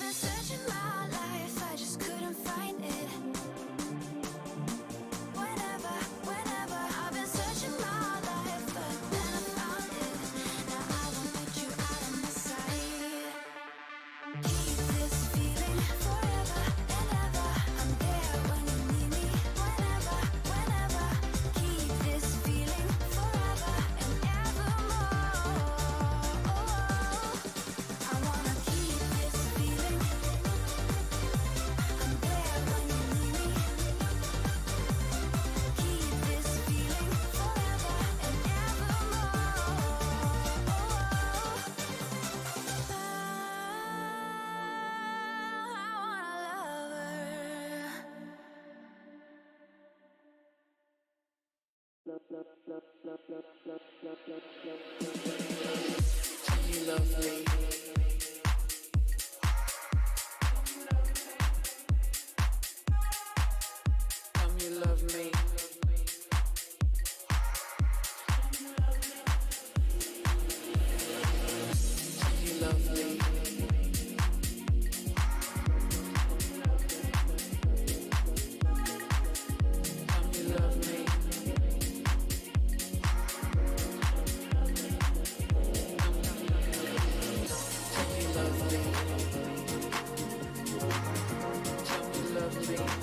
been searching my life, I just couldn't find it. Whenever I've been searching my life, but then I found it. Now I won't let you out of my sight. Keep this feeling forever and ever. I'm there when you need me. Whenever. Keep this feeling forever and evermore. I wanna keep this feeling. I'm there when you need me. Keep this feeling forever and evermore. I wanna love her. You love me. Tell me you love me. Tell me you love me.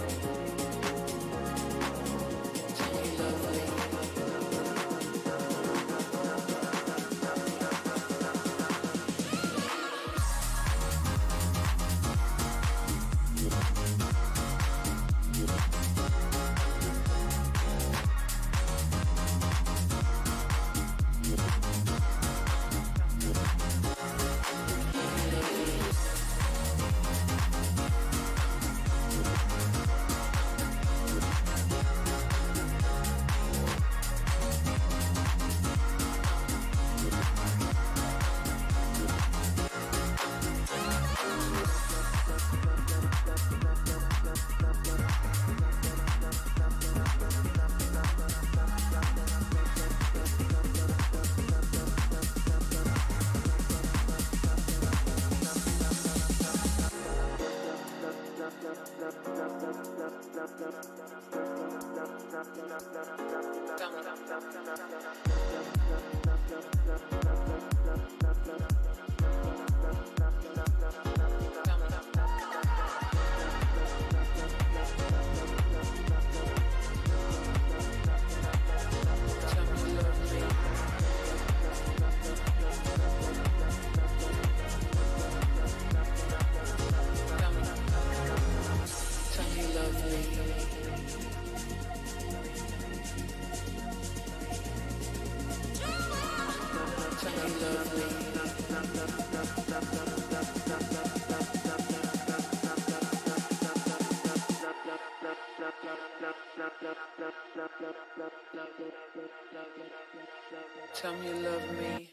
Tell me you love me. Tell me you love me.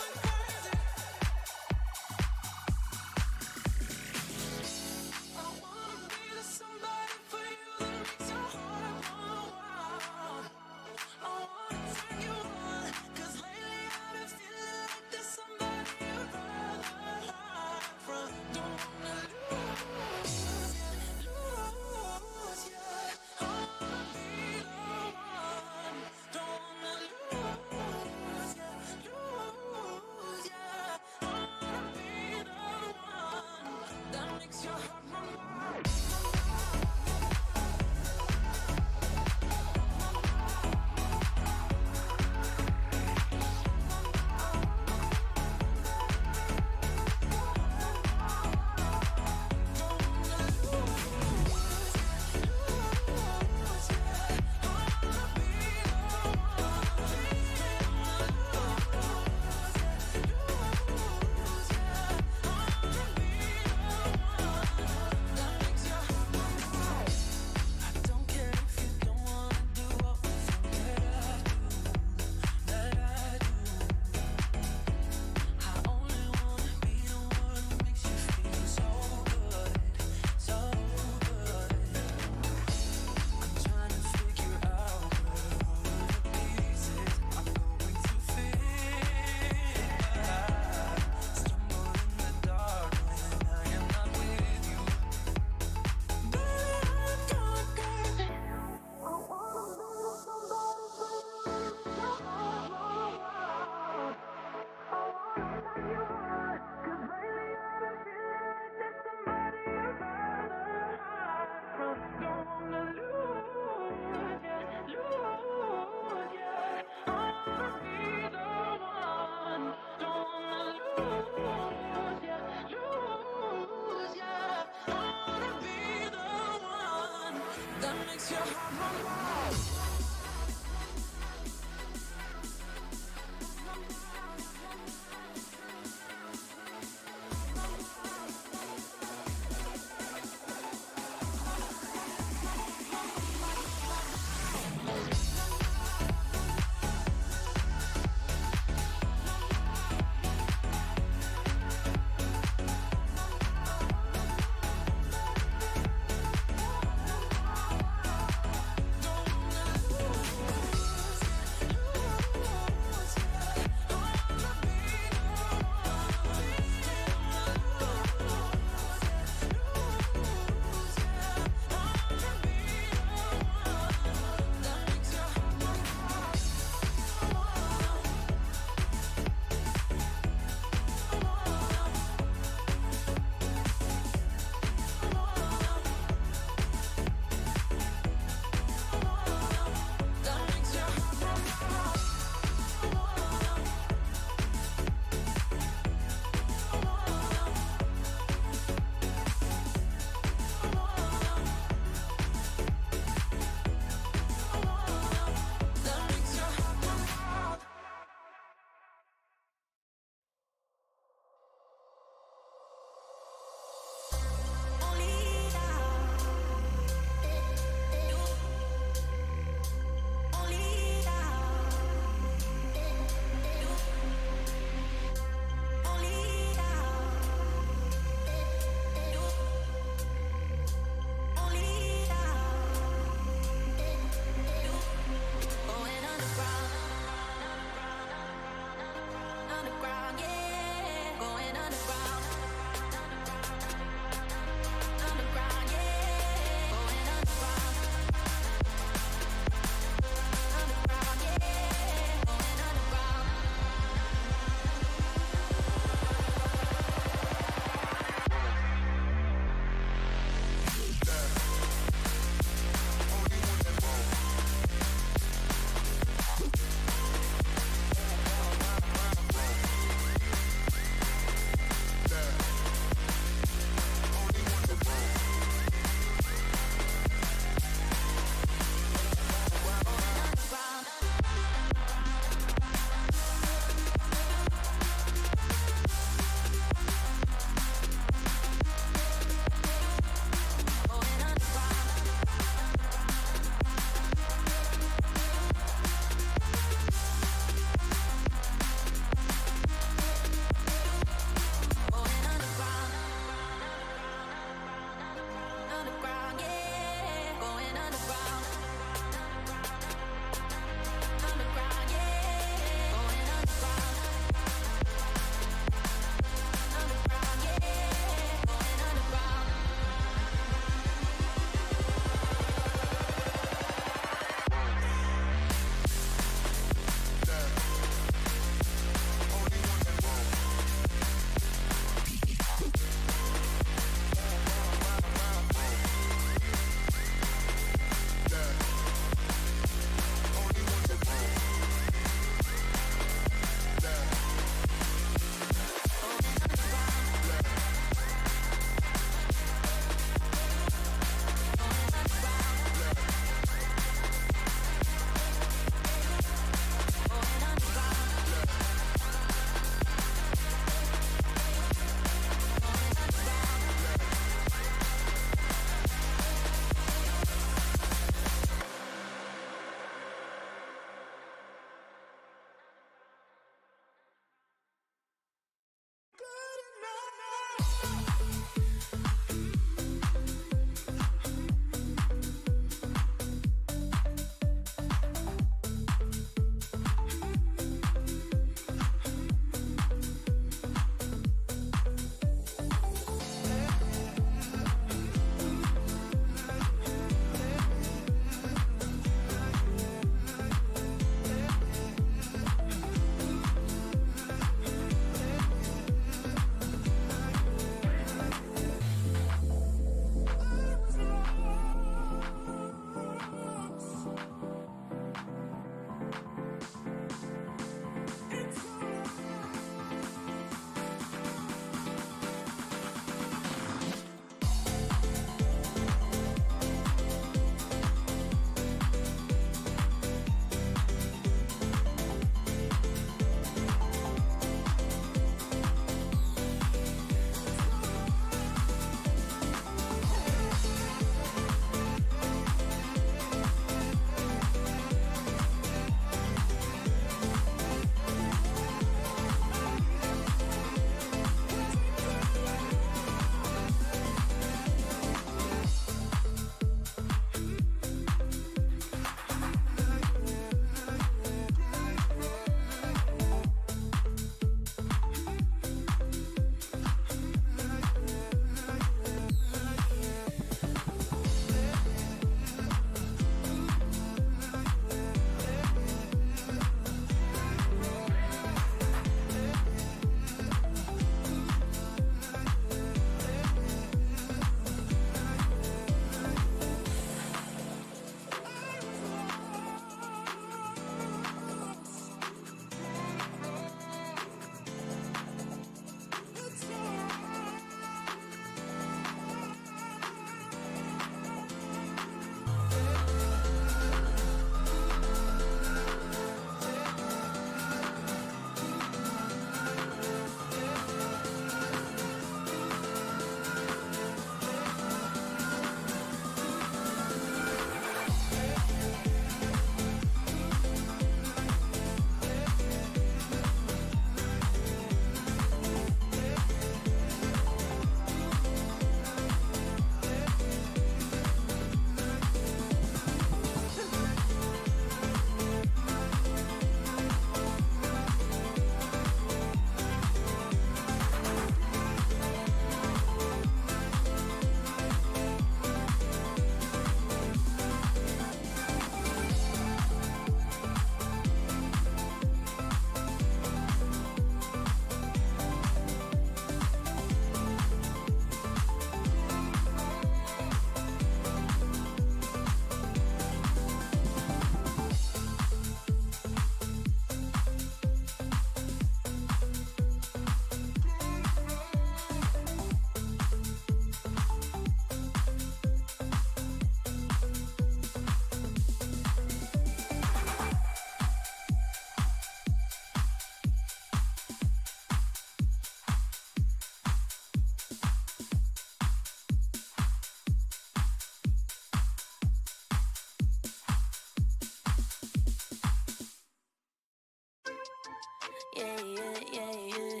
Yeah, yeah, yeah, yeah.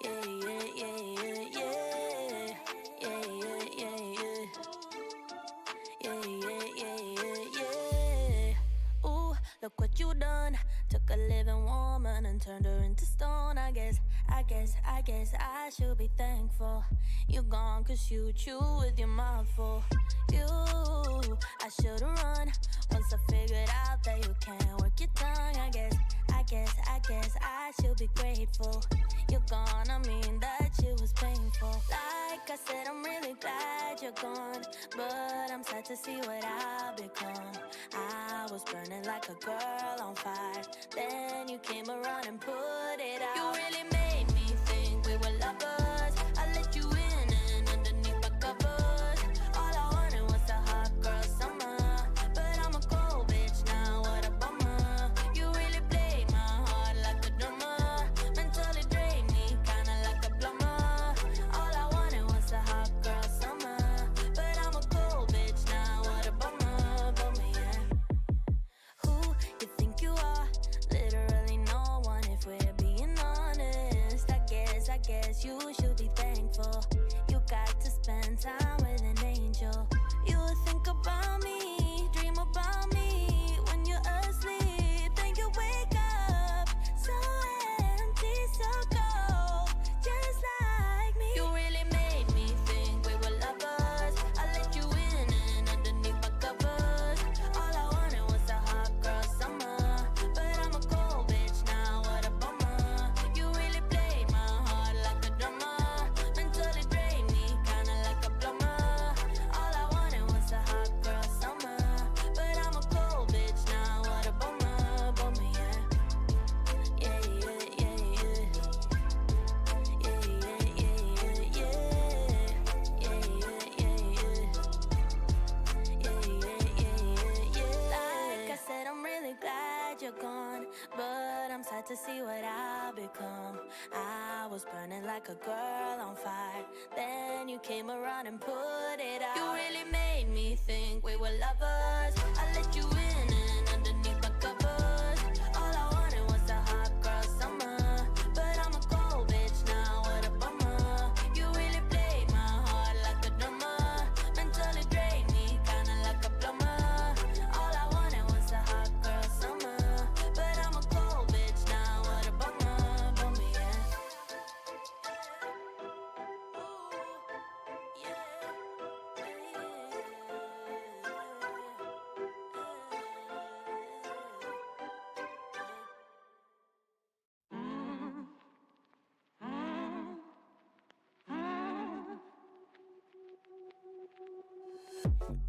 Yeah, yeah, yeah, yeah, yeah. Yeah, yeah, yeah, yeah. Yeah, yeah, yeah, yeah, yeah. Ooh, look what you done. Took a living woman and turned her into stone. I should be thankful. You gone cause you chew with your mouth full. You, I should've run once I figured out that you can't work your tongue. I guess I should be grateful. You're gone, I mean that shit was painful. Like I said, I'm really glad you're gone, but I'm sad to see what I've become. I was burning like a girl on fire, then you came around and put it out. You really made me think we were lovers. I let you in and underneath my covers. All I wanted was a hot girl summer, but I'm a cold bitch now, what a bummer. You really played my heart like a drummer, mentally drained me kinda like a plumber. All I wanted was a hot girl summer, but I'm a cold bitch now, what a bummer, yeah. Who you think you are? Literally no one, if we're being honest. I guess you should be thankful. You got to spend time with an angel. You think about me, dream about me when you're asleep. Then you wake up so empty, so cold, just like me. You really made me think we were lovers. I let you in and underneath my covers. All I wanted was a hot girl summer, but I'm a cold bitch now, what a bummer. You really played my heart like a drummer, mentally drained me kinda like a plumber. All I wanted was a hot girl summer, but I'm a cold bitch now, what a bummer, yeah. Yeah, yeah, yeah, yeah. Yeah, yeah, yeah, yeah, yeah. Yeah, yeah, yeah, yeah. Yeah, yeah, yeah, yeah, yeah. Like I said, I'm really glad you're gone, but I'm sad to see what I've become. I was burning like a girl on fire, then you came around and put it out. You really made me think we were lovers. I let you in and underneath my covers. All I wanted was a hot girl summer, but I'm a cold bitch now, what a bummer. You really played my heart like a drummer, mentally drained me kinda like a plumber. All I wanted was a hot girl summer, but I'm a cold bitch now, what a bummer, yeah.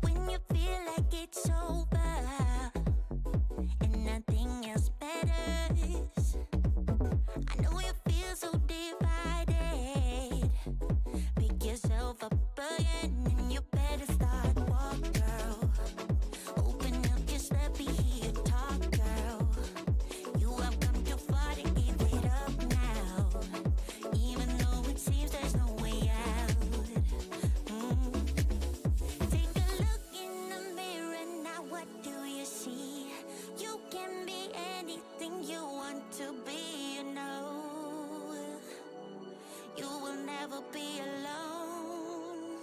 When you feel like it's over and nothing else matters, I know you feel so divided. Pick yourself up again and you better start walk, girl. Open up your step, hear you talk, girl. You have come too far to give it up now, even though it seems there's no way out. Take a look in the mirror now, what do you see? You can be anything you want to be, you know. You will never be alone.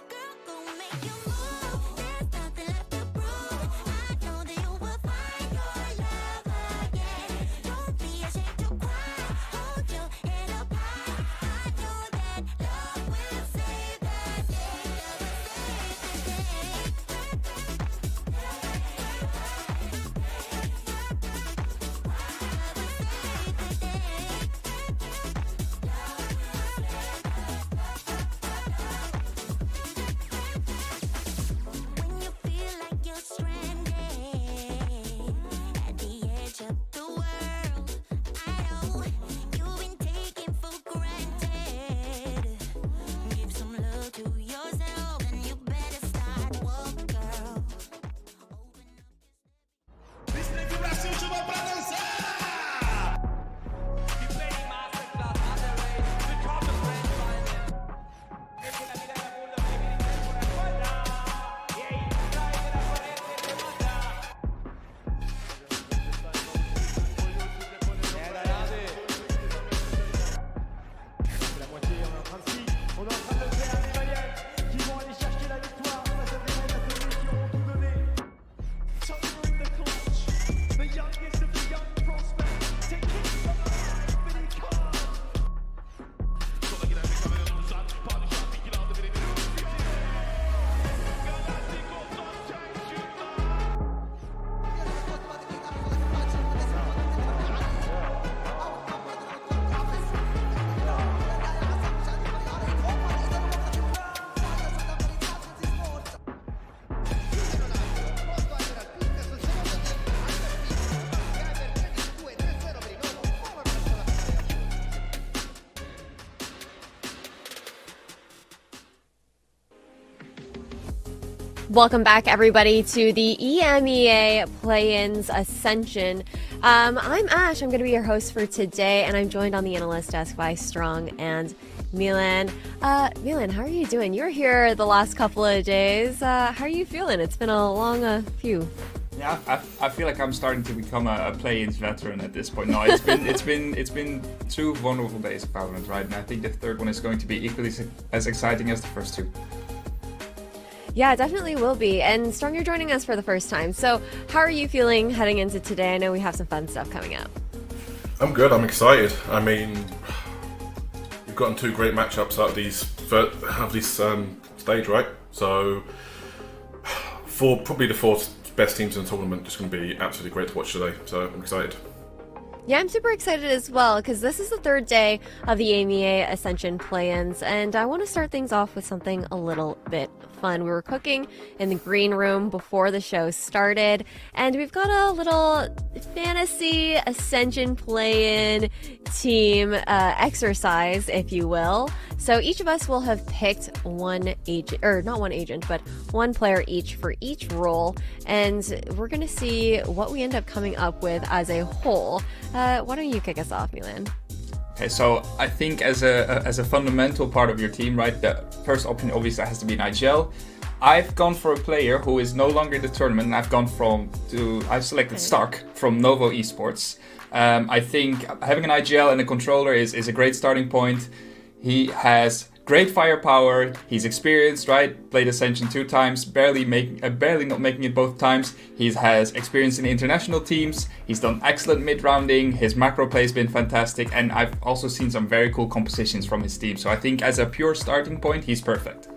Girl, go make your move. There's nothing left to prove. I know that you will find your love again. Don't be ashamed to cry. Hold your head up high. I know that love will save the day. Love will save the day. Welcome back, everybody, to the EMEA Play-ins Ascension. I'm Ash. I'm going to be your host for today, and I'm joined on the analyst desk by Strong and Milan. Milan, how are you doing? You were here the last couple of days. How are you feeling? It's been a long few. Yeah, I feel like I'm starting to become a play-ins veteran at this point. No, it's been 2 wonderful days of Valorant, right? And I think the third one is going to be equally as exciting as the first 2. Yeah, it definitely will be. And Strong, you're joining us for the first time. So how are you feeling heading into today? I know we have some fun stuff coming up. I'm good. I'm excited. I mean, we've gotten 2 great matchups out of this stage, right? So, for probably the 4 best teams in the tournament, it's going to be absolutely great to watch today. So I'm excited. Yeah, I'm super excited as well because this is the 3rd day of the EMEA Ascension play-ins, and I want to start things off with something a little bit fun. We were cooking in the green room before the show started, and we've got a little fantasy Ascension play-in team exercise, if you will. So each of us will have picked one agent, or not one agent, but one player each for each role, and we're going to see what we end up coming up with as a whole. Why don't you kick us off, Milan? Okay, so I think as a fundamental part of your team, right, the first option obviously has to be an IGL. I've gone for a player who is no longer in the tournament, and I've selected Stark from Novo Esports. I think having an IGL and a controller is a great starting point. He has great firepower. He's experienced, right? Played Ascension 2 times, barely not making it both times. He has experience in international teams. He's done excellent mid-rounding. His macro play has been fantastic, and I've also seen some very cool compositions from his team. So I think as a pure starting point, he's perfect.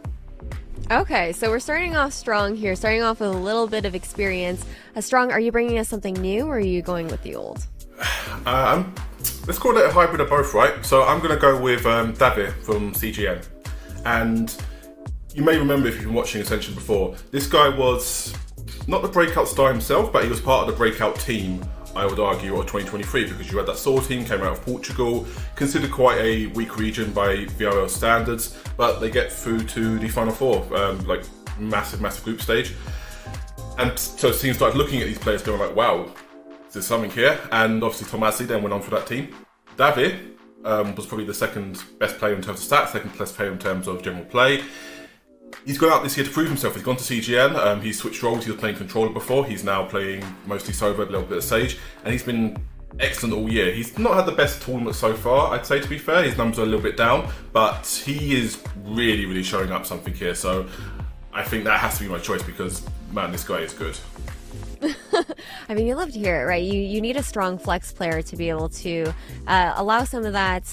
Okay, so we're starting off strong here, starting off with a little bit of experience. Strong, are you bringing us something new, or are you going with the old? Let's call it a hybrid of both, right? So I'm going to go with David from CGN. And you may remember if you've been watching Ascension before, this guy was not the breakout star himself, but he was part of the breakout team, I would argue, of 2023, because you had that SOAR team, came out of Portugal, considered quite a weak region by VRL standards, but they get through to the Final 4, like massive group stage. And so teams started looking at these players going like, wow, there's something here, and obviously Tom Asley then went on for that team. David was probably the 2nd best player in terms of stats, 2nd best player in terms of general play. He's gone out this year to prove himself. He's gone to CGN, he's switched roles. He was playing controller before, he's now playing mostly Sova, a little bit of Sage, and he's been excellent all year. He's not had the best tournament so far, I'd say, to be fair. His numbers are a little bit down, but he is really showing up something here, so I think that has to be my choice because, man, this guy is good. I mean, you love to hear it, right? You need a strong flex player to be able to allow some of that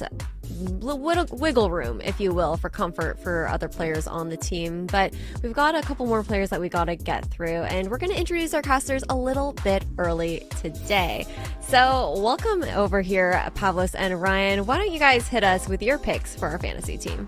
wiggle room, if you will, for comfort for other players on the team. But we've got a couple more players that we got to get through, and we're going to introduce our casters a little bit early today. So welcome over here, Pavlos and Ryan. Why don't you guys hit us with your picks for our fantasy team?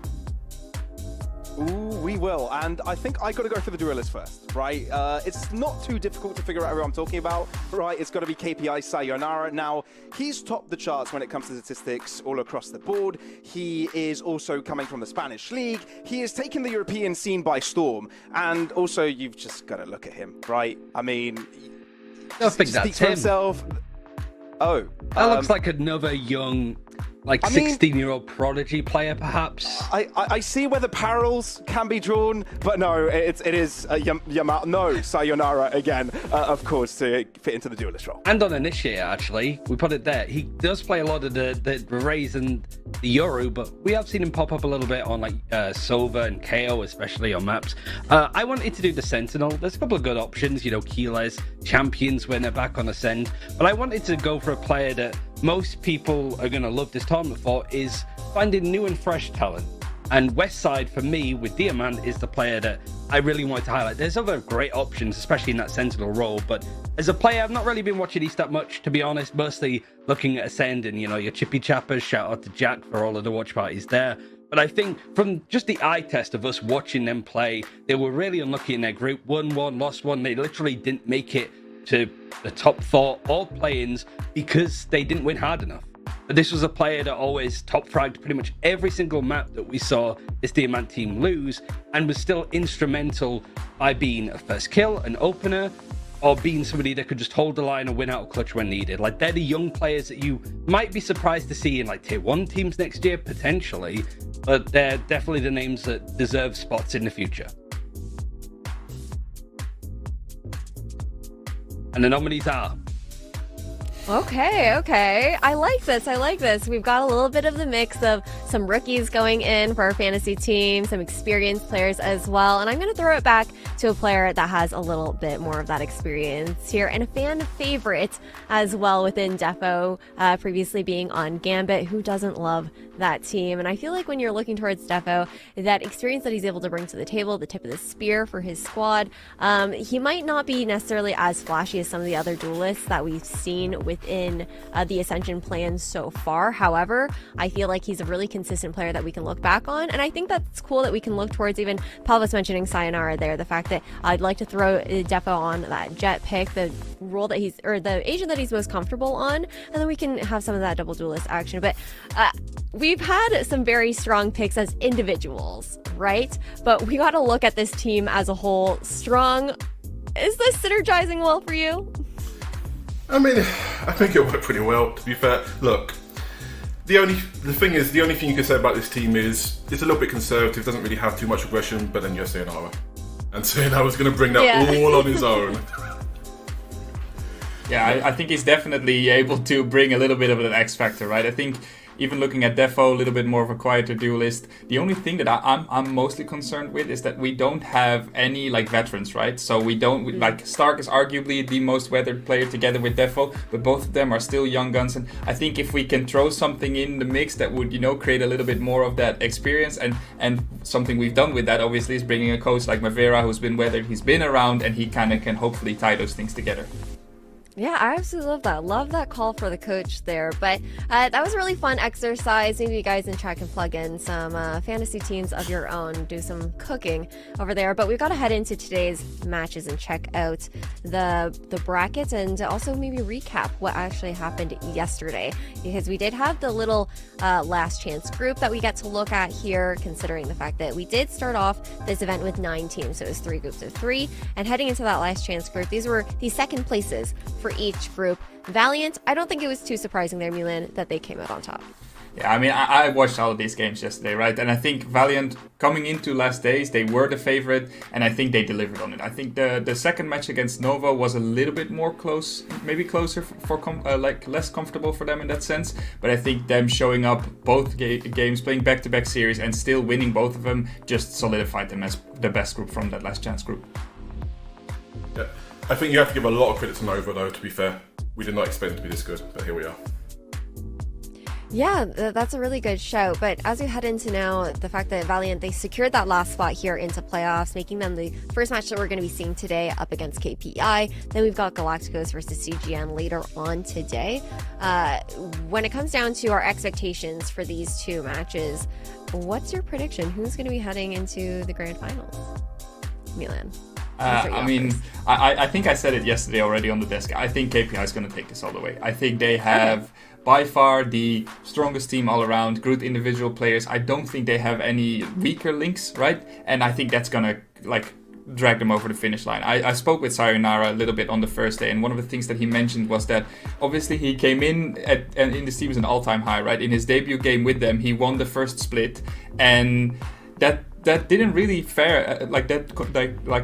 Ooh, we will, and I think I got to go for the duelist first, right? It's not too difficult to figure out who I'm talking about, right? It's got to be KPI Sayonara. Now, he's topped the charts when it comes to statistics all across the board. He is also coming from the Spanish league. He has taken the European scene by storm, and also you've just got to look at him, right? I mean, I think that's him. Himself. Oh, that looks like another young, like 16-year-old prodigy player, perhaps. I see where the parallels can be drawn, but no, it is Sayonara again, of course, to fit into the duelist role. And on Initiator, actually, we put it there. He does play a lot of the Rays and the Yoru, but we have seen him pop up a little bit on like Sova and KO, especially on maps. I wanted to do the Sentinel. There's a couple of good options, you know, Keyless, Champions when they're back on Ascend, but I wanted to go for a player that most people are going to love this tournament for, is finding new and fresh talent. And Westside, for me, with Diamant, is the player that I really want to highlight. There's other great options, especially in that Sentinel role, but as a player, I've not really been watching East that much, to be honest, mostly looking at Ascend and, you know, your Chippy Chappers. Shout out to Jack for all of the watch parties there. But I think from just the eye test of us watching them play, they were really unlucky in their group. Won one, lost one. They literally didn't make it to the top 4 or play-ins because they didn't win hard enough. But this was a player that always top fragged pretty much every single map that we saw this Diamant team lose, and was still instrumental by being a first kill, an opener, or being somebody that could just hold the line and win out clutch when needed. Like, they're the young players that you might be surprised to see in like tier 1 teams next year, potentially, but they're definitely the names that deserve spots in the future. And the nominees are... Okay. I like this. We've got a little bit of the mix of some rookies going in for our fantasy team, some experienced players as well. And I'm going to throw it back to a player that has a little bit more of that experience here, and a fan favorite as well within Defo, previously being on Gambit. Who doesn't love that team? And I feel like when you're looking towards Defo, that experience that he's able to bring to the table, the tip of the spear for his squad, he might not be necessarily as flashy as some of the other duelists that we've seen within the Ascension plans so far. However, I feel like he's a really consistent player that we can look back on, and I think that's cool that we can look towards. Even Paul was mentioning Sayonara there, the fact that I'd like to throw Defo on that jet pick, the role that he's, or the agent that he's most comfortable on, and then we can have some of that double duelist action. But we've had some very strong picks as individuals, right? But we got to look at this team as a whole. Strong. Is this synergizing well for you? I mean, I think it worked pretty well, to be fair. Look, the only thing you can say about this team is it's a little bit conservative, doesn't really have too much aggression, but then you're Sayonara. And Sayonara's going to bring that all on his own. Yeah, I think he's definitely able to bring a little bit of an X factor, right? I think even looking at Defo, a little bit more of a quieter duelist. The only thing that I'm mostly concerned with is that we don't have any like veterans, right? So we don't like Stark is arguably the most weathered player together with Defo, but both of them are still young guns. And I think if we can throw something in the mix that would, create a little bit more of that experience, and something we've done with that obviously is bringing a coach like Mavera who's been weathered, he's been around, and he kind of can hopefully tie those things together. Yeah, I absolutely love that. Love that call for the coach there. But that was a really fun exercise. Maybe you guys in chat can plug in some fantasy teams of your own, do some cooking over there. But we've got to head into today's matches and check out the brackets, and also maybe recap what actually happened yesterday, because we did have the little last chance group that we get to look at here, considering the fact that we did start off this event with 9 teams. So it was 3 groups of 3. And heading into that last chance group, these were the second places for each group. Valiant, I don't think it was too surprising there, Milan, that they came out on top. Yeah, I mean, I watched all of these games yesterday, right? And I think Valiant, coming into last days, they were the favorite, and I think they delivered on it. I think the second match against Nova was a little bit more close, maybe closer for less comfortable for them in that sense. But I think them showing up both games, playing back-to-back series, and still winning both of them just solidified them as the best group from that last chance group. Yeah. I think you have to give a lot of credit to Nova, though, to be fair. We did not expect it to be this good, but here we are. Yeah, that's a really good shout. But as we head into now, the fact that Valiant, they secured that last spot here into playoffs, making them the first match that we're going to be seeing today up against KPI. Then we've got Galacticos versus CGN later on today. When it comes down to our expectations for these two matches, what's your prediction? Who's going to be heading into the grand finals? Milan. I think I said it yesterday already on the desk. I think KPI is going to take this all the way. I think they have by far the strongest team all around, good individual players. I don't think they have any weaker links, right? And I think that's going to drag them over the finish line. I spoke with Sayonara a little bit on the first day, and one of the things that he mentioned was that obviously he came in in this team as an all-time high, right? In his debut game with them, he won the first split, and that didn't really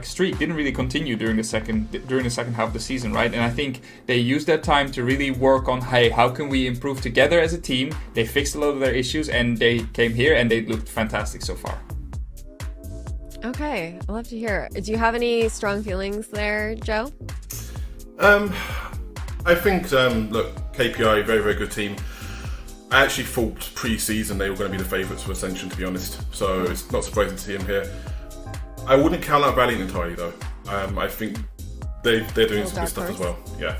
streak didn't really continue during the second half of the season, right? And I think they used that time to really work on, hey, how can we improve together as a team? They fixed a lot of their issues, and they came here and they looked fantastic so far. Okay, I'd love to hear. Do you have any strong feelings there, Joe? I think look, KPI, very, very good team. I actually thought pre-season they were going to be the favourites for Ascension, to be honest. So it's not surprising to see him here. I wouldn't count out Valiant entirely, though. I think they're doing some good stuff as well. Yeah.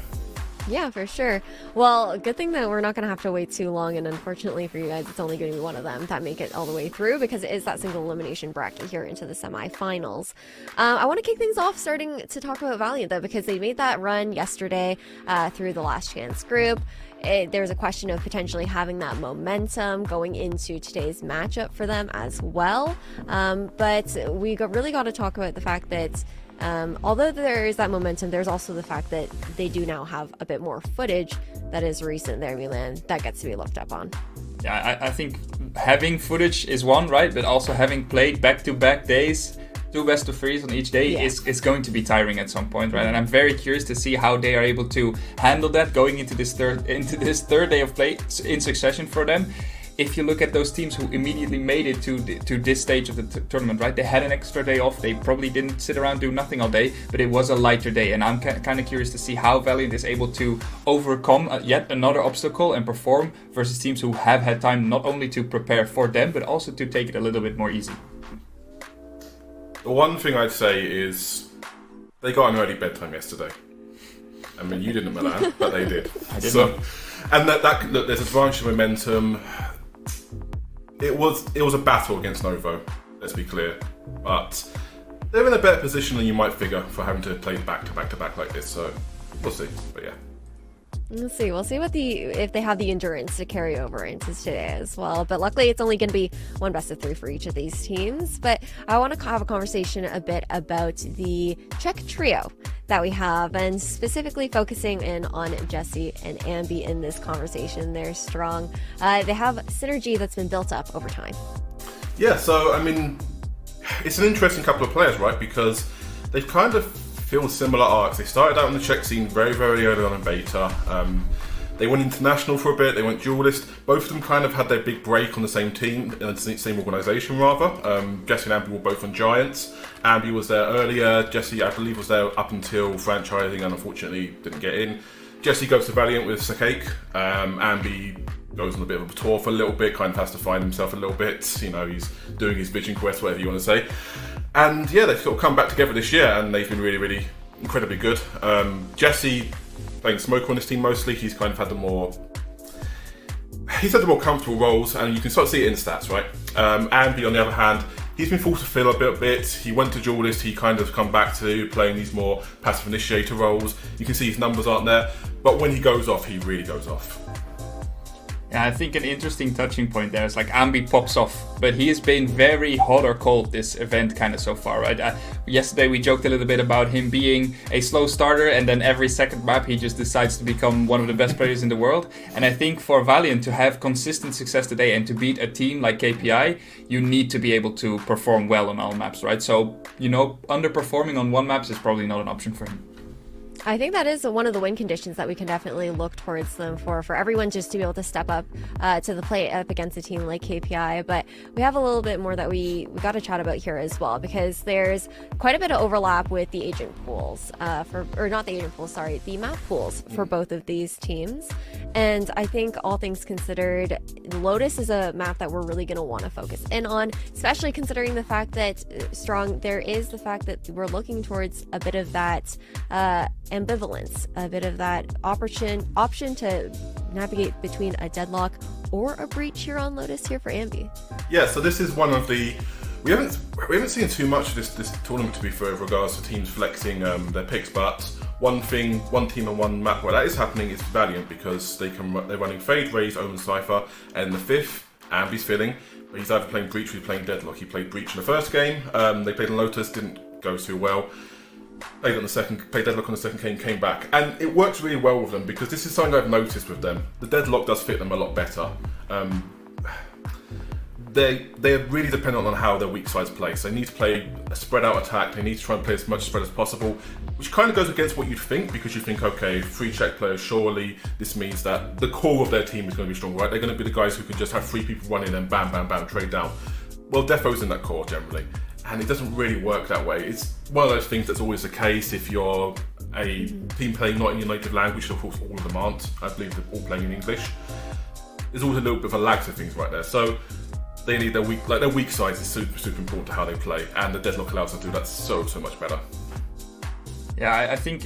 Yeah, for sure. Well, good thing that we're not going to have to wait too long, and unfortunately for you guys, it's only going to be one of them that make it all the way through, because it is that single elimination bracket here into the semifinals. I want to kick things off starting to talk about Valiant, though, because they made that run yesterday through the Last Chance group. There's a question of potentially having that momentum going into today's matchup for them as well. But we really got to talk about the fact that although there is that momentum, there's also the fact that they do now have a bit more footage that is recent there, Milan, that gets to be looked up on. Yeah, I think having footage is one, right? But also having played back-to-back days, 2 best of 3s on each day is going to be tiring at some point, right? And I'm very curious to see how they are able to handle that going into this third day of play in succession for them. If you look at those teams who immediately made it to this stage of the tournament, right? They had an extra day off. They probably didn't sit around do nothing all day, but it was a lighter day. And I'm kind of curious to see how Valiant is able to overcome yet another obstacle and perform versus teams who have had time not only to prepare for them, but also to take it a little bit more easy. The one thing I'd say is they got an early bedtime yesterday. I mean, you didn't, Milan, but they did. I did not. And that look, there's advantage of momentum. It was a battle against Novo, let's be clear, but they're in a better position than you might figure for having to play back to back to back like this. So we'll see. But yeah. We'll see if they have the endurance to carry over into today as well. But luckily, it's only going to be 1 best of 3 for each of these teams. But I want to have a conversation a bit about the Czech trio that we have, and specifically focusing in on Jesse and Ambi in this conversation. They're strong. They have synergy that's been built up over time. Yeah, so I mean, it's an interesting couple of players, right? Because they've kind of feel similar arcs. They started out in the Czech scene very, very early on in beta. They went international for a bit, they went duelist. Both of them kind of had their big break on the same team, in the same organisation rather. Jesse and Ambi were both on Giants. Ambi was there earlier, Jesse I believe was there up until franchising and unfortunately didn't get in. Jesse goes to Valiant with Sakake. Ambi goes on a bit of a tour for a little bit, kind of has to find himself a little bit. You know, he's doing his vision quest, whatever you want to say. And yeah, they've sort of come back together this year and they've been really, really incredibly good. Jesse playing Smoker on this team mostly, he's kind of had the more comfortable roles and you can sort of see it in stats, right? Ambi on the other hand, he's been forced to fill a bit. He went to duelist, he kind of come back to playing these more passive initiator roles. You can see his numbers aren't there, but when he goes off, he really goes off. Yeah, I think an interesting touching point there is like Ambi pops off, but he has been very hot or cold this event kind of so far, right? Yesterday we joked a little bit about him being a slow starter and then every second map he just decides to become one of the best players in the world. And I think for Valiant to have consistent success today and to beat a team like KPI, you need to be able to perform well on all maps, right? So, you know, underperforming on one map is probably not an option for him. I think that is one of the win conditions that we can definitely look towards them for everyone just to be able to step up to the plate up against a team like KPI. But we have a little bit more that we got to chat about here as well, because there's quite a bit of overlap with the agent pools the map pools for both of these teams. And I think all things considered, Lotus is a map that we're really going to want to focus in on, especially considering the fact that we're looking towards a bit of that ambivalence, a bit of that option to navigate between a deadlock or a breach here on Lotus here for Ambi. Yeah, so this is one of the we haven't seen too much of this tournament to be fair with regards to teams flexing their picks, but one team and one map where that is happening is Valiant, because they're running Fade, Raze, Omen, Cypher, and the fifth Ambi's filling. He's either playing Breach or he's playing Deadlock. He played Breach in the first game. They played in Lotus, didn't go too well. Played Deadlock on the second game, came back. And it works really well with them because this is something I've noticed with them. The Deadlock does fit them a lot better. They're really dependent on how their weak sides play. So they need to play a spread out attack. They need to try and play as much spread as possible, which kind of goes against what you'd think, because you think, okay, free Czech players, surely this means that the core of their team is going to be strong, right? They're going to be the guys who can just have 3 people running and bam, bam, bam, trade down. Well, Defo's in that core generally, and it doesn't really work that way. It's one of those things that's always the case if you're a team playing not in your native language, of course all of them aren't. I believe they're all playing in English. There's always a little bit of a lag to things right there. So they need their weak sides is super, super important to how they play, and the Deadlock allows them to do that so much better. Yeah, I think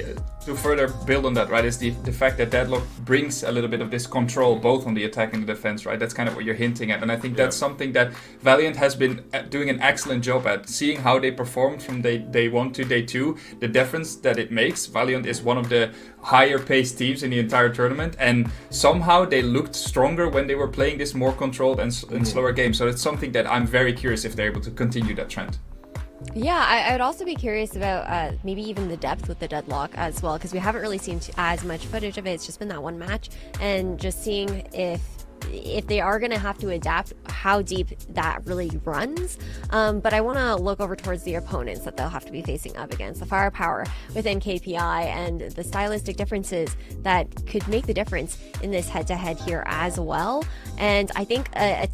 to further build on that, right, is the fact that Deadlock brings a little bit of this control both on the attack and the defense, right? That's kind of what you're hinting at. And I think that's something that Valiant has been doing an excellent job at, seeing how they performed from day 1 to day 2, the difference that it makes. Valiant is one of the higher paced teams in the entire tournament, and somehow they looked stronger when they were playing this more controlled and slower game. So it's something that I'm very curious if they're able to continue that trend. Yeah, I would also be curious about maybe even the depth with the Deadlock as well, because we haven't really seen as much footage of it. It's just been that one match, and just seeing if they are going to have to adapt, how deep that really runs. But I want to look over towards the opponents that they'll have to be facing up against, the firepower within KPI and the stylistic differences that could make the difference in this head-to-head here as well. And I think a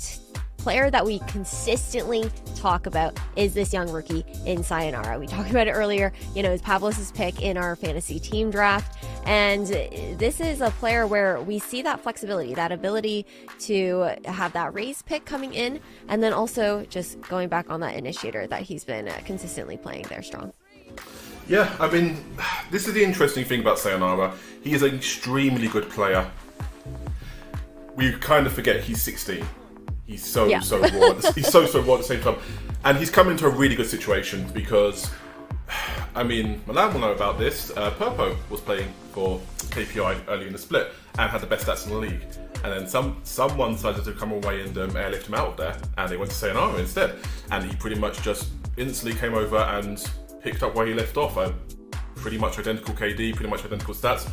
player that we consistently talk about is this young rookie in Sayonara. We talked about it earlier, it's Pavlos' pick in our fantasy team draft, and this is a player where we see that flexibility, that ability to have that raise pick coming in, and then also just going back on that initiator that he's been consistently playing there strong. Yeah, I mean, this is the interesting thing about Sayonara. He is an extremely good player. We kind of forget he's 16. He's so raw. He's so raw at the same time, and he's come into a really good situation because, I mean, Milan will know about this. Purpo was playing for KPI early in the split and had the best stats in the league, and then someone decided to come away and airlift him out of there, and they went to Sayonara instead, and he pretty much just instantly came over and picked up where he left off. Pretty much identical KD, pretty much identical stats.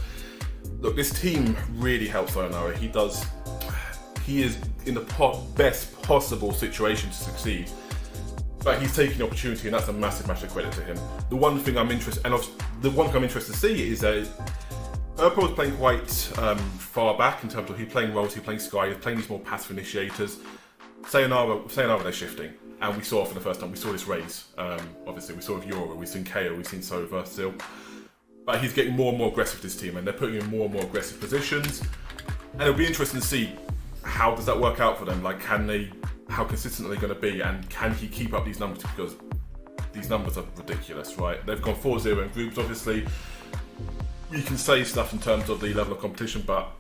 Look, this team really helps Sayonara. He is in the best possible situation to succeed. But he's taking the opportunity, and that's a massive credit to him. The one thing I'm interested to see is that Purple was playing quite far back in terms of he's playing roles, he's playing Sky, he's playing these more passive initiators. Sayonara, they're shifting, and we saw for the first time, we saw this raise. Obviously, we saw with Euro, we've seen KO, we've seen Sova still. But he's getting more and more aggressive with this team, and they're putting him in more and more aggressive positions. And it'll be interesting to see how does that work out for them? Like, how consistent are they going to be, and can he keep up these numbers? Because these numbers are ridiculous, right? They've gone 4-0 in groups, obviously. You can say stuff in terms of the level of competition, but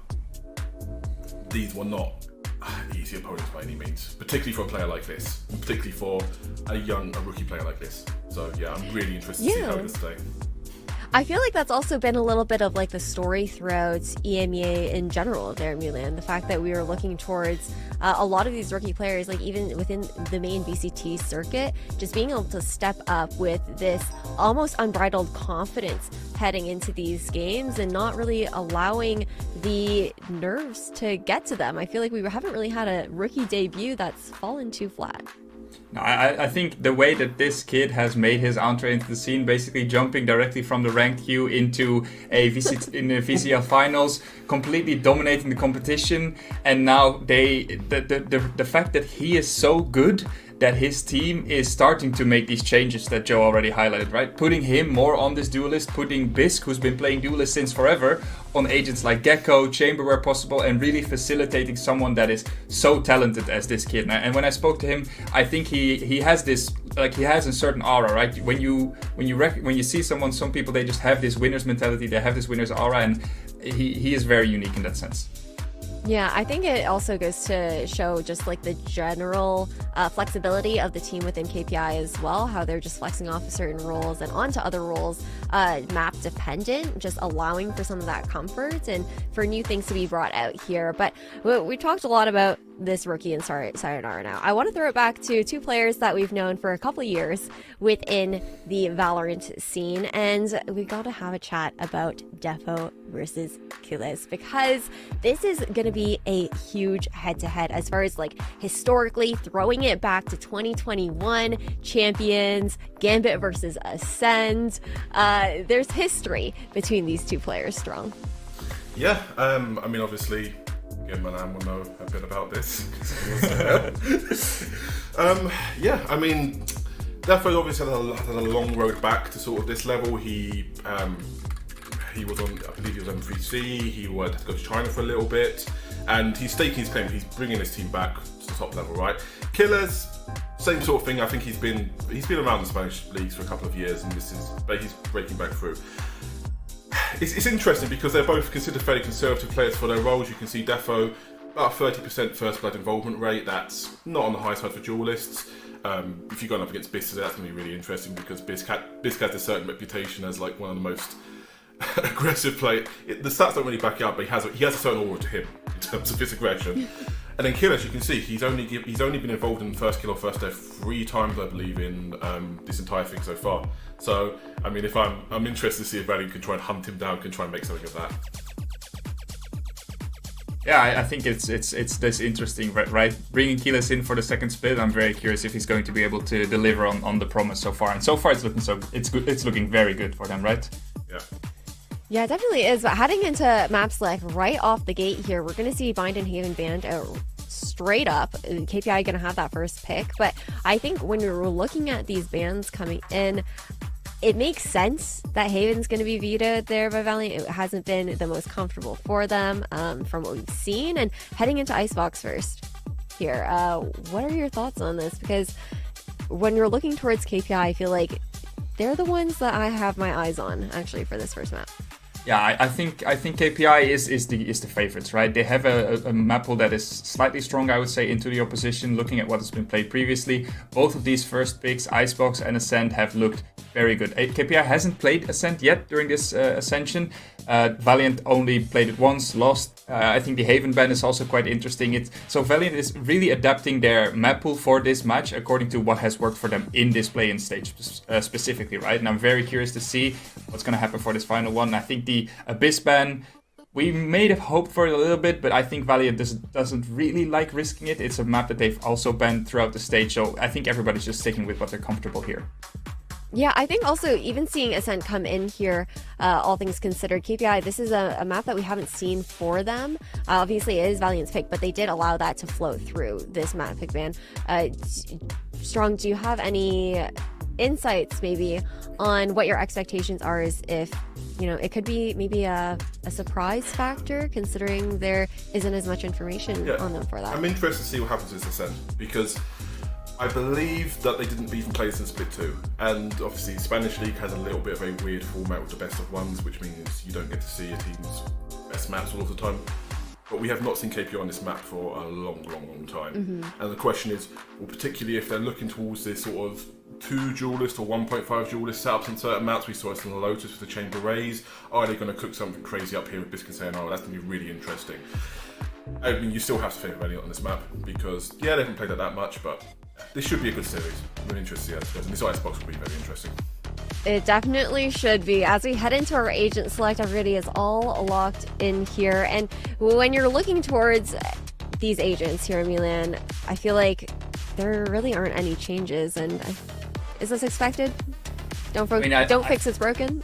these were not easy opponents by any means, particularly for a player like this, and particularly for a rookie player like this. So yeah, I'm really interested to see how this stay. I feel like that's also been a little bit of like the story throughout EMEA in general there in Milan. The fact that we are looking towards a lot of these rookie players, like even within the main VCT circuit, just being able to step up with this almost unbridled confidence heading into these games and not really allowing the nerves to get to them. I feel like we haven't really had a rookie debut that's fallen too flat. No, I think the way that this kid has made his entree into the scene, basically jumping directly from the ranked queue into a VCT in the VCL finals, completely dominating the competition, and now the fact that he is so good that his team is starting to make these changes that Joe already highlighted, right? Putting him more on this duelist, putting Bisk, who's been playing duelist since forever, on agents like Gecko, Chamber where possible, and really facilitating someone that is so talented as this kid. And when I spoke to him, I think he has this, like, he has a certain aura, right? When you see someone, some people, they just have this winner's mentality, they have this winner's aura, and he is very unique in that sense. Yeah, I think it also goes to show just like the general flexibility of the team within KPI as well, how they're just flexing off of certain roles and onto other roles, map dependent, just allowing for some of that comfort and for new things to be brought out here. But we talked a lot about this rookie in Sayonara now. I want to throw it back to two players that we've known for a couple of years within the Valorant scene, and we got to have a chat about Defo versus Kules, because this is going to be a huge head-to-head as far as like historically throwing it back to 2021 champions, Gambit versus Ascend. There's history between these two players strong. Yeah, I mean, obviously, Milan will know a bit about this. Yeah, I mean, Defo obviously had a long road back to sort of this level. He was on, I believe he was M3C, he had to go to China for a little bit, and he's staking his claim. He's bringing his team back to top level, right? Killers, same sort of thing. I think he's been around the Spanish leagues for a couple of years, and he's breaking back through. It's interesting because they're both considered fairly conservative players for their roles. You can see Defo, about 30% first blood involvement rate. That's not on the high side for duelists. If you're going up against Biss, that's going to be really interesting because Biss has a certain reputation as like one of the most aggressive players. The stats don't really back it up, but he has a certain aura to him in terms of his aggression. And then Kill, as you can see, he's only been involved in first kill or first death 3 times, I believe, in this entire thing so far. So, I mean, I'm interested to see if Valiant can try and hunt him down, can try and make something of that. Yeah, I think it's this interesting, right? Bringing Keyless in for the second split, I'm very curious if he's going to be able to deliver on the promise so far. And so far, it's looking very good for them, right? Yeah. Yeah, it definitely is. But heading into map select right off the gate here, we're going to see Bind and Haven banned straight up. KPI going to have that first pick. But I think when we're looking at these bans coming in, it makes sense that Haven's going to be vetoed there by Valiant. It hasn't been the most comfortable for them from what we've seen. And heading into Icebox first here, what are your thoughts on this? Because when you're looking towards KPI, I feel like they're the ones that I have my eyes on, actually, for this first map. Yeah, I think KPI is the favorites, right? They have a map pool that is slightly strong, I would say, into the opposition. Looking at what has been played previously, both of these first picks, Icebox and Ascent, have looked very good. KPI hasn't played Ascent yet during this Ascension. Valiant only played it once, lost. I think the Haven ban is also quite interesting. So Valiant is really adapting their map pool for this match according to what has worked for them in this play-in stage specifically, right? And I'm very curious to see what's going to happen for this final one. I think the Abyss ban, we may have hoped for it a little bit, but I think Valiant doesn't really like risking it. It's a map that they've also banned throughout the stage, so I think everybody's just sticking with what they're comfortable here. Yeah, I think also even seeing Ascent come in here, all things considered, KPI, this is a map that we haven't seen for them. Obviously, it is Valiant's pick, but they did allow that to flow through this map pick ban. Strong, do you have any insights maybe on what your expectations are as if, it could be maybe a surprise factor considering there isn't as much information on them for that? I'm interested to see what happens with Ascent because I believe that they didn't even play this in Split 2, and obviously Spanish League has a little bit of a weird format with the best of ones, which means you don't get to see a team's best maps all of the time. But we have not seen KPI on this map for a long time. Mm-hmm. And the question is, well, particularly if they're looking towards this sort of 2 duelist or 1.5 duelist setups in certain maps, we saw this in the Lotus with the Chamber Rays. Are they going to cook something crazy up here with Biscuit and that's going to be really interesting. I mean, you still have to favour Valiant on this map because, they haven't played it that much, but this should be a good series. I'm really interested to see how this goes, and this Icebox will be very interesting. It definitely should be. As we head into our agent select, everybody is all locked in here. And when you're looking towards these agents here in Milan, I feel like there really aren't any changes. And is this expected? Don't fix it's broken.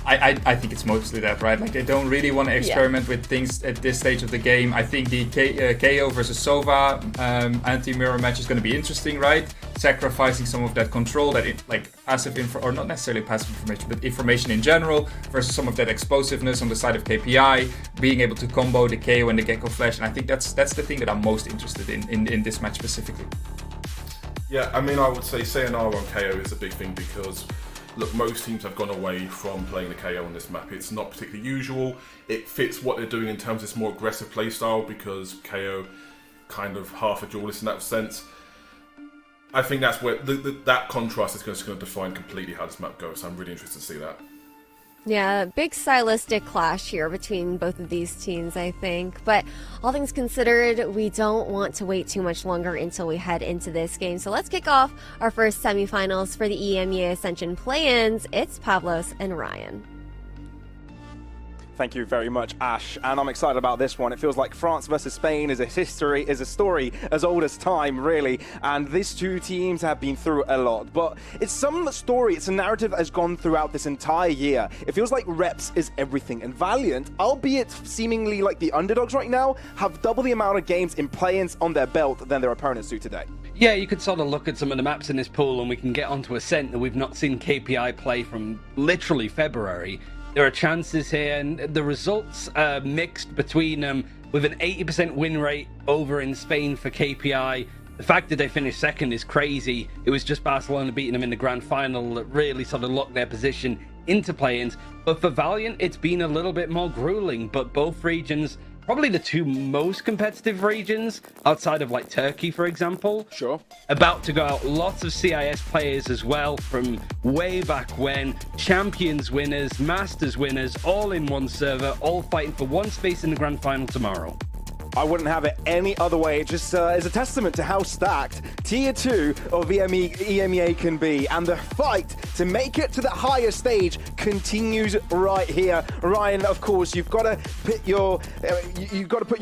I think it's mostly that, right? Like they don't really want to experiment with things at this stage of the game. I think the KO versus Sova anti-mirror match is going to be interesting, right? Sacrificing some of that control, passive or not necessarily passive information, but information in general, versus some of that explosiveness on the side of KPI, being able to combo the KO and the Gecko Flash. And I think that's the thing that I'm most interested in this match specifically. Yeah, I mean, I would say Sayonara on KO is a big thing because look, most teams have gone away from playing the KO on this map. It's not particularly usual. It fits what they're doing in terms of this more aggressive playstyle because KO kind of half a duelist in that sense. I think that's where that contrast is going to define completely how this map goes. So I'm really interested to see that. Yeah, big stylistic clash here between both of these teams, I think. But all things considered, we don't want to wait too much longer until we head into this game. So let's kick off our first semifinals for the EMEA Ascension play-ins. It's Pavlos and Ryan. Thank you very much, Ash. And I'm excited about this one. It feels like France versus Spain is a story as old as time, really. And these two teams have been through a lot. But it's a narrative that has gone throughout this entire year. It feels like reps is everything. And Valiant, albeit seemingly like the underdogs right now, have double the amount of games in play-ins on their belt than their opponents do today. Yeah, you could sort of look at some of the maps in this pool and we can get onto Ascent that we've not seen KPI play from literally February. There are chances here, and the results are mixed between with an 80% win rate over in Spain for KPI. The fact that they finished second is crazy. It was just Barcelona beating them in the grand final that really sort of locked their position into play-ins. But for Valiant, it's been a little bit more grueling, but both regions, probably the two most competitive regions outside of like Turkey, for example. Sure. About to go out lots of CIS players as well from way back when. Champions winners, Masters winners, all in one server, all fighting for one space in the grand final tomorrow. I wouldn't have it any other way. It just is a testament to how stacked Tier 2 of EMEA can be. And the fight to make it to the higher stage continues right here. Ryan, of course, you've got to put your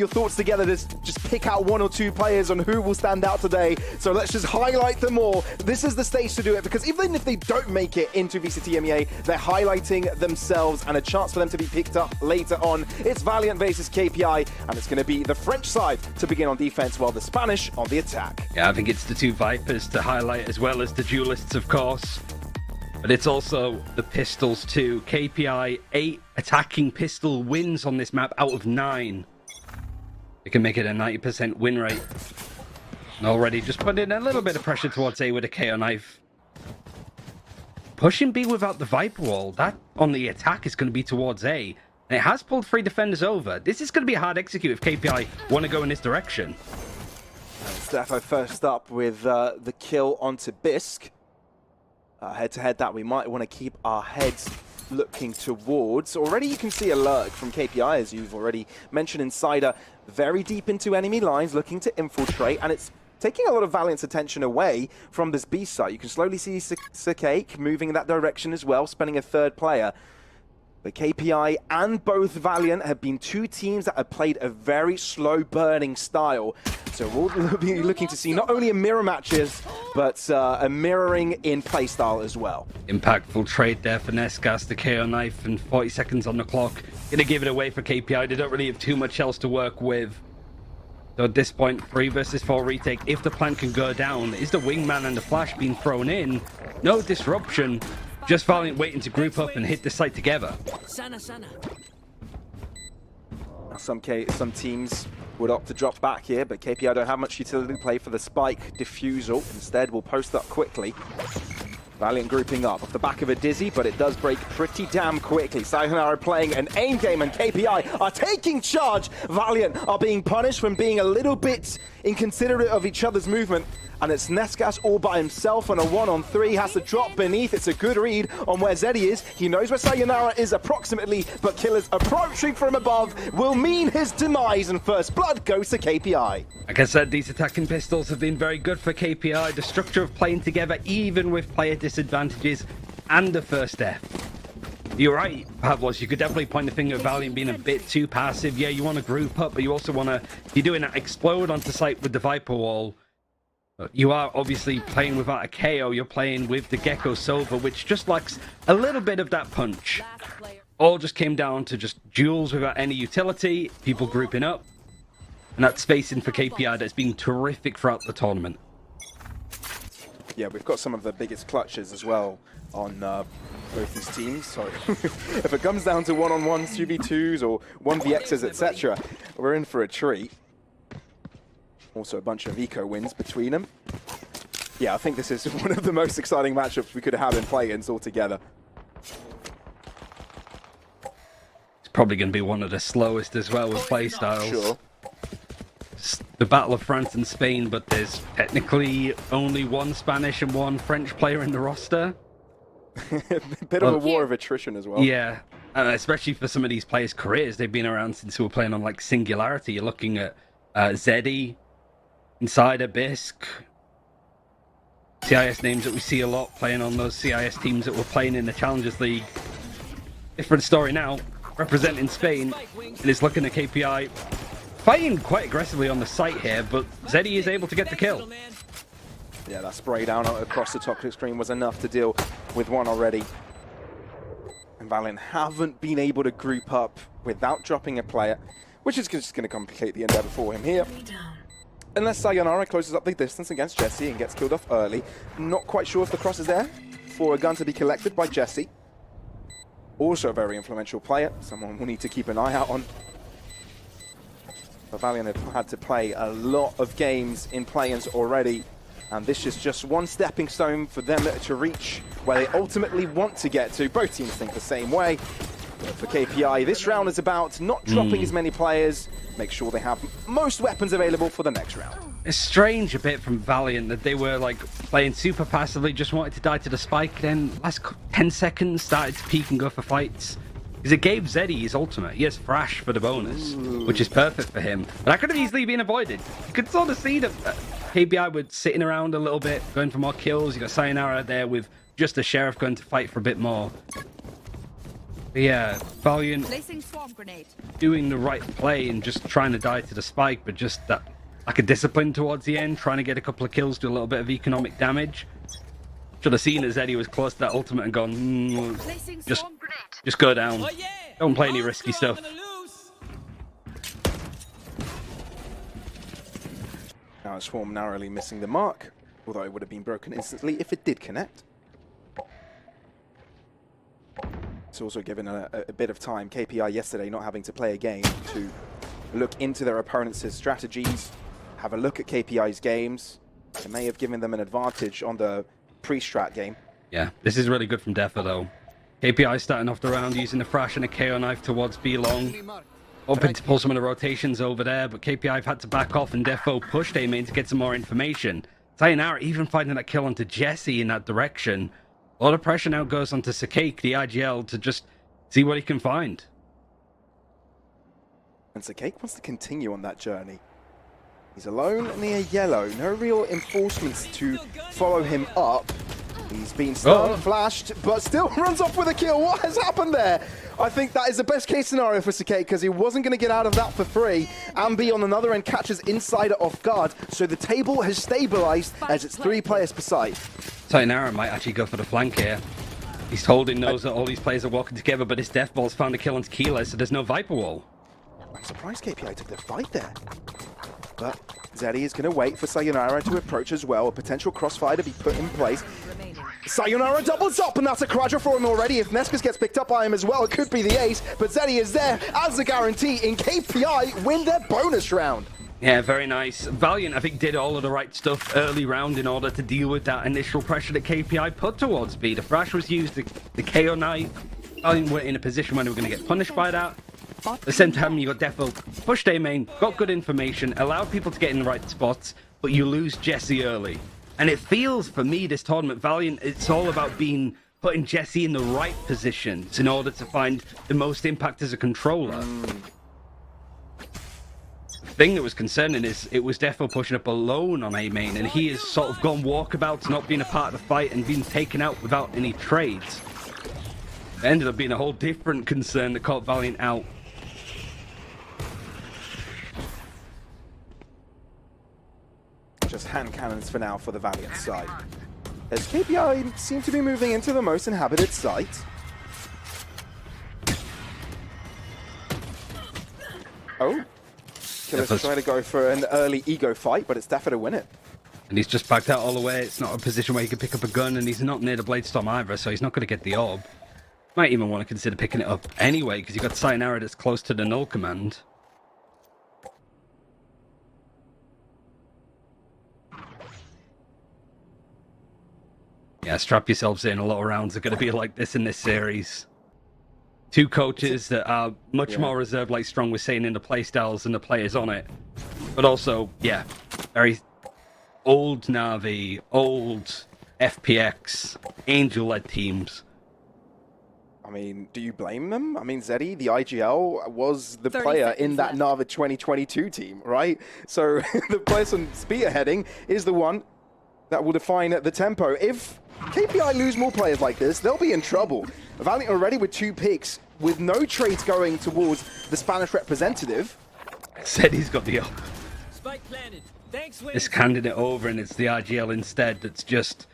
thoughts together to just pick out one or two players on who will stand out today. So let's just highlight them all. This is the stage to do it, because even if they don't make it into VCT EMEA, they're highlighting themselves and a chance for them to be picked up later on. It's Valiant versus KPI, and it's going to be the French side to begin on defense while the Spanish on the attack. Yeah, I think it's the two Vipers to highlight, as well as the duelists, of course. But it's also the pistols too. KPI 8 attacking pistol wins on this map out of 9. They can make it a 90% win rate. And already just put in a little bit of pressure towards A with a KO knife. Pushing B without the Viper wall, that on the attack is going to be towards A. And it has pulled 3 defenders over. This is going to be a hard execute if KPI want to go in this direction. Steffo first up with the kill onto Bisque. Head-to-head that we might want to keep our heads looking towards. Already you can see a lurk from KPI, as you've already mentioned. Insider very deep into enemy lines, looking to infiltrate, and it's taking a lot of Valiant's attention away from this B site. You can slowly see Sakake moving in that direction as well, spending a third player. But KPI and both Valiant have been two teams that have played a very slow burning style. So we'll be looking to see not only a mirror matches, but a mirroring in playstyle as well. Impactful trade there for Nesgas, the KO knife, and 40 seconds on the clock. Gonna give it away for KPI. They don't really have too much else to work with. So at this point, 3 versus 4 retake. If the plan can go down, is the wingman and the flash being thrown in? No disruption. Just Valiant waiting to group up and hit the site together. Some teams would opt to drop back here, but KPI don't have much utility play for the spike diffusal. Instead, we'll post up quickly. Valiant grouping up off the back of a dizzy, but it does break pretty damn quickly. Sayonara playing an aim game, and KPI are taking charge. Valiant are being punished from being a little bit inconsiderate of each other's movement. And it's Nesgas all by himself on a 1-on-3, has to drop beneath. It's a good read on where Zeddy is. He knows where Sayonara is approximately, but Killer's approaching from above will mean his demise, and first blood goes to KPI. Like I said, these attacking pistols have been very good for KPI. The structure of playing together, even with player disadvantages and the first death. You're right, Pavlos, you could definitely point the finger at Valiant being a bit too passive. Yeah, you want to group up, but you also want to, if you're doing that, explode onto site with the Viper wall. You are obviously playing without a KO, you're playing with the Gecko Sova, which just lacks a little bit of that punch. All just came down to just duels without any utility, people grouping up, and that spacing for KPI that's been terrific throughout the tournament. Yeah, we've got some of the biggest clutches as well on both these teams, so if it comes down to 1-on-1s, 2v2s, or 1vxs, etc., we're in for a treat. Also a bunch of eco wins between them. Yeah, I think this is one of the most exciting matchups we could have in play-ins altogether. It's probably going to be one of the slowest as well with playstyles. Sure. It's the Battle of France and Spain, but there's technically only one Spanish and one French player in the roster. A bit of a war of attrition as well. Yeah, and especially for some of these players' careers, they've been around since we were playing on like Singularity. You're looking at Zeddy, Insider, Bisque, CIS names that we see a lot playing on those CIS teams that were playing in the Challengers League. Different story now, representing Spain, and it's looking at KPI fighting quite aggressively on the site here, but Zeddy is able to get the kill. Yeah, that spray down across the toxic screen was enough to deal with one already. And Valiant haven't been able to group up without dropping a player, which is just going to complicate the endeavor for him here. Unless Sayonara closes up the distance against Jesse and gets killed off early. Not quite sure if the cross is there for a gun to be collected by Jesse. Also a very influential player, someone we'll need to keep an eye out on. Valiant have had to play a lot of games in play-ins already, and this is just one stepping stone for them to reach where they ultimately want to get to. Both teams think the same way. But for KPI, this round is about not dropping as many players, make sure they have most weapons available for the next round. It's strange a bit from Valiant that they were like playing super passively, just wanted to die to the spike, then last 10 seconds started to peek and go for fights. Because it gave Zeddy his ultimate. He has Thrash for the bonus, which is perfect for him. But that could have easily been avoided. You could sort of see that KPI were sitting around a little bit, going for more kills. You got Sayonara there with just the Sheriff going to fight for a bit more. But yeah, Valiant doing the right play and just trying to die to the spike, but just that like a discipline towards the end, trying to get a couple of kills, do a little bit of economic damage. Should have seen as Eddie was close to that ultimate and gone, just go down. Don't play any risky stuff. Now Swarm narrowly missing the mark, although it would have been broken instantly if it did connect. It's also given a bit of time. KPI yesterday not having to play a game to look into their opponents' strategies, have a look at KPI's games. It may have given them an advantage on the pre-strat game. Yeah, this is really good from Defa though. KPI starting off the round using the Thrash and a KO knife towards B long. Hoping to pull some of the rotations over there, but KPI have had to back off and Defo pushed A main to get some more information. Sayonara even finding that kill onto Jesse in that direction. A lot of pressure now goes onto Sakake, the IGL, to just see what he can find. And Sakake wants to continue on that journey. He's alone near yellow. No real enforcements to follow him up. He's been stunned, flashed, but still runs off with a kill. What has happened there? I think that is the best case scenario for Sakake because he wasn't going to get out of that for free. Ambi on another end catches Insider off guard, so the table has stabilized as it's 3 players per side. Sayonara might actually go for the flank here. He's holding knows that all these players are walking together, but his Death Ball's found a kill on Tequila, so there's no Viper Wall. I'm surprised KPI took the fight there. But Zeddy is going to wait for Sayonara to approach as well. A potential crossfire to be put in place. Sayonara doubles up, and that's a Quadra for him already. If Nescas gets picked up by him as well, it could be the ace. But Zeddy is there as a guarantee in KPI win their bonus round. Yeah, very nice. Valiant, I think, did all of the right stuff early round in order to deal with that initial pressure that KPI put towards B. The Thrash was used, the KO knife. Valiant were in a position where they were going to get punished by that. At the same time, you got Defo pushed A main, got good information, allowed people to get in the right spots, but you lose Jesse early. And it feels, for me, this tournament, Valiant, it's all about putting Jesse in the right positions in order to find the most impact as a controller. The thing that was concerning is it was Defo pushing up alone on A main, and he has sort of gone walkabouts, not being a part of the fight, and been taken out without any trades. It ended up being a whole different concern that caught Valiant out. Just hand cannons for now for the Valiant side. As KPI seem to be moving into the most inhabited site. Oh. Killer's trying to go for an early ego fight, but it's Defo to win it. And he's just backed out all the way. It's not a position where he can pick up a gun, and he's not near the Bladestorm either, so he's not going to get the orb. Might even want to consider picking it up anyway, because you've got Sayonara that's close to the null command. Yeah, strap yourselves in. A lot of rounds are going to be like this in this series. 2 coaches that are much more reserved, like Strong was saying, in the playstyles and the players on it. But also, yeah, very old Na'Vi, old FPX, Angel-led teams. I mean, do you blame them? I mean, Zeddy, the IGL, was the player in that Na'Vi 2022 team, right? So the person spearheading is the one that will define the tempo. If KPI lose more players like this, they'll be in trouble. Valiant already with 2 picks, with no trades going towards the Spanish representative. Said he's got the up. It's handing it over, and it's the IGL instead that's just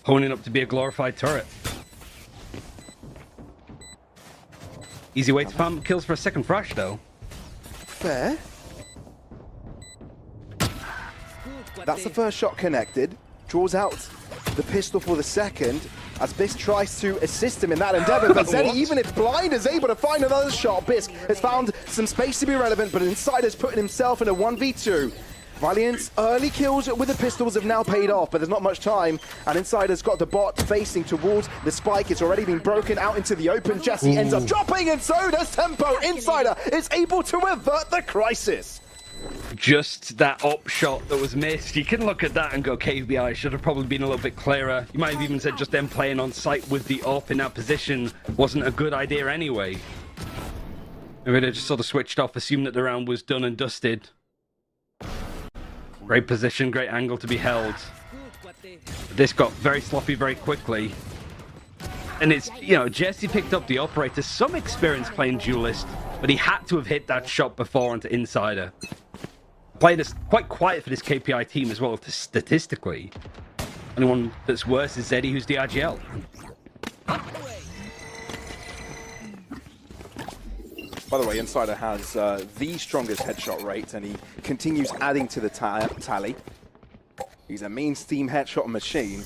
honing up to be a glorified turret. Easy way to farm kills for a second Thrash, though. Fair. That's the first shot connected. Draws out the pistol for the second. as Bisk tries to assist him in that endeavor. But Zeddy, even if blind, is able to find another shot. Bisk has found some space to be relevant, but Insider's putting himself in a 1v2. Valiant's early kills with the pistols have now paid off, but there's not much time, and Insider's got the bot facing towards the spike. It's already been broken out into the open. Jesse ends up dropping, and so does Tempo. Insider is able to avert the crisis. Just that up shot that was missed. You can look at that and go, KPI should have probably been a little bit clearer. You might have even said just them playing on site with the up in that position wasn't a good idea anyway. Maybe they just sort of switched off, assumed that the round was done and dusted. Great position, great angle to be held. This got very sloppy very quickly. And it's, you know, Jesse picked up the operator, some experience playing duelist, but he had to have hit that shot before onto Insider. Played this quite quiet for this KPI team as well, statistically. Only one that's worse is Zeddy, who's the RGL. By the way, Insider has the strongest headshot rate, and he continues adding to the tally. He's a mainstream headshot machine.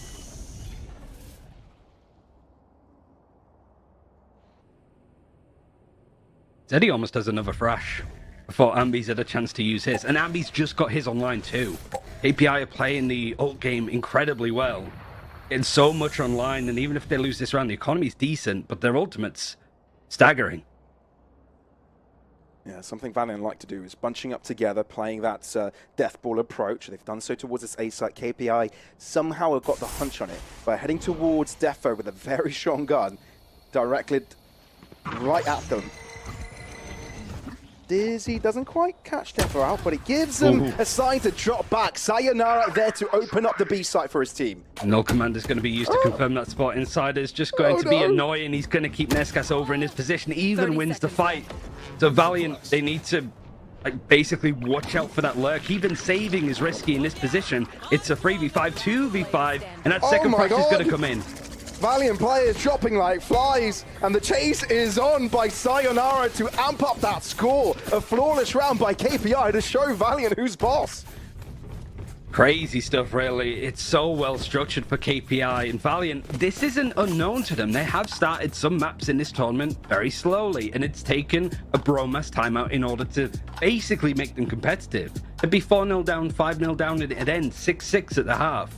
Zeddy almost has another thrash before Ambi's had a chance to use his. And Ambi's just got his online too. KPI are playing the ult game incredibly well. It's so much online, and even if they lose this round, the economy's decent, but their ultimate's staggering. Yeah, something Valiant like to do is bunching up together, playing that death ball approach. They've done so towards this A site. KPI somehow have got the hunch on it by heading towards Defo with a very strong gun, directed right at them. Dizzy doesn't quite catch Defo out, but it gives him a sign to drop back. Sayonara there to open up the B site for his team. Null Commander's going to be used to confirm that spot. Insider's just going to be annoying. He's going to keep Nescas over in his position, even wins the fight. So Valiant, they need to basically watch out for that lurk. Even saving is risky in this position. It's a 3v5, 2v5, and that second price is going to come in. Valiant players dropping like flies, and the chase is on by Sayonara to amp up that score. A flawless round by KPI to show Valiant who's boss. Crazy stuff, really. It's so well structured for KPI and Valiant. This isn't unknown to them. They have started some maps in this tournament very slowly, and it's taken a Bromas timeout in order to basically make them competitive. It'd be 4-0 down, 5-0 down at the end, 6-6 at the half.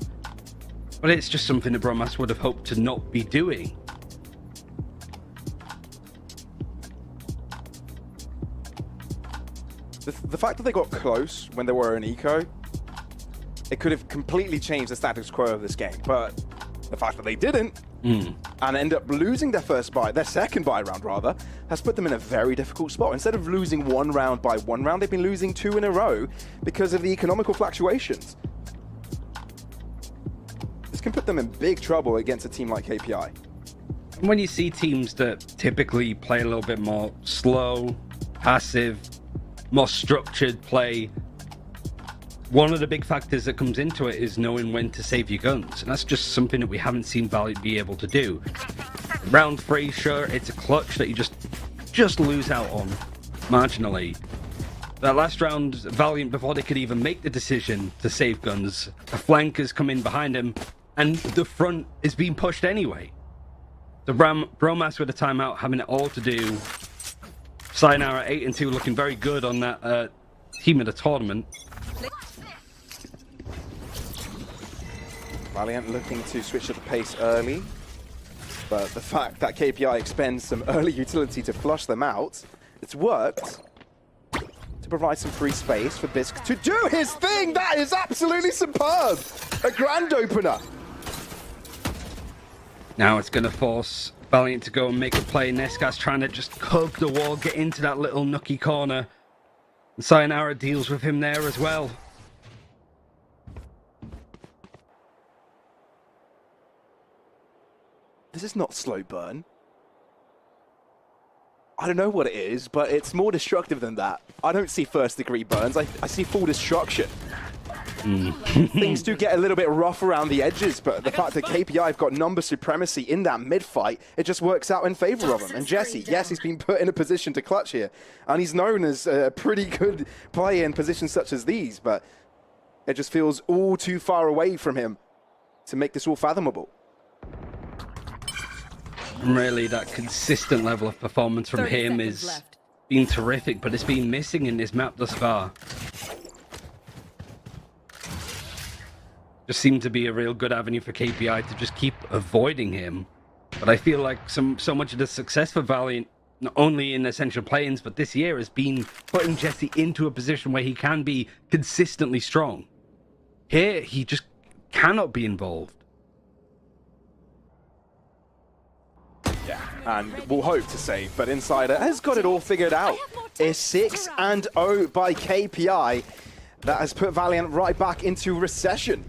But it's just something that Bromas would have hoped to not be doing. The fact that they got close when they were in eco, it could have completely changed the status quo of this game. But the fact that they didn't, and end up losing their second buy round rather, has put them in a very difficult spot. Instead of losing one round by one round, they've been losing two in a row because of the economical fluctuations. This can put them in big trouble against a team like KPI. When you see teams that typically play a little bit more slow, passive, more structured play, one of the big factors that comes into it is knowing when to save your guns. And that's just something that we haven't seen Valiant be able to do. Round 3, sure, it's a clutch that you just lose out on marginally. That last round, Valiant, before they could even make the decision to save guns, a flank has come in behind him, and the front is being pushed anyway. The Bromas with a timeout, having it all to do. Sayonara 8-2, looking very good on that team of the tournament. Valiant looking to switch up the pace early, but the fact that KPI expends some early utility to flush them out, it's worked to provide some free space for Bisk to do his thing. That is absolutely superb. A grand opener. Now it's going to force Valiant to go and make a play. Nescas trying to just hug the wall, get into that little nookie corner. And Sayonara deals with him there as well. This is not slow burn. I don't know what it is, but it's more destructive than that. I don't see first degree burns, I see full destruction. Things do get a little bit rough around the edges, but the fact that KPI have got number supremacy in that mid-fight, it just works out in favor of him. And Jesse, yes, he's been put in a position to clutch here, and he's known as a pretty good player in positions such as these, but it just feels all too far away from him to make this all fathomable. And really, that consistent level of performance from him is been terrific, but it's been missing in this map thus far. Just seemed to be a real good avenue for KPI to just keep avoiding him. But I feel like so much of the success for Valiant, not only in Ascension play-ins, but this year, has been putting Jesse into a position where he can be consistently strong. Here, he just cannot be involved. Yeah, and we'll hope to save, but Insider has got it all figured out. It's 6-0 by KPI. That has put Valiant right back into recession.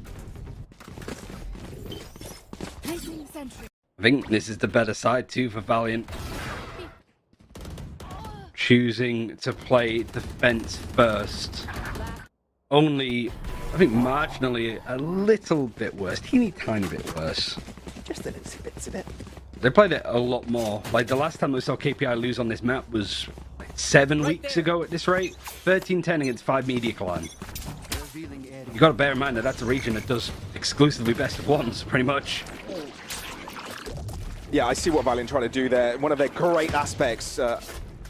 I think this is the better side too for Valiant. Choosing to play defense first. Only, I think, marginally a little bit worse. Teeny tiny bit worse. Just a little bit, isn't it? They played it a lot more. Like, the last time we saw KPI lose on this map was like 7 weeks ago at this rate. 13-10 against 5 Media Clan. You got to bear in mind that that's a region that does exclusively best of ones, pretty much. Yeah, I see what Valiant trying to do there. One of their great aspects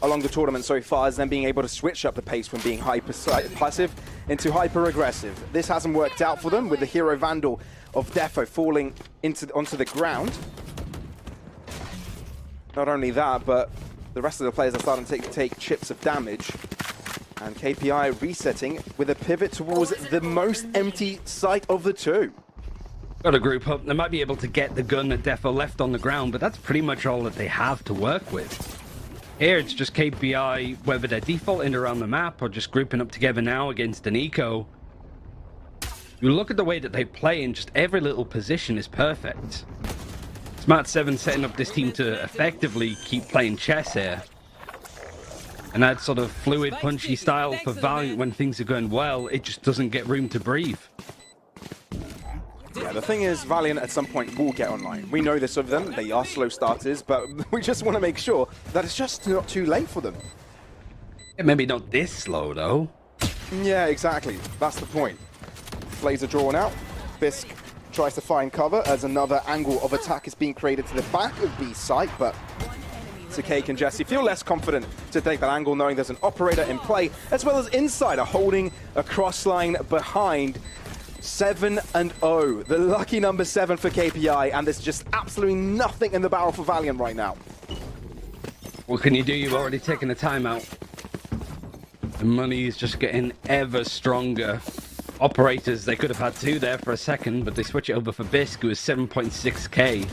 along the tournament so far is them being able to switch up the pace from being hyper-passive into hyper-aggressive. This hasn't worked out for them with the hero Vandal of Defo falling onto the ground. Not only that, but the rest of the players are starting to take chips of damage. And KPI resetting with a pivot towards the most empty site of the two. Got to group up. They might be able to get the gun that Defo left on the ground, but that's pretty much all that they have to work with. Here, it's just KPI, whether they're defaulting around the map or just grouping up together now against an eco. You look at the way that they play, and just every little position is perfect. Smart 7 setting up this team to effectively keep playing chess here. And that sort of fluid, punchy style for Valiant when things are going well, it just doesn't get room to breathe. Yeah, the thing is, Valiant at some point will get online. We know this of them. They are slow starters, but we just want to make sure that it's just not too late for them. Yeah, maybe not this slow, though. Yeah, exactly. That's the point. Plays are drawn out. Fisk tries to find cover as another angle of attack is being created to the back of B site, but Cake and Jesse feel less confident to take that angle, knowing there's an operator in play, as well as Insider holding a cross line behind. 7-0, the lucky number 7 for KPI, and there's just absolutely nothing in the barrel for Valiant right now. What can you do? You've already taken a timeout. The money is just getting ever stronger. Operators, they could have had 2 there for a second, but they switch it over for Bisk, who is 7.6k.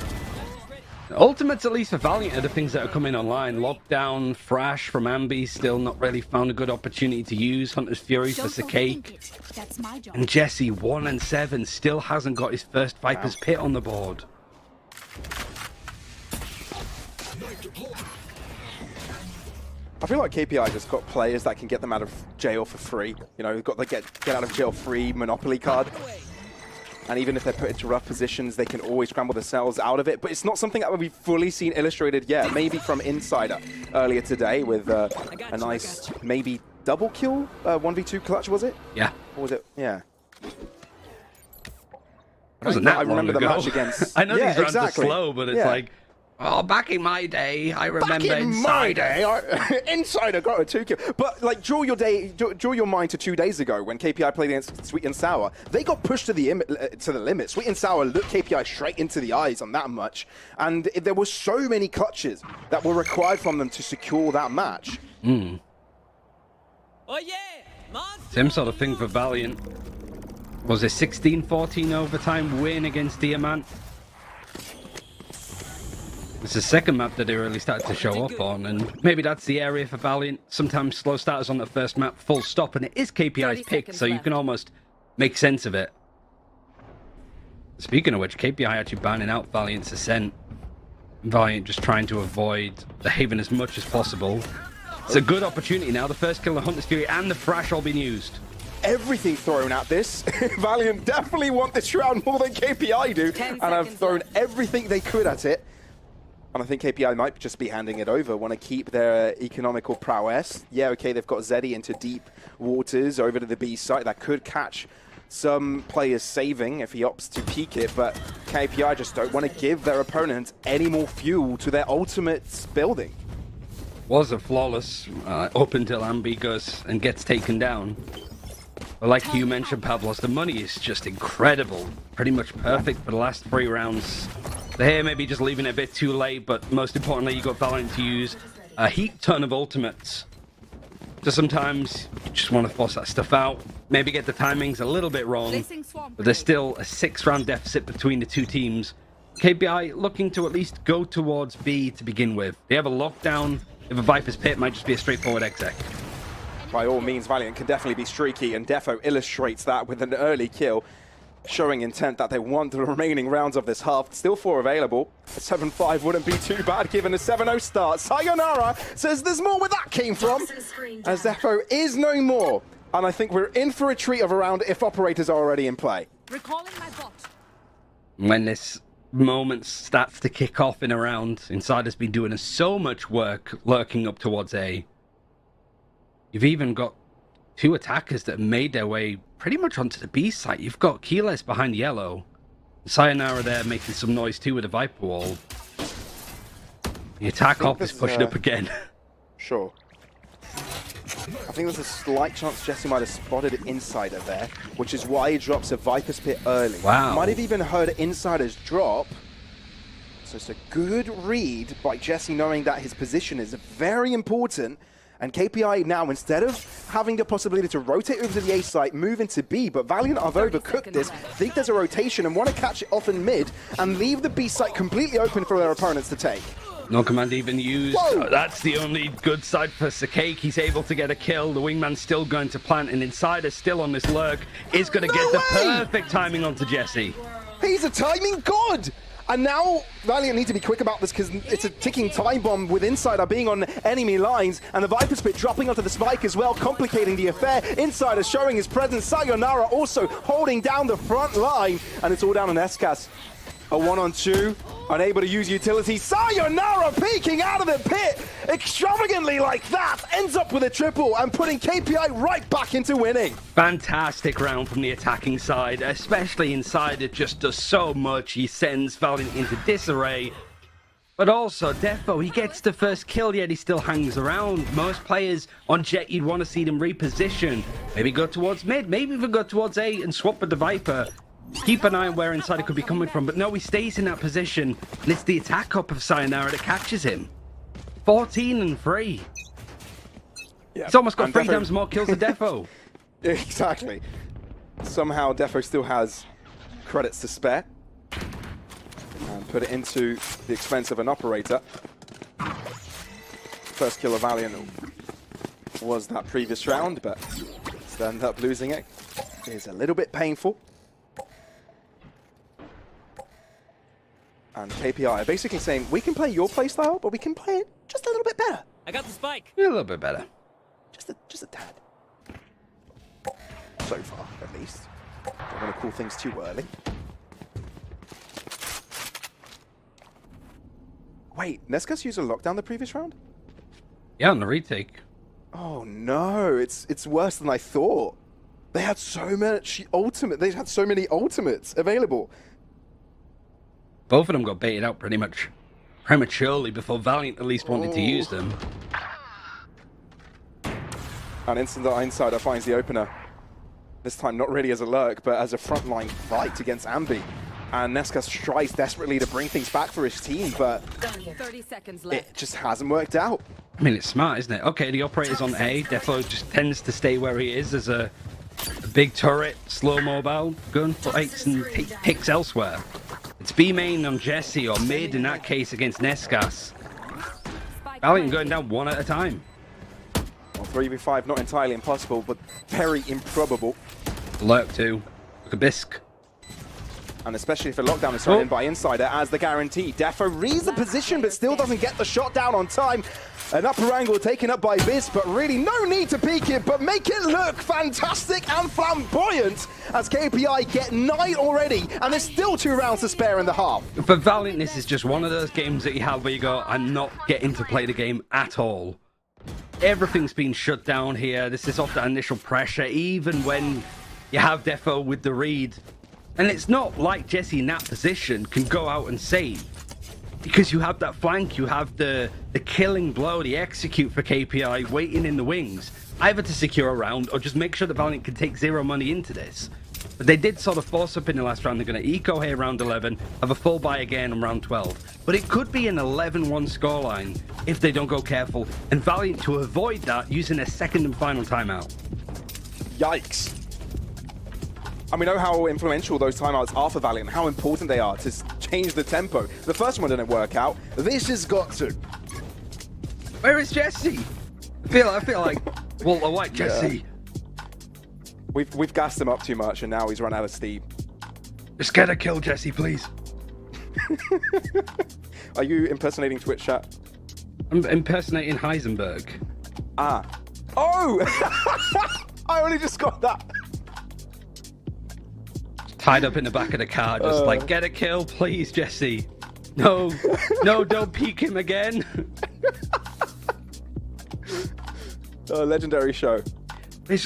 Ultimates, at least for Valiant, are the things that are coming online. Lockdown, Thrash from Ambi, still not really found a good opportunity to use. Hunter's Fury for Cake. And Jesse, 1 and 7, still hasn't got his first Viper's Pit on the board. I feel like KPI just got players that can get them out of jail for free. You know, got the get out of jail free Monopoly card. And even if they're put into rough positions, they can always scramble themselves out of it. But it's not something that we've fully seen illustrated yet. Maybe from Insider earlier today with a nice, maybe double kill, 1v2 clutch, was it? Yeah. Or was it? Yeah. Wasn't that I remember long the ago. match against... I know yeah, these rounds exactly. are slow, but it's like, oh, back in my day, I remember Back in my day, Insider got a 2 kill. But like, draw your mind to 2 days ago when KPI played against Sweet and Sour. They got pushed to the limit. Sweet and Sour looked KPI straight into the eyes on that much, and there were so many clutches that were required from them to secure that match. Oh yeah, same sort of thing for Valiant. Was it 16-14 overtime win against Diamant? It's the second map that they really started to show up on, and maybe that's the area for Valiant. Sometimes slow starters on the first map, full stop, and it is KPI's pick, so you can almost make sense of it. Speaking of which, KPI actually banning out Valiant's Ascent. Valiant just trying to avoid the Haven as much as possible. It's a good opportunity now. The first kill of Hunter's Fury and the Thrash all being used. Everything thrown at this. Valiant definitely want this round more than KPI do, and have thrown everything they could at it. And I think KPI might just be handing it over, want to keep their economical prowess. Yeah, okay, they've got Zeddy into deep waters over to the B site. That could catch some players saving if he opts to peek it, but KPI just don't want to give their opponent any more fuel to their ultimate building. Was a flawless up until Ambi goes and gets taken down. But like you mentioned, Pavlos, the money is just incredible. Pretty much perfect for the last 3 rounds. So here, maybe just leaving it a bit too late, but most importantly, you got Valiant to use a heap ton of ultimates. So sometimes you just want to force that stuff out. Maybe get the timings a little bit wrong. But there's still a 6-round deficit between the two teams. KPI looking to at least go towards B to begin with. They have a lockdown. If a Viper's Pit, might just be a straightforward exec. By all means, Valiant can definitely be streaky, and Defo illustrates that with an early kill, showing intent that they want the remaining rounds of this half. Still 4 available. A 7-5 wouldn't be too bad given a 7-0 start. Sayonara says there's more where that came from, as Defo is no more. And I think we're in for a treat of a round if operators are already in play. Recalling my bot. When this moment starts to kick off in a round, Inside has been doing so much work lurking up towards A. You've even got 2 attackers that have made their way pretty much onto the B site. You've got Keyless behind yellow. Sayonara there making some noise too with a Viper wall. The attack op is pushing up again. Sure. I think there's a slight chance Jesse might have spotted Insider there, which is why he drops a Viper's Pit early. Wow. Might have even heard Insider's drop. So it's a good read by Jesse, knowing that his position is very important. And KPI now, instead of having the possibility to rotate over to the A site, move into B, but Valiant have overcooked this, think there's a rotation and want to catch it off in mid and leave the B site completely open for their opponents to take. No command even used. Whoa. That's the only good side for Sakake. He's able to get a kill. The wingman's still going to plant, and Insider still on this lurk is going to get the perfect timing onto Jesse. He's a timing god! And now Valiant need to be quick about this because it's a ticking time bomb with Insider being on enemy lines and the Viper's Pit dropping onto the spike as well, complicating the affair. Insider showing his presence. Sayonara also holding down the front line, and it's all down on Escas. A 1-on-2, unable to use utility. Sayonara peeking out of the pit extravagantly like that, ends up with a triple and putting KPI right back into winning. Fantastic round from the attacking side, especially Insider just does so much. He sends Valiant into disarray. But also, Defo, he gets the first kill, yet he still hangs around. Most players on Jet, you'd want to see them reposition. Maybe go towards mid, maybe even go towards A and swap with the Viper. Keep an eye on where Insider could be coming from, but no, he stays in that position, and it's the attack up of Sayonara that catches him. 14-3. Yeah. He's almost got And 3 Defo... times more kills than Defo. Exactly. Somehow Defo still has credits to spare. And put it into the expense of an operator. First kill of Valiant was that previous round, but to end up losing it is a little bit painful. And KPI are basically saying, we can play your playstyle, but we can play it just a little bit better. I got the spike. A little bit better. Just a tad. So far, at least. Don't want to call things too early. Wait, Nescas used a lockdown the previous round? Yeah, on the retake. Oh no, it's worse than I thought. They had so much they had so many ultimates available. Both of them got baited out pretty much prematurely before Valiant at least wanted to use them. And Insider finds the opener. This time not really as a lurk, but as a frontline fight against Ambi. And Nescas tries desperately to bring things back for his team, but 30 seconds left. it just hasn't worked out. I mean, it's smart, isn't it? Okay, the operator's on A. Defo just tends to stay where he is as a big turret, slow mobile, gun fights and picks elsewhere. It's B main on Jesse or mid in that case against Nescas. Valiant going down 1 at a time. Well, 3v5 not entirely impossible, but very improbable. Lurk too. Look at Bisk. And especially if a lockdown is thrown in by Insider as the guarantee. Defo reads the position but still doesn't get the shot down on time. An upper angle taken up by Viz, but really no need to peek it, but make it look fantastic and flamboyant as KPI get 9 already, and there's still 2 rounds to spare in the half. For Valiant, this is just one of those games that you have where you go, I'm not getting to play the game at all. Everything's been shut down here. This is off that initial pressure, even when You have Defo with the read. And it's not like Jesse in that position can go out and save. Because you have that flank, you have the killing blow, the execute for KPI waiting in the wings. Either to secure a round or just make sure that Valiant can take zero money into this. But they did sort of force up in the last round. They're going to eco here round 11, have a full buy again on round 12. But it could be an 11-1 scoreline if they don't go careful. And Valiant, to avoid that, using a second and final timeout. Yikes. And we know how influential those timeouts are for Valiant, how important they are to change the tempo. The first one didn't work out. This has got to. Where is Jesse? I feel like Walter White, Jesse. Yeah. We've gassed him up too much, and now he's run out of steam. Just get a kill, Jesse, please. Are you impersonating Twitch chat? I'm impersonating Heisenberg. Ah. Oh! I only just got that. Tied up in the back of the car, just like, get a kill, please, Jesse. No, no, don't peek him again. Legendary show. It's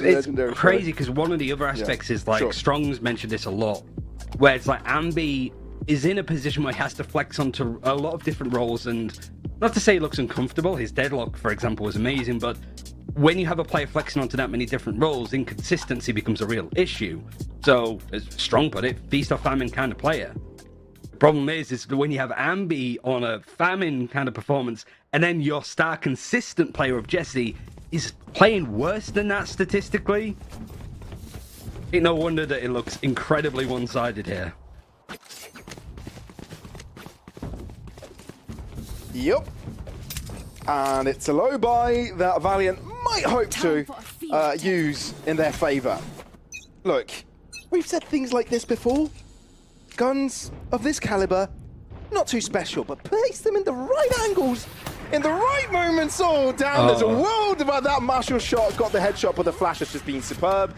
crazy because one of the other aspects is like, Strong's mentioned this a lot, where it's like Ambi is in a position where he has to flex onto a lot of different roles, and not to say he looks uncomfortable. His deadlock, for example, was amazing, but when you have a player flexing onto that many different roles, inconsistency becomes a real issue. So, as Strong put it, feast or famine kind of player. The problem is that when you have Ambi on a famine kind of performance, and then your star consistent player of Jesse is playing worse than that statistically, ain't no wonder that it looks incredibly one-sided here. Yep. And it's a low buy that Valiant might hope to use in their favor. Look, we've said things like this before. Guns of this caliber, not too special, but place them in the right angles, in the right moments. Oh, damn, there's a world about that Marshall shot. Got the headshot, but the flash has just been superb.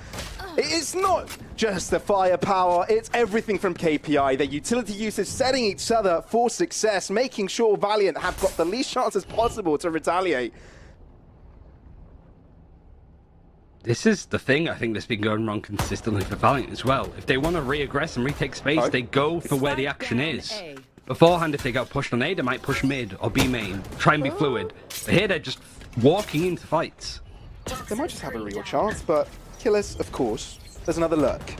It's not just the firepower, it's everything from KPI. Their utility usage, setting each other for success, making sure Valiant have got the least chances possible to retaliate. This is the thing I think that's been going wrong consistently for Valiant as well. If they want to re-aggress and retake space, they go for where the action is. Beforehand, if they got pushed on A, they might push mid or B main, try and be fluid. But here they're just walking into fights. They might just have a real chance, but Killers, of course, there's another lurk.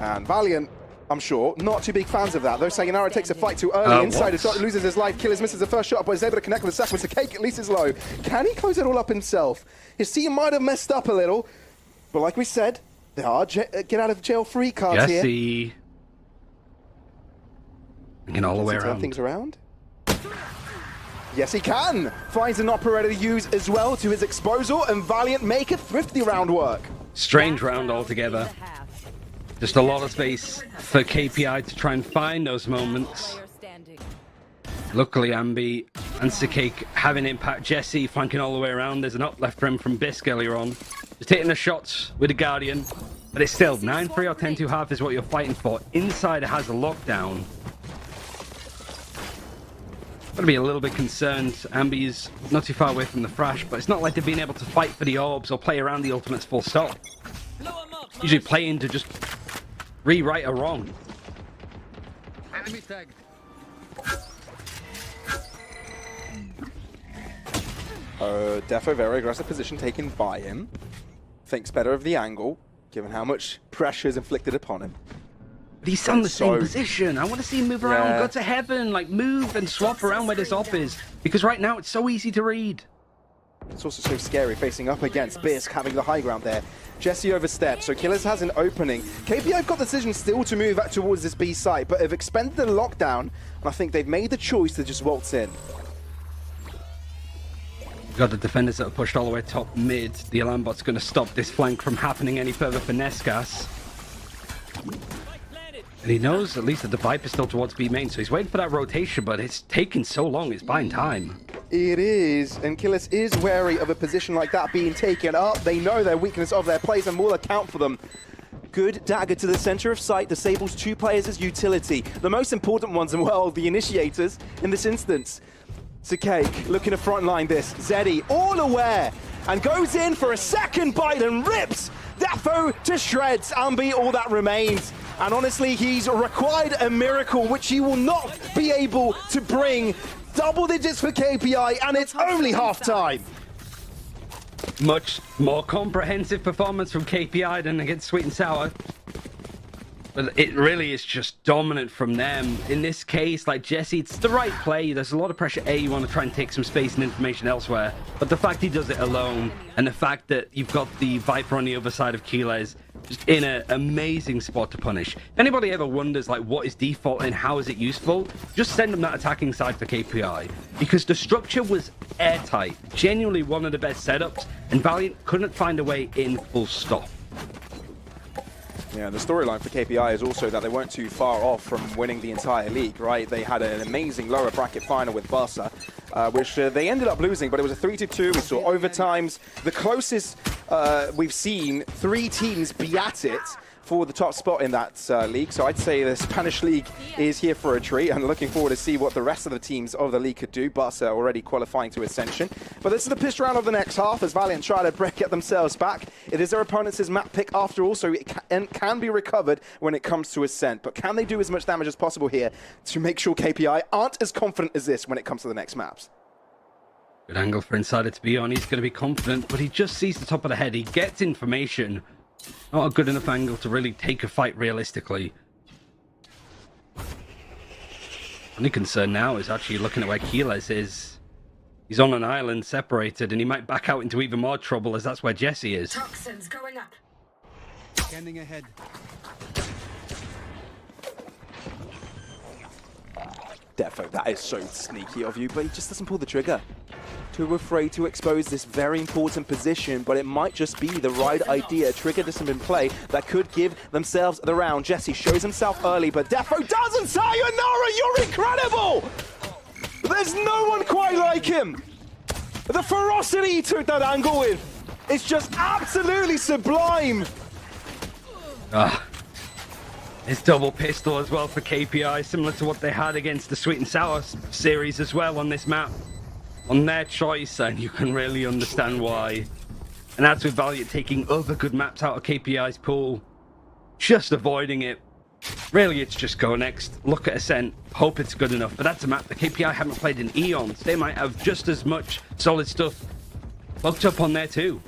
And Valiant, I'm sure, not too big fans of that. Though Sayonara takes a fight too early. Inside, loses his life. Killers misses the first shot, but is able to connect with the second. So Cake at least is low. Can he close it all up himself? His team might have messed up a little, but like we said, there are get out of jail free cards here. Jesse. Again, all the way around. Things around. Yes, he can. Finds an operator to use as well to his disposal, and Valiant make a thrifty round work. Strange round altogether. Just a lot of space for KPI to try and find those moments. Luckily, Ambi and Sikake having impact. Jesse flanking all the way around. There's an up left for him from Bisk earlier on. Just hitting the shots with the Guardian. But it's still 9-3 or 10-2 is what you're fighting for. Inside it has a lockdown. Gotta be a little bit concerned. Ambi's not too far away from the Thrash, but it's not like they've been able to fight for the orbs or play around the ultimates full stop. Usually playing to just rewrite a wrong. Enemy tag. Defo, very aggressive position taken by him. Thinks better of the angle, given how much pressure is inflicted upon him. But he's on the same position. I want to see him move around, go to heaven, like move and swap around where this op is. Because right now it's so easy to read. It's also so scary facing up against Bisk, having the high ground there. Jesse overstepped, so Killers has an opening. KPI have got the decision still to move back towards this B site, but have expended the lockdown, and I think they've made the choice to just waltz in. Got the defenders that have pushed all the way top mid. The alarm bot's going to stop this flank from happening any further for Nescas. And he knows at least that the Viper's still towards B main, so he's waiting for that rotation, but it's taking so long, it's buying time. It is, and Killis is wary of a position like that being taken up. They know their weakness of their plays and will account for them. Good dagger to the center of sight, disables 2 players as utility. The most important ones, and well, the initiators in this instance. Cake looking to frontline this. Zeddy, all aware, and goes in for a second bite and rips Defo to shreds and be all that remains. And honestly, he's required a miracle, which he will not be able to bring. Double digits for KPI, and it's only half-time. Much more comprehensive performance from KPI than against Sweet and Sour. But it really is just dominant from them. In this case, like Jesse, it's the right play. There's a lot of pressure. You want to try and take some space and information elsewhere. But the fact he does it alone, and the fact that you've got the Viper on the other side of Keyless, just in an amazing spot to punish. If anybody ever wonders, like, what is default and how is it useful, just send them that attacking side for KPI. Because the structure was airtight. Genuinely one of the best setups, and Valiant couldn't find a way in full stop. Yeah, the storyline for KPI is also that they weren't too far off from winning the entire league, right? They had an amazing lower bracket final with Barca, which they ended up losing, but it was a 3-2. We saw overtimes. The closest we've seen 3 teams be at it for the top spot in that league. So I'd say the Spanish league is here for a treat, and looking forward to see what the rest of the teams of the league could do. Barca already qualifying to Ascension. But this is the pitch round of the next half as Valiant try to get themselves back. It is their opponent's map pick after all, so it can be recovered when it comes to Ascent. But can they do as much damage as possible here to make sure KPI aren't as confident as this when it comes to the next maps? Good angle for Insider to be on. He's going to be confident, but he just sees the top of the head. He gets information. Not a good enough angle to really take a fight realistically. Only concern now is actually looking at where Keyless is. He's on an island separated, and he might back out into even more trouble as that's where Jesse is. Toxins going up. Scanning ahead. Defo, that is so sneaky of you, but he just doesn't pull the trigger. Too afraid to expose this very important position, but it might just be the right idea. Trigger doesn't in play that could give themselves the round. Jesse shows himself early, but Defo doesn't. Sayonara, you're incredible! There's no one quite like him. The ferocity he took that angle with, it's just absolutely sublime. It's double pistol as well for KPI, similar to what they had against the Sweet and Sour series as well on this map. On their choice, and you can really understand why. And that's with Valiant taking other good maps out of KPI's pool. Just avoiding it. Really, it's just go next, look at Ascent, hope it's good enough. But that's a map that KPI haven't played in eons. They might have just as much solid stuff locked up on there too.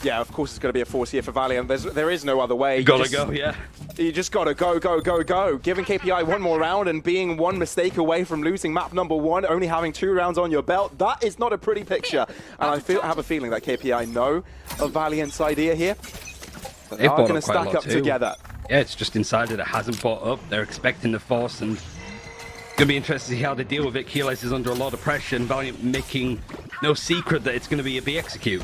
Yeah, of course it's going to be a force here for Valiant. There is no other way. You gotta go, yeah. You just gotta go. Giving KPI one more round and being one mistake away from losing map number 1, only having 2 rounds on your belt, that is not a pretty picture. And I have a feeling that KPI know of Valiant's idea here. But they are going to stack up together. Yeah, it's just Insider that hasn't bought up. They're expecting the force, and it's going to be interesting to see how they deal with it. Keyless is under a lot of pressure, and Valiant making no secret that it's going to be a B execute.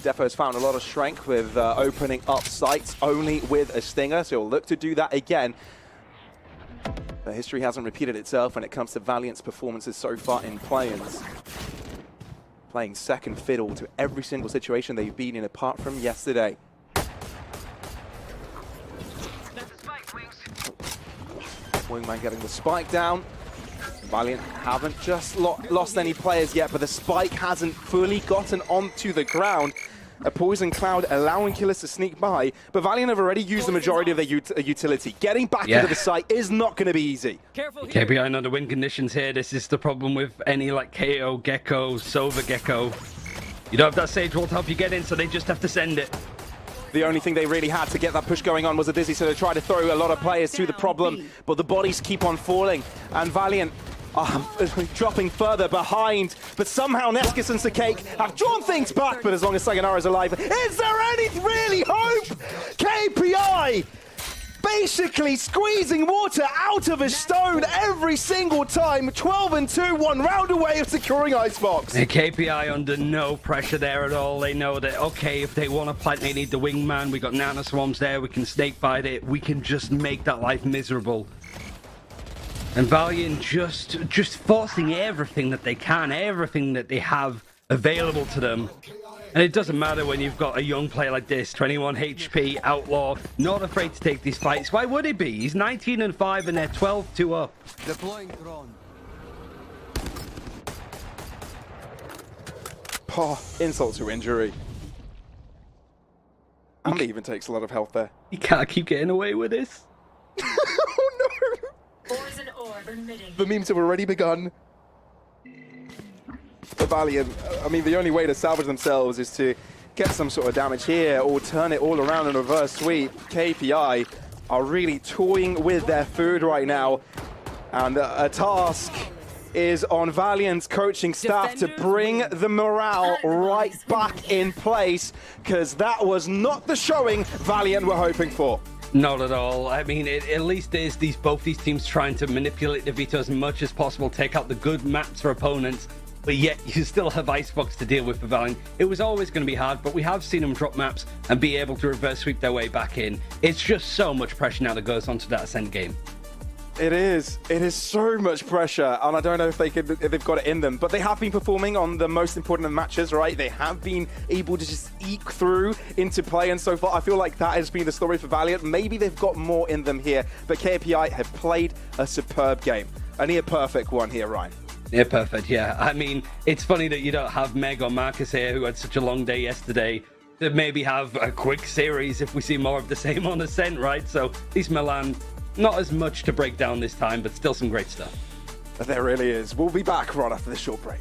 Defo's found a lot of strength with opening up sights only with a stinger, so he'll look to do that again. But history hasn't repeated itself when it comes to Valiant's performances so far in play-ins. Playing second fiddle to every single situation they've been in apart from yesterday. Wingman getting the spike down. Valiant haven't just lost any players yet, but the spike hasn't fully gotten onto the ground. A poison cloud allowing killers to sneak by, but Valiant have already used the majority of their utility. Getting back into the site is not going to be easy. KPI under win conditions here. This is the problem with any like KO, Gecko, Sova Gecko. You don't have that Sage Wall to help you get in, so they just have to send it. The only thing they really had to get that push going on was a Dizzy, so they tried to throw a lot of players to the problem, but the bodies keep on falling, and Valiant dropping further behind, but somehow Neskis and Sakake have drawn things back, but as long as Sayonara is alive, is there any really hope? KPI basically squeezing water out of a stone every single time. 12-2, 1 round away of securing Icebox. KPI under no pressure there at all. They know that, okay, if they want to plant, they need the wingman. We got Nano Swarms there. We can snake bite it. We can just make that life miserable. And Valiant just forcing everything that they can, everything that they have available to them. And it doesn't matter when you've got a young player like this, 21 HP, outlaw, not afraid to take these fights. Why would he be? He's 19-5 and they're 12-2 up. Deploying drone. Oh, insult to injury. And he even takes a lot of health there. You can't keep getting away with this. Oh no! The memes have already begun. The Valiant, I mean, the only way to salvage themselves is to get some sort of damage here or turn it all around in a reverse sweep. KPI are really toying with their food right now. And a task is on Valiant's coaching staff to bring the morale right back in place, because that was not the showing Valiant were hoping for. Not at all. I mean, it at least is both these teams trying to manipulate the veto as much as possible, take out the good maps for opponents, but yet you still have Icebox to deal with for Valiant. It was always going to be hard, but we have seen them drop maps and be able to reverse sweep their way back in. It's just so much pressure now that goes onto that Ascent game. It is so much pressure, and I don't know if they've got it in them, but they have been performing on the most important of matches, right? They have been able to just eke through into play, and so far I feel like that has been the story for Valiant. Maybe they've got more in them here, but KPI have played a superb game. A near perfect one here, Ryan. Yeah, perfect, yeah. I mean, it's funny that you don't have Meg or Marcus here, who had such a long day yesterday, to maybe have a quick series if we see more of the same on Ascent, right? So at least Milan, not as much to break down this time, but still some great stuff. There really is. We'll be back right after this short break.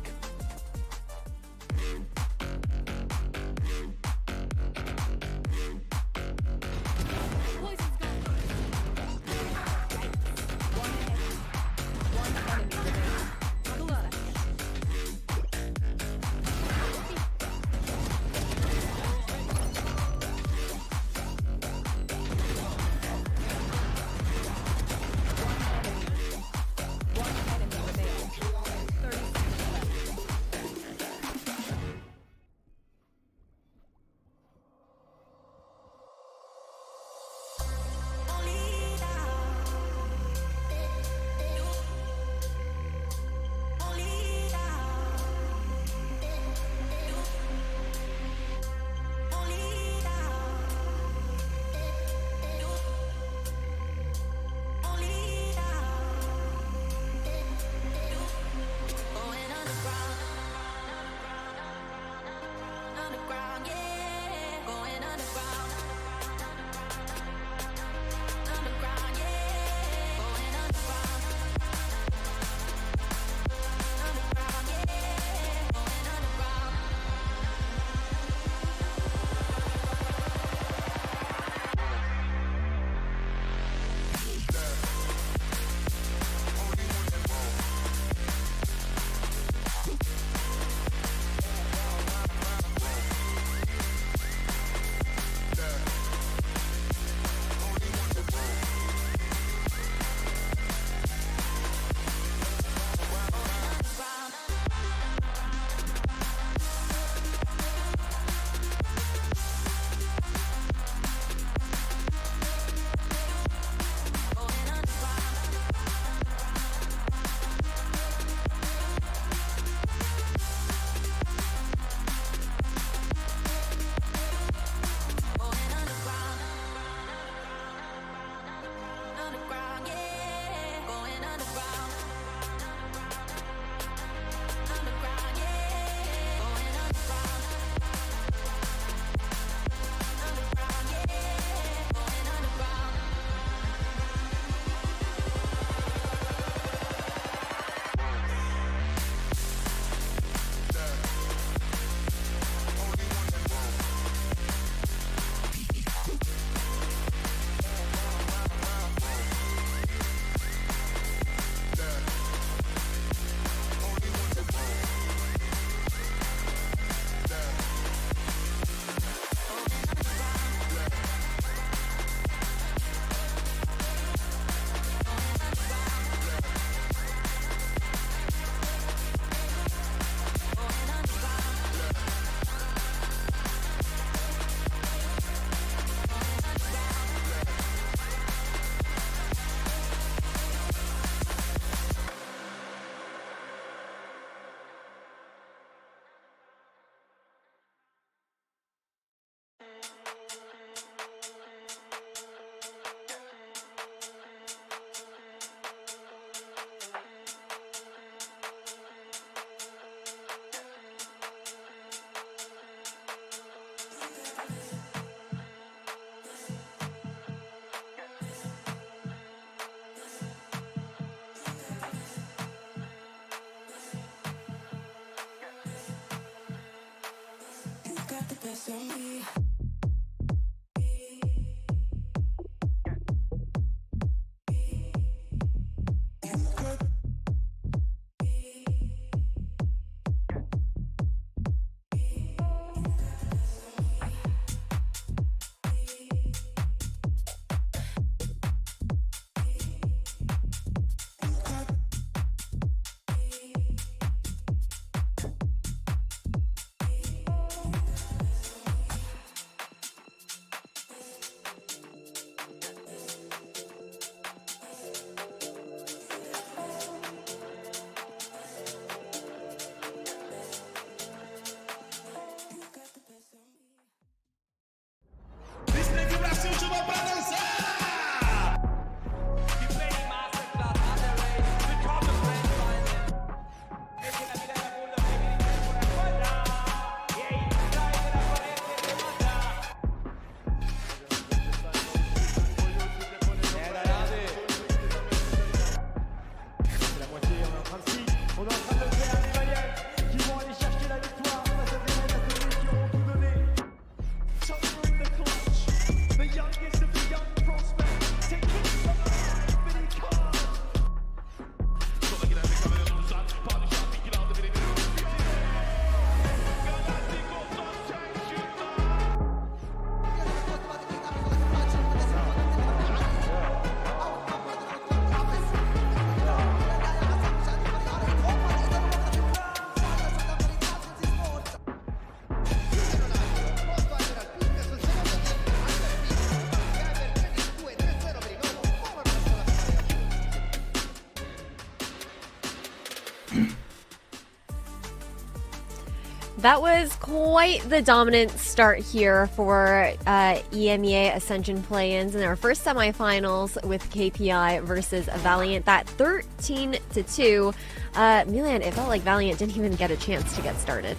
That was quite the dominant start here for EMEA Ascension play-ins in our first semifinals with KPI versus Valiant. That 13-2. Milan, it felt like Valiant didn't even get a chance to get started.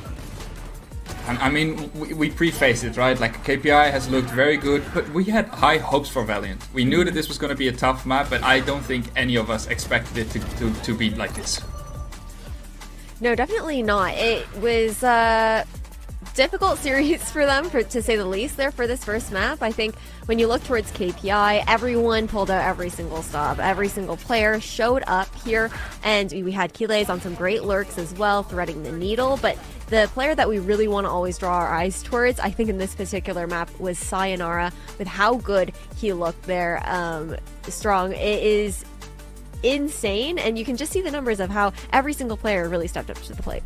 I mean, we prefaced it, right? Like, KPI has looked very good, but we had high hopes for Valiant. We knew that this was going to be a tough map, but I don't think any of us expected it to be like this. No, definitely not. It was a difficult series for them, to say the least, there for this first map. I think when you look towards KPI, everyone pulled out every single stop. Every single player showed up here, and we had Kiles on some great lurks as well, threading the needle. But the player that we really want to always draw our eyes towards, I think in this particular map, was Sayonara, with how good he looked there. Strong. It is insane, and you can just see the numbers of how every single player really stepped up to the plate.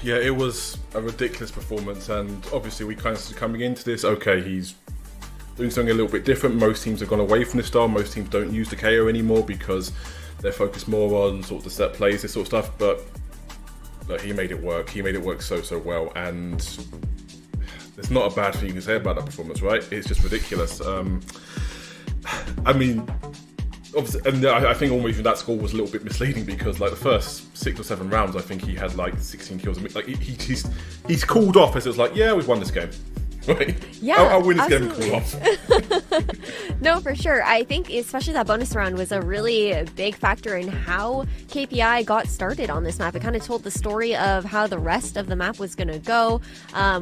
Yeah, it was a ridiculous performance, and obviously we kind of coming into this, okay, he's doing something a little bit different. Most teams have gone away from this style. Most teams don't use the KO anymore because they're focused more on sort of the set plays, this sort of stuff, but look, he made it work. He made it work so well, and there's not a bad thing you can say about that performance, right? It's just ridiculous. I mean, obviously, and I think almost even that score was a little bit misleading because like the first 6 or 7 rounds, I think he had like 16 kills. Like he's cooled off as it was like, yeah, we've won this game. Right? Yeah, I'll win this absolutely. game and cool off. No, for sure. I think especially that bonus round was a really big factor in how KPI got started on this map. It kind of told the story of how the rest of the map was going to go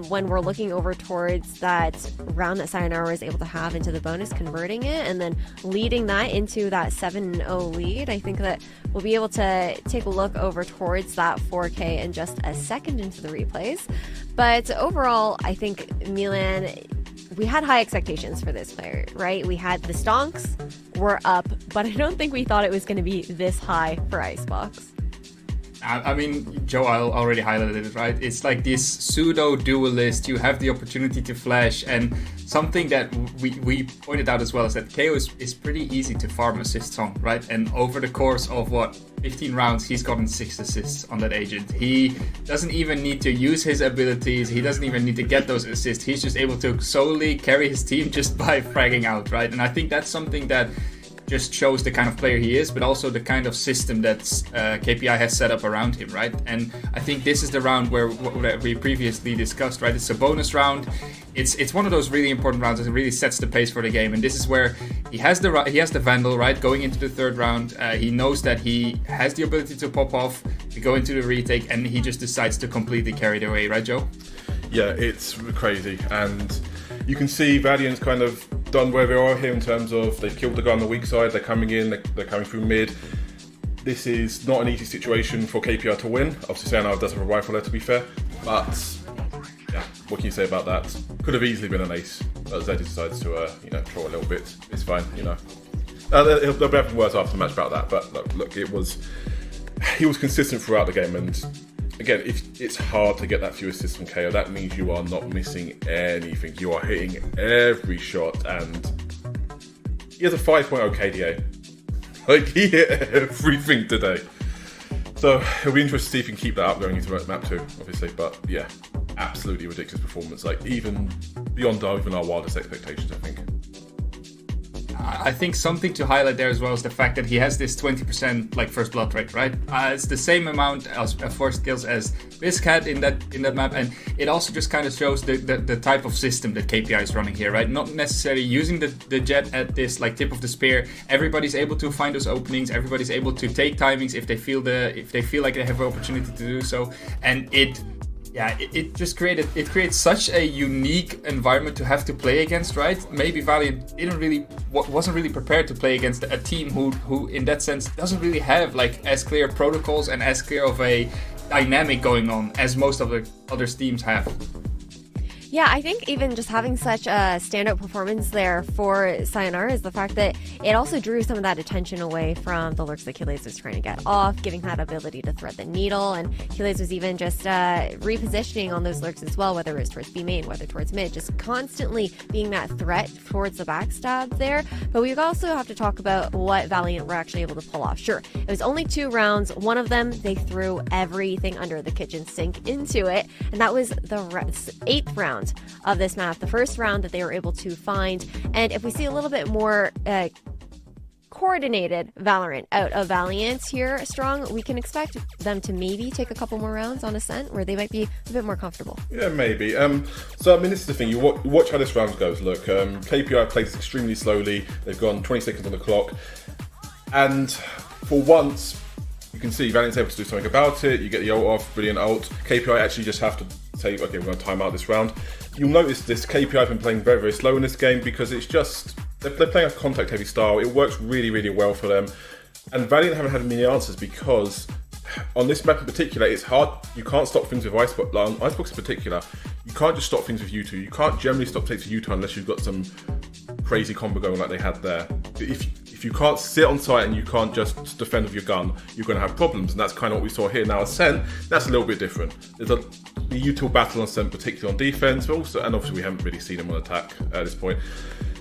when we're looking over towards that round that Sayonara was able to have into the bonus, converting it, and then leading that into that 7-0 lead. I think that we'll be able to take a look over towards that 4K in just a second into the replays. But overall, I think Milan, we had high expectations for this player, right? We had the stonks were up, but I don't think we thought it was going to be this high for Icebox. I mean, Joe already highlighted it, right? It's like this pseudo duelist. You have the opportunity to flash, and something that we pointed out as well is that KO is pretty easy to farm assists on, right? And over the course of 15 rounds, he's gotten 6 assists on that agent. He doesn't even need to use his abilities. He doesn't even need to get those assists. He's just able to solely carry his team just by fragging out, right? And I think that's something that just shows the kind of player he is, but also the kind of system that KPI has set up around him, right? And I think this is the round where we previously discussed, right? It's a bonus round. It's one of those really important rounds that really sets the pace for the game, and this is where he has the Vandal, right? Going into the third round, he knows that he has the ability to pop off, to go into the retake, and he just decides to completely carry it away, right, Joe? Yeah, it's crazy, and you can see Valiant's kind of done where they are here in terms of they've killed the guy on the weak side, they're coming in, they're coming through mid. This is not an easy situation for KPI to win. Obviously, Sayonara does have a rifle there, to be fair, but yeah, what can you say about that? Could have easily been an ace, but Zeddy decides to troll a little bit. It's fine, There'll be having words after the match about that, but look, he was consistent throughout the game, and again, if it's hard to get that few assists from KO, that means you are not missing anything. You are hitting every shot, and he has a 5.0 KDA. Like, he hit everything today. So it'll be interesting to see if he can keep that up going into map 2, obviously. But yeah, absolutely ridiculous performance. Like, even beyond even our wildest expectations, I think. I think something to highlight there as well is the fact that he has this 20% like first blood rate, right? It's the same amount as forced kills as Risk had in that map, and it also just kind of shows the type of system that KPI is running here, right? Not necessarily using the jet at this like tip of the spear. Everybody's able to find those openings. Everybody's able to take timings if they feel like they have an opportunity to do so, and it just creates such a unique environment to have to play against, right? Maybe Valiant wasn't really prepared to play against a team who in that sense doesn't really have like as clear protocols and as clear of a dynamic going on as most of the other teams have. Yeah, I think even just having such a standout performance there for Sayonara is the fact that it also drew some of that attention away from the lurks that Keyless was trying to get off, giving that ability to thread the needle, and Keyless was even just repositioning on those lurks as well, whether it was towards B main, whether towards mid, just constantly being that threat towards the backstab there. But we also have to talk about what Valiant were actually able to pull off. Sure, it was only 2 rounds. One of them, they threw everything under the kitchen sink into it, and that was the 8th round of this map, the first round that they were able to find. And if we see a little bit more coordinated Valorant out of Valiant here, Strong, we can expect them to maybe take a couple more rounds on Ascent where they might be a bit more comfortable. Yeah, maybe. So, I mean, this is the thing. You watch how this round goes. Look, KPI plays extremely slowly. They've gone 20 seconds on the clock. And for once, you can see Valiant's able to do something about it. You get the ult off, brilliant ult. KPI actually just have to say, okay, we're going to time out this round. You'll notice this KPI have been playing very, very slow in this game because it's just, they're playing a contact heavy style. It works really, really well for them. And Valiant haven't had many answers because on this map in particular, it's hard. You can't stop things with Icebox. Like on Icebox in particular, you can't just stop things with U2. You can't generally stop things with U2 unless you've got some crazy combo going like they had there. If you can't sit on site and you can't just defend with your gun, you're going to have problems, and that's kind of what we saw here. Now Ascent, that's a little bit different. There's the util battle on Ascent, particularly on defense, but also, and obviously we haven't really seen them on attack at this point.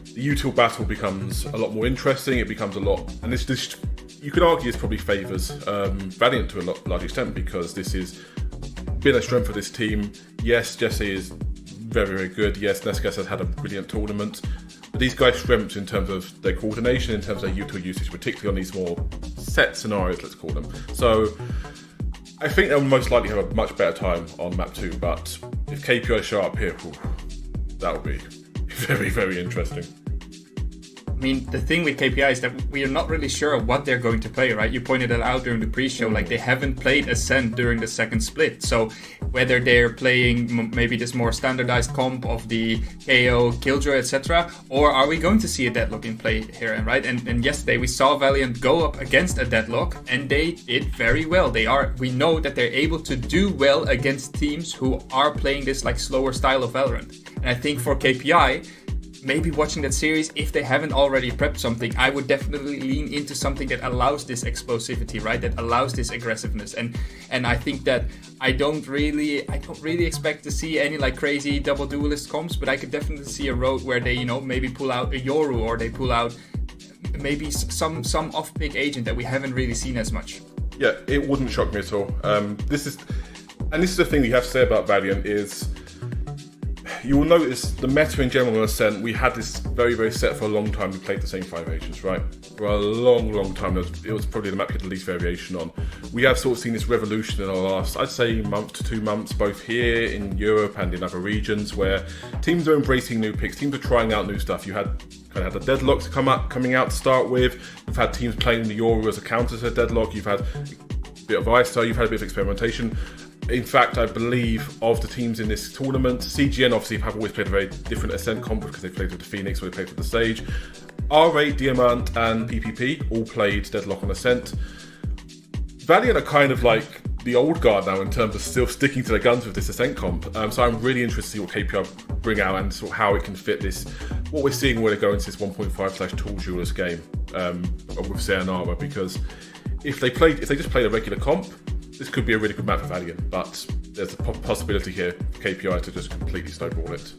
The util battle becomes a lot more interesting. It becomes a lot, and this you could argue this probably favours Valiant to a large extent because this has been a strength for this team. Yes, Jesse is very, very good. Yes, Nescas has had a brilliant tournament. But these guys' strengths in terms of their coordination, in terms of their util usage, particularly on these more set scenarios, let's call them. So I think they'll most likely have a much better time on map 2, but if KPI show up here, that will be very, very interesting. I mean, the thing with KPI is that we are not really sure what they're going to play, right? You pointed it out during the pre-show, like they haven't played Ascent during the second split. So whether they're playing maybe this more standardized comp of the KO, Killjoy, etc., or are we going to see a deadlock in play here, right? And yesterday we saw Valiant go up against a deadlock, and they did very well. We know that they're able to do well against teams who are playing this like slower style of Valorant. And I think for KPI, maybe watching that series, if they haven't already prepped something, I would definitely lean into something that allows this explosivity, right? That allows this aggressiveness. And I think that I don't really expect to see any like crazy double duelist comps, but I could definitely see a road where they, maybe pull out a Yoru, or they pull out maybe some off-pick agent that we haven't really seen as much. Yeah, it wouldn't shock me at all. This is the thing you have to say about Valiant is, you will notice the meta in general on Ascent, we had this very, very set for a long time. We played the same 5 agents, right? For a long, long time. It was probably the map we had the least variation on. We have sort of seen this revolution in our last, I'd say, month to 2 months, both here in Europe and in other regions, where teams are embracing new picks, teams are trying out new stuff. You had kind of had the deadlocks coming out to start with. You've had teams playing the Yoru as a counter to a deadlock. You've had a bit of ISO, you've had a bit of experimentation. In fact, I believe of the teams in this tournament, CGN obviously have always played a very different Ascent comp because they played with the Phoenix or they played with the Sage. RA, Diamant and PPP all played Deadlock on Ascent. Valiant are kind of like the old guard now in terms of still sticking to their guns with this Ascent comp. So I'm really interested to see what KPI bring out and sort of how it can fit this. What we're seeing when they go into this 1.5/Tall Jewelers game with Sayonara, because if they just played a regular comp, this could be a really good map for Valiant, but there's a possibility here for KPI to just completely snowball it.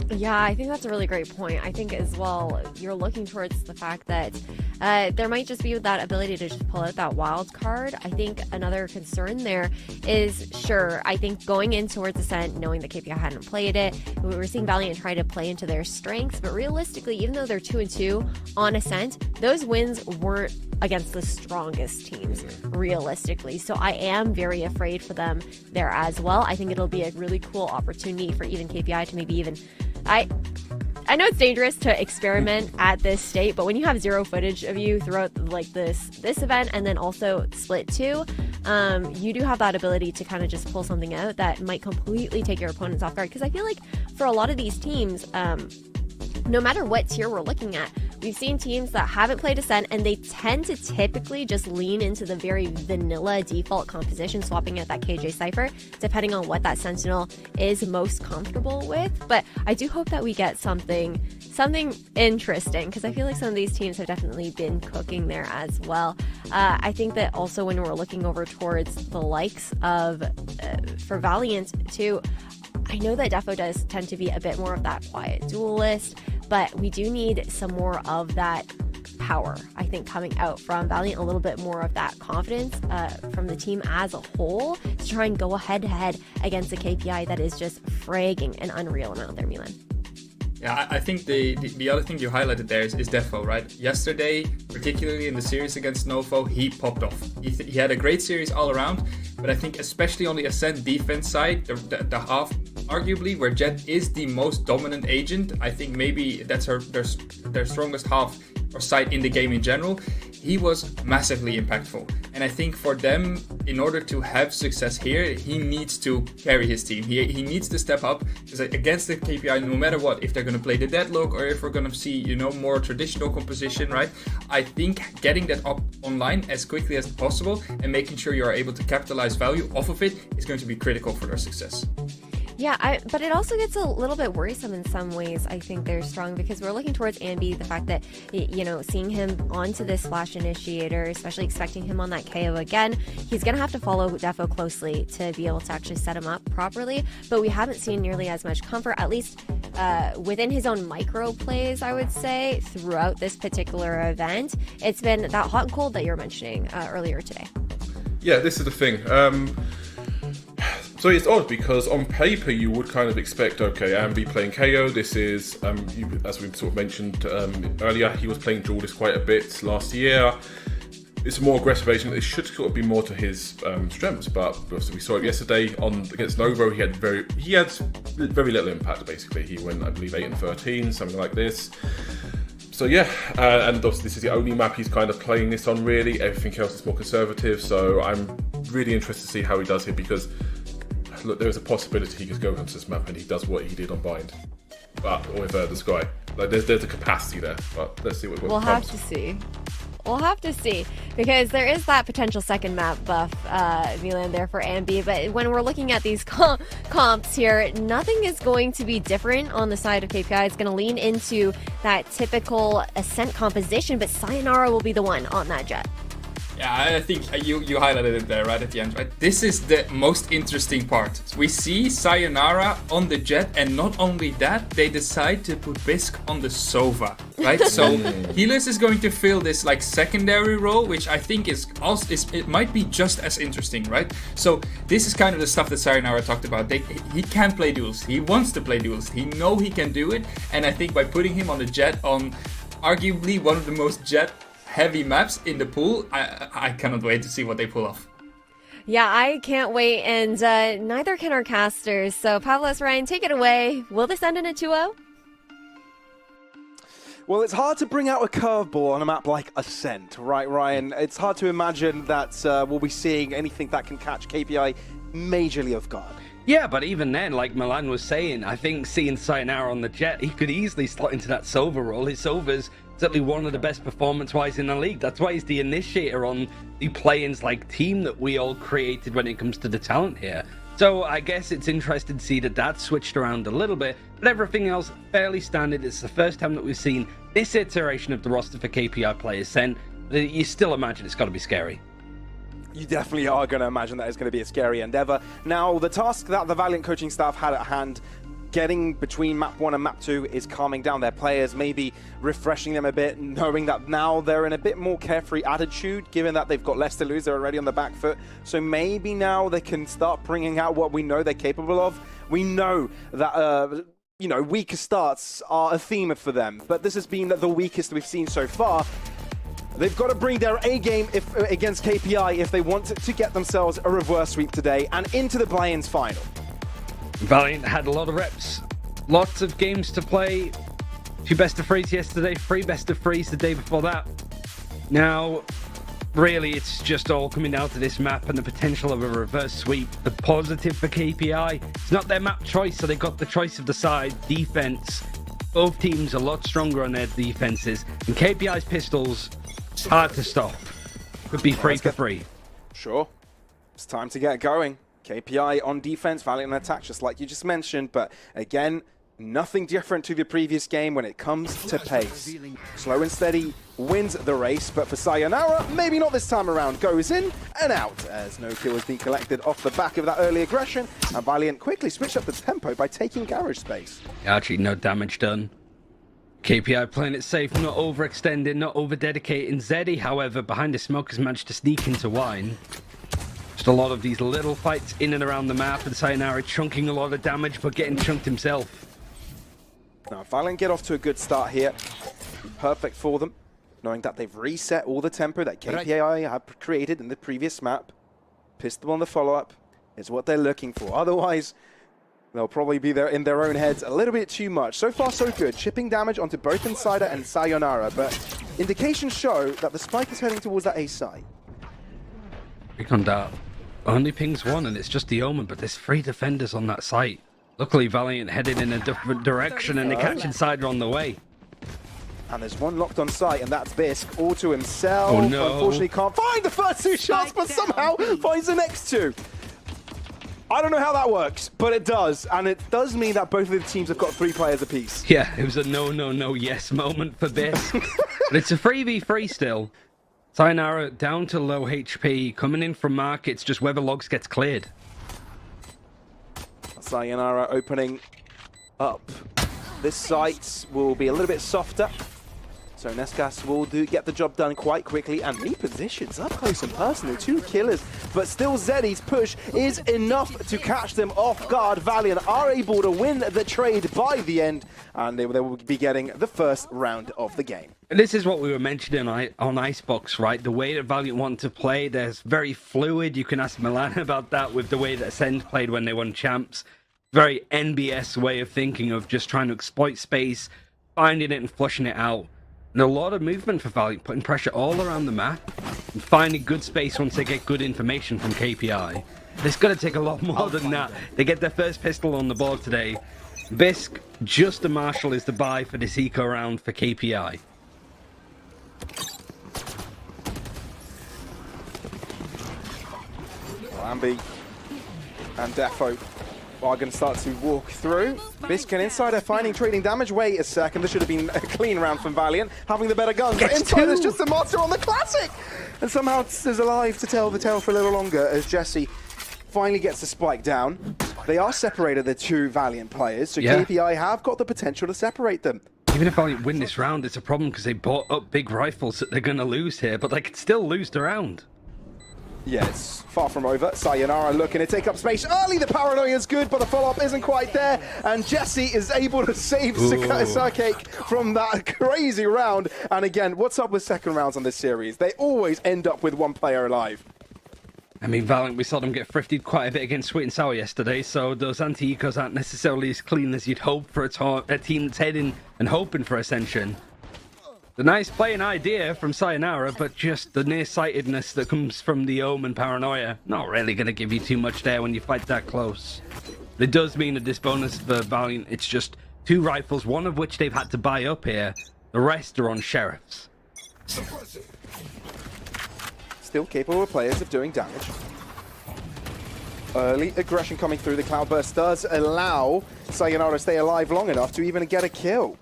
Yeah, I think that's a really great point. I think as well, you're looking towards the fact that there might just be that ability to just pull out that wild card. I think another concern there is, sure, I think going in towards Ascent, knowing that KPI hadn't played it, we were seeing Valiant try to play into their strengths, but realistically, even though they're 2-2 on Ascent, those wins weren't against the strongest teams, realistically. So I am very afraid for them there as well. I think it'll be a really cool opportunity for even KPI to maybe even... I know it's dangerous to experiment at this state, but when you have zero footage of you throughout like this event and then also split 2, you do have that ability to kind of just pull something out that might completely take your opponents off guard. Because I feel like for a lot of these teams, no matter what tier we're looking at, we've seen teams that haven't played Ascent and they tend to typically just lean into the very vanilla default composition, swapping out that KJ Cypher, depending on what that Sentinel is most comfortable with. But I do hope that we get something interesting, because I feel like some of these teams have definitely been cooking there as well. I think that also when we're looking over towards the likes of, for Valiant too, I know that Defo does tend to be a bit more of that quiet duelist, but we do need some more of that power, I think, coming out from Valiant, a little bit more of that confidence from the team as a whole to try and go head-to-head against a KPI that is just fragging an unreal amount there, Milan. Yeah, I think the other thing you highlighted there is Defo, right? Yesterday, particularly in the series against Novo, he popped off. He had a great series all around, but I think especially on the Ascent defense side, the half, arguably, where Jet is the most dominant agent, I think maybe that's their strongest half or side in the game in general, he was massively impactful. And I think for them, in order to have success here, he needs to carry his team. He needs to step up, because against the KPI, no matter what, if they're going to play the deadlock or if we're going to see, more traditional composition, right? I think getting that up online as quickly as possible and making sure you are able to capitalize value off of it is going to be critical for their success. Yeah, but it also gets a little bit worrisome in some ways. I think they're strong because we're looking towards Ambi, the fact that, seeing him onto this Flash Initiator, especially expecting him on that KO again, he's going to have to follow Defo closely to be able to actually set him up properly. But we haven't seen nearly as much comfort, at least within his own micro plays, I would say, throughout this particular event. It's been that hot and cold that you were mentioning earlier today. Yeah, this is the thing. So it's odd because on paper you would kind of expect, okay, Ambi playing KO. This is, as we sort of mentioned earlier, he was playing Duelist quite a bit last year. It's a more aggressive agent. It should sort of be more to his strengths, but obviously we saw it yesterday against Novo. He had very little impact. Basically, he went, I believe, 8-13, something like this. So yeah, and obviously this is the only map he's kind of playing this on. Really, everything else is more conservative. So I'm really interested to see how he does here, because look, there is a possibility he could go onto this map and he does what he did on Bind, but with the Sky. Like there's a capacity there, but let's see what we'll have to see. We'll have to see, because there is that potential second map buff, Milan, there for Ambi. But when we're looking at these comps here, nothing is going to be different on the side of KPI. It's going to lean into that typical Ascent composition, but Sayonara will be the one on that Jet. Yeah, I think you highlighted it there right at the end, right? This is the most interesting part. We see Sayonara on the Jet, and not only that, they decide to put Bisque on the Sova, right? So Healers is going to fill this like secondary role, which I think is also it might be just as interesting, right? So this is kind of the stuff that Sayonara talked about. He can play duels. He wants to play duels. He knows he can do it, and I think by putting him on the Jet, on arguably one of the most Jet heavy maps in the pool, I cannot wait to see what they pull off. Yeah, I can't wait, and neither can our casters. So Pavlos, Ryan, take it away. Will this end in a 2-0? Well, it's hard to bring out a curveball on a map like Ascent, right, Ryan? It's hard to imagine that we'll be seeing anything that can catch KPI majorly off guard. Yeah, but even then, like Milan was saying, I think seeing Sayonara on the jet, he could easily slot into that Sova role. His Sova's certainly one of the best performance-wise in the league. That's why he's the initiator on the play-ins like team that we all created when it comes to the talent here. So I guess it's interesting to see that that's switched around a little bit, but everything else fairly standard. It's the first time that we've seen this iteration of the roster for KPI players sent. You still imagine it's got to be scary. You definitely are going to imagine that it's going to be a scary endeavor. Now, the task that the Valiant coaching staff had at hand, getting between map 1 and map 2, is calming down their players, maybe refreshing them a bit, knowing that now they're in a bit more carefree attitude, given that they've got less to lose, they're already on the back foot. So maybe now they can start bringing out what we know they're capable of. We know that, you know, weaker starts are a theme for them, but this has been the weakest we've seen so far. They've got to bring their A game against KPI if they want to get themselves a reverse sweep today and into the play-ins final. Valiant had a lot of reps, lots of games to play. 2 best of 3s yesterday, 3 best of 3s the day before that. Now, really, it's just all coming down to this map and the potential of a reverse sweep. The positive for KPI, it's not their map choice, so they got the choice of the side, defense. Both teams a lot stronger on their defenses, and KPI's pistols, hard to stop. Could be 3 for 3. Sure. It's time to get going. KPI on defense, Valiant on attack, just like you just mentioned. But again, nothing different to the previous game when it comes to pace. Slow and steady wins the race, but for Sayonara, maybe not this time around. Goes in and out as no kill has been collected off the back of that early aggression. And Valiant quickly switched up the tempo by taking garage space. Actually, no damage done. KPI playing it safe, not overextending, not over-dedicating. Zeddy, however, behind the smoke has managed to sneak into Wine. Just a lot of these little fights in and around the map, and Sayonara chunking a lot of damage, but getting chunked himself. Now, Valiant get off to a good start here. Perfect for them, knowing that they've reset all the tempo that KPI have created in the previous map. Pistol on the follow-up is what they're looking for. Otherwise, they'll probably be there in their own heads a little bit too much. So far, so good. Chipping damage onto both Insider and Sayonara, but indications show that the spike is heading towards that A site. Recon Dart only pings 1, and it's just the Omen, but there's 3 defenders on that site. Luckily, Valiant headed in a different direction, and they catch Insider on the way. And there's one locked on site, and that's Bisk, all to himself. Oh, no. Unfortunately, can't find the first 2 shots, but somehow finds the next 2. I don't know how that works, but it does. And it does mean that both of the teams have got 3 players apiece. Yeah, it was a no, no, no, yes moment for Bisk. But it's a 3v3 still. Sayonara down to low HP, coming in from markets, just whether logs gets cleared. Sayonara opening up. This site will be a little bit softer. So Nescas will get the job done quite quickly and repositions up close and personal. 2 killers, but still Zeddy's push is enough to catch them off guard. Valiant are able to win the trade by the end, and they will be getting the first round of the game. This is what we were mentioning on Icebox, right? The way that Valiant want to play, they're very fluid. You can ask Milan about that with the way that Ascend played when they won champs. Very NBS way of thinking, of just trying to exploit space, finding it and flushing it out. And a lot of movement for Valiant, putting pressure all around the map and finding good space once they get good information from KPI. It's going to take a lot more than that. They get their first pistol on the board today. Bisk, just a Marshall is the buy for this eco round for KPI. Ambi and Defo are going to start to walk through. Bisk and Insider finding trading damage. Wait a second, this should have been a clean round from Valiant, having the better guns. But Insider's just a master on the classic! And somehow is alive to tell the tale for a little longer as Jesse finally gets the spike down. They are separated, the 2 Valiant players, so Yeah. KPI have got the potential to separate them. Even if Valiant win this round, it's a problem because they bought up big rifles that they're going to lose here, but they could still lose the round. Yeah, it's far from over. Sayonara looking to take up space early. The paranoia is good, but the follow-up isn't quite there. And Jesse is able to save Sarcake from that crazy round. And again, what's up with second rounds on this series? They always end up with 1 player alive. I mean, Valiant, we saw them get thrifted quite a bit against Sweet and Sour yesterday, so those anti-ecos aren't necessarily as clean as you'd hope for a team that's heading and hoping for Ascension. The nice playing idea from Sayonara, but just the nearsightedness that comes from the Omen paranoia. Not really going to give you too much there when you fight that close. But it does mean a disbonus for Valiant. It's just 2 rifles, one of which they've had to buy up here. The rest are on sheriffs. Still capable of players of doing damage. Early aggression coming through. The Cloudburst does allow Sayonara to stay alive long enough to even get a kill.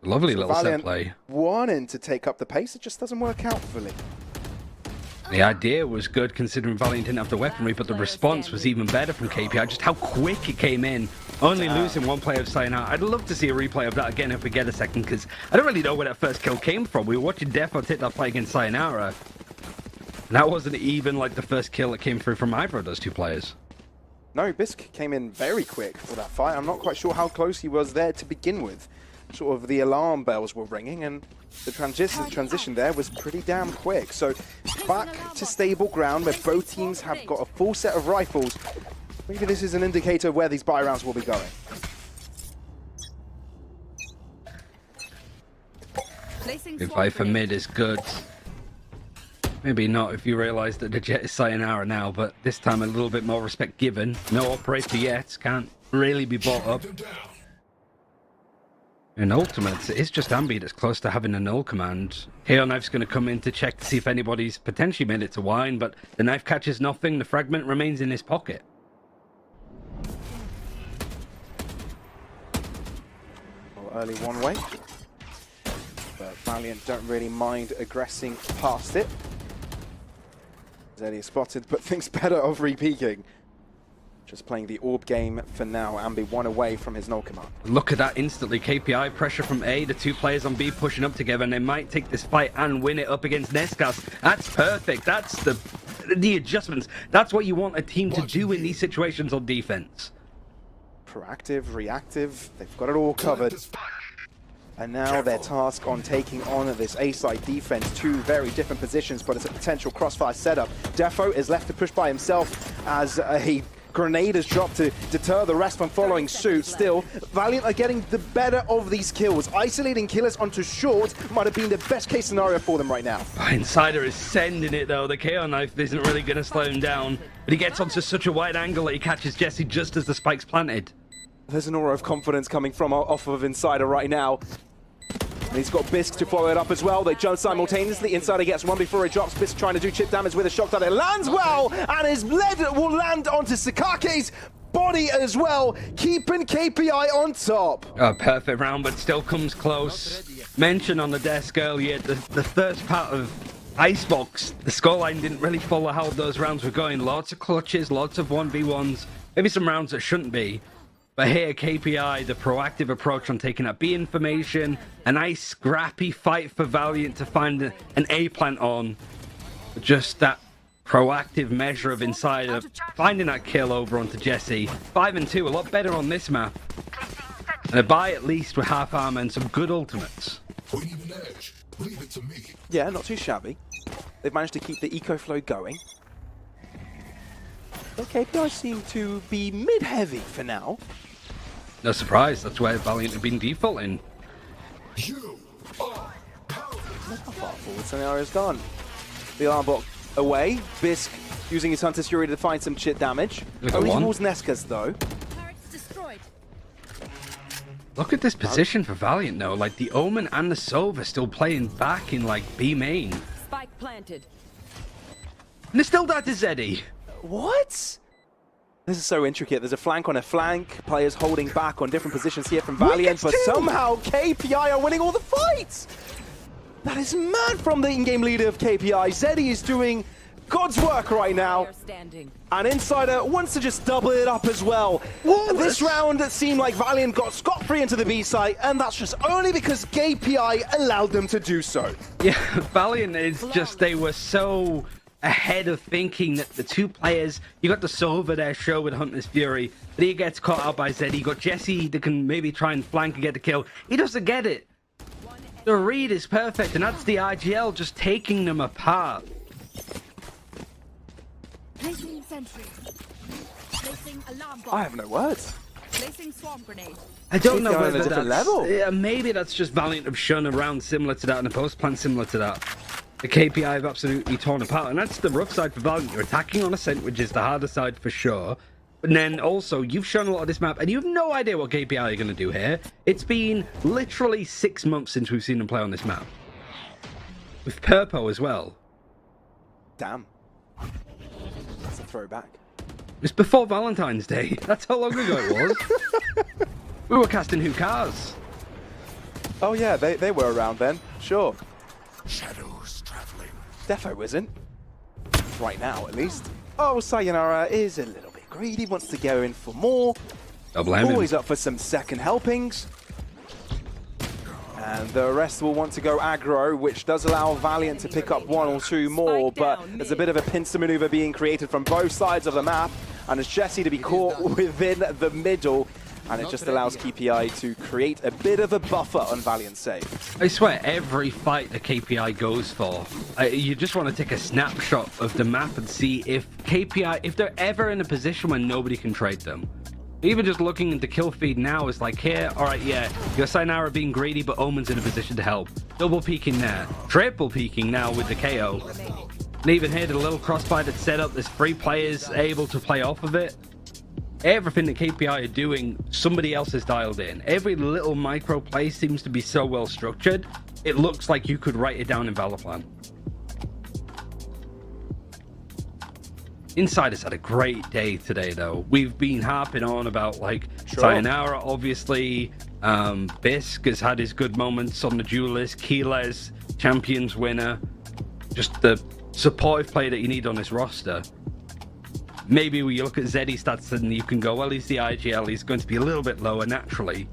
Lovely little set Valiant play. wanting to take up the pace, it just doesn't work out fully. The idea was good considering Valiant didn't have the weaponry, but the response was even better from KPI. Just how quick it came in. Only losing 1 player of Sayonara. I'd love to see a replay of that again if we get a second, because I don't really know where that first kill came from. We were watching Defo take that play against Sayonara. And that wasn't even like the first kill that came through from either of those 2 players. No, Bisk came in very quick for that fight. I'm not quite sure how close he was there to begin with. Sort of the alarm bells were ringing, and the transition there was pretty damn quick. So back to stable ground where both teams have got a full set of rifles. Maybe this is an indicator of where these buy rounds will be going. Good fight for mid is good. Maybe not if you realise that the Jet is Sayonara now, but this time a little bit more respect given. No operator yet, can't really be bought up. In ultimates, it is just Ambi that's close to having a null command. KO Knife's going to come in to check to see if anybody's potentially made it to wine, but the knife catches nothing, the fragment remains in his pocket. Well, early one way. But Valiant don't really mind aggressing past it. Zeddy is spotted, but thinks better of re-peeking. Just playing the orb game for now. Ambi 1 away from his null command. Look at that instantly. KPI pressure from A. The 2 players on B pushing up together, and they might take this fight and win it up against Nescas. That's perfect. That's the adjustments. That's what you want a team to do in these situations on defense. Proactive, reactive. They've got it all covered. And now their task on taking on this A-side defense. 2 very different positions, but it's a potential crossfire setup. Defo is left to push by himself as a grenade is dropped to deter the rest from following suit. Still, Valiant are getting the better of these kills. Isolating killers onto short might have been the best case scenario for them right now. Insider is sending it though. The KO Knife isn't really going to slow him down. But he gets onto such a wide angle that he catches Jesse just as the spike's planted. There's an aura of confidence coming from off of Insider right now. And he's got Bisk to follow it up as well. They jump simultaneously. Insider gets 1 before he drops. Bisk trying to do chip damage with a shock dart. It lands well, and his lead will land onto Sakake's body as well, keeping KPI on top. A perfect round, but still comes close. Mentioned on the desk earlier, the first part of Icebox, the scoreline didn't really follow how those rounds were going. Lots of clutches, lots of 1v1s, maybe some rounds that shouldn't be. But here, KPI, the proactive approach on taking up B information, a nice scrappy fight for Valiant to find an A plant on. Just that proactive measure of Insider, finding that kill over onto Jesse. 5 and 2, a lot better on this map. And a buy at least with half armor and some good ultimates. Yeah, not too shabby. They've managed to keep the eco flow going. But KPI seem to be mid-heavy for now. No surprise, that's where Valiant have been defaulting. Look how far forward scenario's gone. The alarm bot away. Bisk using his Hunter's Fury to find some chip damage. Only towards Nescas though. Look at this position for Valiant though. Like the Omen and the Sova still playing back in like B main. Spike planted. And they're still that to Zeddy. What? This is so intricate. There's a flank on a flank. Players holding back on different positions here from Valiant, but somehow KPI are winning all the fights. That is mad from the in-game leader of KPI. Zeddy is doing God's work right now. And Insider wants to just double it up as well. This round it seemed like Valiant got scot-free into the B site, and that's just only because KPI allowed them to do so. Yeah, Valiant is just, they were so ahead of thinking that the 2 players, you got the Sova there show with Hunter's Fury, but he gets caught out by Zeddy. You got Jesse that can maybe try and flank and get the kill. He doesn't get it. The read is perfect, and that's the IGL just taking them apart. Placing sentry. Placing alarm bot. I have no words. Placing swamp grenade. I don't know KPI on a whether different that's... level. Yeah, maybe that's just Valiant have shown around similar to that and a post plan similar to that. The KPI have absolutely torn apart, and that's the rough side for Valiant. You're attacking on Ascent, which is the harder side for sure. But then also, you've shown a lot of this map, and you have no idea what KPI are going to do here. It's been literally 6 months since we've seen them play on this map. With Purpo as well. Damn. That's a throwback. It's before Valentine's Day. That's how long ago it was. We were casting Who Cars. Oh yeah, they were around then. Sure. Shadows traveling. Defo isn't. Right now, at least. Oh, Sayonara is a little bit greedy, wants to go in for more. Don't blame him. Always up for some second helpings. And the rest will want to go aggro, which does allow Valiant to pick up 1 or 2 more, but there's a bit of a pincer maneuver being created from both sides of the map, and it's Jesse to be caught within the middle, and it just allows KPI to create a bit of a buffer on Valiant's save. I swear, every fight the KPI goes for, you just want to take a snapshot of the map and see if KPI, if they're ever in a position where nobody can trade them. Even just looking into kill feed now is like, here, alright, yeah, your Sayonara being greedy, but Omen's in a position to help. Double peeking there. Triple peeking now with the KO. And even here, the little crossfire that's set up, there's 3 players able to play off of it. Everything that KPI are doing, somebody else has dialed in. Every little micro play seems to be so well structured, it looks like you could write it down in VALORANT. Insiders had a great day today, though. We've been harping on about, like, Sayonara, obviously. Bisk has had his good moments on the duelist. Keyless, Champions winner. Just the supportive player that you need on this roster. Maybe when you look at Zeddy stats and you can go, well, he's the IGL. He's going to be a little bit lower naturally.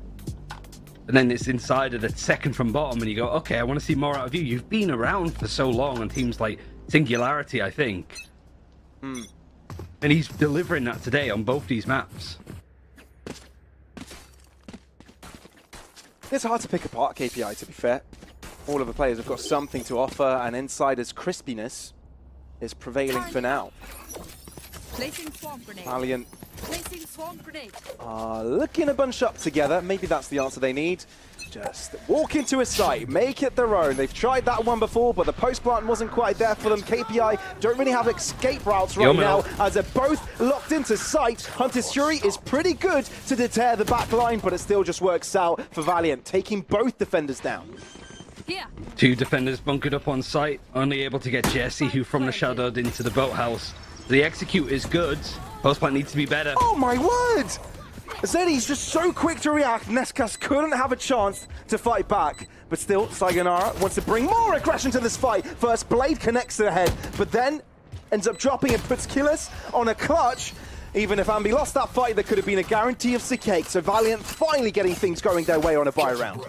And then it's Insider that's second from bottom, and you go, okay, I want to see more out of you. You've been around for so long on teams like Singularity, I think. And he's delivering that today on both these maps. It's hard to pick apart KPI, to be fair. All of the players have got something to offer, and Insider's crispiness is prevailing for now. Placing swamp grenade. Valiant Placing swamp grenade. looking a bunch up together. Maybe that's the answer they need. Just walk into a site, make it their own. They've tried that one before, but the post plant wasn't quite there for them. KPI don't really have escape routes right now, as they're both locked into sight. Hunter's Fury is pretty good to deter the back line, but it still just works out for Valiant, taking both defenders down. Here. 2 defenders bunkered up on site, only able to get Jesse, who from the shadowed into the boathouse. The execute is good. Post plant needs to be better. Oh my word! Zeddy's just so quick to react. Nescas couldn't have a chance to fight back. But still, Sayonara wants to bring more aggression to this fight. First blade connects to the head, but then ends up dropping and puts Killis on a clutch. Even if Ambi lost that fight, there could have been a guarantee of the cake. So Valiant finally getting things going their way on a buy round.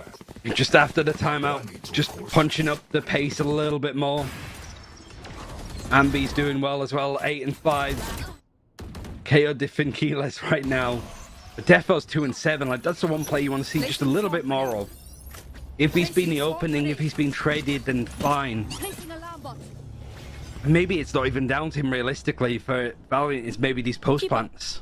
Just after the timeout, just punching up the pace a little bit more. Ambi's doing well as well, 8 and 5. KO Diffin keyless right now. But Defo's 2 and 7. Like, that's the one play you want to see just a little bit more of. If he's been the opening, if he's been traded, then fine. Maybe it's not even down to him realistically. For Valiant, it's maybe these post plants.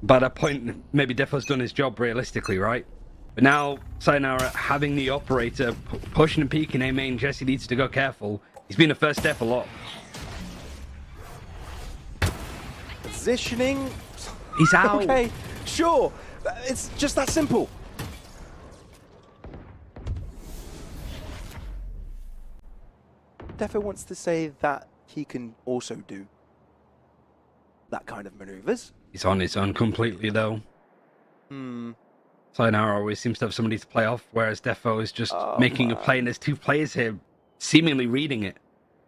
By that point, maybe Defo's done his job realistically, right? But now, Sayonara having the operator pushing and peeking A main, Jesse needs to go careful. He's been the first step a lot. Positioning. He's out. Okay, sure. It's just that simple. Defo wants to say that he can also do that kind of maneuvers. He's on his own completely, though. Sayonara always seems to have somebody to play off, whereas Defo is just making a play, and there's 2 players here seemingly reading it.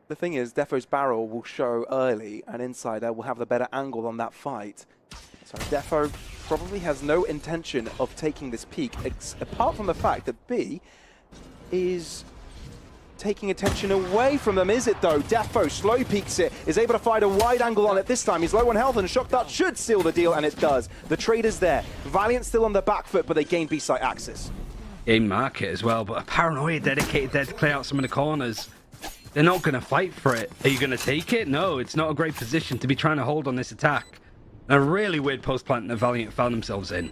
The thing is, Defo's barrel will show early, and Insider will have the better angle on that fight. So Defo probably has no intention of taking this peak, apart from the fact that B is taking attention away from them, is it though? Defo slow peeks it, is able to find a wide angle on it this time. He's low on health, and Shock Dart should seal the deal, and it does. The trade is there. Valiant still on the back foot, but they gain B-site access. Game market as well, but a Paranoia dedicated there to clear out some of the corners. They're not going to fight for it. Are you going to take it? No, it's not a great position to be trying to hold on this attack. A really weird post-plant that Valiant found themselves in.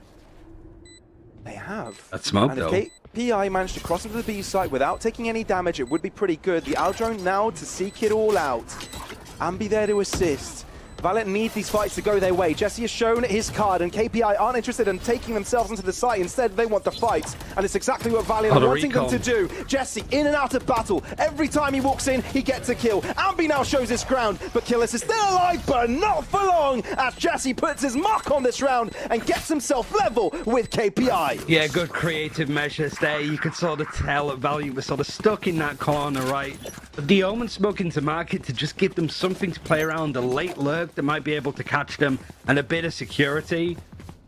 They have. That smoke, And though. if KPI managed to cross into the B site without taking any damage, it would be pretty good. The Aldrone now to seek it all out. Ambi there to assist. Valiant need these fights to go their way. Jesse has shown his card, and KPI aren't interested in taking themselves into the site. Instead, they want the fights, and it's exactly what Valiant are wanting them to do. Jesse in and out of battle. Every time he walks in, he gets a kill. Ambi now shows his ground, but Killis is still alive, but not for long, as Jesse puts his mark on this round and gets himself level with KPI. Yeah, good creative measures there. You could sort of tell that Valiant was sort of stuck in that corner, right? But the Omen smoke into market to just give them something to play around, a late lurk that might be able to catch them, and a bit of security.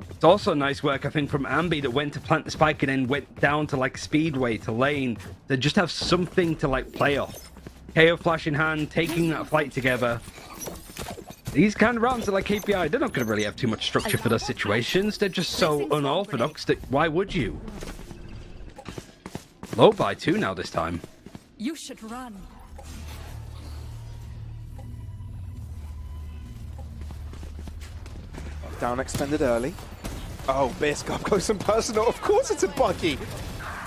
It's also nice work, I think, from Ambi that went to plant the spike and then went down to like Speedway to lane to just have something to like play off. KO flash in hand, taking that fight together. These kind of rounds are like KPI. They're not going to really have too much structure for those situations. They're just so unorthodox that why would you? Low by 2 now this time. You should run. Down extended early. Oh, Bisk up close and personal. Of course it's a buggy.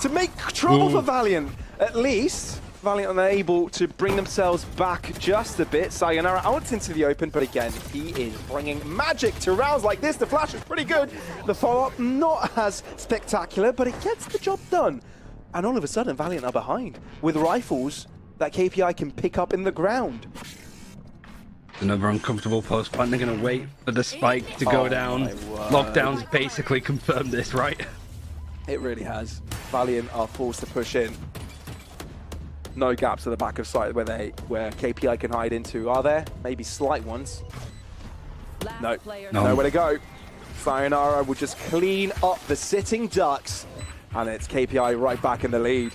To make trouble for Valiant. At least, Valiant are able to bring themselves back just a bit. Sayonara out into the open, but again, he is bringing magic to rounds like this. The flash is pretty good. The follow-up, not as spectacular, but it gets the job done. And all of a sudden, Valiant are behind with rifles that KPI can pick up in the ground. Another uncomfortable post plant. They're going to wait for the spike to go down. Lockdown's basically confirmed this, right? It really has. Valiant are forced to push in. No gaps at the back of site where KPI can hide into. Are there? Maybe slight ones. No. Nowhere to go. Sayonara will just clean up the sitting ducks. And it's KPI right back in the lead.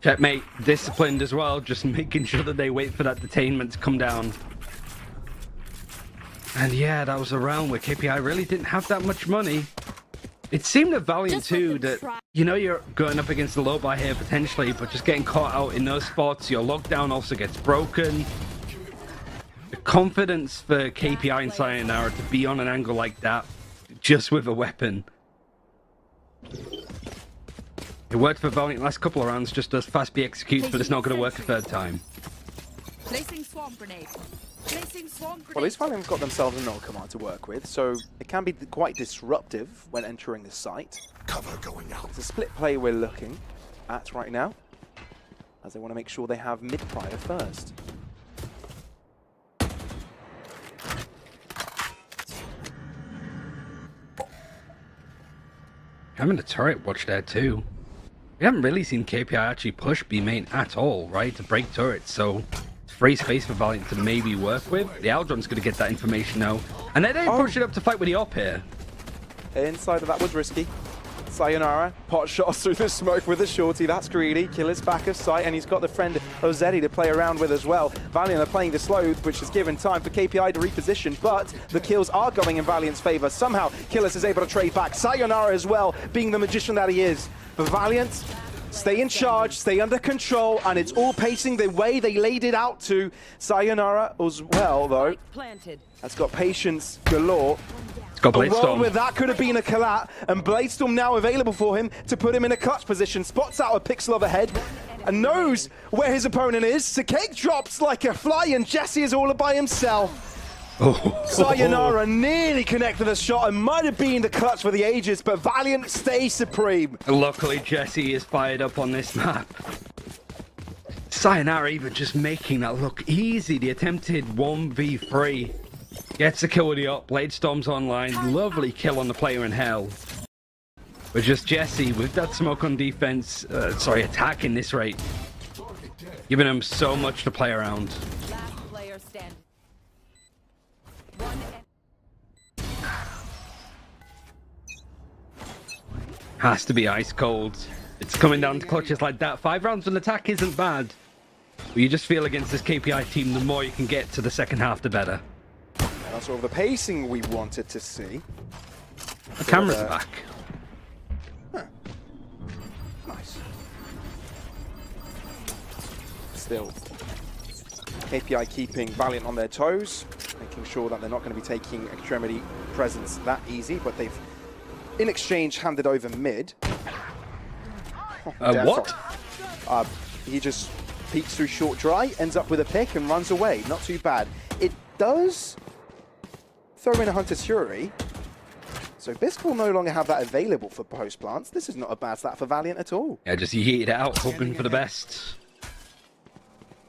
Checkmate, disciplined as well, just making sure that they wait for that detainment to come down. And yeah, that was a round where KPI really didn't have that much money. It seemed to Valiant too that, you know, you're going up against the low bar here potentially, but just getting caught out in those spots, your lockdown also gets broken. The confidence for KPI and Sayonara to be on an angle like that, just with a weapon. It worked for Valiant last couple of rounds, just does fast B executes, but it's not going to work a third time. Placing swarm grenade. Placing swarm grenade. Well, at least Valiant have got themselves a null command to work with, so it can be quite disruptive when entering the site. Cover going out. It's a split play we're looking at right now, as they want to make sure they have mid-prior first. Having a turret watch there too. We haven't really seen KPI actually push B main at all, right, to break turrets, so it's free space for Valiant to maybe work with. The Aldron's going to get that information now. And they don't push it up to fight with the op here. Inside of that was risky. Sayonara, pot shots through the smoke with a shorty. That's greedy. Killer's back of sight, and he's got the friend Ozetti to play around with as well. Valiant are playing the slow, which has given time for KPI to reposition, but the kills are going in Valiant's favor. Somehow, Killis is able to trade back. Sayonara as well, being the magician that he is. But Valiant, stay in charge, stay under control, and it's all pacing the way they laid it out to. Sayonara as well, though, has got patience galore. It's got A world Bladestorm. where that could have been a collat, and Bladestorm now available for him to put him in a clutch position. Spots out a pixel of a head and knows where his opponent is. So Cake drops like a fly, and Jesse is all by himself. Sayonara nearly connected a shot and might have been the clutch for the ages, but Valiant stays supreme. Luckily, Jesse is fired up on this map. Sayonara even just making that look easy. The attempted 1v3. Gets a kill with the up. Bladestorm's online. Lovely kill on the player in hell. But just Jesse with that smoke on defense. Attack in this rate. Giving him so much to play around. Last player standing. Has to be ice cold. It's coming down to clutches like that. 5 rounds of attack isn't bad. But you just feel against this KPI team, the more you can get to the second half, the better. That's sort of the pacing we wanted to see. The cameras are back. Nice. Still, KPI keeping Valiant on their toes. And making sure that they're not going to be taking extremity presence that easy, but they've, in exchange, handed over mid. What? He just peeks through short dry, ends up with a pick and runs away. Not too bad. It does throw in a Hunter's Fury. So Bisc will no longer have that available for post plants. This is not a bad stat for Valiant at all. Yeah, just yeet it out, hoping for the best.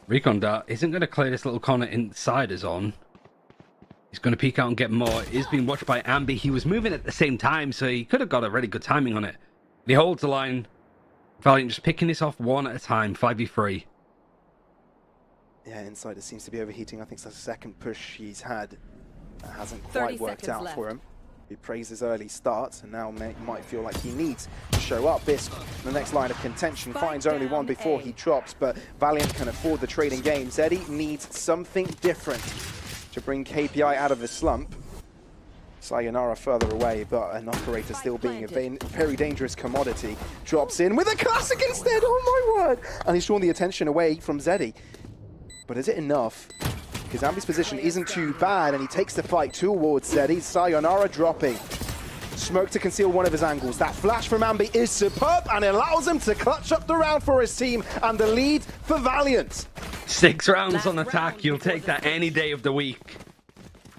Recon Dart isn't going to clear this little corner inside his on. He's going to peek out and get more. He's being watched by Ambi. He was moving at the same time, so he could have got a really good timing on it. He holds the line. Valiant just picking this off one at a time, 5v3. Yeah, Insider seems to be overheating. I think it's the second push he's had that hasn't quite worked out for him. He praised his early starts and now might feel like he needs to show up. Bisc, the next line of contention, finds only one before he drops, but Valiant can afford the trading game. Zeddy needs something different to bring KPI out of the slump. Sayonara further away, but an operator still being a very dangerous commodity. Drops in with a classic instead, oh my word! And he's drawn the attention away from Zeddy. But is it enough? Because Ambi's position isn't too bad, and he takes the fight towards Zeddy. Sayonara dropping. Smoke to conceal one of his angles. That flash from Ambi is superb, and it allows him to clutch up the round for his team, and the lead for Valiant. 6 rounds on attack, you'll take that any day of the week.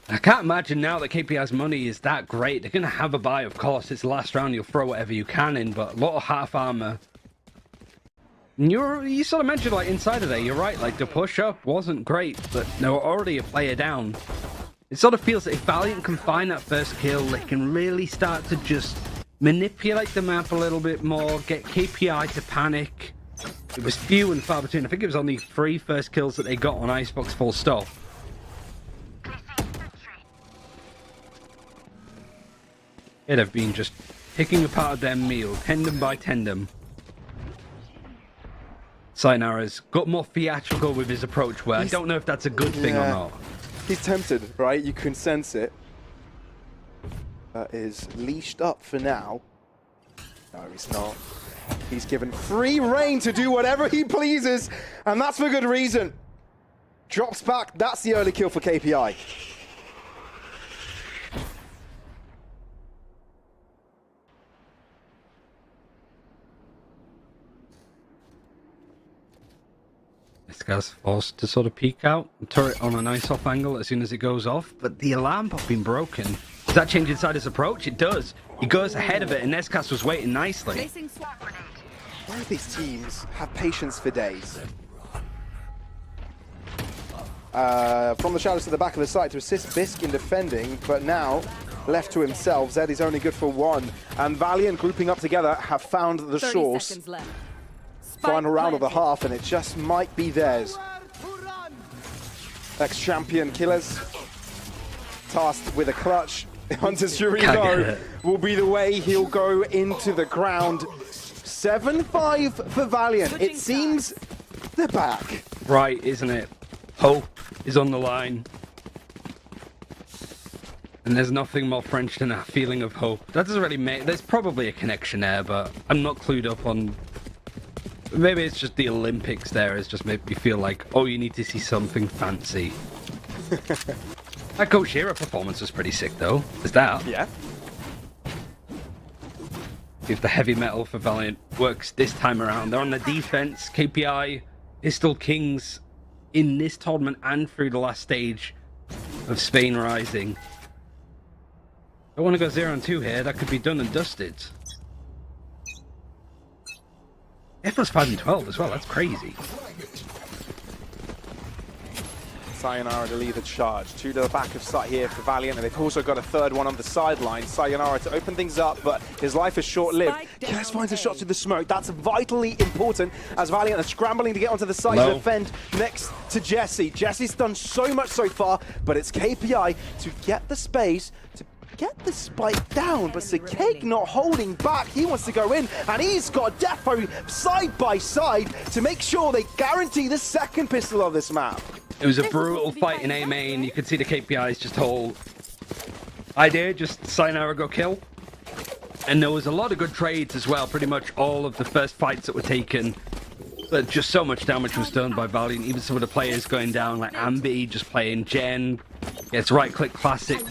I can't imagine now that KPI's money is that great. They're going to have a buy, of course. It's the last round, you'll throw whatever you can in, but a lot of half armor. You sort of mentioned, like, inside of there, you're right, like, the push-up wasn't great, but they were already a player down. It sort of feels that if Valiant can find that first kill, they can really start to just manipulate the map a little bit more, get KPI to panic. It was few and far between. I think it was only 3 first kills that they got on Icebox full stop. It'd have been just picking apart their meal, tendon by tendon. Sayonara's got more theatrical with his approach, where I don't know if that's a good thing or not. He's tempted, right? You can sense it. That is leashed up for now. No, he's not. He's given free reign to do whatever he pleases, and that's for good reason. Drops back, that's the early kill for KPI. This guy's forced to sort of peek out, turret on a nice off angle as soon as it goes off, but the alarm bot being broken. Does that change inside his approach? It does. He goes ahead of it, and Nescast was waiting nicely. Both of these teams have patience for days. From the shadows to the back of the site to assist Bisc in defending, but now left to himself, Zed is only good for 1, and Valiant grouping up together have found the source. Final round of the half, and it just might be theirs. Ex-champion Killers tasked with a clutch. Hunter's Fury though will be the way he'll go into the ground. 7-5 for Valiant. It seems they're back. Right, isn't it? Hope is on the line. And there's nothing more French than a feeling of hope. That doesn't really make... There's probably a connection there, but I'm not clued up on... Maybe it's just the Olympics there. It's just made me feel like, oh, you need to see something fancy. That Gojira performance was pretty sick, though. Is that? Yeah. If the heavy metal for Valiant works this time around. They're on the defense. KPI is still kings in this tournament and through the last stage of Spain Rising. I want to go 0-2 here. That could be done and dusted. F was 5-12 as well. That's crazy. Sayonara to lead the charge. 2 to the back of sight here for Valiant, and they've also got a third one on the sideline. Sayonara to open things up, but his life is short-lived. Killers finds a shot to the smoke. That's vitally important as Valiant are scrambling to get onto the side to defend next to Jesse. Jesse's done so much so far, but it's KPI to get the space to get the spike down, but Cake not holding back. He wants to go in, and he's got Defo side by side to make sure they guarantee the second pistol of this map. It was a brutal fight in EMEA, and you could see the KPIs just whole idea, just Sayonara go kill. And there was a lot of good trades as well, pretty much all of the first fights that were taken. But just so much damage was done by Valiant, even some of the players going down, like Ambi just playing Gen, Gets right-click classic.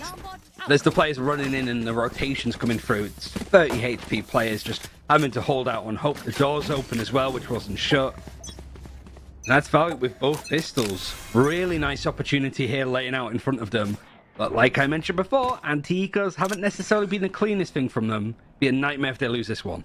There's the players running in and the rotations coming through. It's 30 HP players just having to hold out on hope the doors open as well, which wasn't shut. And that's Valiant with both pistols. Really nice opportunity here laying out in front of them. But like I mentioned before, anti-ecos haven't necessarily been the cleanest thing from them. Be a nightmare if they lose this one.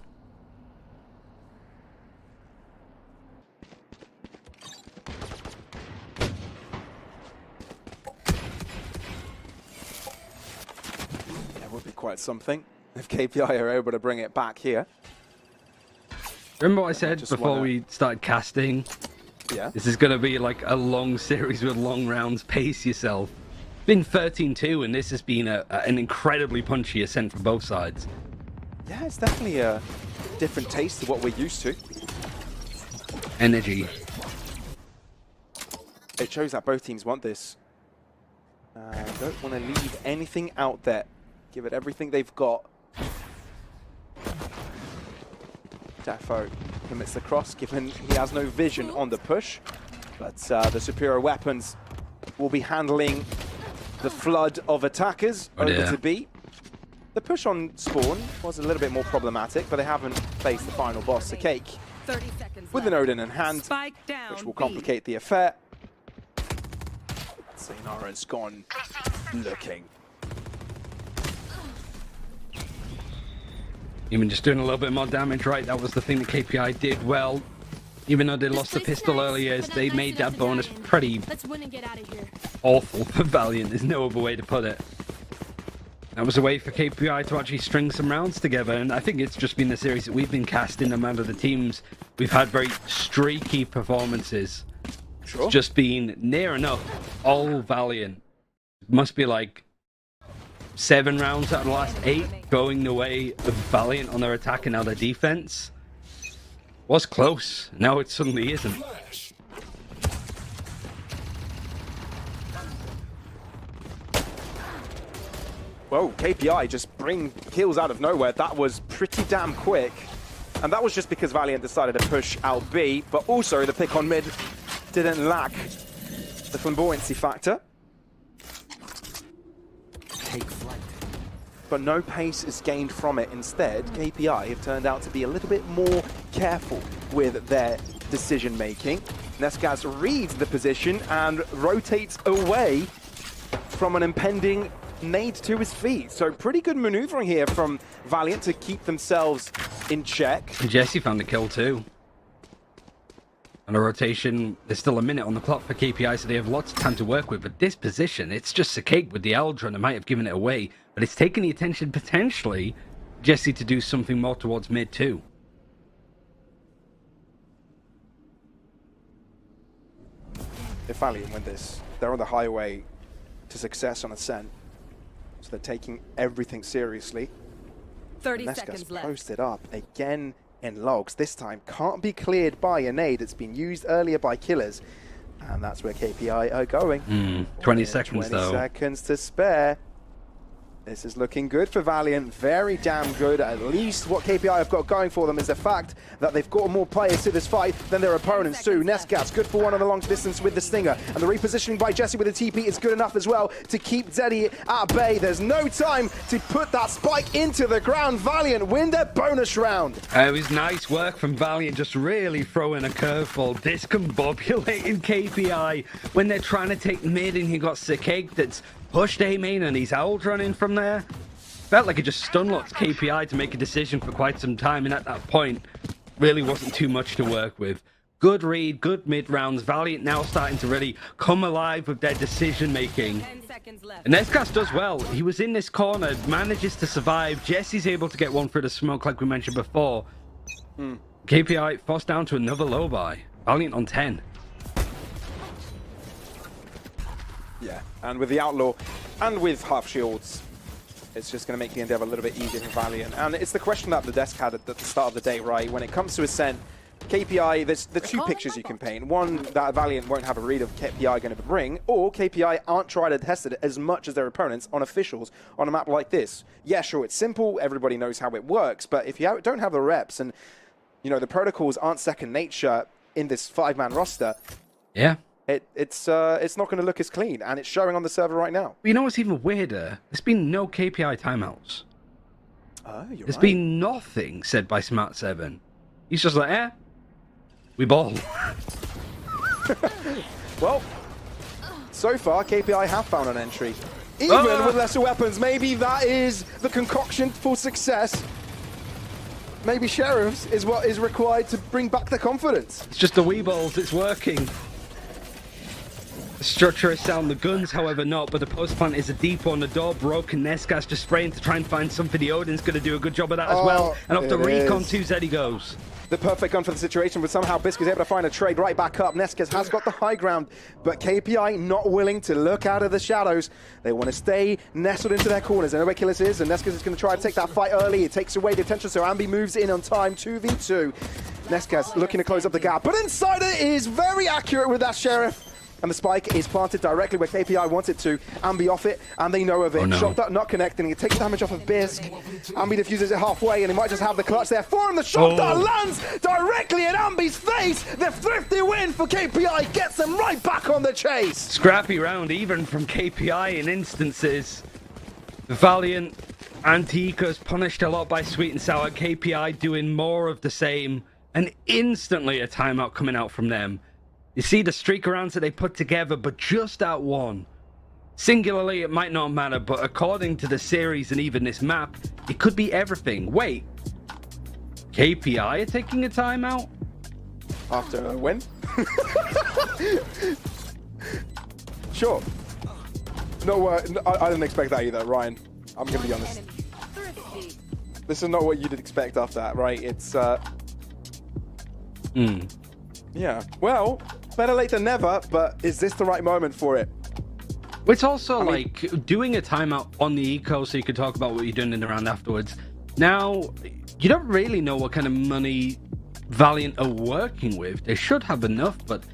That would be quite something if KPI are able to bring it back here. Remember what I said before we started casting? Yeah. This is going to be like a long series with long rounds. Pace yourself. Been 13-2, and this has been an incredibly punchy Ascent from both sides. Yeah, it's definitely a different taste to what we're used to. Energy. It shows that both teams want this. Don't want to leave anything out there. Give it everything they've got. Defo commits the cross, given he has no vision on the push. But the superior weapons will be handling the flood of attackers over to B. The push on spawn was a little bit more problematic, but they haven't faced the final boss, the Cake, 30 seconds with an Odin in hand, Spike down, which will B. complicate the affair. Sayonara's gone looking. Even just doing a little bit more damage, right? That was the thing that KPI did well. Even though they lost the pistol earlier, they made that bonus pretty awful for Valiant. There's no other way to put it. That was a way for KPI to actually string some rounds together, and I think it's just been the series that we've been casting them out of the teams. We've had very streaky performances. Sure. It's just been near enough all Valiant. It must be like 7 rounds out of the last 8 going the way of Valiant on their attack and now their defense. Was close. Now it suddenly isn't. Whoa, KPI just bring kills out of nowhere. That was pretty damn quick. And that was just because Valiant decided to push out B, but also the pick on mid didn't lack the flamboyancy factor. Take flight. But no pace is gained from it. Instead, KPI have turned out to be a little bit more careful with their decision making. Nescaz reads the position and rotates away from an impending nade to his feet. So pretty good maneuvering here from Valiant to keep themselves in check. And Jesse found the kill too. And a rotation, there's still a minute on the clock for KPI, so they have lots of time to work with. But this position, it's just a cake with the Eldron. They might have given it away, but it's taken the attention, potentially, Jesse to do something more towards mid too. If Valiant win this, they're on the highway to success on Ascent. So they're taking everything seriously. 30 Nescaz seconds left. posted up again in logs. This time can't be cleared by a nade. It's been used earlier by killers. And that's where KPI are going. 20 seconds 20 though. seconds to spare. This is looking good for Valiant, very damn good. At least what KPI have got going for them is the fact that they've got more players to this fight than their opponents do. Nescaz, good for one on the long distance with the Stinger. And the repositioning by Jesse with the TP is good enough as well to keep Zeddy at bay. There's no time to put that spike into the ground. Valiant win their bonus round. It was nice work from Valiant, just really throwing a curveball, discombobulating KPI when they're trying to take mid, and he got Sikeg that's pushed A main and he's out running from there. Felt like it just stun-locked KPI to make a decision for quite some time, and at that point, really wasn't too much to work with. Good read, good mid rounds. Valiant now starting to really come alive with their decision making. 10 seconds left. And Nescaz does well. He was in this corner, manages to survive. Jesse's able to get one through the smoke like we mentioned before. KPI forced down to another low buy. Valiant on 10. Yeah, and with the Outlaw and with half shields, it's just going to make the endeavor a little bit easier for Valiant. And it's the question that the desk had at the start of the day, right? When it comes to Ascent, KPI, there's the two pictures you can paint. One, that Valiant won't have a read of KPI going to bring, or KPI aren't trying to test it as much as their opponents on officials on a map like this. Yeah, sure, it's simple, everybody knows how it works, but if you don't have the reps and, you know, the protocols aren't second nature in this 5-man roster, Yeah. it's not going to look as clean, and it's showing on the server right now. You know what's even weirder? There's been no KPI timeouts. You're There's right. been nothing said by Smart7. He's just like, we ball. Well, so far, KPI have found an entry. Even with lesser weapons, maybe that is the concoction for success. Maybe Sheriffs is what is required to bring back the confidence. It's just the wee balls, it's working. The structure is sound, the guns, however, not, but the post plant is a deep one. The door broken, Nescas just spraying to try and find something. The Odin's going to do a good job of that as well. And off the recon, 2Z he goes. The perfect gun for the situation, but somehow Biscuit is able to find a trade right back up. Nescas has got the high ground, but KPI not willing to look out of the shadows. They want to stay nestled into their corners. They know where Killis is, and Nescas is going to try to take that fight early. It takes away the attention, so Ambi moves in on time, 2v2. Nescas looking to close up the gap, but Insider is very accurate with that Sheriff. And the spike is planted directly where KPI wants it to. Ambi off it, and they know of it. Oh, no. Shot that not connecting. It takes damage off of Bisc. Ambi diffuses it halfway, and he might just have the clutch there for him. The shot that lands directly in Ambi's face. The thrifty win for KPI gets them right back on the chase. Scrappy round, even from KPI in instances. Valiant and Ecos punished a lot by Sweet and Sour. KPI doing more of the same, and instantly a timeout coming out from them. You see the streak rounds that they put together, but just that one. Singularly, it might not matter, but according to the series and even this map, it could be everything. Wait, KPI are taking a timeout? After a win? Sure. No, I didn't expect that either, Ryan. I'm going to be honest. This is not what you'd expect after that, right? It's, yeah, well, better late than never, but is this the right moment for it? It's also like doing a timeout on the eco so you can talk about what you're doing in the round afterwards. Now, you don't really know what kind of money Valiant are working with. They should have enough, but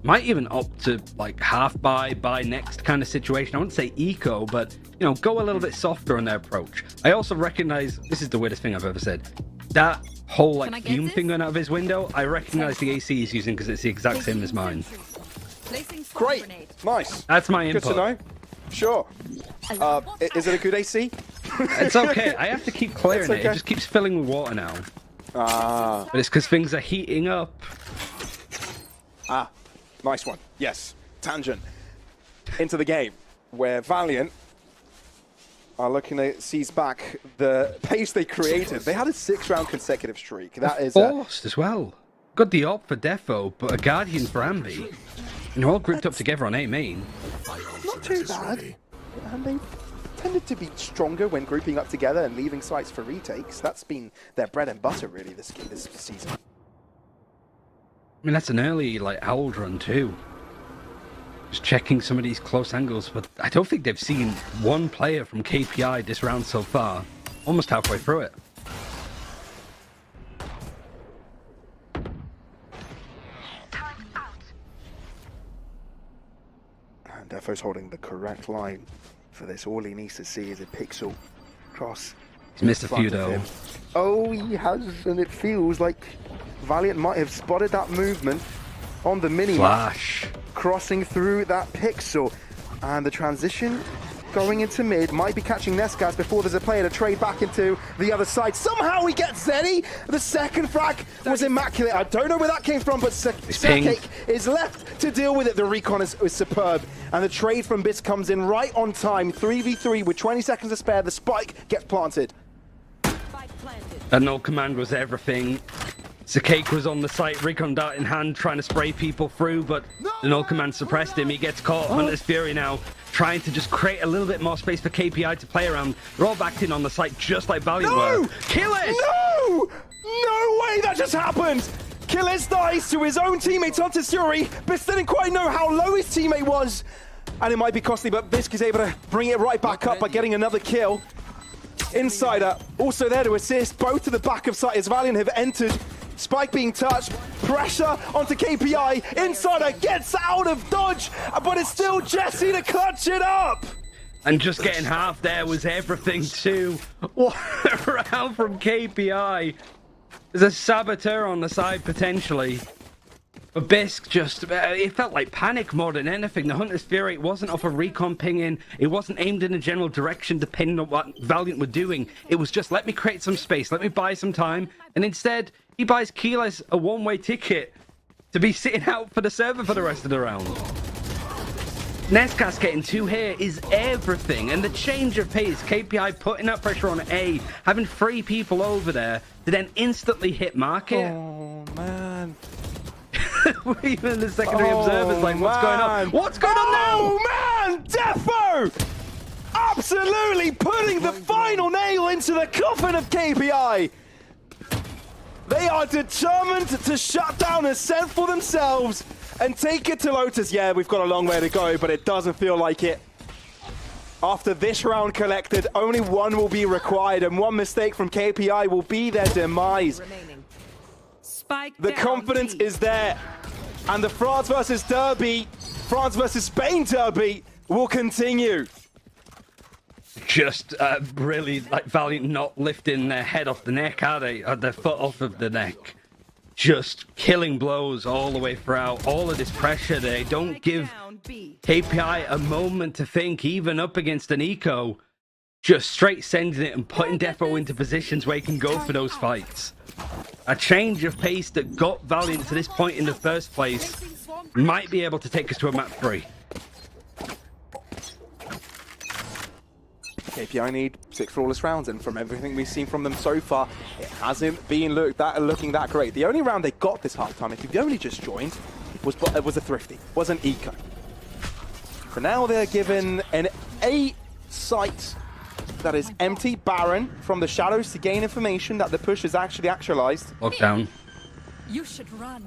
might even opt to like half buy next kind of situation. I wouldn't say eco, but you know, go a little bit softer on their approach. I also recognize, this is the weirdest thing I've ever said, that whole like fume thing going out of his window, I recognize the AC he's using because it's the exact same as mine. Great, nice. That's my input. Good to know. Sure. Is it a good AC? It's okay. I have to keep clearing it. It just keeps filling with water now. But it's because things are heating up. Nice one. Yes. Tangent. Into the game, where Valiant are looking to seize back the pace they created. They had a 6-round consecutive streak. That is forced as well. Got the op for Defo, but a Guardian for Ambi. And they're all grouped up together on A main. not too bad. And they tended to be stronger when grouping up together and leaving sites for retakes. That's been their bread and butter, really, this season. I mean, that's an early, like, Owl run, too. Just checking some of these close angles, but I don't think they've seen one player from KPI this round so far. Almost halfway through it. And Defo's holding the correct line for this. All he needs to see is a pixel cross. He's missed a few, though. Oh, he has, and it feels like Valiant might have spotted that movement on the mini Flash. Crossing through that pixel. And the transition going into mid might be catching Nescas before there's a player to trade back into the other side. Somehow we get Zeddy. The second frag was immaculate. I don't know where that came from, but Sekake is left to deal with it. The recon is superb. And the trade from Bis comes in right on time. 3v3 with 20 seconds to spare. The spike gets planted. That no command was everything. Sekake was on the site, recon dart in hand, trying to spray people through, but the no command suppressed him. He gets caught. Hunter's Fury now, trying to just create a little bit more space for KPI to play around. They're all backed in on the site, just like Valiant were. Kill it! No! No way that just happened! Killis dies to his own teammate, Hunter's Fury. Bis didn't quite know how low his teammate was. And it might be costly, but Bisk is able to bring it right back up by getting another kill. Insider also there to assist. Both to the back of site as Valiant have entered. Spike being touched, pressure onto KPI. Insider gets out of dodge, but it's still Jesse to clutch it up. And just getting half there was everything too. What a round from KPI. There's a saboteur on the side potentially. But Bisk just, it felt like panic more than anything. The Hunter's Fury wasn't off a recon ping-in. It wasn't aimed in a general direction depending on what Valiant were doing. It was just, let me create some space, let me buy some time. And instead, he buys Keyless a one-way ticket to be sitting out for the server for the rest of the round. Nescast getting 2 here is everything, and the change of pace, KPI putting that pressure on A, having 3 people over there to then instantly hit market. Oh, man. Even the secondary observers like, what's going on? What's going on now? Oh, man! Defo! Absolutely putting the final nail into the coffin of KPI. They are determined to shut down Ascent for themselves and take it to Lotus. Yeah, we've got a long way to go, but it doesn't feel like it. After this round collected, only one will be required, and one mistake from KPI will be their demise. Spike The down, confidence B. is there, and the France versus Spain derby will continue. Just really, like, Valiant not lifting their head off the neck, are they? Or their foot off of the neck. Just killing blows all the way throughout. All of this pressure, they don't give Down, B. KPI a moment to think, even up against an eco. Just straight sending it and putting Defo into positions where he can go for those fights. A change of pace that got Valiant to this point in the first place might be able to take us to a map 3. KPI need 6 flawless rounds, and from everything we've seen from them so far, it hasn't been looking that great. The only round they got this halftime, if you've only just joined, was a Thrifty, was an eco. For now, they're given an A site that is empty, barren, from the shadows to gain information that the push is actually actualized. Lockdown. You should run.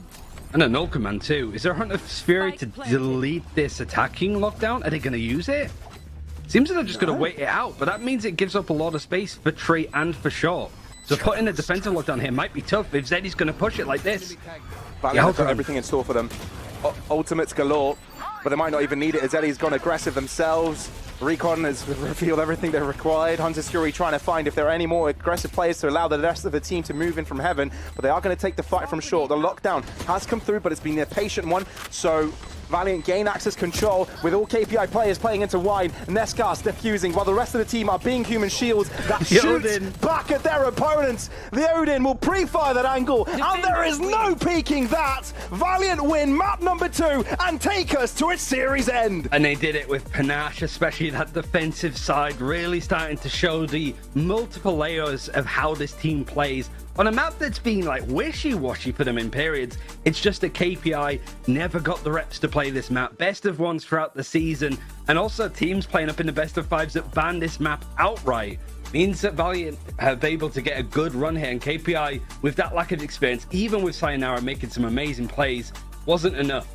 And a null command too. Is there a Hunter's Fury to delete this attacking lockdown? Are they going to use it? Seems like they're just going to wait it out, but that means it gives up a lot of space for Tree and for Short. So putting a defensive lockdown here might be tough if Zeddy's going to push it like this. Valiant have got everything in store for them. Ultimates galore, but they might not even need it as Eddie's gone aggressive themselves. Recon has revealed everything they're required. Hunter's Fury trying to find if there are any more aggressive players to allow the rest of the team to move in from heaven, but they are going to take the fight from Short. The lockdown has come through, but it's been a patient one, so Valiant gain access control with all KPI players playing into wide. Nescast defusing while the rest of the team are being human shields that shoot back at their opponents. The Odin will pre-fire that angle, and there is no peeking that. Valiant win map number 2 and take us to its series end. And they did it with panache, especially that defensive side, really starting to show the multiple layers of how this team plays. On a map that's been like wishy-washy for them in periods, it's just that KPI never got the reps to play this map. Best of ones throughout the season, and also teams playing up in the best of 5s that banned this map outright. Means that Valiant have been able to get a good run here, and KPI, with that lack of experience, even with Sayonara making some amazing plays, wasn't enough.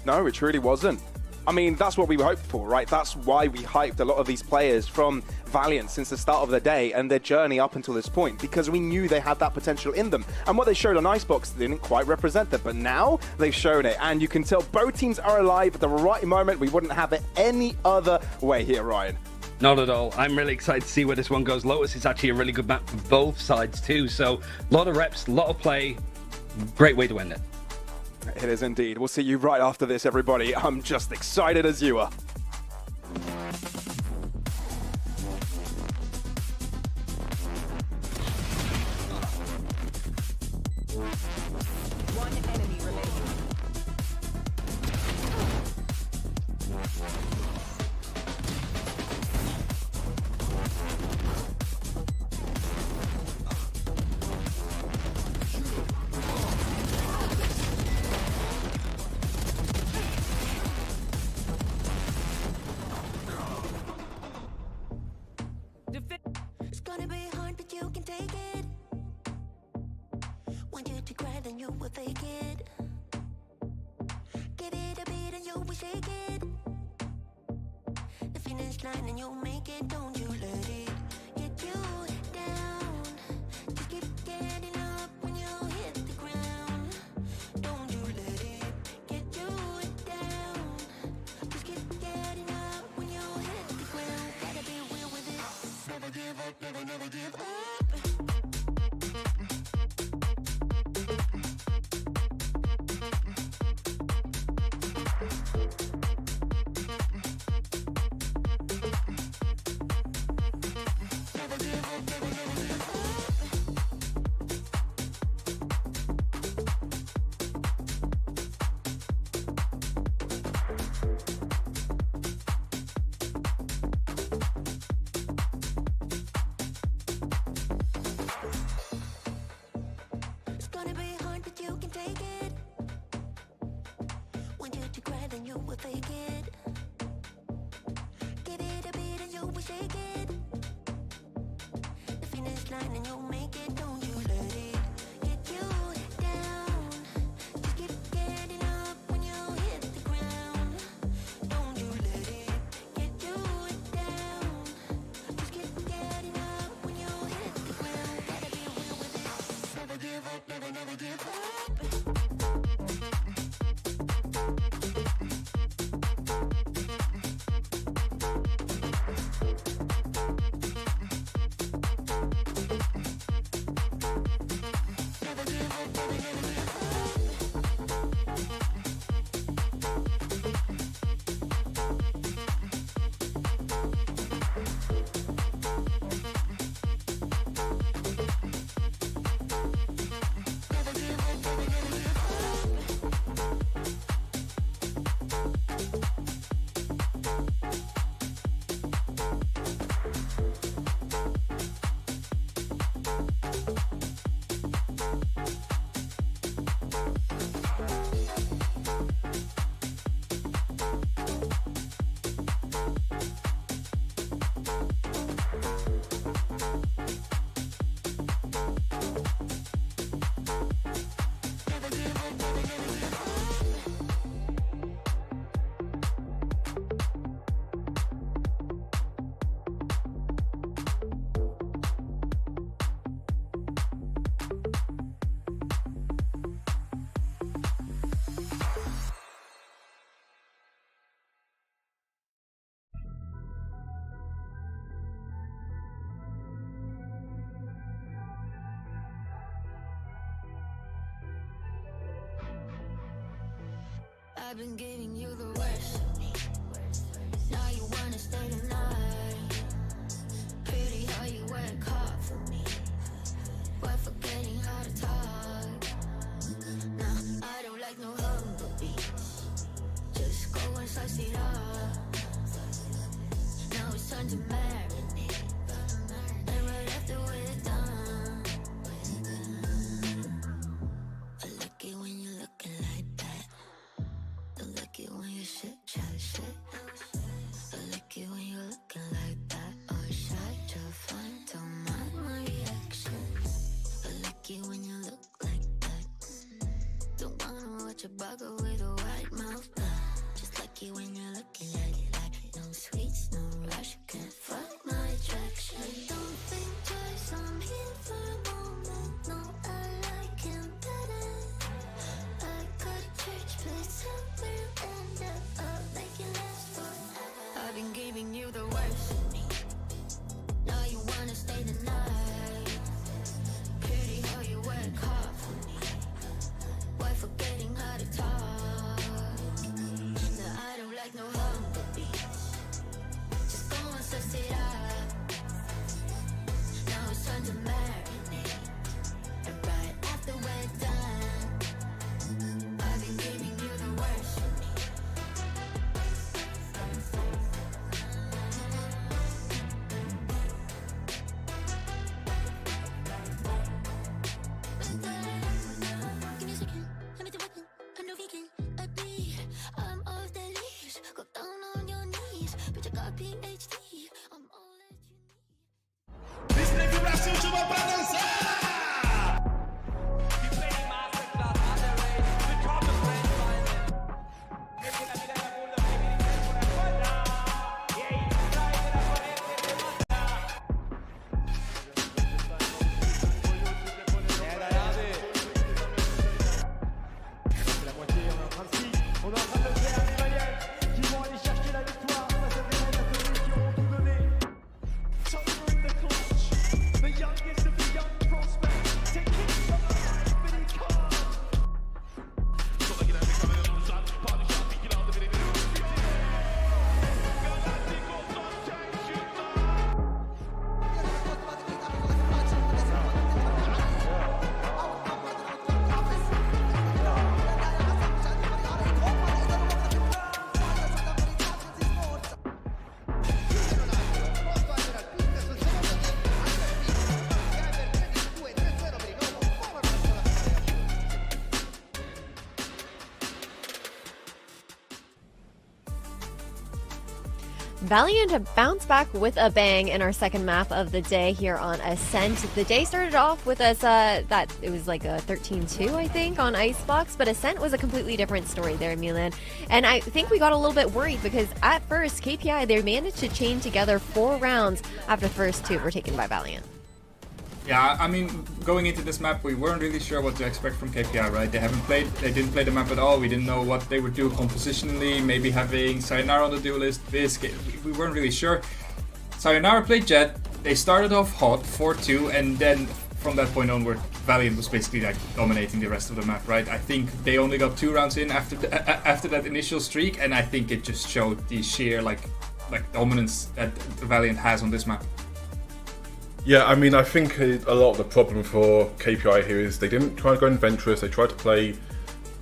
No, it truly wasn't. I mean, that's what we hoped for, right? That's why we hyped a lot of these players from Valiant since the start of the day and their journey up until this point, because we knew they had that potential in them. And what they showed on Icebox didn't quite represent that, but now they've shown it. And you can tell both teams are alive at the right moment. We wouldn't have it any other way here, Ryan. Not at all. I'm really excited to see where this one goes. Lotus is actually a really good map for both sides too. So a lot of reps, a lot of play. Great way to end it. It is indeed. We'll see you right after this, everybody. I'm just excited as you are. One enemy remaining. It's gonna be hard, but you can take it. Want you to cry, then you will fake it. Give it a beat and you will shake it. The finish line and you'll make it. Don't you let it get you down. Just keep getting up when you hit the ground. Don't you let it get you down. Just keep getting up when you hit the ground. Gotta be real with it. Never give up, never give up. fake it. Give it a beat and you will shake it. The finish line and you'll make it. Don't you let it get you down. Just keep getting up when you hit the ground. Don't you let it get you down. Just keep getting up when you hit the ground. Gotta be real with it. Never give up, never, never give up. Never give up, never, never give up. Never give up, never, never give up. Never give up, never, never give up. I've been giving you the worst of me. Now you wanna stay the night. Pretty how you work hard for me, but forgetting how to talk. Nah, I don't like no humble beats. Just go and slice it up. Now it's time to marinate. And right after we're done, I like it when you're looking like that. Don't like it when you shit, chat shit. I like it when you're looking like that. Oh, shy, just fine, don't mind my reaction. I like it when you look like that. Don't wanna watch a bugger with a white mouth. Just like it when you're looking like that. No sweets, no rush, you can't fuck my attraction. Don't think twice, I'm here for a moment. No, I like him better. I got a church place somewhere and I'll make it last forever. I've been giving you the worst of me. Now you wanna stay the night. Pretty how you work hard for me, why forgetting how to talk. Now I don't like no humble beats. Just go and suss it up. Now it's time to marinate. And right after we're done, I've been giving you the worst of me. Give me a second, let me do it. I'm no vegan, a bee. I'm off the leash. Go down on your knees. Bitch, I got PhD. I'm all that you need. Desconfiguração chama pra dançar! On est en train de le faire, les Valiant qui vont aller chercher la victoire face à des mecs à côté qui auront tout donné. Suffering the clutch, the youngest of the young prospects, taking some of the mini card. Toda aqui na minha câmera não sabe, pode já pique lá, deveria vir o Galacticos, Ascension. Valiant bounced back with a bang in our second map of the day here on Ascent. The day started off with us that it was like a 13-2, I think, on Icebox, but Ascent was a completely different story there, Milan. And I think we got a little bit worried because at first, KPI, they managed to chain together 4 rounds after the first 2 were taken by Valiant. Yeah, I mean, going into this map, we weren't really sure what to expect from KPI, right? They didn't play the map at all. We didn't know what they would do compositionally, maybe having Sayonara on the duelist, Bisc, we weren't really sure. Sayonara played Jet, they started off hot, 4-2, and then from that point onward, Valiant was basically like dominating the rest of the map, right? I think they only got 2 rounds in after that initial streak, and I think it just showed the sheer like dominance that Valiant has on this map. Yeah, I mean, I think a lot of the problem for KPI here is they didn't try to go adventurous. They tried to play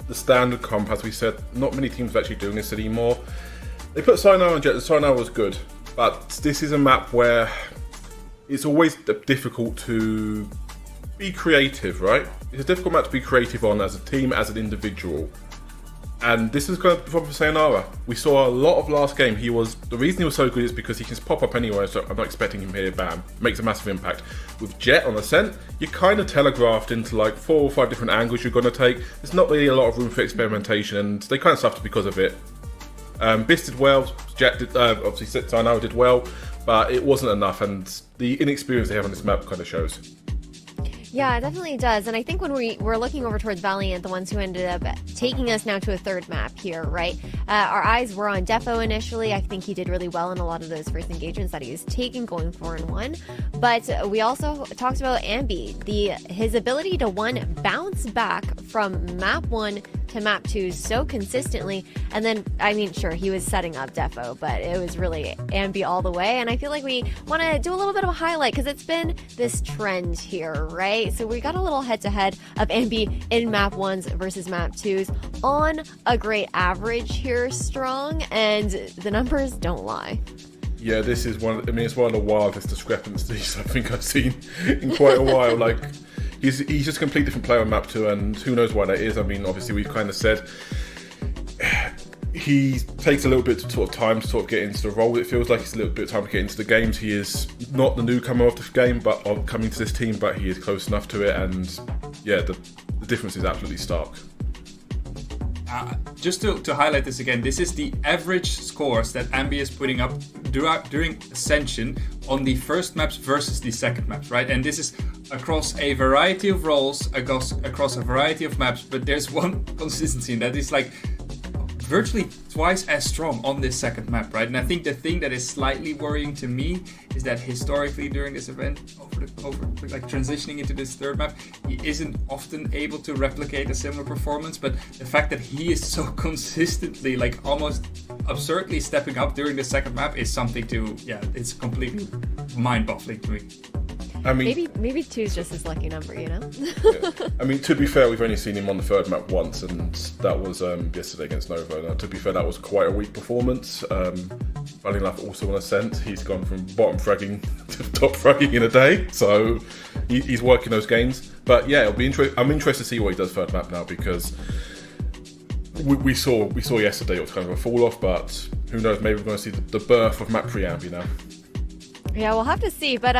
the standard comp, as we said. Not many teams are actually doing this anymore. They put Sayonara on Jet. The Sayonara was good, but this is a map where it's always difficult to be creative, right? It's a difficult map to be creative on as a team, as an individual. And this is going to be for Sayonara. We saw a lot of last game. The reason he was so good is because he can just pop up anywhere, so I'm not expecting him here, bam. Makes a massive impact. With Jet on Ascent, you're kind of telegraphed into like 4 or 5 different angles you're going to take. There's not really a lot of room for experimentation, and they kind of suffered because of it. Bisc did well, Jet did, obviously Sayonara did well, but it wasn't enough, and the inexperience they have on this map kind of shows. Yeah, it definitely does. And I think when we were looking over towards Valiant, the ones who ended up taking us now to a 3rd map here, right? Our eyes were on Defo initially. I think he did really well in a lot of those first engagements that he was taking, going 4-1. But we also talked about Ambi, his ability to bounce back from map 1 to map 2 so consistently. And then, I mean, sure, he was setting up Defo, but it was really Ambi all the way. And I feel like we want to do a little bit of a highlight because it's been this trend here, right? So we got a little head-to-head of Ambi in map 1s versus map 2s on a great average here, strong, and the numbers don't lie. Yeah, this is it's one of the wildest discrepancies I think I've seen in quite a while. Like, he's just a completely different player on map 2, and who knows why that is. I mean, obviously we've kind of said he takes a little bit of time to sort of get into the role. It feels like it's a little bit of time to get into the games. He is not the newcomer of the game, but coming to this team, but he is close enough to it, and yeah, the difference is absolutely stark. Just to highlight this again, this is the average scores that Ambi is putting up during Ascension on the first maps versus the second maps, right? And this is across a variety of roles, across a variety of maps, but there's one consistency, and that is like virtually twice as strong on this second map, right? And I think the thing that is slightly worrying to me is that historically during this event, over like transitioning into this 3rd map, he isn't often able to replicate a similar performance. But the fact that he is so consistently, like almost absurdly stepping up during the second map is something to, it's completely mind-boggling to me. I mean, maybe 2 is just his lucky number, you know? Yeah. I mean, to be fair, we've only seen him on the 3rd map once, and that was yesterday against Nova. Now, to be fair, that was quite a weak performance. Funny enough, also on Ascent, he's gone from bottom fragging to top fragging in a day, so he's working those games. But yeah, it'll be I'm interested to see what he does 3rd map now, because we saw yesterday it was kind of a fall off, but who knows? Maybe we're going to see the birth of map 3 Ambi now. Yeah, we'll have to see. But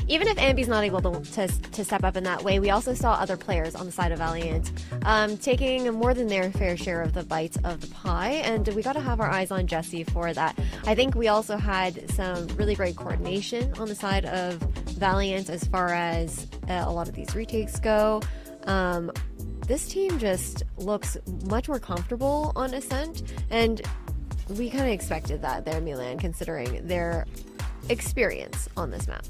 even if Ambi's not able to step up in that way, we also saw other players on the side of Valiant taking more than their fair share of the bites of the pie, and we got to have our eyes on Jesse for that. I think we also had some really great coordination on the side of Valiant as far as a lot of these retakes go. This team just looks much more comfortable on Ascent, and we kind of expected that there, Milan, considering their experience on this map.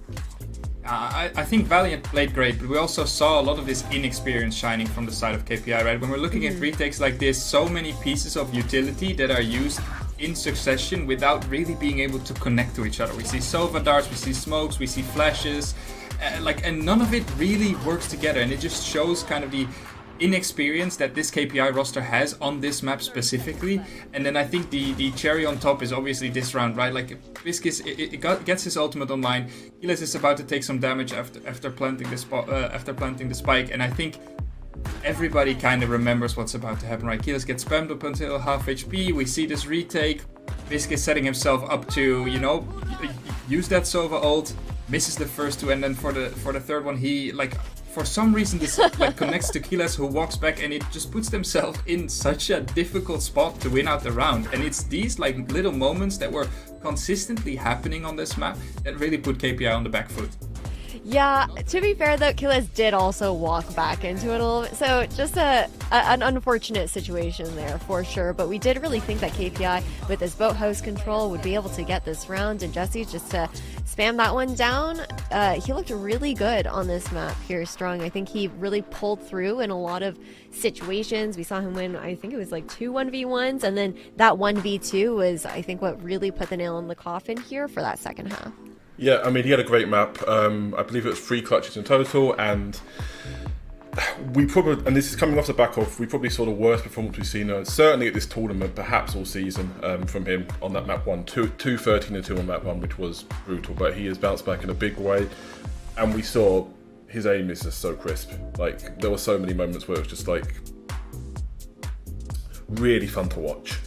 I think Valiant played great, but we also saw a lot of this inexperience shining from the side of KPI, right? When we're looking at retakes like this, so many pieces of utility that are used in succession without really being able to connect to each other. We see Sova darts, we see smokes, we see flashes, and none of it really works together, and it just shows kind of the inexperience that this KPI roster has on this map specifically. And then I think the cherry on top is obviously this round, right? Like Bisc gets his ultimate online. Giles is about to take some damage after planting the spike, and I think everybody kind of remembers what's about to happen, right? Giles gets spammed up until half HP. We see this retake. Bisc is setting himself up to, you know, use that Sova ult, misses the first two, and then for the third one, he, like, for some reason, this like connects to Kiles, who walks back, and it just puts themselves in such a difficult spot to win out the round. And it's these like little moments that were consistently happening on this map that really put KPI on the back foot. Yeah, to be fair though, Kiles did also walk back into it a little bit, so just an unfortunate situation there for sure. But we did really think that KPI with his boathouse control would be able to get this round, and Jesse just to spam that one down. He looked really good on this map here, Strong. I think he really pulled through in a lot of situations. We saw him win, I think it was like 2 1v1s, and then that 1v2 was, I think, what really put the nail in the coffin here for that second half. Yeah, I mean, he had a great map. I believe it was 3 clutches in total, and we probably, and this is coming off the back of, we probably saw the worst performance we've seen, certainly at this tournament, perhaps all season, from him on that map 1. 2-13 and 2 on map 1, which was brutal, but he has bounced back in a big way, and we saw his aim is just so crisp. Like, there were so many moments where it was just like really fun to watch.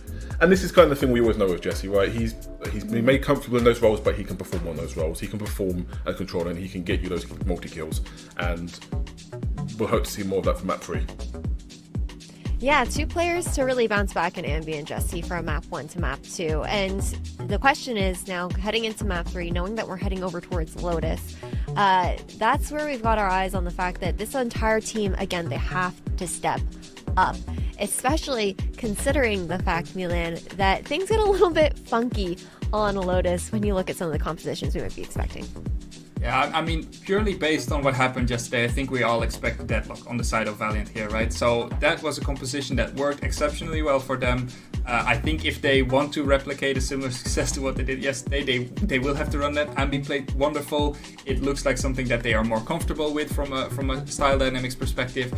And this is kind of the thing we always know with Jesse, right? He's been made comfortable in those roles, but he can perform on those roles. He can perform as controller, and he can get you those multi-kills. And we'll hope to see more of that from map 3. Yeah, 2 players to really bounce back in Ambi and Jesse from map 1 to map 2. And the question is now, heading into map 3, knowing that we're heading over towards Lotus, that's where we've got our eyes on the fact that this entire team, again, they have to step up. Especially considering the fact, Milan, that things get a little bit funky on Lotus when you look at some of the compositions we might be expecting. Yeah, I mean, purely based on what happened yesterday, I think we all expect deadlock on the side of Valiant here, right? So that was a composition that worked exceptionally well for them. I think if they want to replicate a similar success to what they did yesterday, they will have to run that. Ambi played wonderful. It looks like something that they are more comfortable with from a style dynamics perspective.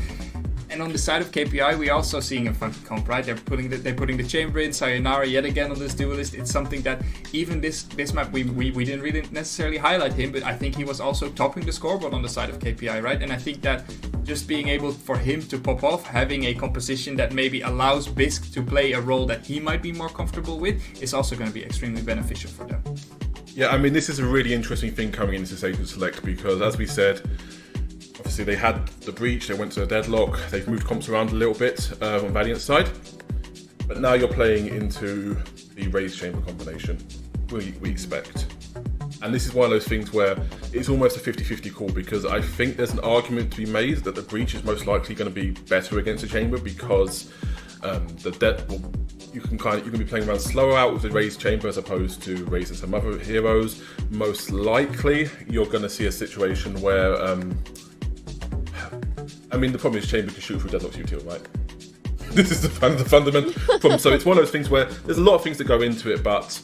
And on the side of KPI, we're also seeing a funky comp, right? They're putting the chamber in, Sayonara yet again on this duelist. It's something that even this map, we didn't really necessarily highlight him, but I think he was also topping the scoreboard on the side of KPI, right? And I think that just being able for him to pop off, having a composition that maybe allows Bisc to play a role that he might be more comfortable with, is also going to be extremely beneficial for them. Yeah, I mean, this is a really interesting thing coming into Station Select, because as we said, obviously they had the breach, they went to the deadlock, they've moved comps around a little bit on Valiant's side, but now you're playing into the raised chamber combination we expect. And this is one of those things where it's almost a 50-50 call, because I think there's an argument to be made that the breach is most likely going to be better against the chamber, because you can be playing around slower out with the raised chamber as opposed to raising some other heroes. Most likely you're going to see a situation where I mean, the problem is chamber can shoot through deadlocks util, right? This is the fundamental problem. So it's one of those things where there's a lot of things that go into it, but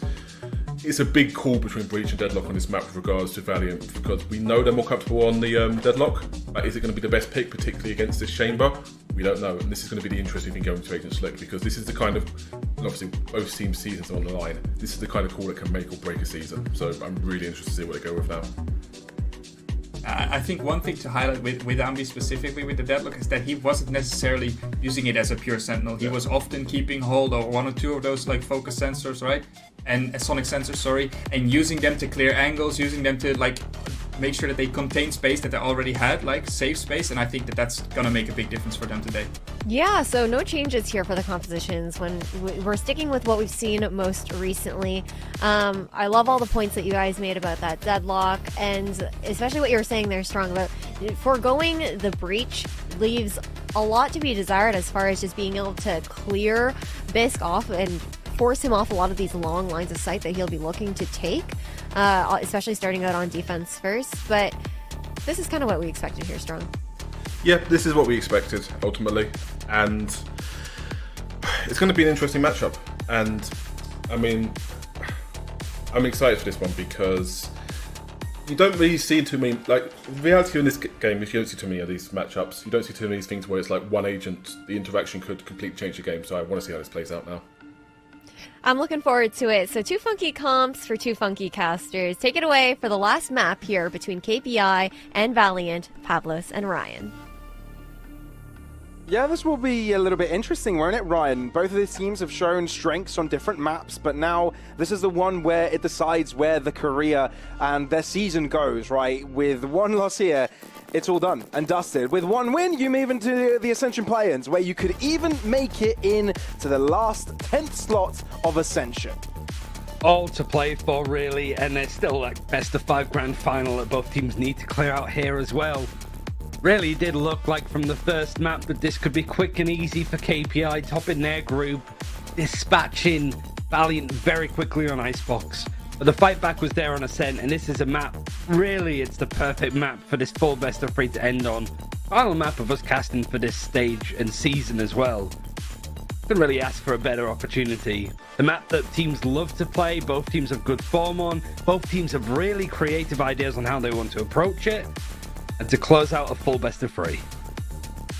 it's a big call between breach and deadlock on this map with regards to Valiant, because we know they're more comfortable on the deadlock. But is it going to be the best pick, particularly against this chamber? We don't know, and this is going to be the interesting thing going to Agent Select, because this is the kind of, and obviously both teams' seasons are on the line. This is the kind of call that can make or break a season. So I'm really interested to see where they go with that. I think one thing to highlight with Ambi specifically with the deadlock is that he wasn't necessarily using it as a pure sentinel. He was often keeping hold of 1 or 2 of those like focus sensors, right? And sonic sensors, sorry, and using them to clear angles, using them to like make sure that they contain space that they already had, like safe space, and I think that that's gonna make a big difference for them today. Yeah, so no changes here for the compositions when we're sticking with what we've seen most recently. I love all the points that you guys made about that deadlock, and especially what you were saying there, Strong, about foregoing the breach leaves a lot to be desired as far as just being able to clear Bisc off and force him off a lot of these long lines of sight that he'll be looking to take, especially starting out on defense first. But this is kind of what we expected here, Strong. Yeah, this is what we expected, ultimately. And it's going to be an interesting matchup. And, I mean, I'm excited for this one because you don't really see too many, like, reality in this game, if you don't see too many of these matchups, you don't see too many of these things where it's like one agent, the interaction could completely change the game. So I want to see how this plays out now. I'm looking forward to it. So 2 funky comps for 2 funky casters. Take it away for the last map here between KPI and Valiant, Pavlos and Ryan. Yeah, this will be a little bit interesting, won't it, Ryan? Both of these teams have shown strengths on different maps, but now this is the one where it decides where the career and their season goes, right? With one loss here, it's all done and dusted. With one win, you move into the Ascension play-ins, where you could even make it in to the last 10th slot of Ascension. All to play for, really, and there's still like best of 5 grand final that both teams need to clear out here as well. Really did look like from the first map that this could be quick and easy for KPI, topping their group, dispatching Valiant very quickly on Icebox. But the fight back was there on Ascent, and this is a map, really it's the perfect map for this full best of 3 to end on. Final map of us casting for this stage and season as well. Couldn't really ask for a better opportunity. The map that teams love to play, both teams have good form on, both teams have really creative ideas on how they want to approach it. And to close out a full best of 3.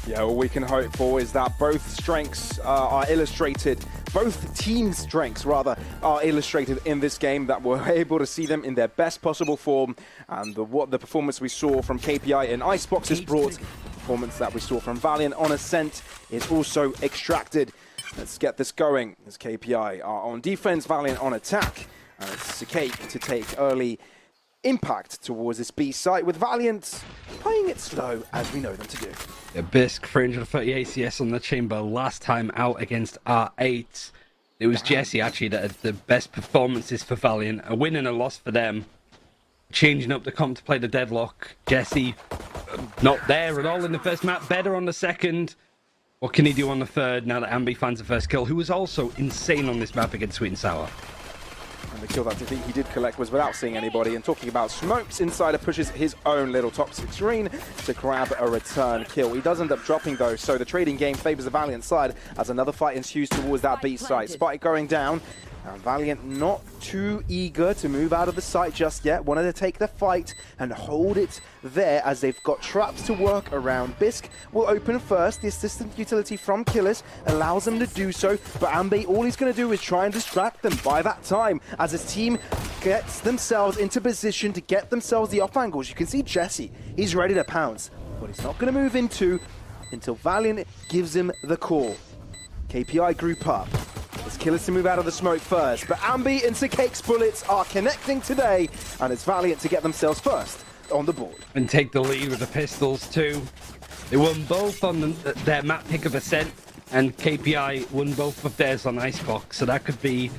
Yeah, all we can hope for is that both strengths are illustrated, both team strengths rather, are illustrated in this game, that we're able to see them in their best possible form. And what the performance we saw from KPI in Icebox is brought, the performance that we saw from Valiant on Ascent is also extracted. Let's get this going as KPI are on defense, Valiant on attack. And it's a cake to take early impact towards this B site, with Valiant playing it slow as we know them to do. Yeah, Bisk 330 ACS on the chamber last time out against R8. It was Jesse actually that had the best performances for Valiant, a win and a loss for them. Changing up the comp to play the deadlock. Jesse not there at all in the first map, better on the second. What can he do on the third now that Ambi finds the first kill, who was also insane on this map against Sweet and Sour? And the kill that he did collect was without seeing anybody. And talking about smokes, Insider pushes his own little toxic screen to grab a return kill. He does end up dropping though, so the trading game favors the Valiant side as another fight ensues towards that B site. Spike going down. And Valiant not too eager to move out of the site just yet. Wanted to take the fight and hold it there as they've got traps to work around. Bisk will open first. The assistant utility from Killers allows him to do so. But Ambi, all he's going to do is try and distract them by that time as his team gets themselves into position to get themselves the off angles. You can see Jesse, he's ready to pounce. But he's not going to move into until Valiant gives him the call. KPI group up. It's Killers to move out of the smoke first, but Ambi and Sikake's bullets are connecting today, and it's Valiant to get themselves first on the board. And take the lead with the pistols too. They won both on their map pick of Ascent, and KPI won both of theirs on Icebox, so that could be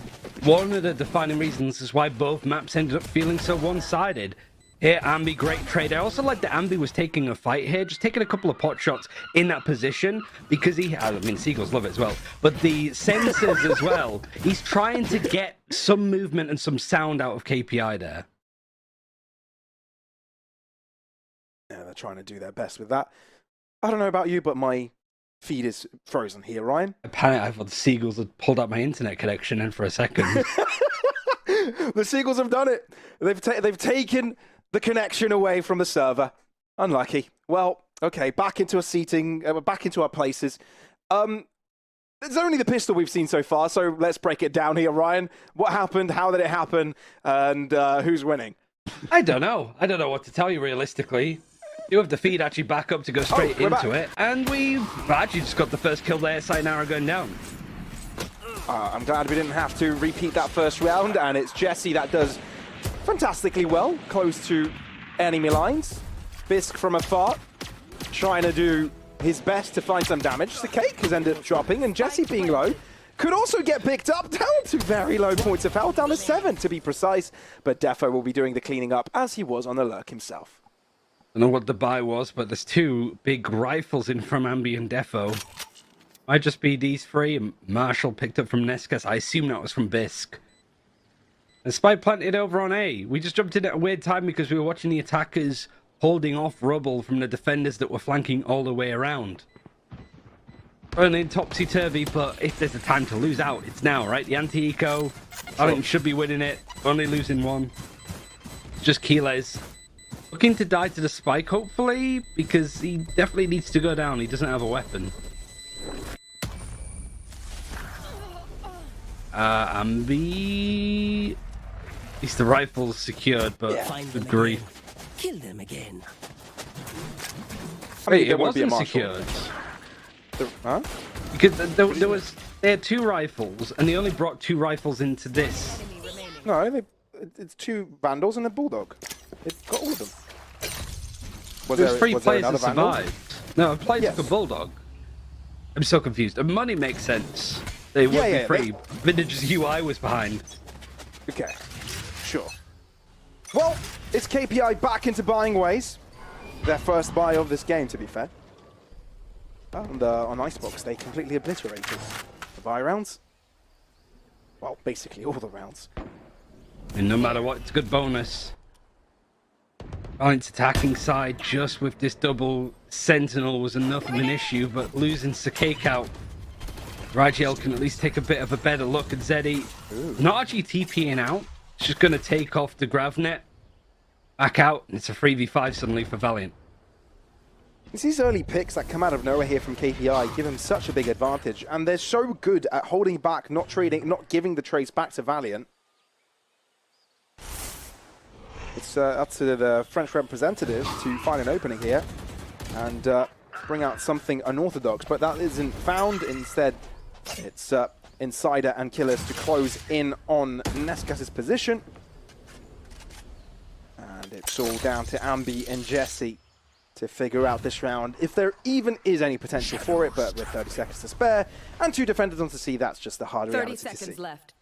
one of the defining reasons as why both maps ended up feeling so one-sided. Here, Ambi, great trade. I also like that Ambi was taking a fight here, just taking a couple of pot shots in that position, because I mean, Seagulls love it as well, but the sensors as well, he's trying to get some movement and some sound out of KPI there. Yeah, they're trying to do their best with that. I don't know about you, but my feed is frozen here, Ryan. Apparently, I thought the Seagulls had pulled up my internet connection in for a second. The Seagulls have done it. They've taken the connection away from the server. Unlucky. Well, okay, back into a seating, back into our places. It's only the pistol we've seen so far, so let's break it down here, Ryan. What happened? How did it happen? And who's winning? I don't know. I don't know what to tell you realistically. You have the feed actually back up to go straight into it, and we've actually just got the first kill there. Sayonara going down. I'm glad we didn't have to repeat that first round, and it's Jesse that does fantastically well, close to enemy lines. Bisk from afar, trying to do his best to find some damage. The cake has ended up dropping, and Jesse being low could also get picked up down to very low points of health, down to 7 to be precise. But Defo will be doing the cleaning up as he was on the lurk himself. I don't know what the buy was, but there's 2 big rifles in from Ambi and Defo. Might just be these 3. Marshall picked up from Nescas. I assume that was from Bisk. And Spy planted over on A. We just jumped in at a weird time because we were watching the attackers holding off rubble from the defenders that were flanking all the way around. Running topsy-turvy, but if there's a time to lose out, it's now, right? The anti-eco, I think should be winning it. Only losing 1. It's just Keyless. Looking to die to the spike, hopefully, because he definitely needs to go down. He doesn't have a weapon. Ambi... At least the rifle's secured, but good grief. Kill them again. Wait, it wasn't secured. Huh? Because they had 2 rifles, and they only brought 2 rifles into this. No, it's 2 Vandals and a Bulldog. They've got all of them. There's 3 players that another Vandal? survived. No, I played Yes. with a Bulldog. I'm so confused. The money makes sense. They would be free. Vintage's UI was behind. Okay, sure. Well, it's KPI back into buying ways. Their first buy of this game, to be fair. And on Icebox, they completely obliterated the buy rounds. Well, basically all the rounds. And no matter what, it's a good bonus. Valiant's attacking side, just with this double Sentinel, was enough of an issue, but losing Sakake out, Rajiel can at least take a bit of a better look at Zeddy. Not actually TPing out, it's just going to take off the Gravnet, back out, and it's a 3v5 suddenly for Valiant. It's these early picks that come out of nowhere here from KPI give them such a big advantage, and they're so good at holding back, not trading, not giving the trades back to Valiant. It's up to the French representative to find an opening here and bring out something unorthodox, but that isn't found. Instead, it's Insider and Killers to close in on Nescas's position. And it's all down to Ambi and Jesse to figure out this round, if there even is any potential for it, but with 30 seconds to spare, and 2 defenders on to see, that's just the hard 30 reality to see. seconds left.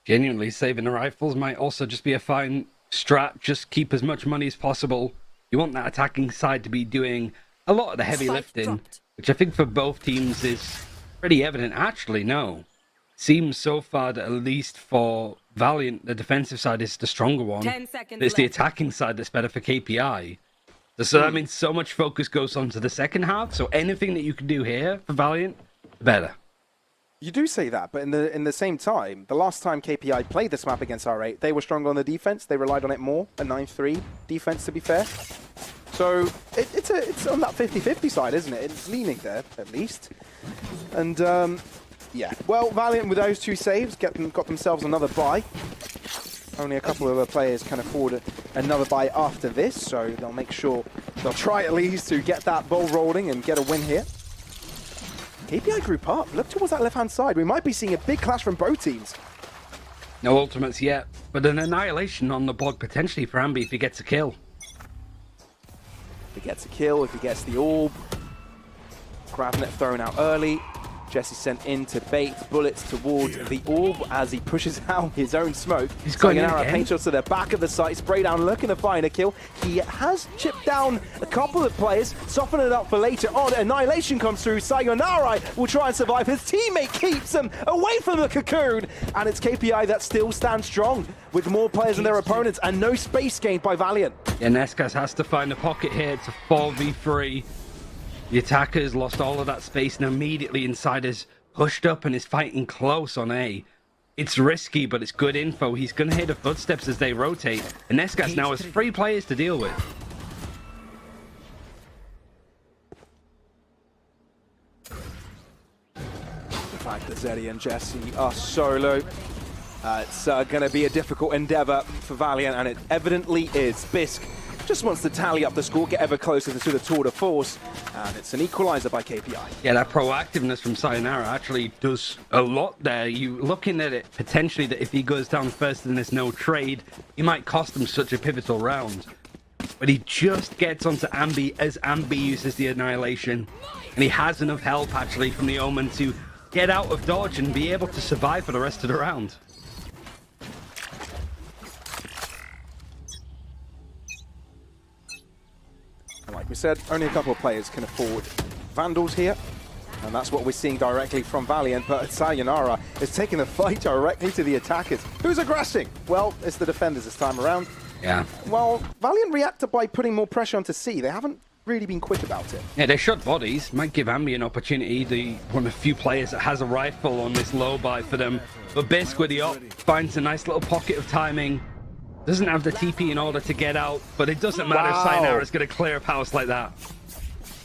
Genuinely, saving the rifles might also just be a fine strat. Just keep as much money as possible. You want that attacking side to be doing a lot of the heavy lifting, which I think for both teams is pretty evident. Actually, no. Seems so far that at least for Valiant, the defensive side is the stronger one. 10 seconds It's the left. attacking side that's better for KPI. So that means so much focus goes on to the second half, so anything that you can do here for Valiant, better. You do say that, but in the same time, the last time KPI played this map against R8, they were stronger on the defense. They relied on it more, a 9-3 defense to be fair. So it's on that 50-50 side, isn't it? It's leaning there, at least. And yeah, well, Valiant with those 2 saves got themselves another buy. Only a couple of other players can afford another buy after this, so they'll make sure they'll try at least to get that ball rolling and get a win here. KPI group up. Look towards that left-hand side. We might be seeing a big clash from both teams. No ultimates yet, but an annihilation on the board potentially for Ambi if he gets a kill. If he gets a kill, if he gets the orb. Gravnet thrown out early. Jesse sent in to bait bullets towards the orb as he pushes out his own smoke. He's going in an arrow again. paint shots to the back of the site. Spray down, looking to find a kill. He has chipped down a couple of players, soften it up for later on. Annihilation comes through. Sayonara will try and survive. His teammate keeps him away from the cocoon. And it's KPI that still stands strong with more players than their opponents and no space gained by Valiant. Yeah, Nescas has to find a pocket here. It's a 4v3. The attackers lost all of that space, and immediately Insider's pushed up and is fighting close on A. It's risky, but it's good info. He's going to hear the footsteps as they rotate, and Nescas now has 3 players to deal with. The fact that Zeddy and Jesse are solo, it's going to be a difficult endeavor for Valiant, and it evidently is. Bisk just wants to tally up the score, get ever closer to the tour de force, and it's an equalizer by KPI. Yeah, that proactiveness from Sayonara actually does a lot there. You looking at it potentially that if he goes down first and there's no trade, he might cost him such a pivotal round. But he just gets onto Ambi as Ambi uses the annihilation, and he has enough help actually from the Omen to get out of dodge and be able to survive for the rest of the round. Like we said, only a couple of players can afford Vandals here, and that's what we're seeing directly from Valiant, but Sayonara is taking the fight directly to the attackers. Who's aggressing? Well, it's the defenders this time around. Yeah. Well, Valiant reacted by putting more pressure onto C. They haven't really been quick about it. Yeah, they shot bodies. Might give Ambi an opportunity. One of the few players that has a rifle on this low buy for them. But Bisk with the op finds a nice little pocket of timing. Doesn't have the TP in order to get out, but it doesn't matter. Wow. Sayonara's going to clear a house like that.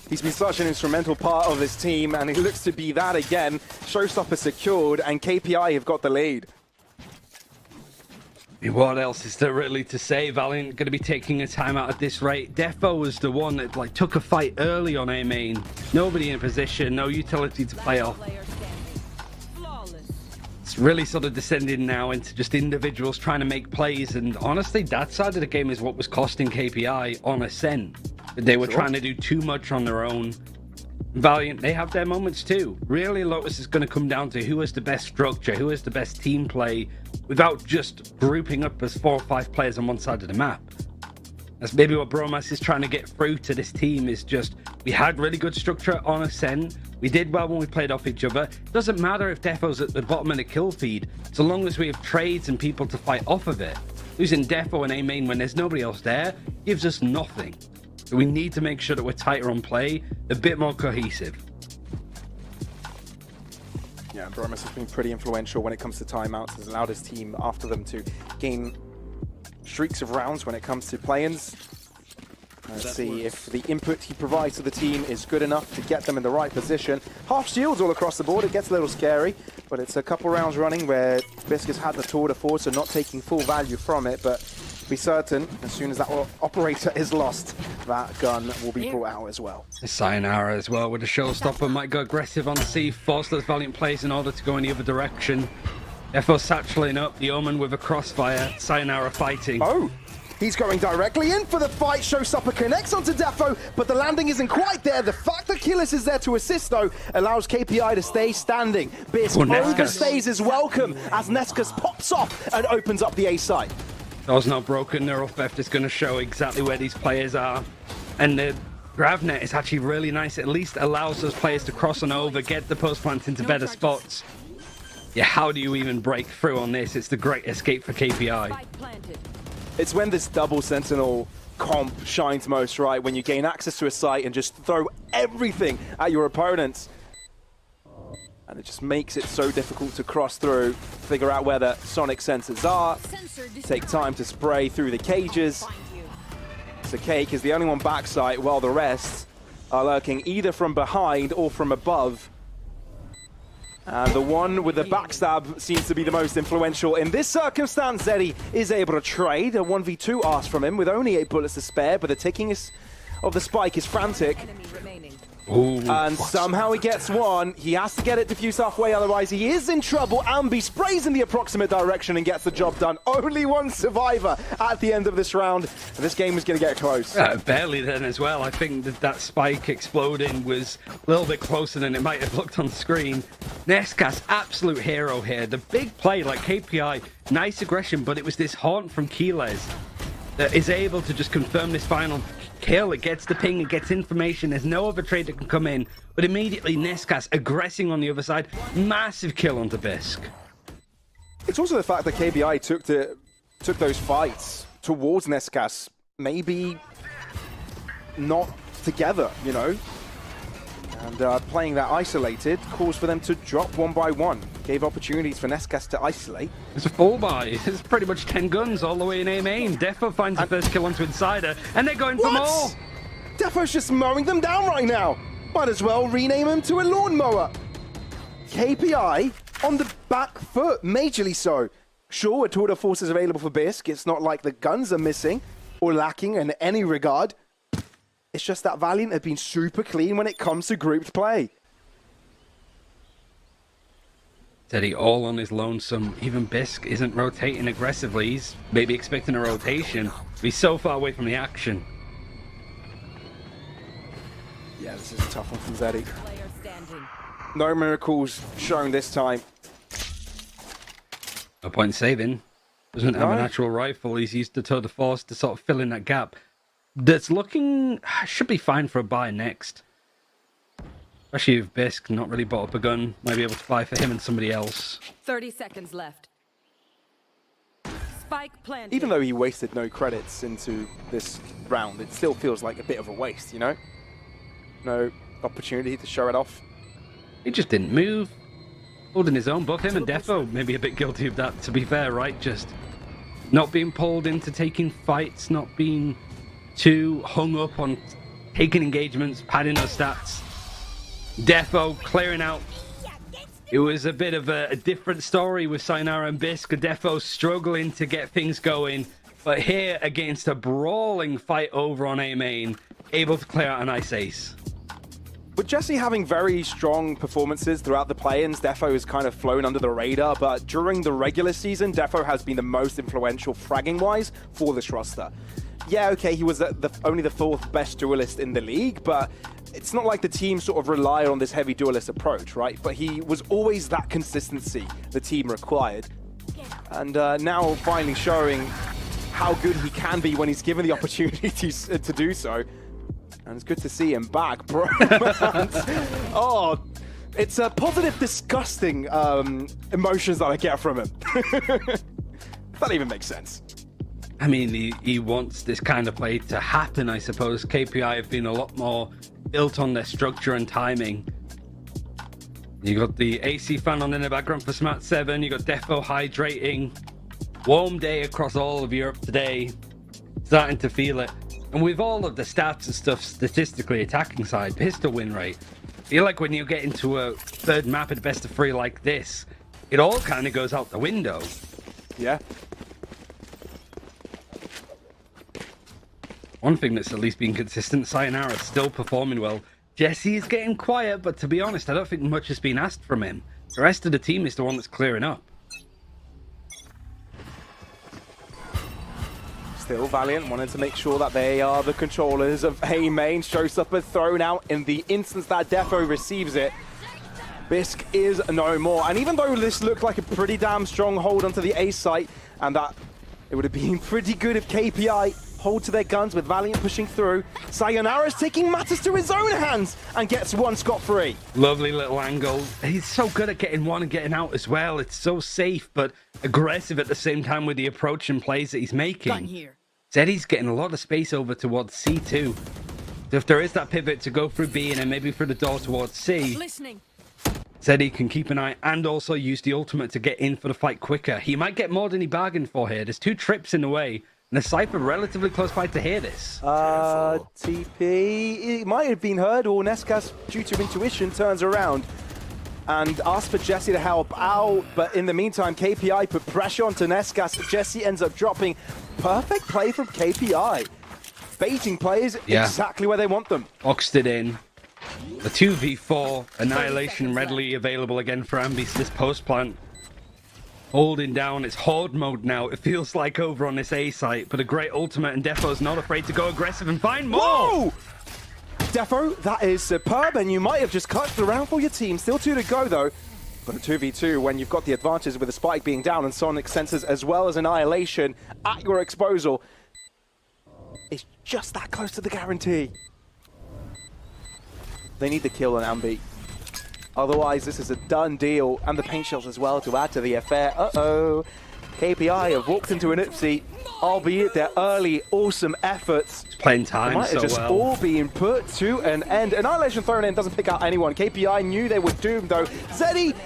He's been such an instrumental part of this team, and it looks to be that again. Showstopper secured, and KPI have got the lead. What else is there really to say? Valiant going to be taking a time out at this rate. Defo was the one that like took a fight early on A main. Nobody in position, no utility to play off. It's really sort of descending now into just individuals trying to make plays, and honestly, that side of the game is what was costing KPI on Ascent. They were trying to do too much on their own. Valiant, they have their moments too. Really, Lotus is going to come down to who has the best structure, who has the best team play, without just grouping up as 4 or 5 players on one side of the map. That's maybe what Bromas is trying to get through to this team, is just, we had really good structure on Ascent, we did well when we played off each other. It doesn't matter if Defo's at the bottom of the kill feed, so long as we have trades and people to fight off of it. Losing Defo and A main when there's nobody else there gives us nothing. So we need to make sure that we're tighter on play, a bit more cohesive. Yeah, Bromas has been pretty influential when it comes to timeouts. Has allowed his team after them to gain streaks of rounds when it comes to play-ins. Let's see if the input he provides to the team is good enough to get them in the right position. Half shields all across the board. It gets a little scary, but it's a couple rounds running where Bisc has had the tour de force, so not taking full value from it, but be certain as soon as that operator is lost, that gun will be brought out as well. Sayonara as well with a showstopper, might go aggressive on C, force those Valiant plays in order to go in the other direction. Defo satcheling up, the Omen with a crossfire, Sayonara fighting. Oh, he's going directly in for the fight. Showstopper connects onto Defo, but the landing isn't quite there. The fact that Killis is there to assist, though, allows KPI to stay standing. Bisc overstays his welcome as Nescas pops off and opens up the A site. Door's not broken, neural theft is going to show exactly where these players are. And the Gravnet is actually really nice. It at least allows those players to cross on over, get the post plant into better spots. Yeah, how do you even break through on this? It's the great escape for KPI. It's when this double sentinel comp shines most, right? When you gain access to a site and just throw everything at your opponents. And it just makes it so difficult to cross through, figure out where the sonic sensors are, take time to spray through the cages. So Cake is the only one backside, while the rest are lurking either from behind or from above. And the one with the backstab seems to be the most influential. In this circumstance, Zeddy is able to trade. A 1v2 ask from him with only 8 bullets to spare, but the taking of the spike is frantic. Ooh, and somehow he gets one. He has to get it diffused halfway, otherwise he is in trouble. Ambi sprays in the approximate direction and gets the job done. Only one survivor at the end of this round. This game is going to get close. Barely then as well. I think that spike exploding was a little bit closer than it might have looked on screen. Nescas, absolute hero here. The big play, like KPI, nice aggression, but it was this haunt from Keylez that is able to just confirm this final kill. It gets the ping, it gets information, there's no other trade that can come in, but immediately Nescas aggressing on the other side, massive kill onto Bisc. It's also the fact that KPI took those fights towards Nescas, maybe not together, you know, and playing that isolated caused for them to drop one by one. Gave opportunities for Nescas to isolate. It's a full buy. It's pretty much 10 guns all the way in A main. Defo finds the first kill onto Insider, and they're going for more. Defo's just mowing them down right now. Might as well rename him to a lawnmower. KPI on the back foot, majorly so. Sure, a tour de force is available for Bisc. It's not like the guns are missing or lacking in any regard. It's just that Valiant have been super clean when it comes to grouped play. Teddy all on his lonesome. Even Bisc isn't rotating aggressively. He's maybe expecting a rotation. He's so far away from the action. Yeah, this is a tough one from Zeddy. No miracles shown this time. No point saving. Doesn't have a natural rifle. He's used the tour de force to sort of fill in that gap. That's looking... should be fine for a buy next. Especially if Bisc not really bought up a gun. Might be able to buy for him and somebody else. 30 seconds left. Spike planted. Even though he wasted no credits into this round, it still feels like a bit of a waste, you know? No opportunity to show it off. He just didn't move. Holding his own. Both him and Defo maybe a bit guilty of that, to be fair, right? Just not being pulled into taking fights, not being too hung up on taking engagements, padding those stats. Defo clearing out It was a bit of a different story with Sayonara and Bisc. Defo struggling to get things going. But here, against a brawling fight over on A main, able to clear out a nice ace. With Jesse having very strong performances throughout the play-ins, Defo has kind of flown under the radar, but during the regular season, Defo has been the most influential fragging-wise for this roster. Yeah, okay, he was only the 4th best duelist in the league, but it's not like the team sort of relied on this heavy duelist approach, right? But he was always that consistency the team required. And now finally showing how good he can be when he's given the opportunity to do so. And it's good to see him back, bro. Oh, it's a positive, disgusting emotions that I get from him. That even makes sense. I mean, he wants this kind of play to happen, I suppose. KPI have been a lot more built on their structure and timing. You got the AC fan on in the background for Smart 7. You got Defo hydrating. Warm day across all of Europe today. Starting to feel it. And with all of the stats and stuff statistically attacking side, pistol win rate, I feel like when you get into a third map at best of 3 like this, it all kind of goes out the window. Yeah. One thing that's at least been consistent, Sayonara still performing well. Jesse is getting quiet, but to be honest, I don't think much has been asked from him. The rest of the team is the one that's clearing up. Still, Valiant wanted to make sure that they are the controllers of A main. Showstopper thrown out in the instance that Defo receives it. Bisc is no more. And even though this looked like a pretty damn strong hold onto the A site, and that it would have been pretty good if KPI hold to their guns with Valiant pushing through, Sayonara's taking matters to his own hands and gets one scot-free. Lovely little angle. He's so good at getting one and getting out as well. It's so safe but aggressive at the same time with the approach and plays that he's making. Zeddy's getting a lot of space over towards C2. So if there is that pivot to go through B and then maybe through the door towards C, Zeddy can keep an eye and also use the ultimate to get in for the fight quicker. He might get more than he bargained for here. There's 2 trips in the way. And the Cypher relatively close by to hear this. TP, it might have been heard, or Nescas, due to intuition, turns around and asks for Jesse to help out. But in the meantime, KPI put pressure onto Nescas. Jesse ends up dropping. Perfect play from KPI. Baiting players exactly where they want them. Boxed it in. The 2v4, Annihilation readily available again for Ambis this post plant. Holding down, it's horde mode now, it feels like over on this A site, but a great ultimate and Defo's not afraid to go aggressive and find more! Whoa! Defo, that is superb, and you might have just clutched around for your team. Still 2 to go though, but a 2v2 when you've got the advantage with the spike being down and Sonic sensors as well as Annihilation at your disposal. It's just that close to the guarantee. They need the kill on Ambi. Otherwise, this is a done deal, and the paint shells as well to add to the affair. Uh-oh. KPI have walked into an oopsie, albeit their early awesome efforts. It's playing time might have so just well. all being put to an end. Annihilation thrown in doesn't pick out anyone. KPI knew they were doomed though. Zeddy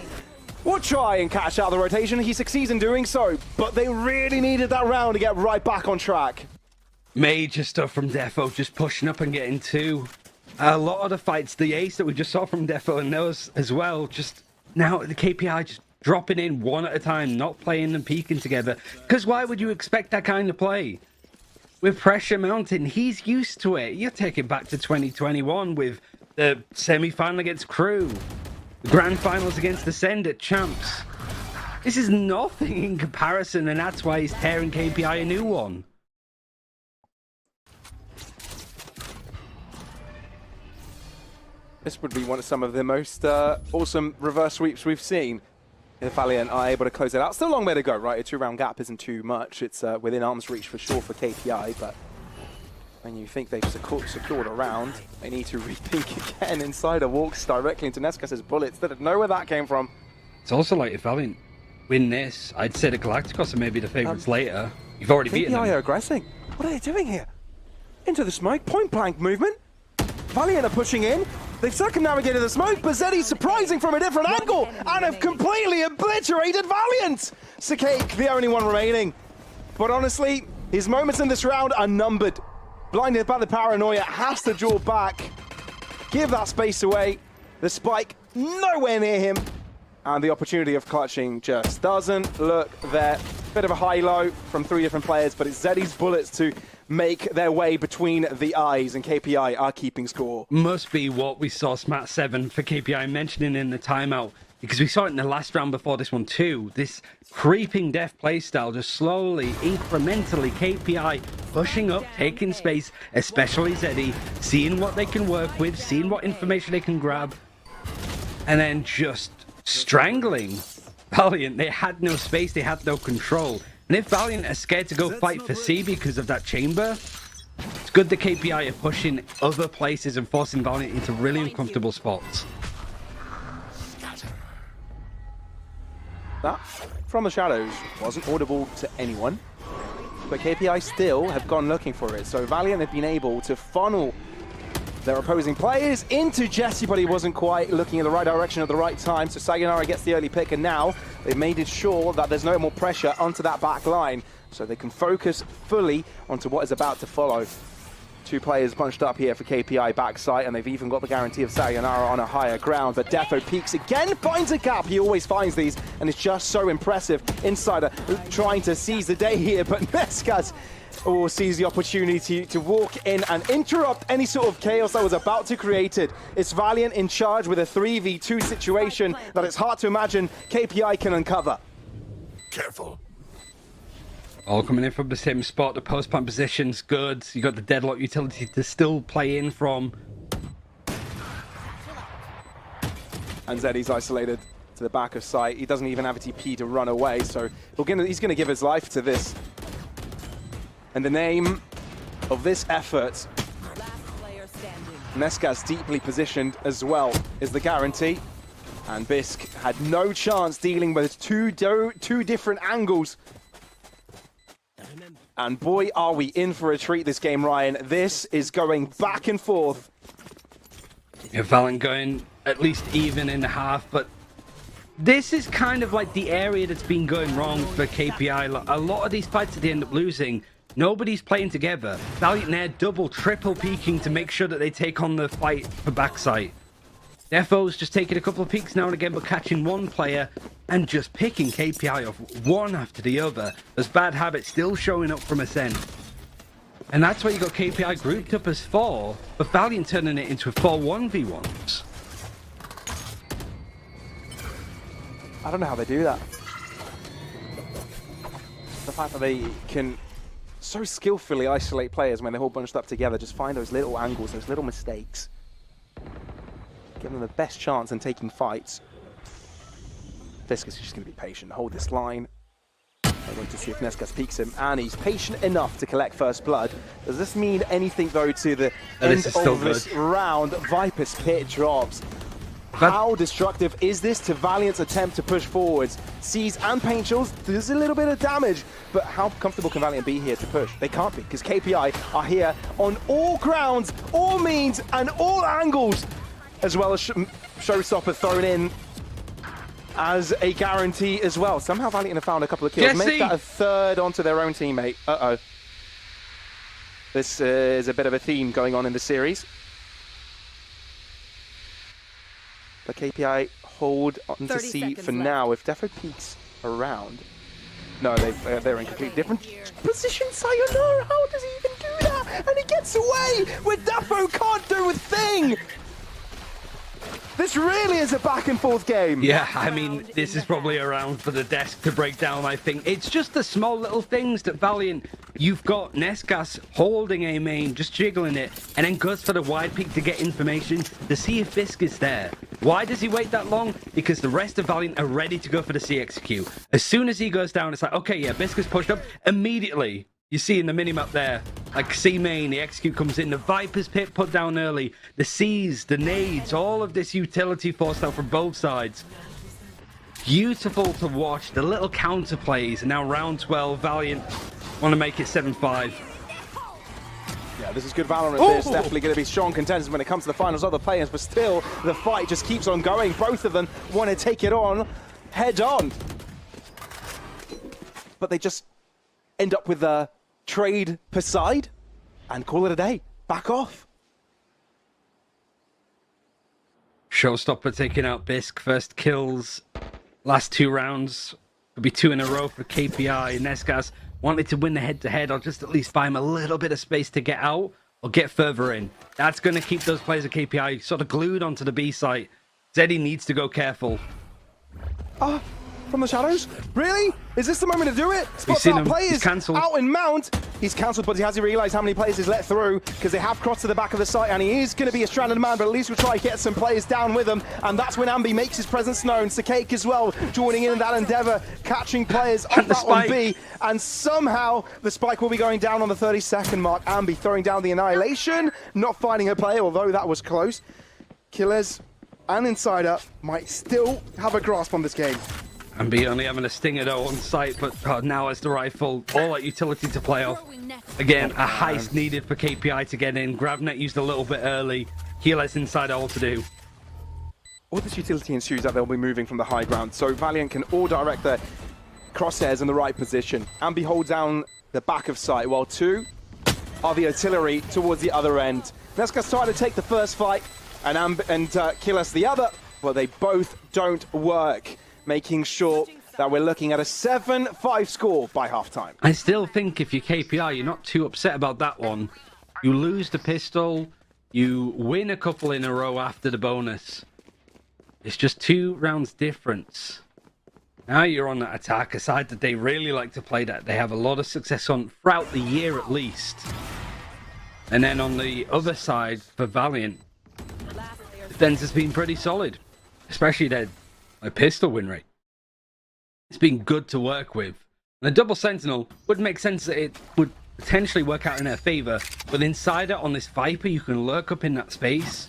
will try and catch out the rotation. He succeeds in doing so, but they really needed that round to get right back on track. Major stuff from Defo, just pushing up and getting 2. A lot of the fights, the ace that we just saw from Defo and those as well, just now the KPI just dropping in one at a time, not playing and peeking together. Because why would you expect that kind of play? With pressure mounting, he's used to it. You're taking back to 2021 with the semi-final against Crew, the grand finals against Ascend at Champs. This is nothing in comparison, and that's why he's tearing KPI a new one. This would be one of some of the most awesome reverse sweeps we've seen. If Valiant are able to close it out. Still a long way to go, right? A 2-round gap isn't too much. It's within arm's reach for sure for KPI, but when you think they've secured a round, they need to rethink again. Insider walks directly into Nescas's bullets. Didn't know where that came from. It's also like if Valiant win this, I'd say the Galacticos are maybe the favourites later. You've already beaten them. KPI are aggressing. What are they doing here? Into the smoke, point blank movement. Valiant are pushing in. They've circumnavigated the smoke, but Zeddy's surprising from a different angle and have completely obliterated Valiant. Sakake, the only one remaining. But honestly, his moments in this round are numbered. Blinded by the paranoia, has to draw back. Give that space away. The spike nowhere near him. And the opportunity of clutching just doesn't look there. Bit of a high-low from 3 different players, but it's Zeddy's bullets to make their way between the eyes, and KPI are keeping score. Must be what we saw Smat 7 for KPI mentioning in the timeout, because we saw it in the last round before this one too. This creeping death playstyle, just slowly, incrementally, KPI pushing up, taking space, especially Zeddy, seeing what they can work with, seeing what information they can grab, and then just strangling Valiant. They had no space, they had no control. And if Valiant are scared to go fight for C because of that chamber, it's good the KPI are pushing other places and forcing Valiant into really uncomfortable spots. That, from the shadows, wasn't audible to anyone, but KPI still have gone looking for it. So Valiant have been able to funnel their opposing players into Jesse, but he wasn't quite looking in the right direction at the right time. So Sayonara gets the early pick, and now they've made it sure that there's no more pressure onto that back line, so they can focus fully onto what is about to follow. 2 players bunched up here for KPI backside, and they've even got the guarantee of Sayonara on a higher ground. But Defo peeks again, finds a gap. He always finds these, and it's just so impressive. Insider trying to seize the day here, but Nescas sees the opportunity to walk in and interrupt any sort of chaos that was about to create it. It's Valiant in charge with a 3v2 situation that it's hard to imagine KPI can uncover. Careful. All coming in from the same spot. The post-plant position's good. You got the deadlock utility to still play in from. And Zeddy's isolated to the back of site. He doesn't even have a TP to run away, so he's going to give his life to this. And the name of this effort, Nescas deeply positioned as well, is the guarantee. And Bisk had no chance dealing with two different angles. And boy, are we in for a treat this game, Ryan. This is going back and forth. Yeah, Valiant going at least even in half, but this is kind of like the area that's been going wrong for KPI. A lot of these fights that they end up losing, nobody's playing together. Valiant there double, triple peeking to make sure that they take on the fight for backside. Defo's just taking a couple of peeks now and again, but catching one player and just picking KPI off one after the other. There's bad habits still showing up from Ascent. And that's why you got KPI grouped up as 4, but Valiant turning it into 4 1v1s. I don't know how they do that. The fact that they can so skillfully isolate players when they're all bunched up together, just find those little angles, those little mistakes. Give them the best chance in taking fights. Viscus is just going to be patient, hold this line. I want to see if Nescas peeks him, and he's patient enough to collect first blood. Does this mean anything, though, to the end of this round? Viper's Pit drops. How destructive is this to Valiant's attempt to push forwards? Seize and Paint Chills, there's a little bit of damage, but how comfortable can Valiant be here to push? They can't be, because KPI are here on all grounds, all means, and all angles, as well as Showstopper thrown in as a guarantee as well. Somehow Valiant have found a couple of kills. Make that a third onto their own teammate. Uh-oh. This is a bit of a theme going on in the series. But KPI hold on to C for now. If Defo peeks around... No, they're in completely different positions. Sayonara, how does he even do that? And he gets away with Defo can't do a thing! This really is a back and forth game. Yeah, I mean, this is probably a round for the desk to break down, I think. It's just the small little things that Valiant, you've got Nescas holding a main, just jiggling it, and then goes for the wide peek to get information to see if Bisk is there. Why does he wait that long? Because the rest of Valiant are ready to go for the C execute. As soon as he goes down, it's like, okay, yeah, Bisk is pushed up immediately. You see in the minimap there, like C main, the execute comes in, the Viper's Pit put down early, the C's, the nades, all of this utility forced out from both sides. Beautiful to watch, the little counter plays, and now round 12, Valiant want to make it 7-5. Yeah, this is good Valorant. This definitely going to be strong contenders when it comes to the finals. Other players, but still, the fight just keeps on going. Both of them want to take it on, head on. But they just end up with a trade per side and call it a day. Back off. Showstopper taking out Bisk. First kills Last 2 rounds could be 2 in a row for KPI. Nescas wanted to win the head-to-head or just at least buy him a little bit of space to get out or get further in. That's going to keep those players at KPI sort of glued onto the B site. Zeddy needs to go careful. From the shadows? Really? Is this the moment to do it? We've Spots seen out him. players He's cancelled. out in mount. He's cancelled, but he hasn't realised how many players he's let through because they have crossed to the back of the site, and he is going to be a stranded man, but at least we'll try to get some players down with him, and that's when Ambi makes his presence known. Sakake as well joining in that endeavour, catching players off that one B, and somehow the spike will be going down on the 30-second mark. Ambi throwing down the annihilation, not finding a player, although that was close. Killers and Insider might still have a grasp on this game. And be only having a stinger though on site, but now has the rifle, all that utility to play off. Again, a heist needed for KPI to get in. Gravnet used a little bit early. Healers inside all to do. All this utility ensues that they'll be moving from the high ground, so Valiant can all direct their crosshairs in the right position. Ambi holds down the back of site, while 2 are the artillery towards the other end. Nesca's trying to take the first fight, and Killis the other, but they both don't work, making sure that we're looking at a 7-5 score by halftime. I still think if you're KPI, you're not too upset about that one. You lose the pistol, you win a couple in a row after the bonus. It's just 2 rounds difference. Now you're on that attack, a side that they really like to play that they have a lot of success on throughout the year at least. And then on the other side for Valiant, defense has been pretty solid, especially their pistol win rate. It's been good to work with. And a double sentinel would make sense that it would potentially work out in their favor. With Insider on this Viper, you can lurk up in that space.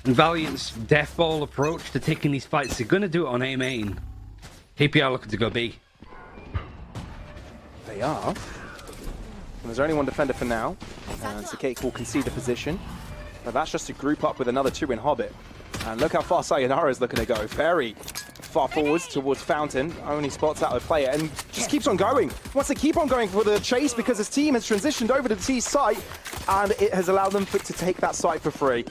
And Valiant's death ball approach to taking these fights, they're going to do it on A main. KPI looking to go B. They are. And there's only one defender for now. And Sakake will concede the position. But that's just to group up with another 2 in Hobbit. And look how far Sayonara is looking to go. Very far forwards towards Fountain. Only spots out a player and just keeps on going. Wants to keep on going for the chase because his team has transitioned over to the T site and it has allowed them to take that site for free.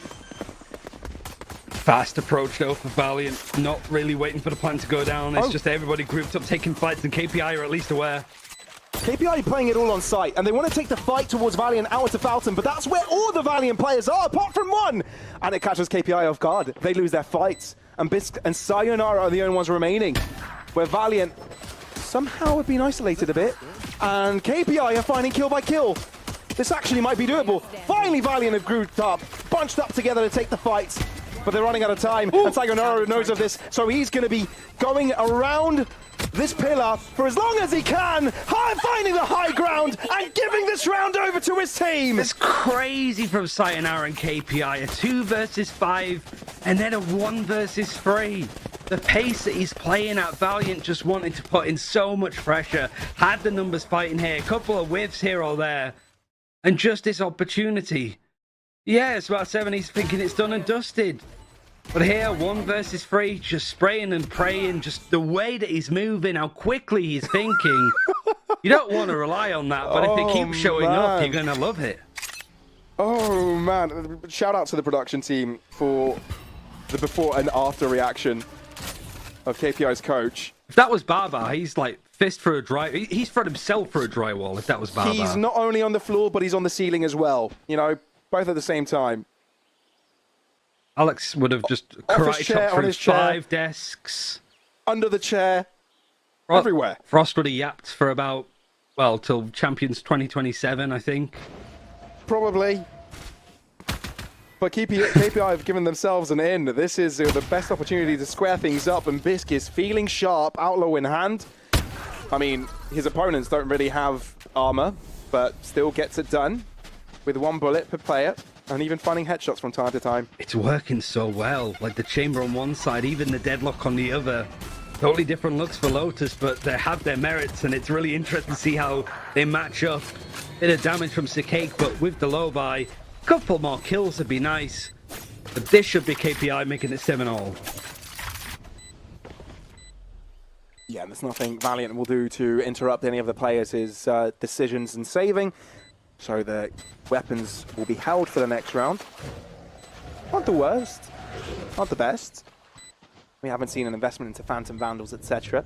Fast approach though for Valiant. Not really waiting for the plan to go down. It's just everybody grouped up taking fights, and KPI are at least aware. KPI playing it all on site, and they want to take the fight towards Valiant out to Fountain, but that's where all the Valiant players are, apart from one! And it catches KPI off guard. They lose their fights, and Bisk and Sayonara are the only ones remaining, where Valiant somehow have been isolated a bit, and KPI are finding kill by kill. This actually might be doable. Finally, Valiant have grouped up, bunched up together to take the fights, but they're running out of time, and Sayonara knows of this, so he's going to be going around this pillar for as long as he can, finding the high ground and giving this round over to his team. It's crazy from Sayonara and KPI. A 2 versus 5 and then a 1 versus 3. The pace that he's playing at, Valiant just wanted to put in so much pressure. Had the numbers fighting here, a couple of whiffs here or there. And just this opportunity. Yeah, it's about 7, he's thinking it's done and dusted. But here, 1 versus 3, just spraying and praying, just the way that he's moving, how quickly he's thinking. You don't want to rely on that, but if it keeps showing up, you're going to love it. Oh, man. Shout out to the production team for the before and after reaction of KPI's coach. If that was Baba, he's like fist for a dry... He's thrown himself for a drywall, if that was Baba. He's not only on the floor, but he's on the ceiling as well. You know, both at the same time. Alex would have just karate chopped through 5 desks. Under the chair. Everywhere. Frost would have yapped for about, well, till Champions 2027, I think. Probably. But KPI have given themselves an in. This is the best opportunity to square things up, and Bisk is feeling sharp, outlaw in hand. I mean, his opponents don't really have armor, but still gets it done with 1 bullet per player. And even finding headshots from time to time. It's working so well. Like the chamber on one side, even the deadlock on the other. Totally different looks for Lotus, but they have their merits, and it's really interesting to see how they match up. Bit of damage from Sakake, but with the low buy, a couple more kills would be nice. But this should be KPI making it 7-all. Yeah, there's nothing Valiant will do to interrupt any of the players' decisions and saving. So the weapons will be held for the next round. Not the worst, not the best. We haven't seen an investment into Phantom Vandals, etc.,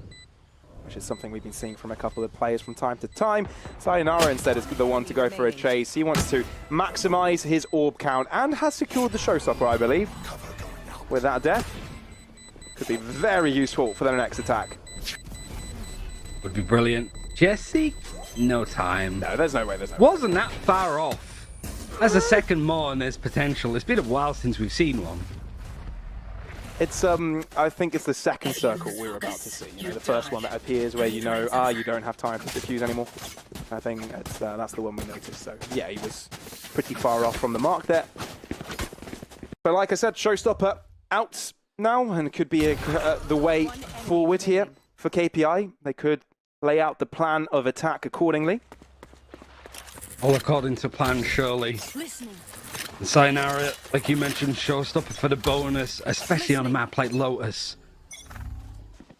which is something we've been seeing from a couple of players from time to time. Sayonara instead is the one to go for a chase. He wants to maximize his orb count and has secured the showstopper, I believe. With that death, could be very useful for their next attack. Would be brilliant. Jesse, no time. No, there's no way. Wasn't that far off. There's a second more and there's potential. It's been a while since we've seen one. It's I think it's the second circle we're about to see. You know, the first one that appears where you know, you don't have time to defuse anymore. I think that's the one we noticed. So yeah, he was pretty far off from the mark there. But like I said, showstopper out now, and it could be the way forward here for KPI. They could lay out the plan of attack accordingly. All according to plan, surely. And Sayonara, like you mentioned, showstopper for the bonus, especially on a map like Lotus.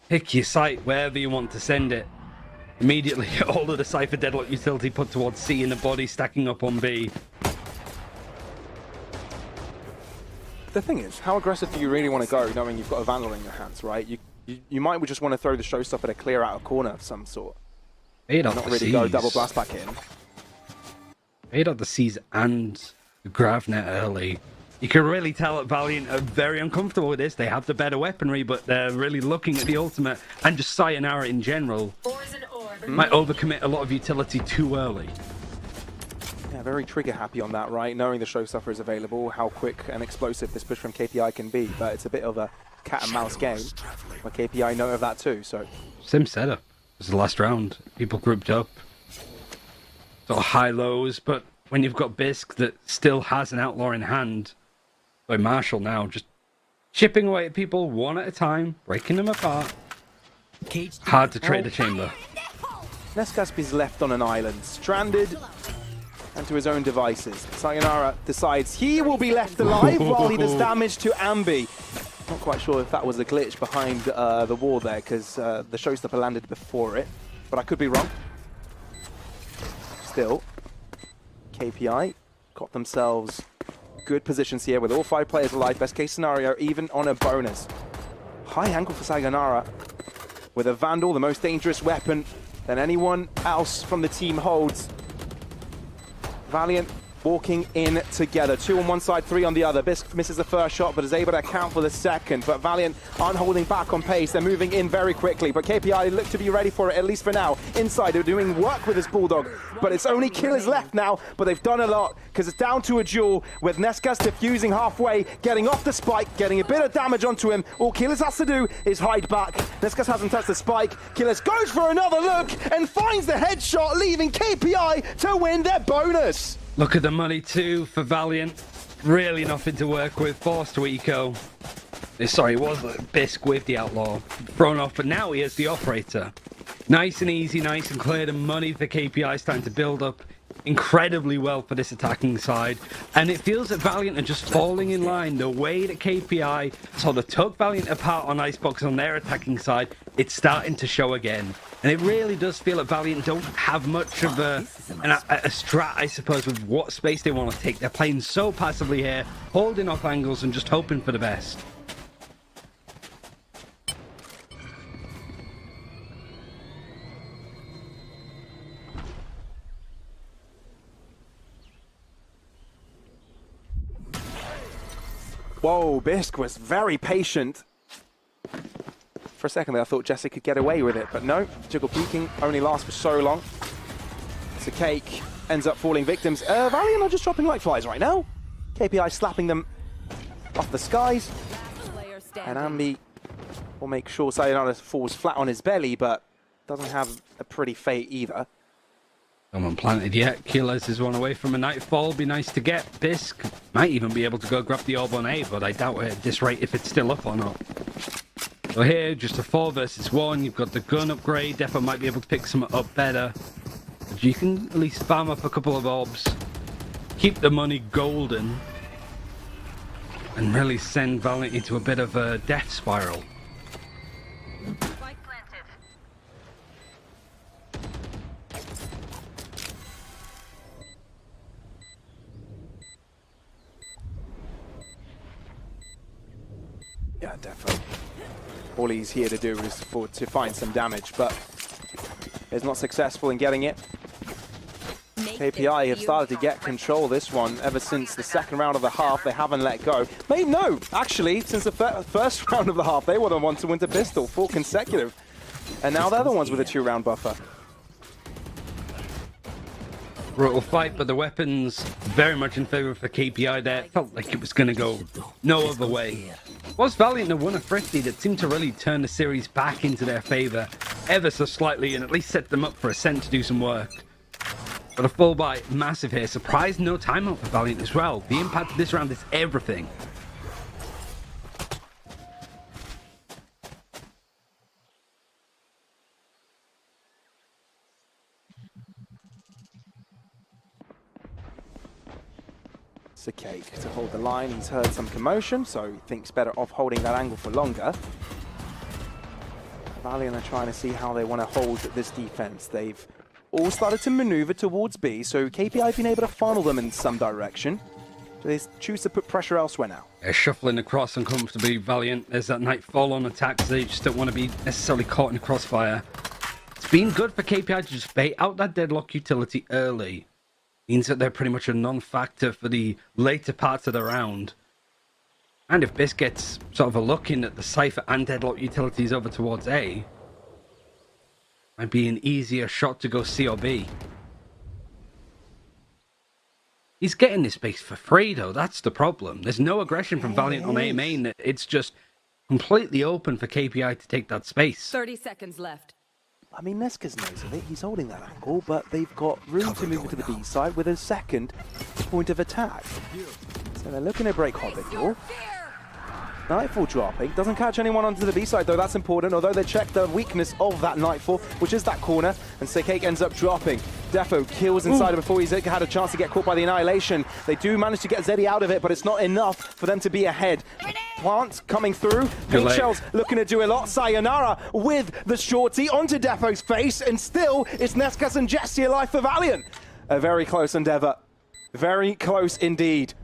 Pick your site wherever you want to send it. Immediately, all of the Cypher Deadlock utility put towards C and the body stacking up on B. The thing is, how aggressive do you really want to go knowing you've got a Vandal in your hands, right? You might just want to throw the showstopper to clear out a corner of some sort. Not really go double blast back in. Paid out the C's and the Gravnet early. You can really tell that Valiant are very uncomfortable with this. They have the better weaponry, but they're really looking at the ultimate and just Sayonara in general. Might overcommit a lot of utility too early. Yeah, very trigger happy on that, right? Knowing the showstopper is available, how quick and explosive this push from KPI can be, but it's a bit of a cat and mouse game. But KPI know of that too, so. Same setup as the last round. People grouped up. Sort of high lows, but when you've got Bisq that still has an outlaw in hand, by Marshall now, just chipping away at people one at a time, breaking them apart. Hard to trade the chamber. Nescasp is left on an island, stranded and to his own devices. Sayonara decides he will be left alive while he does damage to Ambi. Not quite sure if that was a glitch behind the wall there, because the showstopper landed before it, but I could be wrong. Still, KPI got themselves good positions here with all 5 players alive. Best case scenario, even on a bonus. High angle for Sayonara with a Vandal, the most dangerous weapon than anyone else from the team holds. Valiant walking in together. 2 on one side, 3 on the other. Bisq misses the first shot, but is able to account for the second. But Valiant aren't holding back on pace. They're moving in very quickly. But KPI look to be ready for it, at least for now. Inside, they're doing work with this Bulldog. But it's only killers left now. But they've done a lot, because it's down to a duel with Nescas defusing halfway, getting off the spike, getting a bit of damage onto him. All Killers has to do is hide back. Nescas hasn't touched the spike. Killers goes for another look and finds the headshot, leaving KPI to win their bonus. Look at the money too for Valiant. Really nothing to work with. Forced to eco. Sorry, it was Bisq with the outlaw. Thrown off, but now he has the operator. Nice and easy, nice and clear. The money for KPI starting to build up incredibly well for this attacking side. And it feels that Valiant are just falling in line. The way that KPI sort of took Valiant apart on Icebox on their attacking side, it's starting to show again. And it really does feel that Valiant don't have much of a strat, I suppose, with what space they want to take. They're playing so passively here, holding off angles and just hoping for the best. Whoa, Bisq was very patient. For a second there, I thought Jesse could get away with it, but no. Jiggle peeking only lasts for so long. So Cake ends up falling victims. Valiant are just dropping like flies right now. KPI slapping them off the skies. And Ambi will make sure Sayonara falls flat on his belly, but doesn't have a pretty fate either. Someone planted yet. Killers is one away from a nightfall. Be nice to get. Bisq might even be able to go grab the orb on A, but I doubt it at this rate if it's still up or not. So here, just a 4 versus 1. You've got the gun upgrade. Defo might be able to pick some up better. But you can at least farm up a couple of orbs. Keep the money golden. And really send Valiant into a bit of a death spiral. Yeah, definitely. All he's here to do is to find some damage, but is not successful in getting it. KPI have started to get control of this one ever since the second round of the half. They haven't let go. No, actually, since the first round of the half, they were the ones to win to pistol, 4 consecutive. And now they're the ones with a 2-round buffer. Brutal fight, but the weapons very much in favor for KPI there. Felt like it was going to go no other way. Was Valiant have won a Thrifty that seemed to really turn the series back into their favor ever so slightly and at least set them up for Ascent to do some work. But a full buy, massive here. Surprise, no timeout for Valiant as well. The impact of this round is everything. It's a cake to hold the line. He's heard some commotion, so he thinks better off holding that angle for longer. Valiant are trying to see how they want to hold this defense. They've all started to maneuver towards B, so KPI have been able to funnel them in some direction. So they choose to put pressure elsewhere now. They're shuffling across uncomfortably. Valiant, there's that Nightfall on attacks. They just don't want to be necessarily caught in the crossfire. It's been good for KPI to just bait out that deadlock utility early. Means that they're pretty much a non-factor for the later parts of the round. And if Biss gets sort of a look in at the Cypher and deadlock utilities over towards A, might be an easier shot to go C or B. He's getting this space for free though, that's the problem. There's no aggression from Valiant on A main. It's just completely open for KPI to take that space. 30 seconds left. I mean, Nescas knows of it. He's holding that angle, but they've got room to move to the B side with a second point of attack. So they're looking to break Hobbit Door. Nightfall dropping. Doesn't catch anyone onto the B side, though. That's important, although they check the weakness of that Nightfall, which is that corner, and Cake ends up dropping. Defo kills inside it before he's had a chance to get caught by the Annihilation. They do manage to get Zeddy out of it, but it's not enough for them to be ahead. Plant coming through. Shell's looking to do a lot. Sayonara with the shorty onto Defo's face, and still it's Nescas and Jesse alive for Valiant. A very close endeavor. Very close indeed.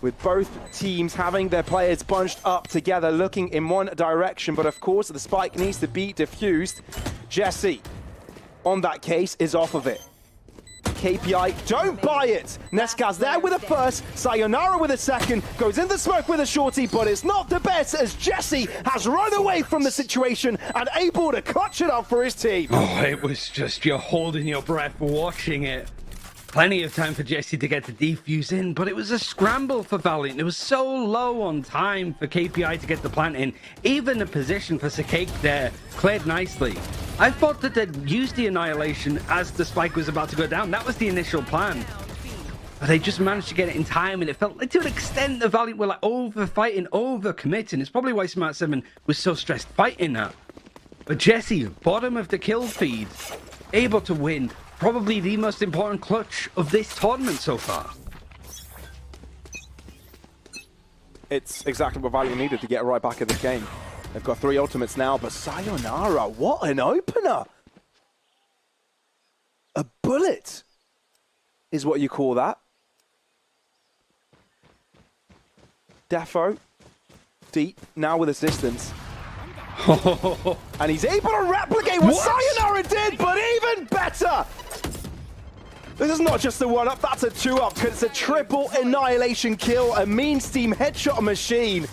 With both teams having their players bunched up together, looking in one direction. But of course, the spike needs to be defused. Jesse, on that case, is off of it. KPI don't buy it. Nescas there with a first. Sayonara with a second. Goes in the smoke with a shorty, but it's not the best as Jesse has run away from the situation and able to clutch it up for his team. Oh, it was just, you're holding your breath watching it. Plenty of time for Jesse to get the defuse in, but it was a scramble for Valiant. It was so low on time for KPI to get the plant in. Even the position for Cake there cleared nicely. I thought that they'd use the Annihilation as the spike was about to go down. That was the initial plan. But they just managed to get it in time, and it felt like to an extent the Valiant were like over-fighting, over-committing. It's probably why Smart 7 was so stressed fighting that. But Jesse, bottom of the kill feed, able to win probably the most important clutch of this tournament so far. It's exactly what Valiant needed to get right back in this game. They've got 3 ultimates now, but Sayonara, what an opener! A bullet is what you call that. Defo, deep, now with assistance. And he's able to replicate what Sayonara did, but even better! This is not just a 1-up, that's a 2-up, because it's a triple Annihilation kill, a mean steam headshot machine.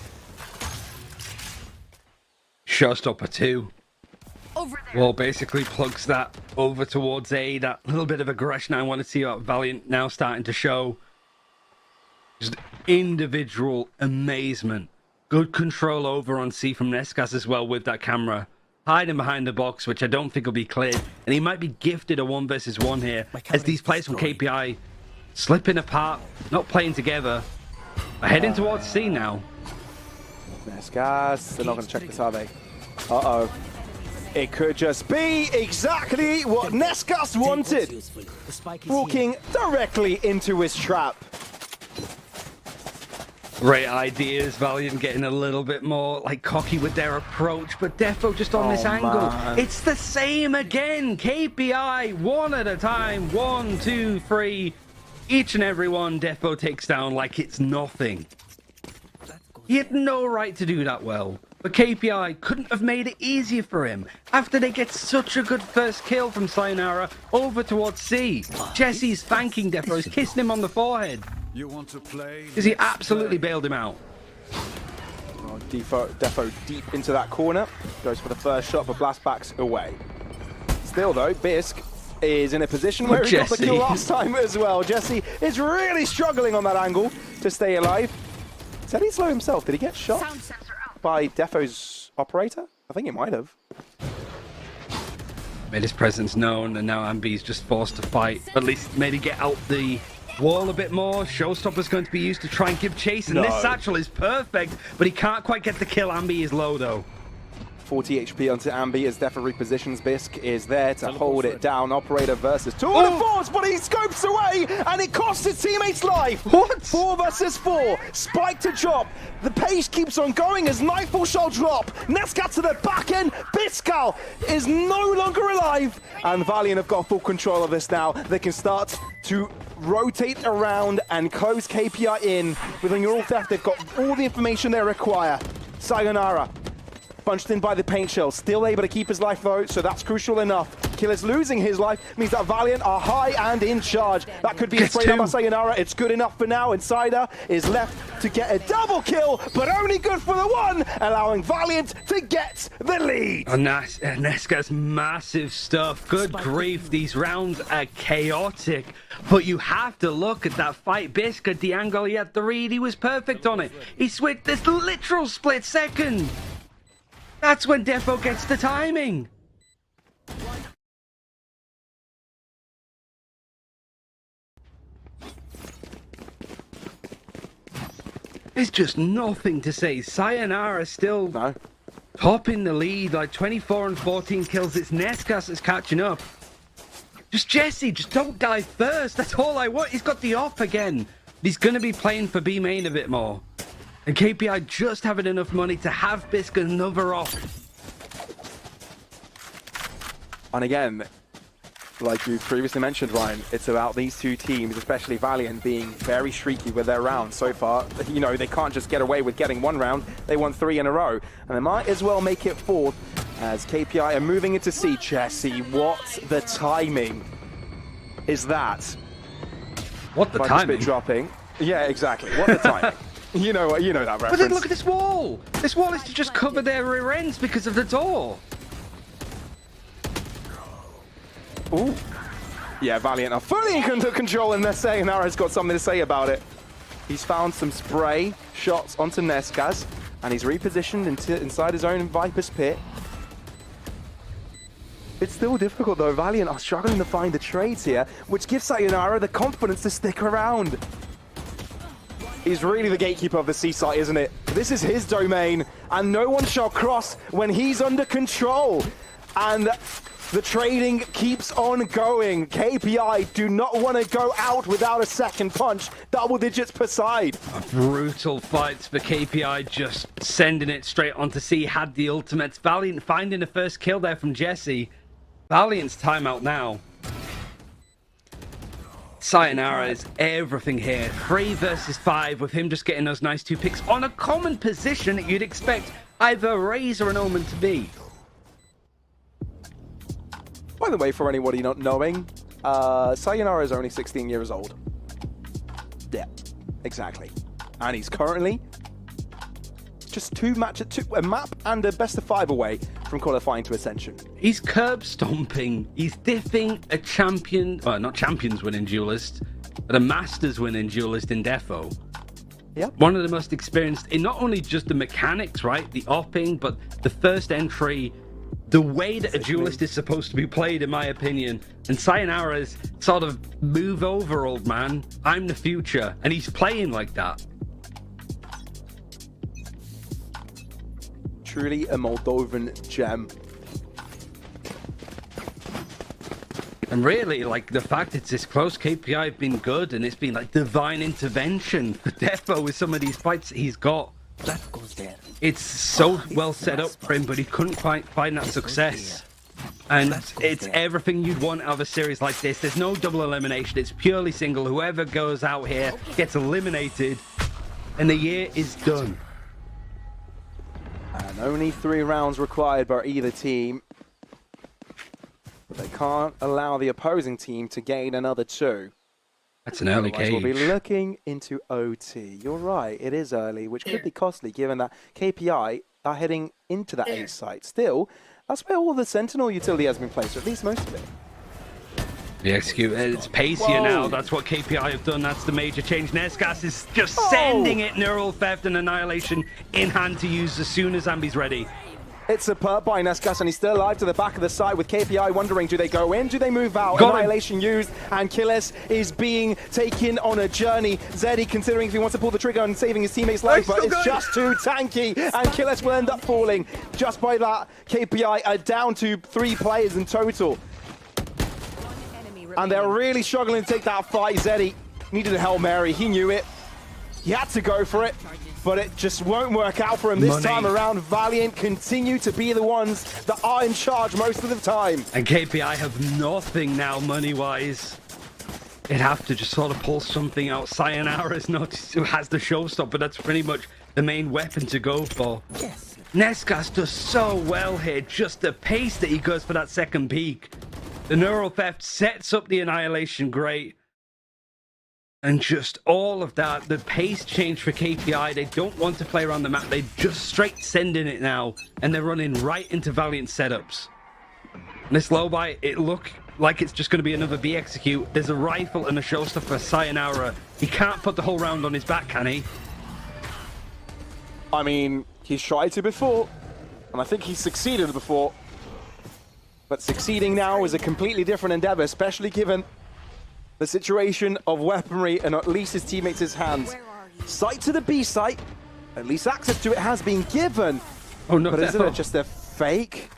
Showstopper 2. Well, basically plugs that over towards A, that little bit of aggression I want to see what Valiant now starting to show. Just individual amazement. Good control over on C from Nescas as well with that camera. Hiding behind the box, which I don't think will be cleared. And he might be gifted a 1 versus 1 here, as these players from KPI slipping apart, not playing together. Are heading towards C now. Nescas, they're not going to check this, are they? Uh-oh. It could just be exactly what Nescas wanted. Walking directly into his trap. Great ideas, Valiant getting a little bit more like cocky with their approach, but Defo just on this angle. Man. It's the same again. KPI, one at a time. 1, 2, 3. Each and every one Defo takes down like it's nothing. He had no right to do that well. But KPI couldn't have made it easier for him after they get such a good first kill from Sayonara over towards C. Jesse's thanking Defo, he's kissing him on the forehead. You want to play? Because he absolutely bailed him out. Oh, Defo deep into that corner. Goes for the first shot, but blast backs away. Still though, Bisq is in a position where he got the kill last time as well. Jesse is really struggling on that angle to stay alive. Did he slow himself? Did he get shot by Defo's operator? I think he might have. Made his presence known, and now Ambi's just forced to fight. At least maybe get out the wall a bit more. Showstopper's going to be used to try and give chase, and this satchel is perfect, but he can't quite get the kill. Ambi is low though. 40 HP onto Ambi as Defo repositions. Bisq is there to hold it down. Operator versus 2 on the force, but he scopes away and it costs his teammates life. What? 4 versus 4. Spike to drop. The pace keeps on going as Nightfall shall drop. Nescat to the back end. Biscal is no longer alive. And Valiant have got full control of this now. They can start to rotate around and close KPI in. With Neural Theft, they've got all the information they require. Sayonara punched in by the paint shell, still able to keep his life though, so that's crucial enough. Killer's losing his life, means that Valiant are high and in charge. That could be a spray down by Sayonara. It's good enough for now. Insider is left to get a double kill, but only good for the one, allowing Valiant to get the lead. And Nesca's massive stuff. Good grief, these rounds are chaotic. But you have to look at that fight. Bisq at the angle, he had the read, he was perfect on it. He switched this literal split second. That's when Defo gets the timing. There's just nothing to say. Sayonara still top in the lead, like 24 and 14 kills. It's Nescas that's catching up. Just Jesse, just don't die first. That's all I want. He's got the off again. He's going to be playing for B main a bit more. And KPI just having enough money to have Bisq another off. And again, like you previously mentioned, Ryan, it's about these two teams, especially Valiant, being very streaky with their rounds so far. You know, they can't just get away with getting one round. They won 3 in a row. And they might as well make it 4th as KPI are moving into C. Jesse, what the timing is that? What the timing? Dropping. Yeah, exactly. What the timing? You know that reference. But then look at this wall. This wall is to just cover their rear ends because of the door. Ooh. Yeah, Valiant are fully under control, and Sayonara's got something to say about it. He's found some spray shots onto Nescas, and he's repositioned inside his own Viper's pit. It's still difficult though. Valiant are struggling to find the trades here, which gives Sayonara the confidence to stick around. He's really the gatekeeper of the C site, isn't it? This is his domain, and no one shall cross when he's under control. And the trading keeps on going. KPI do not want to go out without a second punch. Double digits per side. Brutal fights for KPI, just sending it straight onto C. Had the ultimates. Valiant finding the first kill there from Jesse. Valiant's timeout now. Sayonara is everything here. 3 versus 5 with him just getting those nice 2 picks on a common position that you'd expect either Raze or an Omen to be. By the way, for anybody not knowing, Sayonara is only 16 years old. Yeah, exactly. And he's currently just a map and a best of 5 away from qualifying to Ascension. He's curb stomping. He's diffing a champion, well, not champions winning duelist, but a masters winning duelist in Defo. Yep. One of the most experienced in not only just the mechanics, right, the opping, but the first entry, the way that a duelist is supposed to be played, in my opinion. And Sayonara's sort of move over, old man. I'm the future. And he's playing like that. Truly a Moldovan gem. And really, like, the fact it's this close, KPI have been good, and it's been like divine intervention for Defo with some of these fights that he's got. It's so well set up for him, but he couldn't quite find that success. And it's everything you'd want out of a series like this. There's no double elimination. It's purely single. Whoever goes out here gets eliminated, and the year is done. And only 3 rounds required by either team. But they can't allow the opposing team to gain another 2. That's an early Otherwise, cage. we'll be looking into OT. You're right, it is early, which could be costly given that KPI are heading into that A site. Still, that's where all the Sentinel utility has been placed, or at least most of it. The execute, it's pacier now. That's what KPI have done. That's the major change. Nesgas is just sending it Neural Theft and Annihilation in hand to use as soon as Ambi's ready. It's a perp by Nesgas, and he's still alive to the back of the site with KPI wondering, do they go in, do they move out? Got him. Annihilation used, and Killes is being taken on a journey. Zeddy considering if he wants to pull the trigger and saving his teammate's life, but it's just too tanky, and Killes will end up falling. Just by that, KPI are down to 3 players in total. And they're really struggling to take that fight. Zeddy needed a Hail Mary, he knew it. He had to go for it, but it just won't work out for him this time around. Valiant continue to be the ones that are in charge most of the time. And KPI have nothing now money-wise. They'd have to just sort of pull something out. Sayonara is not who has the showstopper. That's pretty much the main weapon to go for. Yes. Nesgas does so well here. Just the pace that he goes for that second peak. The Neural Theft sets up the Annihilation great. And just all of that, the pace change for KPI, they don't want to play around the map, they just straight send in it now, and they're running right into Valiant setups. And this low buy, it look like it's just going to be another B execute. There's a rifle and a showstopper for Sayonara. He can't put the whole round on his back, can he? I mean, he's tried to before, and I think he's succeeded before. But succeeding now is a completely different endeavor, especially given the situation of weaponry and at least his teammates' hands. Sight to the B site, at least access to it has been given. Oh no, but isn't it just a fake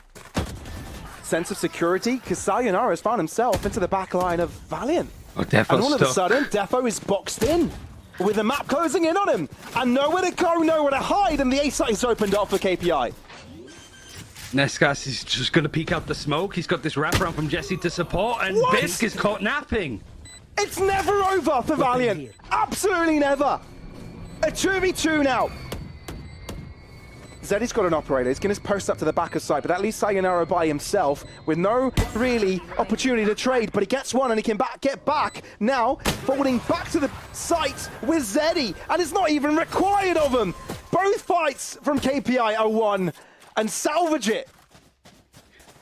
sense of security? Because Sayonara has found himself into the back line of Valiant. Oh, Defo's and all of a stuck. sudden, Defo is boxed in with the map closing in on him. And nowhere to go, nowhere to hide, and the A site is opened up for KPI. Nesgas is just going to peek out the smoke. He's got this wraparound from Jesse to support, and What? Bisk is caught napping. It's never over for Valiant. Absolutely never. A 2v2 now. Zeddy's got an operator. He's going to post up to the back of side, but that leaves Sayonara by himself with no really opportunity to trade, but he gets one and he can get back. Now, forwarding back to the site with Zeddy, and it's not even required of him. Both fights from KPI are won, and salvage it.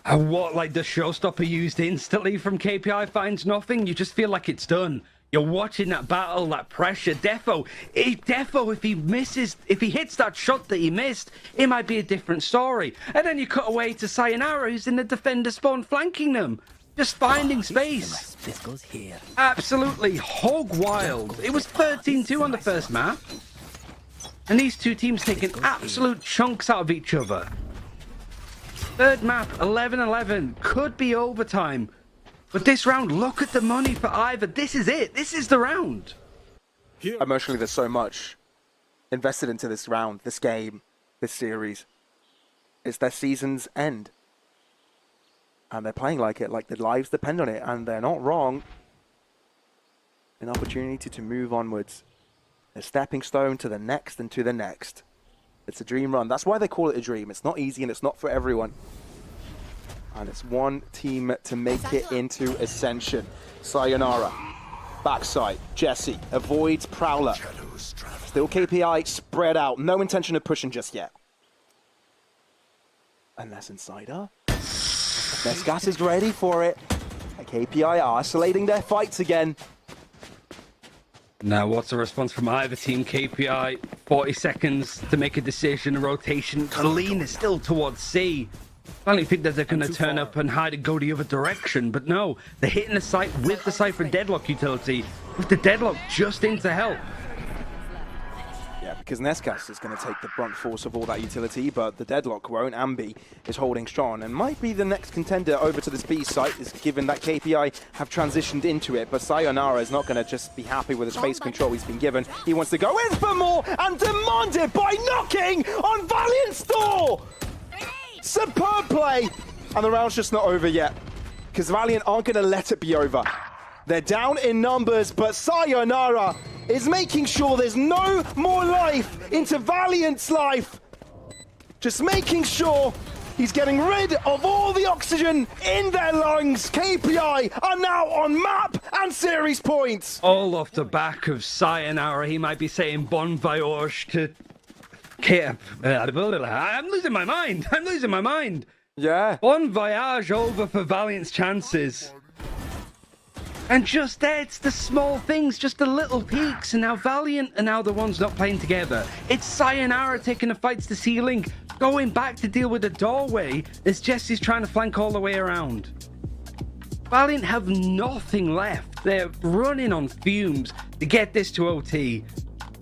And what, like the showstopper used instantly from KPI finds nothing? You just feel like it's done. You're watching that battle, that pressure. Defo, if he misses, if he hits that shot that he missed, it might be a different story. And then you cut away to Sayonara, who's in the defender spawn flanking them. Just finding space. This goes here. Absolutely hog wild. It was 13-2 on the first map. And these two teams taking absolute chunks out of each other. Third map, 11-11. Could be overtime. But this round, look at the money for either. This is it. This is the round. Emotionally, there's so much invested into this round, this game, this series. It's their season's end. And they're playing like it, like their lives depend on it. And they're not wrong. An opportunity to move onwards. A stepping stone to the next and to the next. It's a dream run. That's why they call it a dream. It's not easy and it's not for everyone. And it's one team to make it into Ascension. Sayonara. Backside. Jesse avoids Prowler. Still KPI spread out. No intention of pushing just yet. Unless Insider. Nesgas is ready for it. KPI are isolating their fights again. Now, what's the response from either team? KPI, 40 seconds to make a decision, rotation. The lean is still towards C. I don't think that they're going to turn up and hide and go the other direction, but no, they're hitting the site with the Cypher Deadlock utility, with the Deadlock just in to help. Yeah, because Nesgas is going to take the brunt force of all that utility, but the Deadlock won't. Ambi is holding strong and might be the next contender over to this B site, is given that KPI have transitioned into it. But Sayonara is not going to just be happy with the space control he's been given. He wants to go in for more and demand it by knocking on Valiant's door! Superb play! And the round's just not over yet, because Valiant aren't going to let it be over. They're down in numbers, but Sayonara is making sure there's no more life into Valiant's life. just making sure he's getting rid of all the oxygen in their lungs. KPI are now on map and series points. All off the back of Sayonara, he might be saying bon voyage to Kip. I'm losing my mind. I'm losing my mind. Yeah. Bon voyage over for Valiant's chances. And just there, it's the small things, just the little peaks. And now Valiant are now the ones not playing together. It's Sayonara taking the fights to ceiling, going back to deal with the doorway as Jesse's trying to flank all the way around. Valiant have nothing left. They're running on fumes to get this to OT.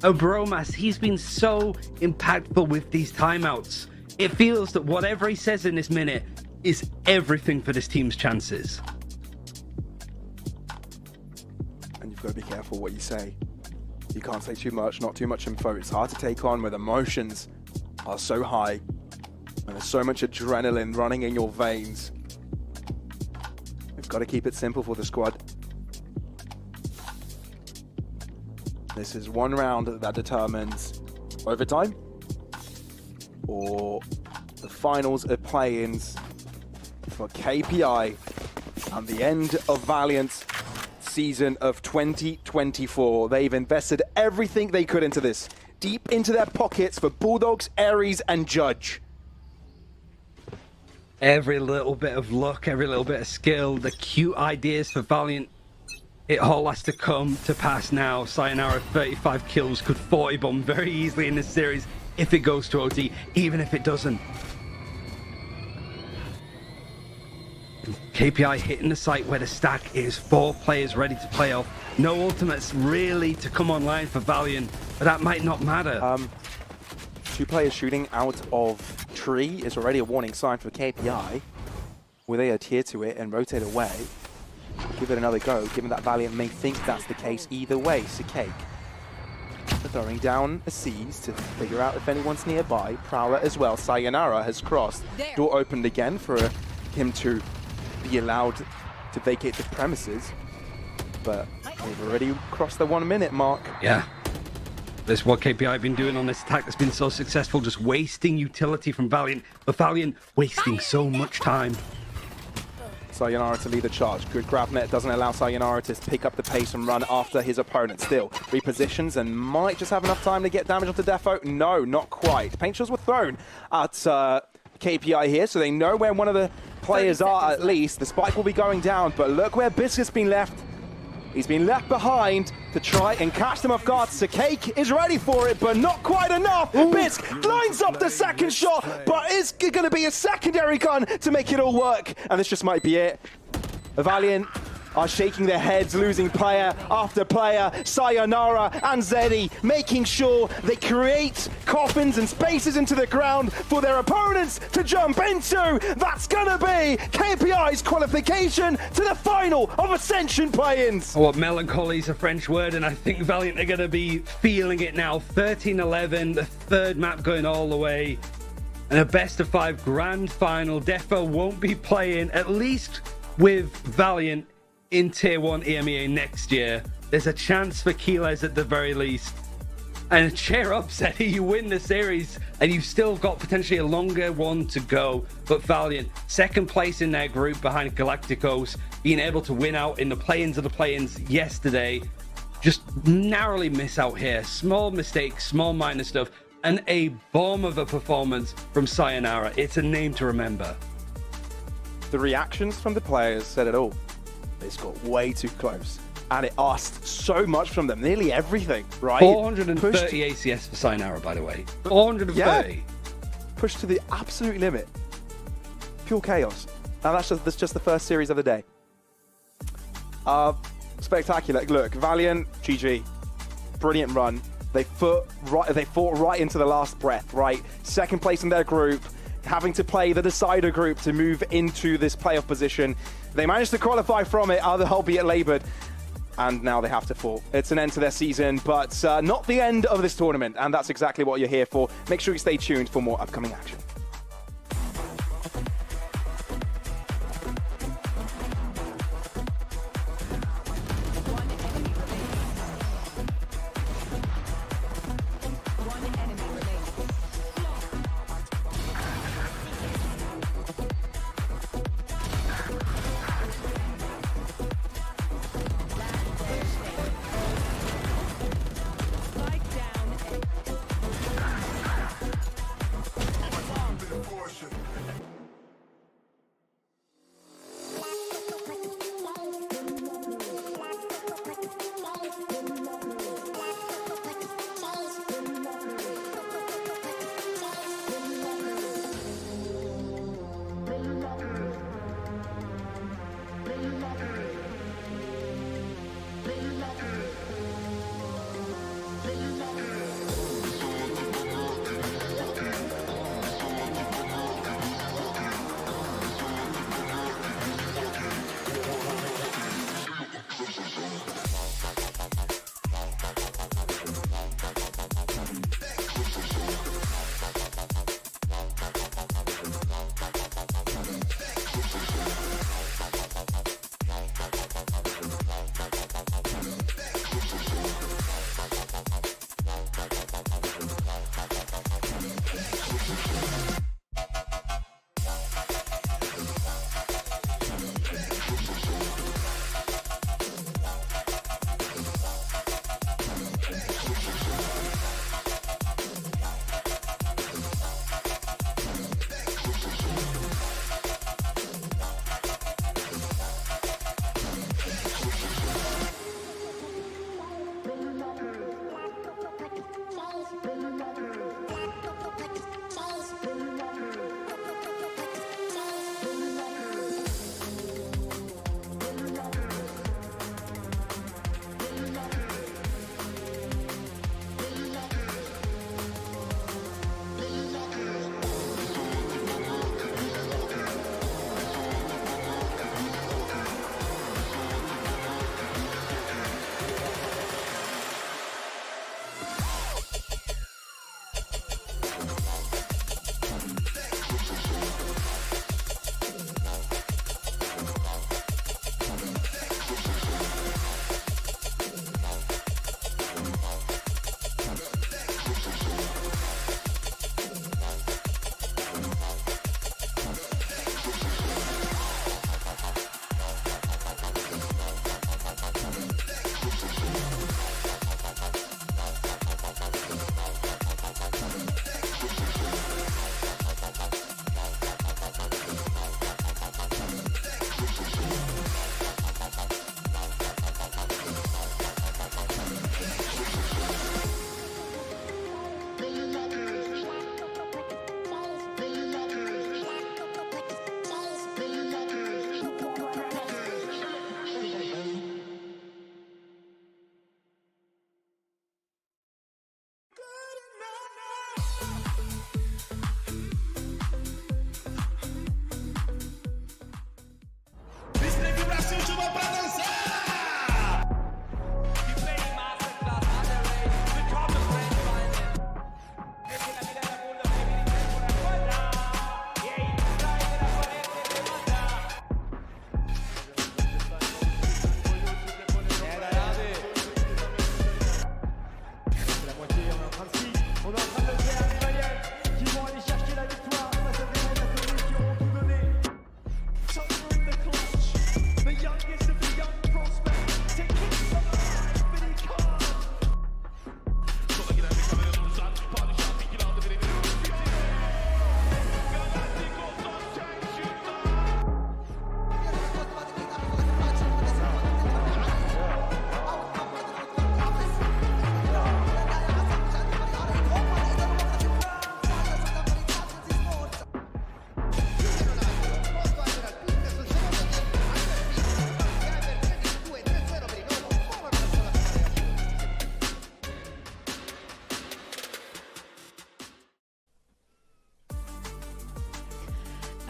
Obromas, he's been so impactful with these timeouts. It feels that whatever he says in this minute is everything for this team's chances. And you've got to be careful what you say. You can't say too much, not too much info. It's hard to take on when emotions are so high and there's so much adrenaline running in your veins. We've got to keep it simple for the squad. This is one round that determines overtime or the finals of play-ins for KPI and the end of Valiant's season of 2024. They've invested everything they could into this, deep into their pockets for Bulldogs, Ares, and Judge. Every little bit of luck, every little bit of skill, the cute ideas for Valiant, it all has to come to pass now. Sayonara 35 kills, could 40 bomb very easily in this series if it goes to OT, even if it doesn't. KPI hitting the site where the stack is 4 players ready to play off. No ultimates really to come online for Valiant, but that might not matter. 2 players shooting out of tree is already a warning sign for KPI. Will they adhere to it and rotate away? Give it another go, given that Valiant may think that's the case either way. Cake throwing down a seize to figure out if anyone's nearby. Prowler as well. Sayonara has crossed. Door opened again for him to be allowed to vacate the premises, but they've already crossed the 1 minute mark. Yeah. This is what KPI have been doing on this attack that's been so successful, just wasting utility from Valiant, but Valiant wasting so much time. Sayonara to lead the charge. Good grab net doesn't allow Sayonara to pick up the pace and run after his opponent. Still, repositions and might just have enough time to get damage onto Defo. No, not quite. Paint shells were thrown at KPI here, so they know where one of the players are at least. The spike will be going down, but look where Biscuit's been left. He's been left behind to try and catch them off guard. Cake is ready for it, but not quite enough. Bisk lines up the second shot, but it's going to be a secondary gun to make it all work. And this just might be it. Valiant are shaking their heads, losing player after player. Sayonara and Zeddy making sure they create coffins and spaces into the ground for their opponents to jump into. That's gonna be KPI's qualification to the final of Ascension play-ins. Well, melancholy is a French word, and I think Valiant are gonna be feeling it now. 13-11, the third map going all the way, and a best of 5 grand final. Defo won't be playing, at least with Valiant, in Tier 1 EMEA next year. There's a chance for Keyless at the very least. And cheer up, Zeddy, you win the series and you've still got potentially a longer one to go. But Valiant, second place in their group behind Galacticos, being able to win out in the play-ins of the play-ins yesterday. Just narrowly miss out here. Small mistakes, small minor stuff, and a bomb of a performance from Sayonara. It's a name to remember. The reactions from the players said it all. They got way too close, and it asked so much from them, nearly everything, right? 430 ACS for Sayonara, by the way. 430. Yeah. Pushed to the absolute limit. Pure chaos. And that's just the first series of the day. Spectacular. Look, Valiant, GG. Brilliant run. They fought right into the last breath, right? Second place in their group, having to play the decider group to move into this playoff position. They managed to qualify from it, albeit laboured, and now they have to fall. It's an end to their season, but not the end of this tournament, and that's exactly what you're here for. Make sure you stay tuned for more upcoming action.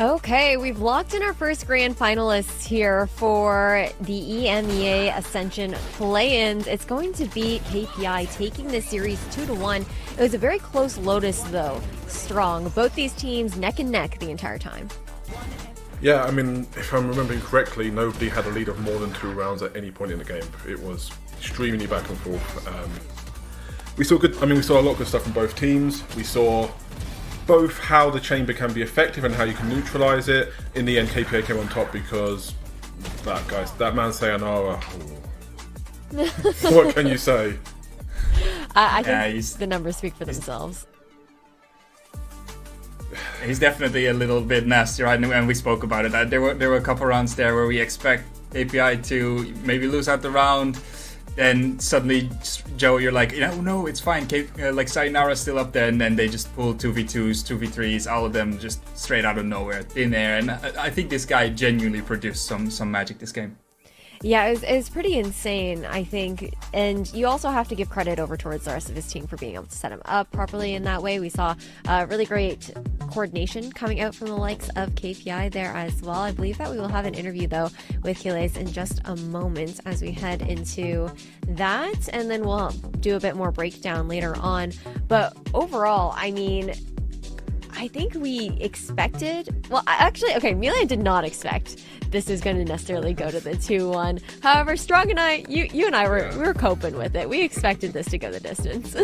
Okay, we've locked in our first grand finalists here for the EMEA Ascension play-ins. It's going to be KPI taking this series 2-1. It was a very close Lotus, though. Strong. Both these teams neck and neck the entire time. Yeah, I mean, if I'm remembering correctly, nobody had a lead of more than 2 rounds at any point in the game. It was extremely back and forth. We saw a lot of good stuff from both teams. We saw both how the chamber can be effective and how you can neutralize it. In the end, KPI came on top because that man Sayonara. What can you say? I think the numbers speak for themselves. He's definitely a little bit nasty, right? And we spoke about it. There were a couple rounds there where we expect KPI to maybe lose out the round. Then suddenly, Joe, you're like, no, it's fine. Like Sayonara's still up there, and then they just pull 2v2s, 2v3s, all of them just straight out of nowhere, thin air. And I think this guy genuinely produced some magic this game. Yeah, it was pretty insane, I think. And you also have to give credit over towards the rest of his team for being able to set him up properly in that way. We saw really great coordination coming out from the likes of KPI there as well. I believe that we will have an interview, though, with Kiles in just a moment as we head into that. And then we'll do a bit more breakdown later on. But overall, I mean, I think we expected... Well, actually, okay, Melee did not expect this is going to necessarily go to the 2-1. However, Strong and I, you and I we were coping with it. We expected this to go the distance.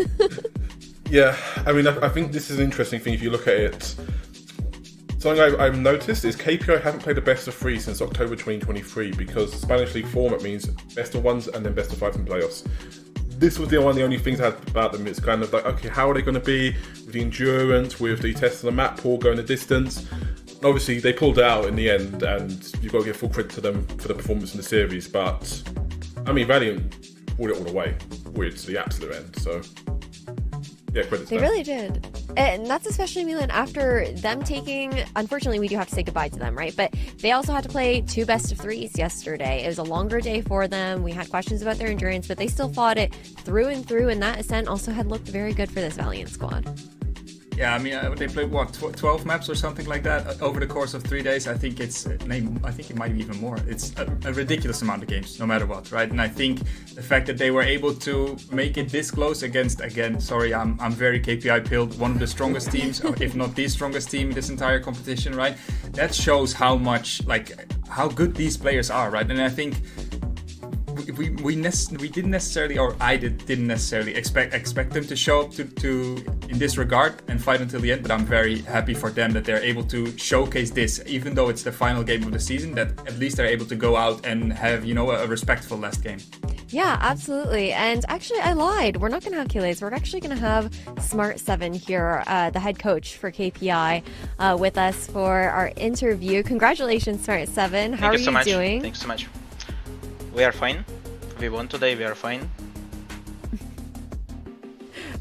Yeah, I mean, I think this is an interesting thing if you look at it. Something I've noticed is KPI haven't played a best of 3 since October 2023 because Spanish League format means best of 1s and then best of 5s in playoffs. This was one of the only things I had about them. It's kind of like, okay, how are they going to be with the endurance, with the test of the map pool going the distance? Obviously, they pulled it out in the end, and you've got to give full credit to them for the performance in the series. But, I mean, Valiant pulled it all the way to the absolute end. So, yeah, credit to them. They really did. And that's especially Milan after them taking... Unfortunately, we do have to say goodbye to them, right? But they also had to play 2 best of 3s yesterday. It was a longer day for them. We had questions about their endurance, but they still fought it through and through, and that Ascent also had looked very good for this Valiant squad. Yeah, I mean, they played, 12 maps or something like that over the course of 3 days. I think it might be even more. It's a ridiculous amount of games, no matter what, right? And I think the fact that they were able to make it this close against, again, sorry, I'm very KPI pilled, one of the strongest teams, if not the strongest team in this entire competition, right? That shows how much, how good these players are, right? And I think we didn't necessarily, or I didn't necessarily expect them to show up to in this regard and fight until the end, but I'm very happy for them that they're able to showcase this, even though it's the final game of the season, that at least they're able to go out and have, a respectful last game. Yeah, absolutely. And actually, I lied. We're not going to have Kiles. We're actually going to have Smart7 here, the head coach for KPI, with us for our interview. Congratulations, Smart7. How are you doing? Thanks so much. We are fine. We won today. We are fine.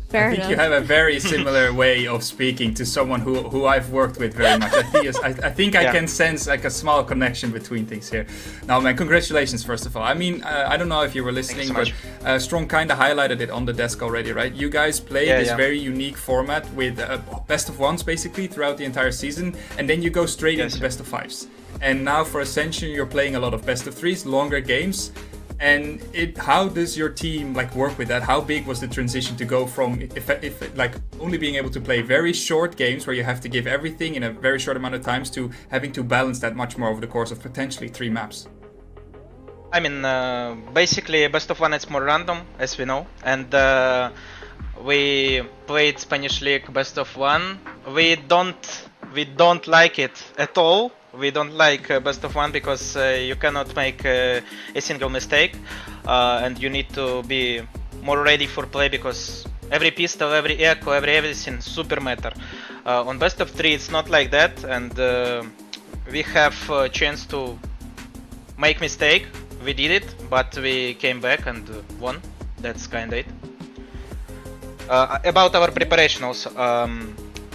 Fair I think enough. you have a very similar way of speaking to someone who I've worked with very much. I think I can sense like a small connection between things here. Now, man, congratulations, first of all. I mean, I don't know if you were listening, but Strong kind of highlighted it on the desk already, right? You guys play this very unique format with best of 1s basically throughout the entire season, and then you go straight into best of 5s. And now for Ascension, you're playing a lot of best of 3s, longer games. And how does your team work with that? How big was the transition to go from only being able to play very short games where you have to give everything in a very short amount of times to having to balance that much more over the course of potentially 3 maps? I mean, basically best of 1 it's more random, as we know, and we played Spanish League best of 1. We don't like it at all. We don't like best of 1 because you cannot make a single mistake, and you need to be more ready for play because every pistol, every echo, everything super matter. On best of 3 it's not like that, and we have a chance to make mistake. We did it, but we came back and won. That's kinda it. About our preparation also.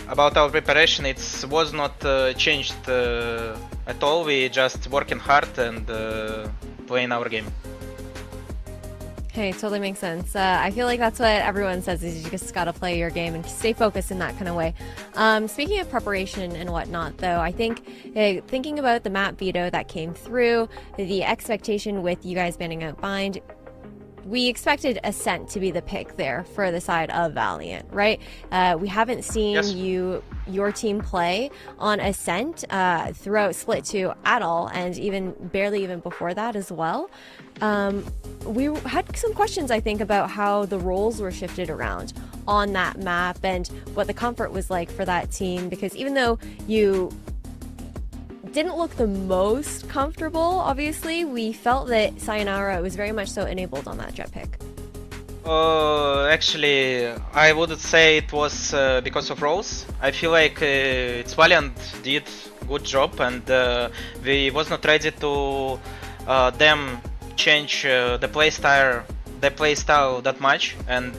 About our preparation, it was not changed at all. We just working hard and playing our game. Hey, totally makes sense. I feel like that's what everyone says is you just gotta play your game and stay focused in that kind of way. Speaking of preparation and whatnot, though, I think thinking about the map veto that came through, the expectation with you guys banning out Bind, we expected Ascent to be the pick there for the side of Valiant, right? We haven't seen your team play on Ascent throughout Split 2 at all, and barely even before that as well. We had some questions, I think, about how the roles were shifted around on that map and what the comfort was like for that team, because even though you didn't look the most comfortable, obviously, we felt that Sayonara was very much so enabled on that jet pick. Actually, I wouldn't say it was because of roles. I feel like it's Valiant did good job, and we was not ready to them change the playstyle that much, and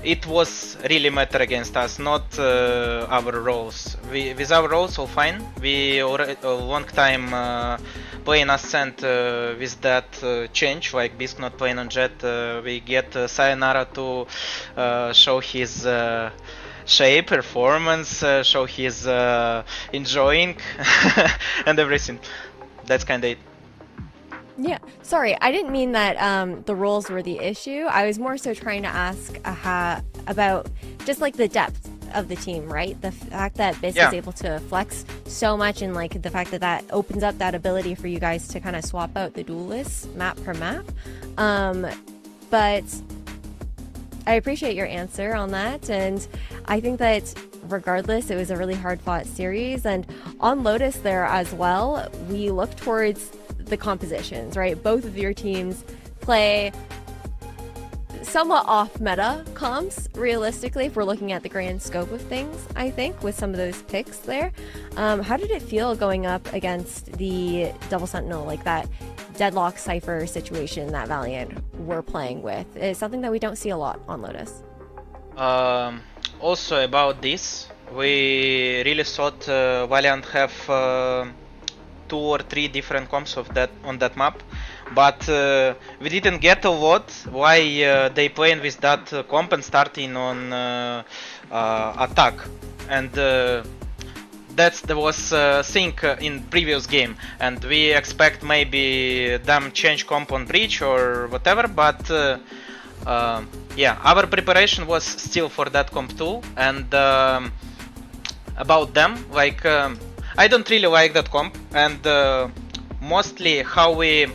it was really matter against us, not our roles. With our roles, all fine. We already a long time playing Ascent with that change, like Bisq not playing on Jet. We get Sayonara to show his shape, performance, show his enjoying and everything. That's kinda it. Yeah, sorry, I didn't mean that the roles were the issue. I was more so trying to ask about just like the depth of the team, right? The fact that Bisq is able to flex so much, and like the fact that that opens up that ability for you guys to kind of swap out the duelists map per map. But I appreciate your answer on that, and I think that regardless, it was a really hard fought series. And on Lotus there as well, we look towards the compositions, right? Both of your teams play somewhat off meta comps, realistically, if we're looking at the grand scope of things, I think, with some of those picks there. How did it feel going up against the Double Sentinel, like that deadlock Cypher situation that Valiant were playing with? It's something that we don't see a lot on Lotus. Also about this, we really thought Valiant have 2 or 3 different comps of that on that map, but we didn't get a lot why they playing with that comp and starting on attack, and that was thing in previous game, and we expect maybe them change comp on breach or whatever, but yeah, our preparation was still for that comp too. And about them, like I don't really like that comp, and mostly how we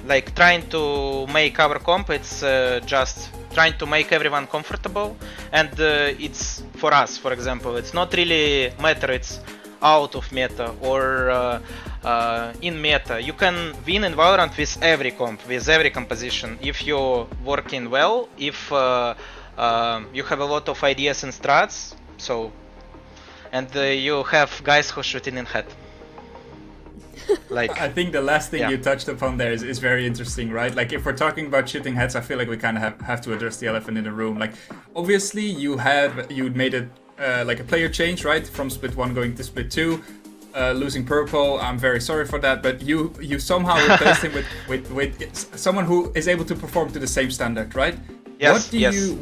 like trying to make our comp, it's just trying to make everyone comfortable, and it's for us, for example, it's not really matter it's out of meta or in meta. You can win in Valorant with every comp, with every composition, if you're working well, if you have a lot of ideas and strats, so, and you have guys who shooting in head. Like, I think the last thing you touched upon there is very interesting, right? Like, if we're talking about shooting heads, I feel like we kind of have to address the elephant in the room. Like, obviously you made it like a player change, right, from split 1 going to split 2, losing Purple. I'm very sorry for that, but you somehow replaced him with someone who is able to perform to the same standard, right? Yes,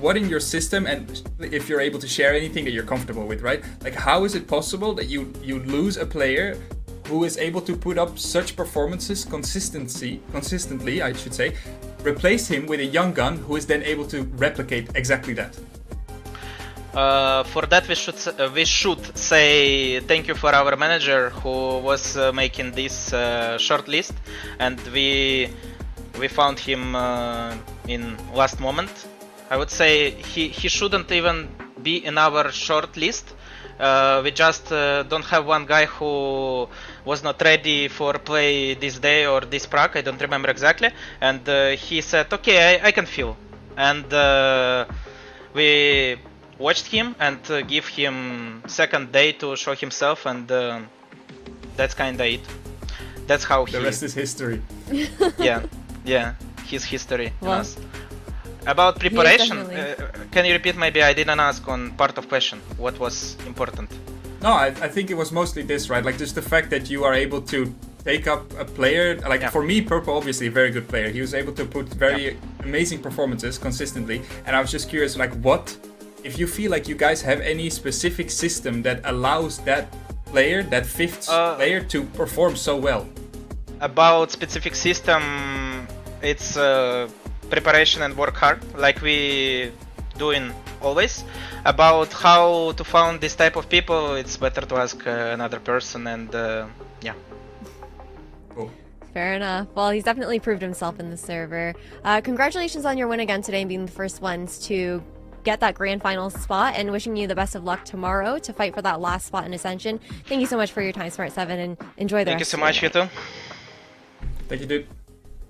what in your system, and if you're able to share anything that you're comfortable with, right? Like, how is it possible that you lose a player who is able to put up such performances consistently, I should say, replace him with a young gun who is then able to replicate exactly that? For that, we should say thank you for our manager who was making this short list, and we found him in last moment. I would say he shouldn't even be in our short list. We just don't have one guy who was not ready for play this day or this prac, I don't remember exactly, and he said, okay, I can feel, and we watched him and give him second day to show himself, and that's kinda it. That's how the rest is history. yeah, his history in us. About preparation, can you repeat? Maybe I didn't ask on part of question what was important. No, I think it was mostly this, right? Like, just the fact that you are able to take up a player, like for me, Purple, obviously a very good player. He was able to put very amazing performances consistently, and I was just curious, like, what if you feel like you guys have any specific system that allows that player, that fifth player, to perform so well. About specific system, it's preparation and work hard, like we doing always. About how to find this type of people, it's better to ask another person, and yeah. Cool. Fair enough. Well, he's definitely proved himself in the server. Congratulations on your win again today and being the first ones to get that grand final spot, and wishing you the best of luck tomorrow to fight for that last spot in Ascension. Thank you so much for your time, Smart7, and enjoy the Thank you rest so of your much, you night. too. Thank you, dude.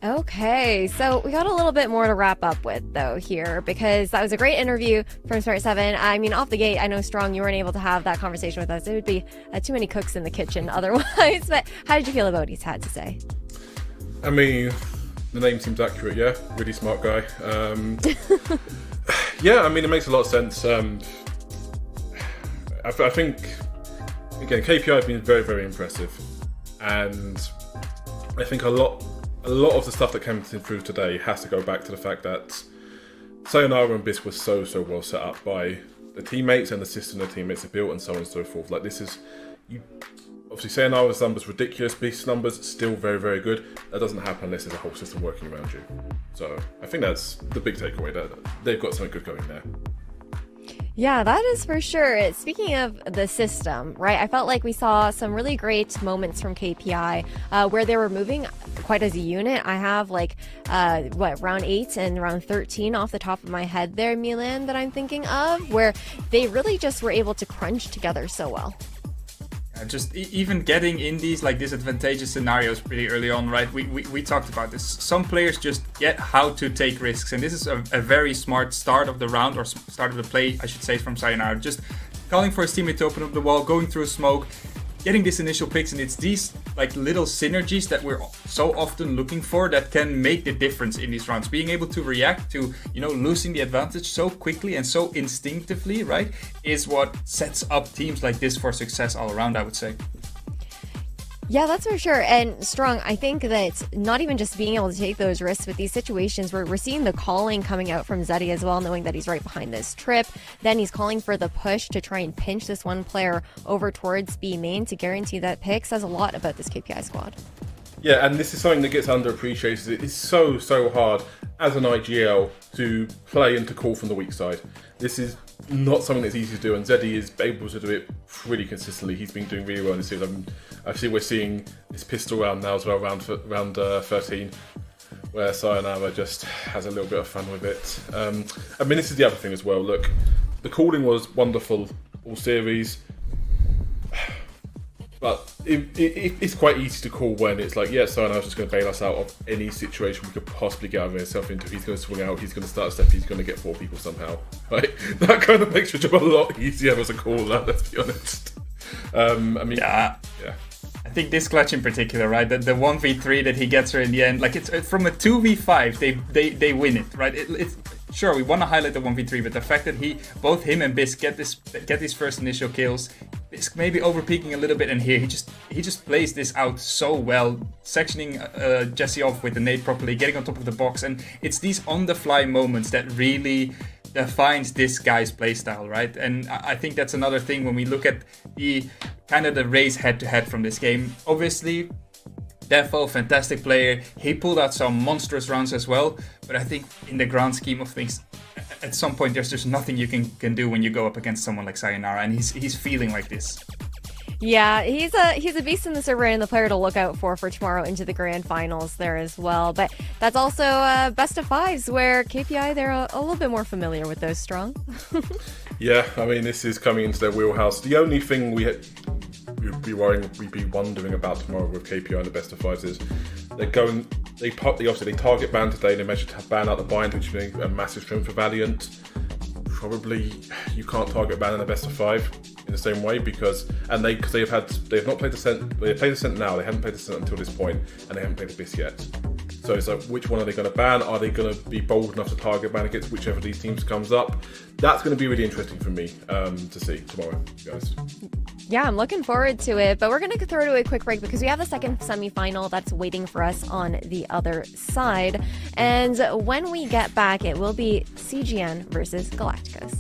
Okay, so we got a little bit more to wrap up with, though, here, because that was a great interview from Smart7. I mean, off the gate, I know, Strong, you weren't able to have that conversation with us. It would be too many cooks in the kitchen otherwise, but how did you feel about what he's had to say? I mean, the name seems accurate, yeah. Really smart guy. Yeah, I mean, it makes a lot of sense. I think, again, KPI have been very, very impressive. And I think a lot of the stuff that came through today has to go back to the fact that Sayonara and Bisq was so well set up by the teammates and the system the teammates have built, and so on and so forth. Like, this is, obviously Sayonara's numbers ridiculous, Bisq's numbers still very, very good. That doesn't happen unless there's a whole system working around you. So I think that's the big takeaway, that they've got something good going there. Yeah, that is for sure. Speaking of the system, right, I felt like we saw some really great moments from KPI where they were moving quite as a unit. I have like, round 8 and round 13 off the top of my head there, Milan, that I'm thinking of, where they really just were able to crunch together so well. Just even getting in these like disadvantageous scenarios pretty early on, right? We talked about this. Some players just get how to take risks, and this is a very smart start of the round, or start of the play, I should say, from Sayonara. Just calling for his teammate to open up the wall, going through smoke, getting these initial picks, and it's these like little synergies that we're so often looking for that can make the difference in these rounds. Being able to react to, losing the advantage so quickly and so instinctively, right, is what sets up teams like this for success all around, I would say. Yeah, that's for sure. And Strong, I think that not even just being able to take those risks with these situations where we're seeing the calling coming out from Zeddy as well, knowing that he's right behind this trip. Then he's calling for the push to try and pinch this one player over towards B main to guarantee that pick. Says a lot about this KPI squad. Yeah, and this is something that gets underappreciated. It's so hard as an IGL to play and to call from the weak side. This is not something that's easy to do, and Zeddy is able to do it pretty consistently. He's been doing really well in this series. Actually, we're seeing this pistol round now as well, round 13, where Sayonara just has a little bit of fun with it. I mean, this is the other thing as well. Look, the calling was wonderful all series, but it's quite easy to call when it's like, yeah, Sayonara's just going to bail us out of any situation we could possibly get ourselves into. He's going to swing out, he's going to start a step, he's going to get 4 people somehow. Right? That kind of makes your job a lot easier as a caller, let's be honest. I mean, yeah. I think this clutch in particular, right? The 1v3 that he gets her in the end, like it's from a 2v5, they win it, right? It's sure, we want to highlight the 1v3, but the fact that both him and Bisq get these first initial kills, Bisq maybe overpeaking a little bit, and here he just plays this out so well, sectioning Jesse off with the nade properly, getting on top of the box, and it's these on-the-fly moments that really defines this guy's playstyle, right? And I think that's another thing when we look at the race head-to-head from this game. Obviously, Defo, fantastic player. He pulled out some monstrous rounds as well, but I think in the grand scheme of things, at some point there's just nothing you can do when you go up against someone like Sayonara, and he's feeling like this. Yeah, he's a beast in the server and the player to look out for tomorrow into the grand finals there as well. But that's also best of 5s where KPI, they're a little bit more familiar with those, Strong. Yeah, I mean, this is coming into their wheelhouse. The only thing we'd be wondering about tomorrow with KPI in the best of 5s is they target ban today. They managed to ban out the bind, which would be a massive strength for Valiant. Probably you can't target ban in the best of 5 in the same way because they've not played Ascent. They played Ascent now. They haven't played Ascent until this point, and they haven't played the Bisq yet. So it's like, which one are they going to ban? Are they going to be bold enough to target ban against whichever of these teams comes up? That's going to be really interesting for me to see tomorrow, guys. Yeah, I'm looking forward to it, but we're going to throw to a quick break because we have the second semifinal that's waiting for us on the other side. And when we get back, it will be CGN versus Galacticos.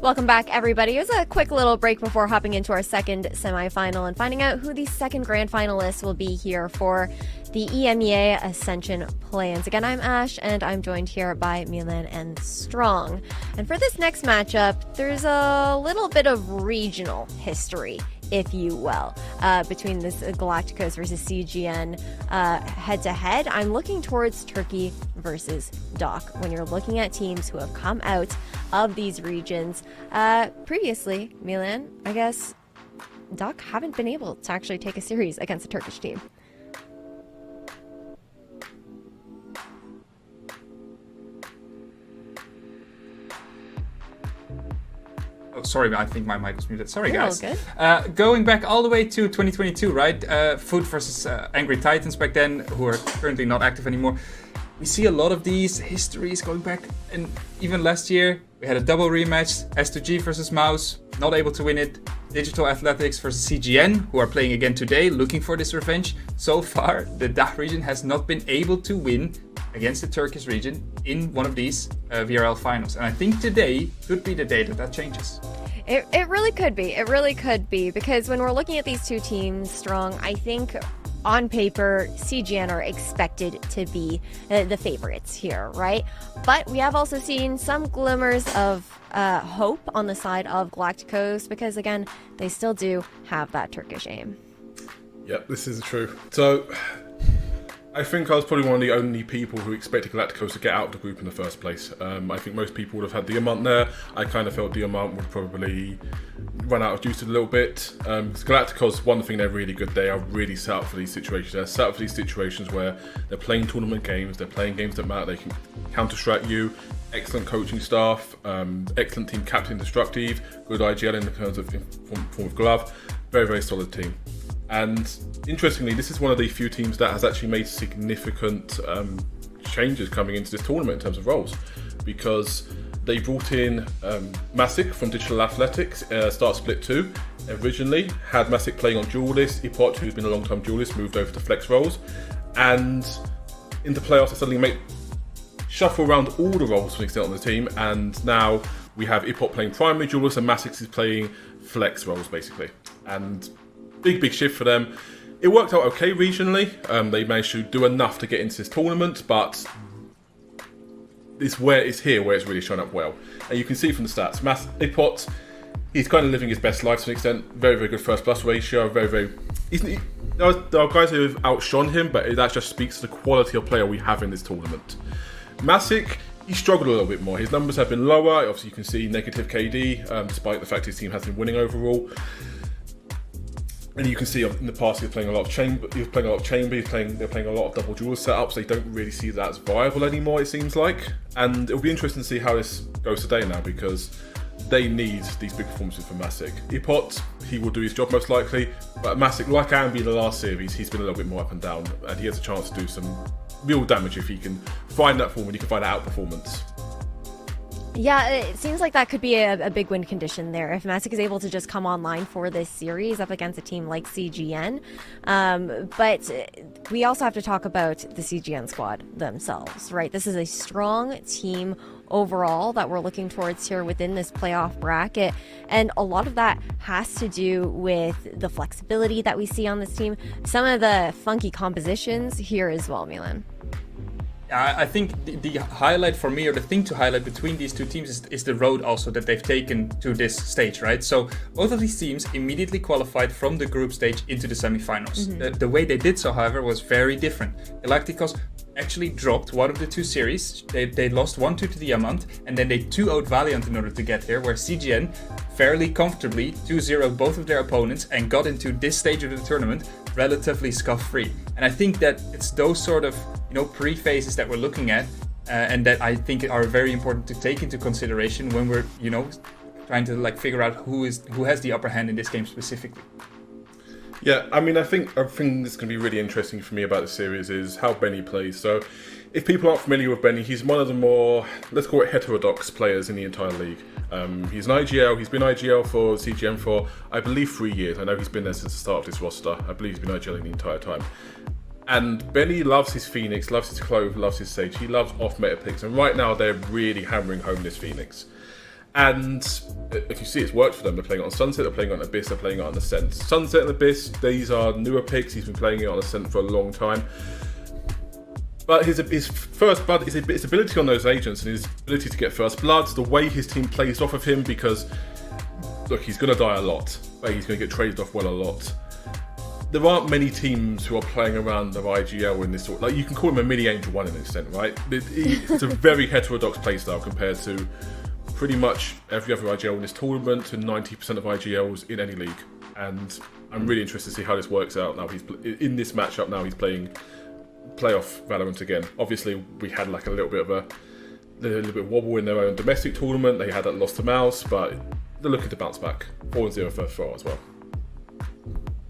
Welcome back, everybody. It was a quick little break before hopping into our second semifinal and finding out who the second grand finalists will be here for the EMEA Ascension plans. Again, I'm Ash, and I'm joined here by Milan and Strong. And for this next matchup, there's a little bit of regional history, if you will, between this Galacticos versus CGN head-to-head. I'm looking towards Turkey versus Doc when you're looking at teams who have come out of these regions. Previously, Milan, I guess Doc haven't been able to actually take a series against a Turkish team. Oh, sorry, I think my mic was muted. Sorry, You're all guys. good. Going back all the way to 2022, right? Food versus Angry Titans back then, who are currently not active anymore. We see a lot of these histories going back, and even last year we had a double rematch: S2G versus Mouse, not able to win it. Digital Athletics versus CGN, who are playing again today, looking for this revenge. So far, the DACH region has not been able to win against the Turkish region in one of these VRL finals. And I think today could be the day that changes. It really could be. It really could be, because when we're looking at these two teams, Strong, I think on paper, CGN are expected to be the favorites here, right? But we have also seen some glimmers of hope on the side of Galacticos, because again, they still do have that Turkish aim. Yep, this is true. So, I think I was probably one of the only people who expected Galacticos to get out of the group in the first place. I think most people would have had Diamant there. I kind of felt Diamant would probably run out of juice a little bit. Galacticos, one thing they're really good, they are really set up for these situations. They're set up for these situations where they're playing tournament games, they're playing games that matter, they can counter-strat you. Excellent coaching staff, excellent team captain Destructive, good IGL in terms of form of glove, very, very solid team. And interestingly, this is one of the few teams that has actually made significant changes coming into this tournament in terms of roles, because they brought in Masic from Digital Athletics, start split 2. Originally had Masic playing on duelist. Ipot, who's been a long time duelist, moved over to flex roles, and in the playoffs they suddenly shuffle around all the roles to an extent on the team, and now we have Ipot playing primary duelist and Masic is playing flex roles basically. And big shift for them. It worked out okay regionally. They managed to do enough to get into this tournament, but it's here where it's really shown up well. And you can see from the stats, Ipot, he's kind of living his best life to an extent. Very, very good first plus ratio. There are guys who have outshone him, but that just speaks to the quality of player we have in this tournament. Masic, he struggled a little bit more. His numbers have been lower. Obviously, you can see negative KD, despite the fact his team has been winning overall. And you can see in the past he was playing a lot of chamber. They're playing a lot of double duel setups. They don't really see that as viable anymore, it seems like. And it'll be interesting to see how this goes today now, because they need these big performances from Masic. Ipot, he will do his job most likely, but Masic, like Ambi in the last series, he's been a little bit more up and down, and he has a chance to do some real damage if he can find that form and he can find that outperformance. Yeah, it seems like that could be a big win condition there if Masic is able to just come online for this series up against a team like CGN. But we also have to talk about the CGN squad themselves, right? This is a strong team overall that we're looking towards here within this playoff bracket, and a lot of that has to do with the flexibility that we see on this team, some of the funky compositions here as well, Milan. I think the highlight for me, or the thing to highlight between these two teams, is the road also that they've taken to this stage, right? So both of these teams immediately qualified from the group stage into the semifinals. Mm-hmm. The way they did so, however, was very different. Galacticos actually dropped one of the two series. They lost 1-2 to Diamant, and then they 2-0'd Valiant in order to get here, where CGN fairly comfortably 2-0'd both of their opponents and got into this stage of the tournament relatively scuff-free. And I think that it's those sort of pre-phases that we're looking at, and that I think are very important to take into consideration when we're trying to figure out who has the upper hand in this game specifically. Yeah, I mean, I think that's going to be really interesting for me about the series is how Benny plays. So, if people aren't familiar with Benny, he's one of the more, let's call it, heterodox players in the entire league. He's an IGL. He's been IGL for CGN for, I believe, 3 years. I know he's been there since the start of this roster. I believe he's been IGLing the entire time. And Benny loves his Phoenix, loves his Clove, loves his Sage. He loves off-meta picks. And right now, they're really hammering home this Phoenix. And if you see, it's worked for them. They're playing it on Sunset, they're playing it on Abyss, they're playing it on Ascent. Sunset and Abyss, these are newer picks. He's been playing it on Ascent for a long time. But his first blood, his ability on those agents and his ability to get first bloods, the way his team plays off of him, because, look, he's going to die a lot, but he's going to get traded off well a lot. There aren't many teams who are playing around the IGL in this sort. Like, you can call him a mini Angel 1 in an extent, right? It's a very heterodox playstyle compared to pretty much every other IGL in this tournament, to 90% of IGLs in any league. And I'm really interested to see how this works out now. He's in this matchup now. He's playing playoff Valorant again. Obviously, we had like a little bit of wobble in their own domestic tournament. They had that loss to Mouse, but they're looking to bounce back. 4-0 first throw as well.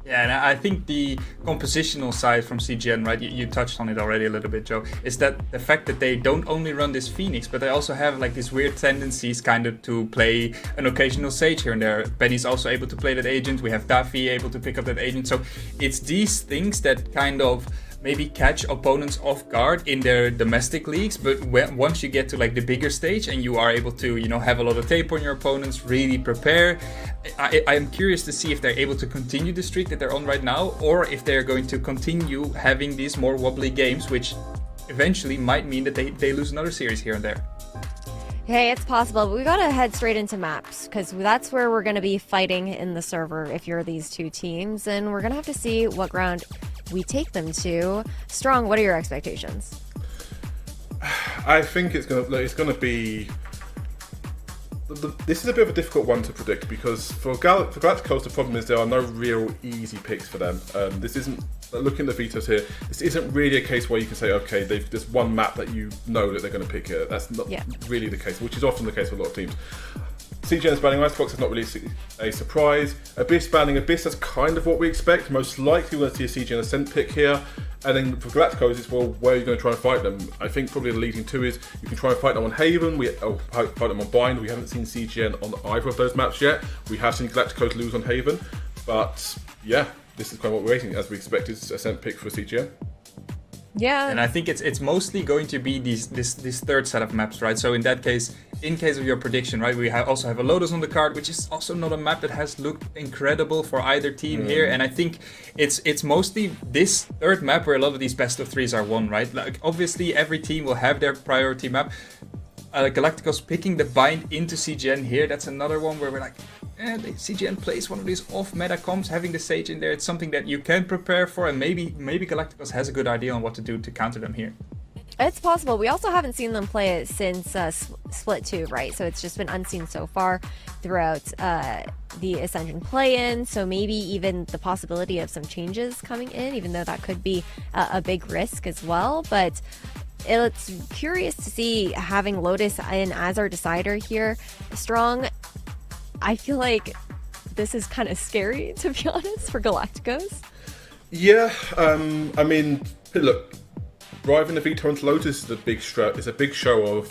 Yeah, and I think the compositional side from CGN, right, you touched on it already a little bit, Joe, is that the fact that they don't only run this Phoenix, but they also have like these weird tendencies kind of to play an occasional Sage here and there. Benny's also able to play that agent. We have Daffy able to pick up that agent. So it's these things that kind of maybe catch opponents off guard in their domestic leagues, but once you get to like the bigger stage and you are able to, you know, have a lot of tape on your opponents, really prepare, I'm curious to see if they're able to continue the streak that they're on right now, or if they're going to continue having these more wobbly games, which eventually might mean that they lose another series here and there. Hey, it's possible, but we gotta head straight into maps, because that's where we're gonna be fighting in the server if you're these two teams, and we're gonna have to see what ground we take them to. Strong, what are your expectations? I think it's gonna be. This is a bit of a difficult one to predict, because for Galacticos, the problem is there are no real easy picks for them. This isn't, looking at the vetoes here, this isn't really a case where you can say, okay, there's one map that you know that they're going to pick here. That's not really the case, which is often the case for a lot of teams. CGN's banning Icebox is not really a surprise. Abyss banning Abyss, that's kind of what we expect. Most likely we're going to see a CGN Ascent pick here. And then for Galacticos, it's, well, where are you going to try and fight them? I think probably the leading two is you can try and fight them on Haven, fight them on Bind. We haven't seen CGN on either of those maps yet. We have seen Galacticos lose on Haven. But yeah, this is kind of what we're waiting, as we expected, Ascent pick for CGN. Yeah. And I think it's mostly going to be this third set of maps, right? So in that case, in case of your prediction, right, we also have a Lotus on the card, which is also not a map that has looked incredible for either team here. And I think it's mostly this third map where a lot of these best of threes are won, right? Like, obviously every team will have their priority map. Galacticos picking the bind into CGN here, that's another one where we're like, CGN plays one of these off-meta comps, having the Sage in there, it's something that you can prepare for, and maybe Galacticos has a good idea on what to do to counter them here. It's possible. We also haven't seen them play it since Split 2, right? So it's just been unseen so far throughout the Ascension play-in. So maybe even the possibility of some changes coming in, even though that could be a big risk as well. But it's curious to see having Lotus in as our decider here. Strong, I feel like this is kind of scary, to be honest, for Galacticos. Yeah, I mean, look, driving the veto into Lotus is a big show of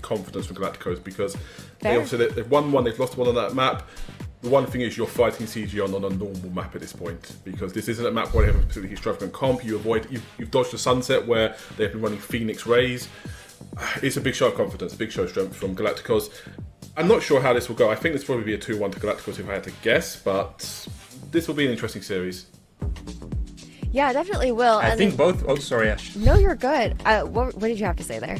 confidence from Galacticos, because they've won one, they've lost one on that map. The one thing is you're fighting CGN on a normal map at this point, because this isn't a map where they have a particularly extravagant comp. You've dodged the Sunset where they've been running Phoenix Rays. It's a big show of confidence, a big show of strength from Galacticos. I'm not sure how this will go. I think this will probably be a 2-1 to Galacticos if I had to guess, but this will be an interesting series. Yeah, definitely will. I think both. Oh, sorry, Ash. No, you're good. What did you have to say there?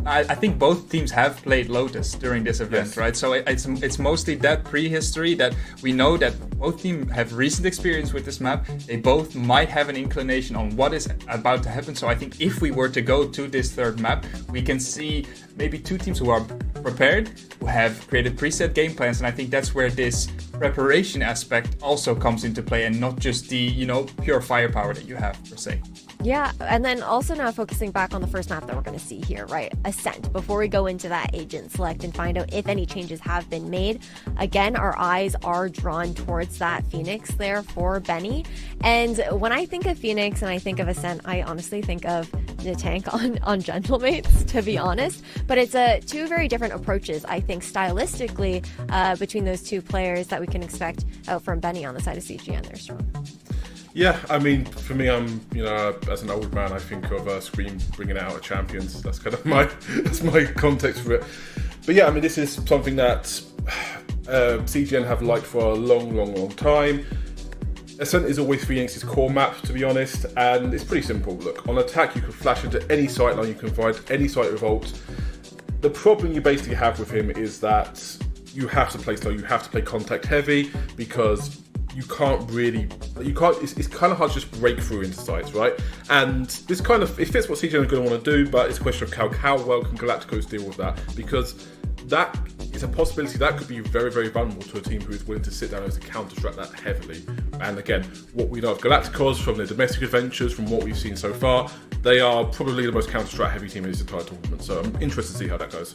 I think both teams have played Lotus during this event, right? So it's mostly that prehistory that we know that both teams have recent experience with this map. They both might have an inclination on what is about to happen. So I think if we were to go to this third map, we can see maybe two teams who are prepared, who have created preset game plans, and I think that's where this preparation aspect also comes into play, and not just the, you know, pure firepower that you have per se. Yeah, and then also now focusing back on the first map that we're going to see here, right? Ascent. Before we go into that agent select and find out if any changes have been made, again, our eyes are drawn towards that Phoenix there for Benny. And when I think of Phoenix and I think of Ascent, I honestly think of the tank on Gentlemates, to be honest. But it's two very different approaches, I think, stylistically, between those two players that we can expect out from Benny on the side of CGN. They're strong. Yeah, I mean, for me, I'm, as an old man, I think of Scream bringing out a champions. That's kind of my context for it. But yeah, I mean, this is something that CGN have liked for a long time. Ascent is always Phoenix's core map, to be honest, and it's pretty simple. Look, on attack, you can flash into any sight line, you can find any site revolt. The problem you basically have with him is that you have to play slow, you have to play contact heavy, because it's kind of hard to just break through into sites, right? And this it fits what CGN are going to want to do, but it's a question of how well can Galacticos deal with that, because that is a possibility that could be very, very vulnerable to a team who is willing to sit down and to counter-strat that heavily. And again, what we know of Galacticos from their domestic adventures, from what we've seen so far, they are probably the most counter-strat heavy team in this entire tournament. So I'm interested to see how that goes.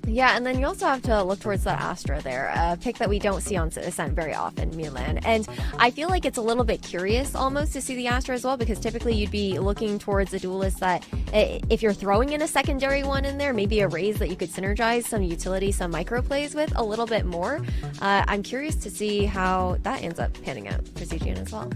Yeah, and then you also have to look towards that Astra there, a pick that we don't see on Ascent very often, Milan. And I feel like it's a little bit curious almost to see the Astra as well, because typically you'd be looking towards a duelist that, if you're throwing in a secondary one in there, maybe a Raze that you could synergize some utility, some micro plays with a little bit more. I'm curious to see how that ends up panning out for CGN as well.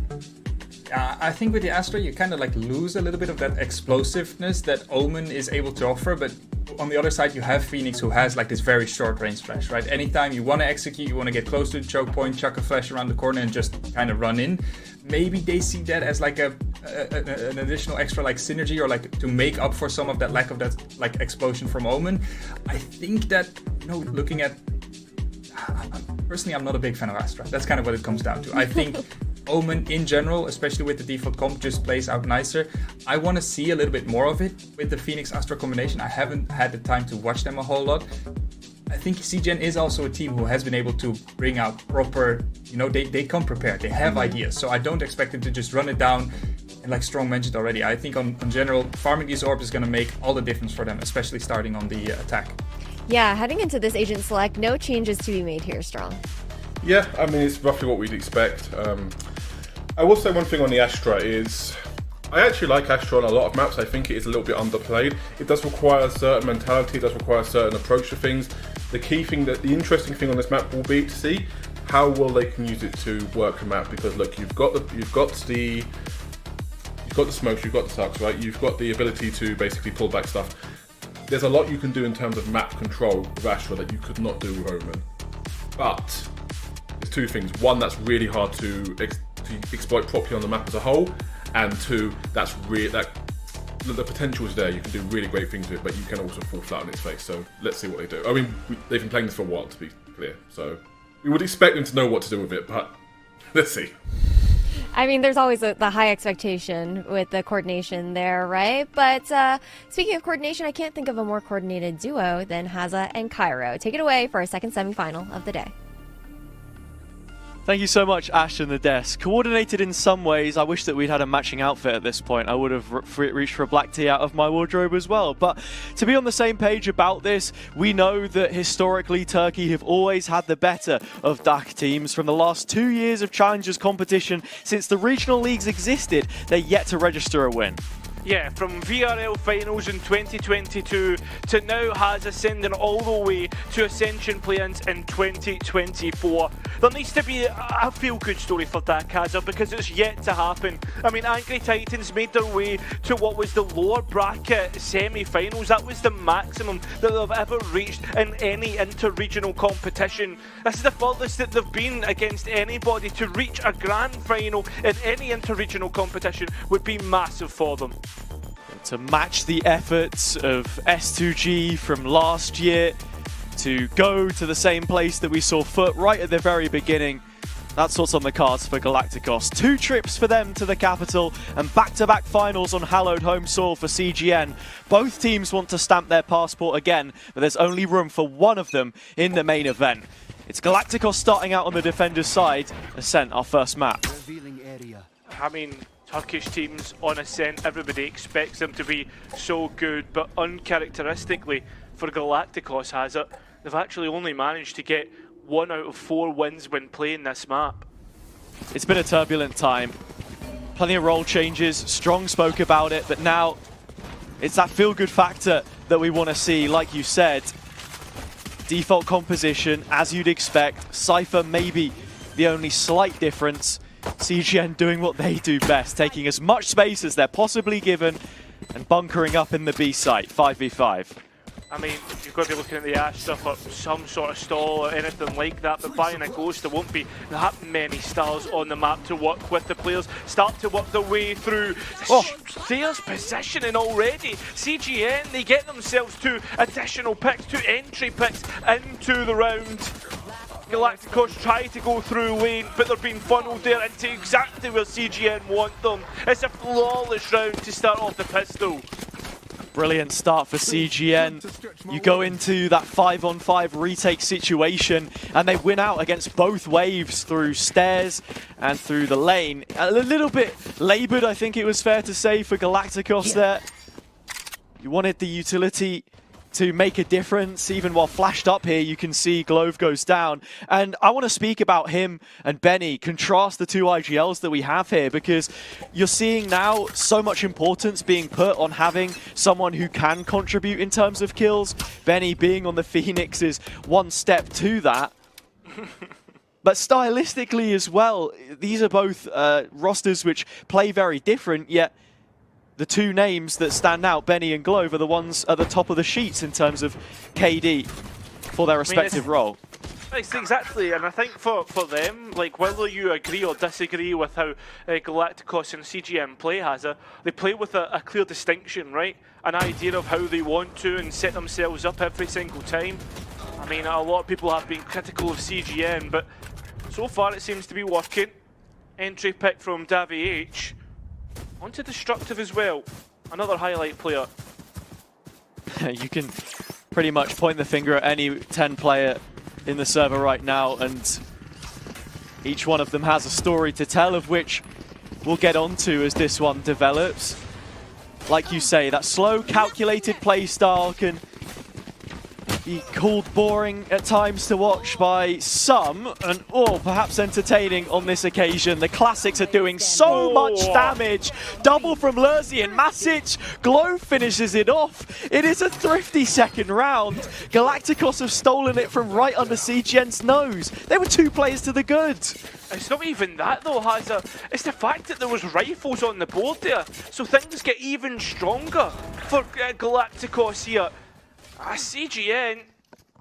I think with the Astra, you kind of like lose a little bit of that explosiveness that Omen is able to offer, but on the other side, you have Phoenix, who has like this very short range flash, right? Anytime you want to execute, you want to get close to the choke point, chuck a flash around the corner and just kind of run in. Maybe they see that as like an additional extra like synergy, or like to make up for some of that lack of that like explosion from Omen. I think that, you know, looking at, personally, I'm not a big fan of Astra. That's kind of what it comes down to. I think Omen in general, especially with the default comp, just plays out nicer. I want to see a little bit more of it with the Phoenix Astra combination. I haven't had the time to watch them a whole lot. I think CGN is also a team who has been able to bring out proper, you know, they come prepared, they have ideas. So I don't expect them to just run it down. And like Strong mentioned already, I think on general, farming these orbs is going to make all the difference for them, especially starting on the attack. Yeah, heading into this agent select, no changes to be made here, Strong. Yeah, I mean, it's roughly what we'd expect. I will say one thing on the Astra is, I actually like Astra on a lot of maps. I think it is a little bit underplayed. It does require a certain mentality, it does require a certain approach to things. The interesting thing on this map will be to see how well they can use it to work the map. Because look, you've got the smokes, you've got the sucks, right? You've got the ability to basically pull back stuff. There's a lot you can do in terms of map control with Astra that you could not do with Omen. But there's two things. One, that's really hard to exploit properly on the map as a whole, and two, the potential is there. You can do really great things with it, but you can also fall flat on its face. So let's see what they do. I mean, they've been playing this for a while, to be clear, so we would expect them to know what to do with it, but let's see. I mean, there's always the high expectation with the coordination there, right? But speaking of coordination, I can't think of a more coordinated duo than Haza and Cairo. Take it away for our second semifinal of the day. Thank you so much, Ash and the desk. Coordinated in some ways. I wish that we'd had a matching outfit at this point. I would have reached for a black tee out of my wardrobe as well. But to be on the same page about this, we know that historically Turkey have always had the better of DAC teams. From the last 2 years of Challengers competition, since the regional leagues existed, they're yet to register a win. Yeah, from VRL finals in 2022 to now has ascending all the way to Ascension play-ins in 2024. There needs to be a feel-good story for Dakaza because it's yet to happen. I mean, Angry Titans made their way to what was the lower bracket semi-finals. That was the maximum that they've ever reached in any inter-regional competition. This is the furthest that they've been against anybody. To reach a grand final in any inter-regional competition would be massive for them. To match the efforts of S2G from last year, to go to the same place that we saw Foot right at the very beginning, that's what's on the cards for Galacticos. 2 trips for them to the capital and back-to-back finals on hallowed home soil for CGN. Both teams want to stamp their passport again, but there's only room for one of them in the main event. It's Galacticos starting out on the defender's side. Ascent, our first map. I mean, Turkish teams on Ascent, everybody expects them to be so good, but uncharacteristically for Galacticos has it, they've actually only managed to get 1 out of 4 wins when playing this map. It's been a turbulent time. Plenty of role changes, Strong spoke about it, but now it's that feel-good factor that we want to see, like you said. Default composition, as you'd expect. Cypher maybe the only slight difference. CGN doing what they do best, taking as much space as they're possibly given and bunkering up in the B site, 5v5. I mean, you've got to be looking at the Ash stuff or some sort of stall or anything like that, but buying a Ghost, there won't be that many styles on the map to work with. The players start to work their way through. There's positioning already. CGN, they get themselves 2 additional picks, 2 entry picks into the round. Galacticos try to go through lane, but they're being funneled there into exactly where CGN want them. It's a flawless round to start off the pistol. Brilliant start for CGN. You go into that 5-on-5 retake situation and they win out against both waves through stairs and through the lane. A little bit laboured, I think it was fair to say, for Galacticos there. You wanted the utility to make a difference. Even while flashed up here, you can see Glove goes down. And I want to speak about him and Benny, contrast the 2 IGLs that we have here, because you're seeing now so much importance being put on having someone who can contribute in terms of kills. Benny being on the Phoenix is one step to that. But stylistically as well, these are both rosters which play very different, yet the 2 names that stand out, Benny and Glove, are the ones at the top of the sheets in terms of KD for their respective role. Exactly, and I think for them, like whether you agree or disagree with how Galacticos and CGN play, they play with a clear distinction, right? An idea of how they want to and set themselves up every single time. I mean, a lot of people have been critical of CGN, but so far it seems to be working. Entry pick from Davy H. Onto Destructive as well, another highlight player. You can pretty much point the finger at any 10 player in the server right now, and each one of them has a story to tell, of which we'll get onto as this one develops. Like you say, that slow, calculated play style can be called boring at times to watch by some, and perhaps entertaining on this occasion. The Classics are doing so much damage. Double from Lurzi and Masic. Glow finishes it off. It is a thrifty second round. Galacticos have stolen it from right under CGN's nose. There were 2 players to the good. It's not even that though, Hazza. It's the fact that there was rifles on the board there. So things get even stronger for Galacticos here. CGN,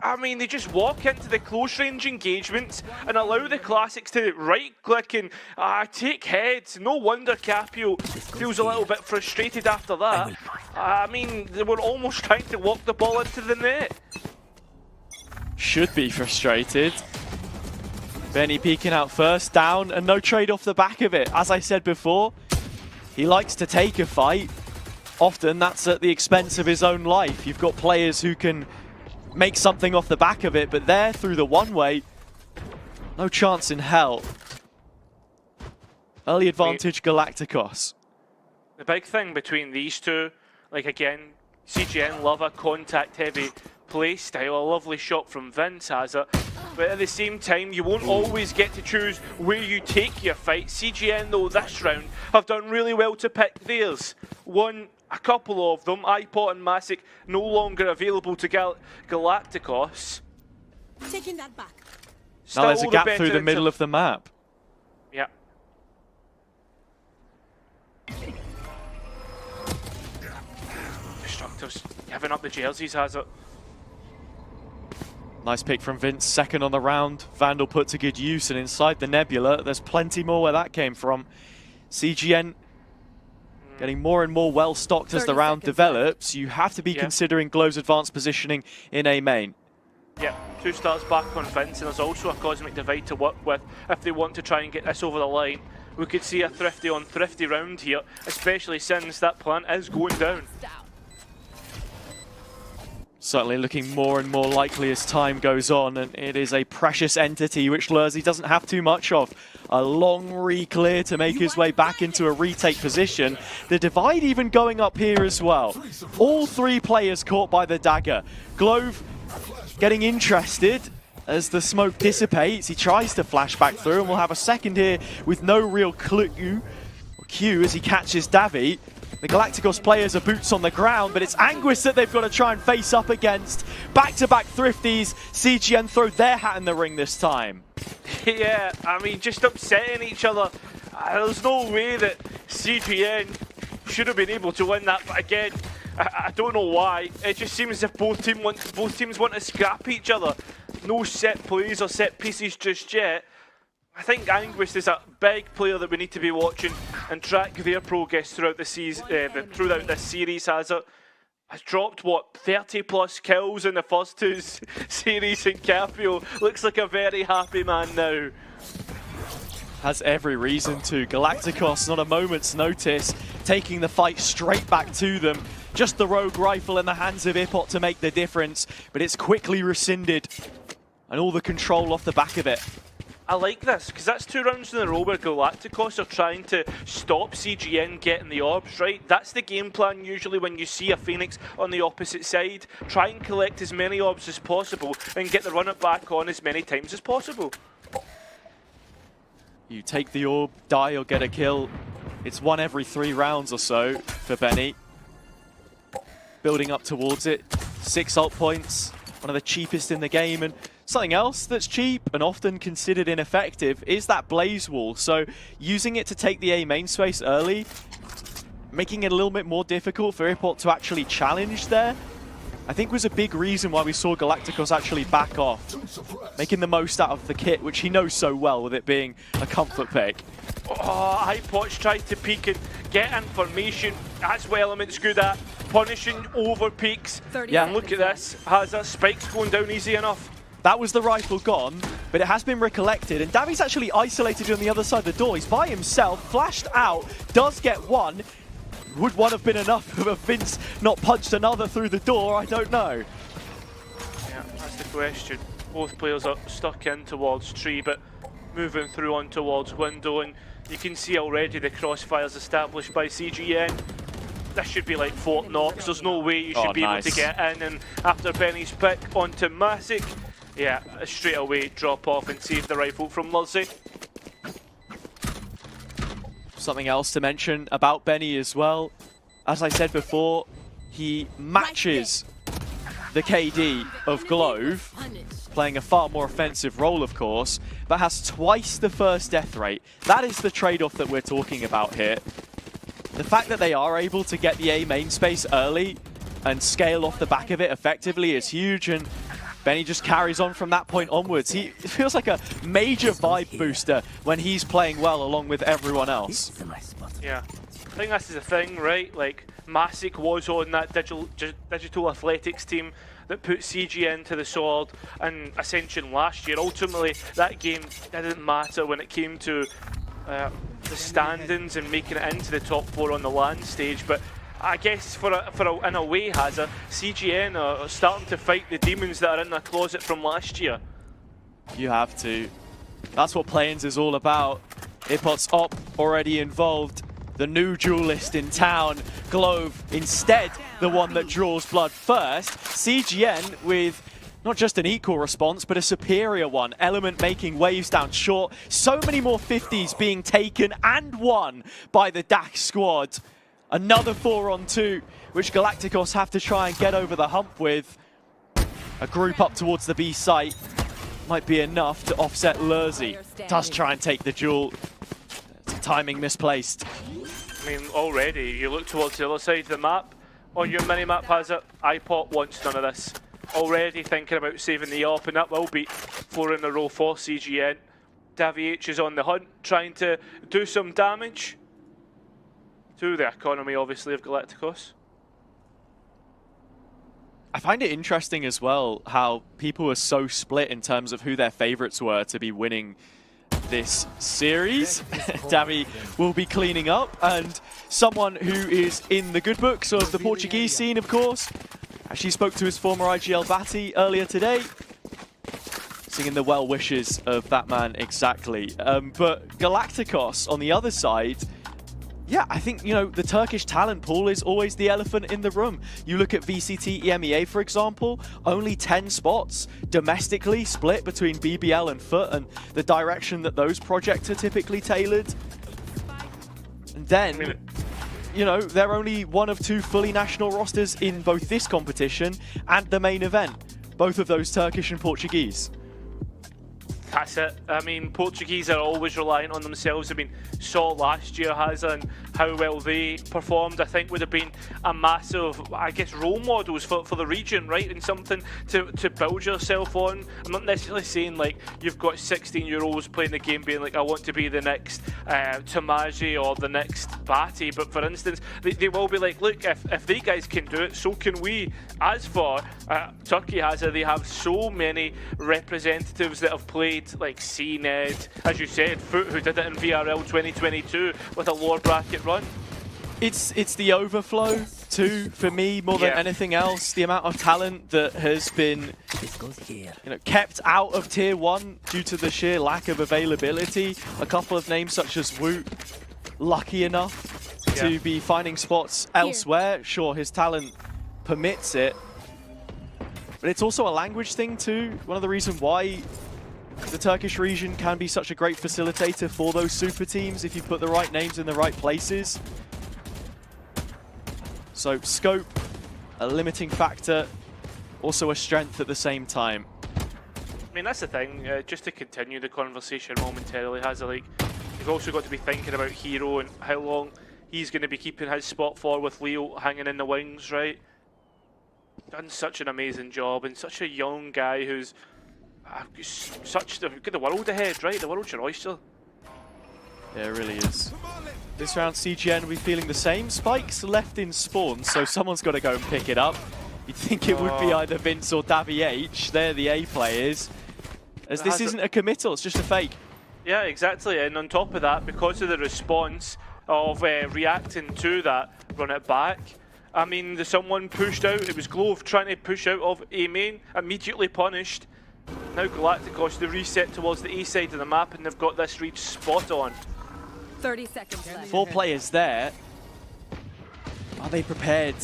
I mean, they just walk into the close range engagements and allow the Classics to right click and take heads. No wonder Capio feels a little bit frustrated after that. I mean, they were almost trying to walk the ball into the net. Should be frustrated. Benny peeking out first, down, and no trade off the back of it. As I said before, he likes to take a fight. Often that's at the expense of his own life. You've got players who can make something off the back of it, but there through the one-way, no chance in hell. Early advantage Galacticos. The big thing between these 2, like again, CGN love a contact-heavy play style. A lovely shot from Vince has it. But at the same time, you won't always get to choose where you take your fight. CGN, though, this round have done really well to pick theirs. A couple of them, iPod and Masic, no longer available to Galacticos. Taking that back. Now there's a gap through the middle of the map. Yeah. Destructive's giving up the jerseys, has it? Nice pick from Vince, second on the round. Vandal put to good use, and inside the Nebula, there's plenty more where that came from. CGN getting more and more well stocked as the round develops. You have to be considering Glove's advanced positioning in A main. Yeah, 2 stars back on Vince, and there's also a Cosmic Divide to work with if they want to try and get this over the line. We could see a thrifty on thrifty round here, especially since that plant is going down. Certainly looking more and more likely as time goes on, and it is a precious entity which Lurzi doesn't have too much of. A long re-clear to make his way back into a retake position. The divide even going up here as well. All 3 players caught by the dagger. Glove getting interested as the smoke dissipates. He tries to flash back through, and we'll have a second here with no real clue or cue as he catches Davy. The Galacticos players are boots on the ground, but it's Anguis that they've got to try and face up against. Back-to-back thrifties. CGN throw their hat in the ring this time. Yeah, I mean, just upsetting each other. There's no way that CGN should have been able to win that, but again, I don't know why. It just seems as if both teams want to scrap each other. No set plays or set pieces just yet. I think Anguist is a big player that we need to be watching and track their progress throughout the season, throughout this series. Has dropped what 30 plus kills in the first two series, and Caprio looks like a very happy man now. Has every reason to. Galacticos, not a moment's notice, taking the fight straight back to them. Just the rogue rifle in the hands of Ipot to make the difference, but it's quickly rescinded, and all the control off the back of it. I like this, because that's 2 rounds in a row where Galacticos are trying to stop CGN getting the orbs, right? That's the game plan usually when you see a Phoenix on the opposite side. Try and collect as many orbs as possible and get the run it back on as many times as possible. You take the orb, die or get a kill. It's 1 every 3 rounds or so for Benny. Building up towards it. 6 ult points, one of the cheapest in the game. And something else that's cheap and often considered ineffective is that Blaze Wall. So using it to take the A main space early, making it a little bit more difficult for Ipot to actually challenge there, I think was a big reason why we saw Galacticos actually back off, making the most out of the kit, which he knows so well with it being a comfort pick. Oh, Hypoch tried to peek and get information. That's what Element's good at, punishing over peaks. Yeah, and look at this, has that spikes going down easy enough. That was the rifle gone, but it has been recollected, and Davi's actually isolated on the other side of the door. He's by himself, flashed out, does get one. Would one have been enough of Vince not punched another through the door? I don't know. Yeah, that's the question. Both players are stuck in towards tree, but moving through on towards window, and you can see already the crossfires established by CGN. This should be like Fort Knox. There's no way you should be able to get in, and after Benny's pick onto Masic, yeah, straight away drop off and save the rifle from Luzzy. Something else to mention about Benny as well. As I said before, he matches the KD of Glove, playing a far more offensive role, of course, but has twice the first death rate. That is the trade-off that we're talking about here. The fact that they are able to get the A main space early and scale off the back of it effectively is huge, and Benny just carries on from that point onwards. It feels like a major vibe booster when he's playing well along with everyone else. Yeah, I think this is the thing, right? Like, Masic was on that digital athletics team that put CGN to the sword and Ascension last year. Ultimately, that game didn't matter when it came to the standings and making it into the top 4 on the LAN stage, but I guess in a way, Hazza, CGN are starting to fight the demons that are in their closet from last year. You have to. That's what Play-ins is all about. Ipot's op already involved. The new duelist in town. Glove instead the one that draws blood first. CGN with not just an equal response, but a superior one. Element making waves down short. So many more 50s being taken and won by the Dax squad. Another 4-on-2, which Galacticos have to try and get over the hump with. A group up towards the B site might be enough to offset Lurzi. Does try and take the duel. Timing misplaced. I mean, already, you look towards the other side of the map. On your mini-map, has it? iPot wants none of this. Already thinking about saving the AWP, and that will be 4 in a row for CGN. Davy H is on the hunt, trying to do some damage to the economy, obviously, of Galacticos. I find it interesting as well how people are so split in terms of who their favorites were to be winning this series. Davy will be cleaning up, and someone who is in the good books of the Portuguese scene, of course. Actually spoke to his former IGL Batty earlier today, singing the well wishes of that man exactly. But Galacticos on the other side, yeah, I think, you know, the Turkish talent pool is always the elephant in the room. You look at VCT EMEA, for example, only 10 spots domestically split between BBL and FUT, and the direction that those projects are typically tailored. And then, you know, they're only one of 2 fully national rosters in both this competition and the main event. Both of those Turkish and Portuguese. That's it. I mean, Portuguese are always reliant on themselves. I mean, saw last year and how well they performed. I think would have been a massive, I guess, role models for the region, right? And something to build yourself on. I'm not necessarily saying like you've got 16-year-olds playing the game being like, I want to be the next Tamaji or the next Batty. But for instance, they will be like, look, if they guys can do it, so can we. As for Turkey they have so many representatives that have played like CNED, as you said, Foot, who did it in VRL 2022 with a lower bracket run. It's the overflow too for me more than anything else. The amount of talent that has been kept out of tier 1 due to the sheer lack of availability. A couple of names such as Woot, lucky enough to be finding spots elsewhere. Sure, his talent permits it, but it's also a language thing too. One of the reasons why the Turkish region can be such a great facilitator for those super teams if you put the right names in the right places. So scope, a limiting factor, also a strength at the same time. I mean, that's the thing, just to continue the conversation momentarily, like, you've also got to be thinking about Hero and how long he's going to be keeping his spot for with Leo hanging in the wings, right? Done such an amazing job, and such a young guy who's got the world ahead, right? The world's your oyster. Yeah, it really is. This round, CGN will be feeling the same. Spike's left in spawn, so someone's got to go and pick it up. You'd think it would be either Vince or Davy H. They're the A players. As this isn't a committal, it's just a fake. Yeah, exactly. And on top of that, because of the response of reacting to that, run it back. I mean, someone pushed out. It was Glove trying to push out of A main, immediately punished. Now Galacticos, the reset towards the A side of the map, and they've got this reach spot on. 30 seconds left. 4 players there. Are they prepared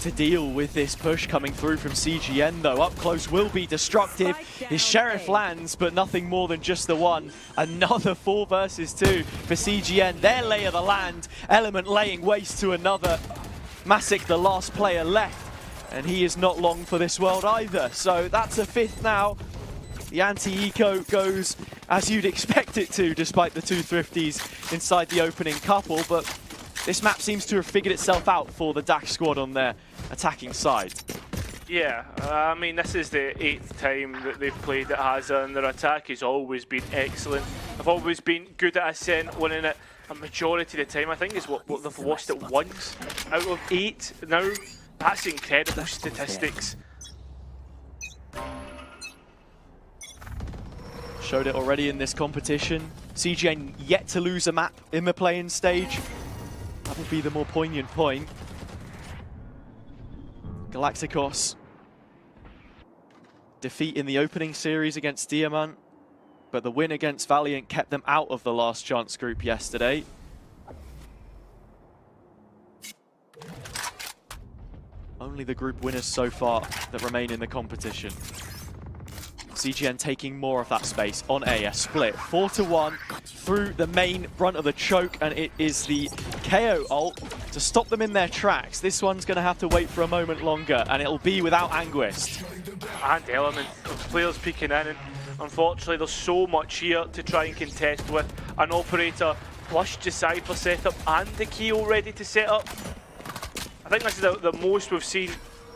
to deal with this push coming through from CGN though? Up close will be destructive. His Sheriff lands, but nothing more than just the one. Another 4 versus 2 for CGN. Their lay of the land. Element laying waste to another. Masic, the last player left, and he is not long for this world either. So that's a 5th now. The anti-eco goes as you'd expect it to, despite the 2 thrifties inside the opening couple, but this map seems to have figured itself out for the Dash squad on their attacking side. Yeah, I mean, this is the 8th time that they've played at Haza, and their attack has always been excellent. They've always been good at Ascent, winning it a majority of the time. I think is what they've lost it once out of 8 now. That's incredible statistics. Showed it already in this competition. CGN yet to lose a map in the play-in stage. That would be the more poignant point. Galacticos defeat in the opening series against Diamant, but the win against Valiant kept them out of the last chance group yesterday. Only the group winners so far that remain in the competition. CGN taking more of that space on A, a split 4-1 through the main brunt of the choke, and it is the KO ult to stop them in their tracks. This one's going to have to wait for a moment longer, and it'll be without Anguist. And Element of players peeking in, and unfortunately there's so much here to try and contest with. An Operator plus Decipher setup and the Keo ready to set up. I think this is the most we've seen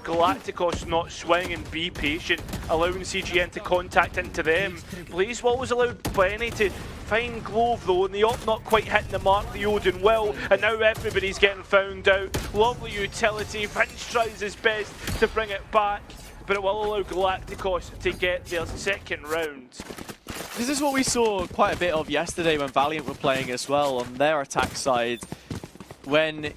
Galacticos not swing and be patient, allowing CGN to contact into them. Blazewall was allowed Benny to find Glove though, and the op not quite hitting the mark the Odin will, and now everybody's getting found out. Lovely utility, Vince tries his best to bring it back, but it will allow Galacticos to get their 2nd round. This is what we saw quite a bit of yesterday when Valiant were playing as well on their attack side. When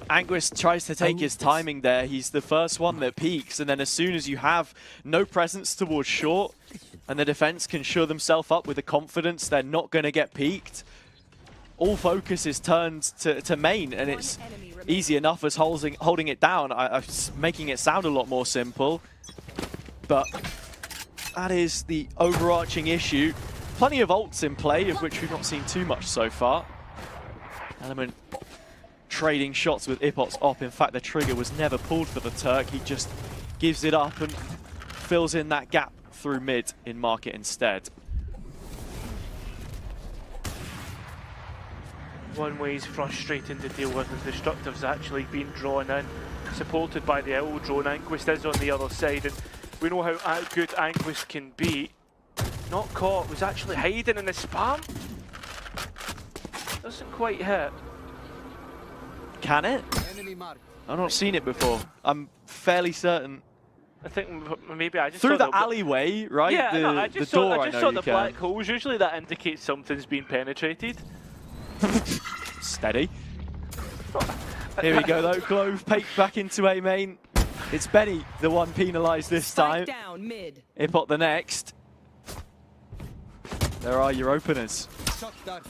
Anguist tries to take his timing there, he's the first one that peaks, and then as soon as you have no presence towards short, and the defense can shore themselves up with the confidence they're not going to get peaked, all focus is turned to main, and it's easy enough as holding it down. I'm making it sound a lot more simple, but that is the overarching issue. Plenty of ults in play, of which we've not seen too much so far. Element trading shots with Ipot's op. In fact, the trigger was never pulled for the Turk. He just gives it up and fills in that gap through mid in market instead. One way is frustrating to deal with, and Destructive's actually been drawn in, supported by the owl drone. Anguist is on the other side, and we know how good Anguist can be. Not caught, was actually hiding in the spam. Doesn't quite hit. Can it? I've not seen it before. I'm fairly certain. I think maybe I just through saw the alleyway, right? Yeah, the, no, I just saw the can. black holes. Usually that indicates something's been penetrated. Steady. Here we go though, Glove peeked back into A main. It's Benny, the one penalised this time. Down mid. Ipot the next. There are your openers. The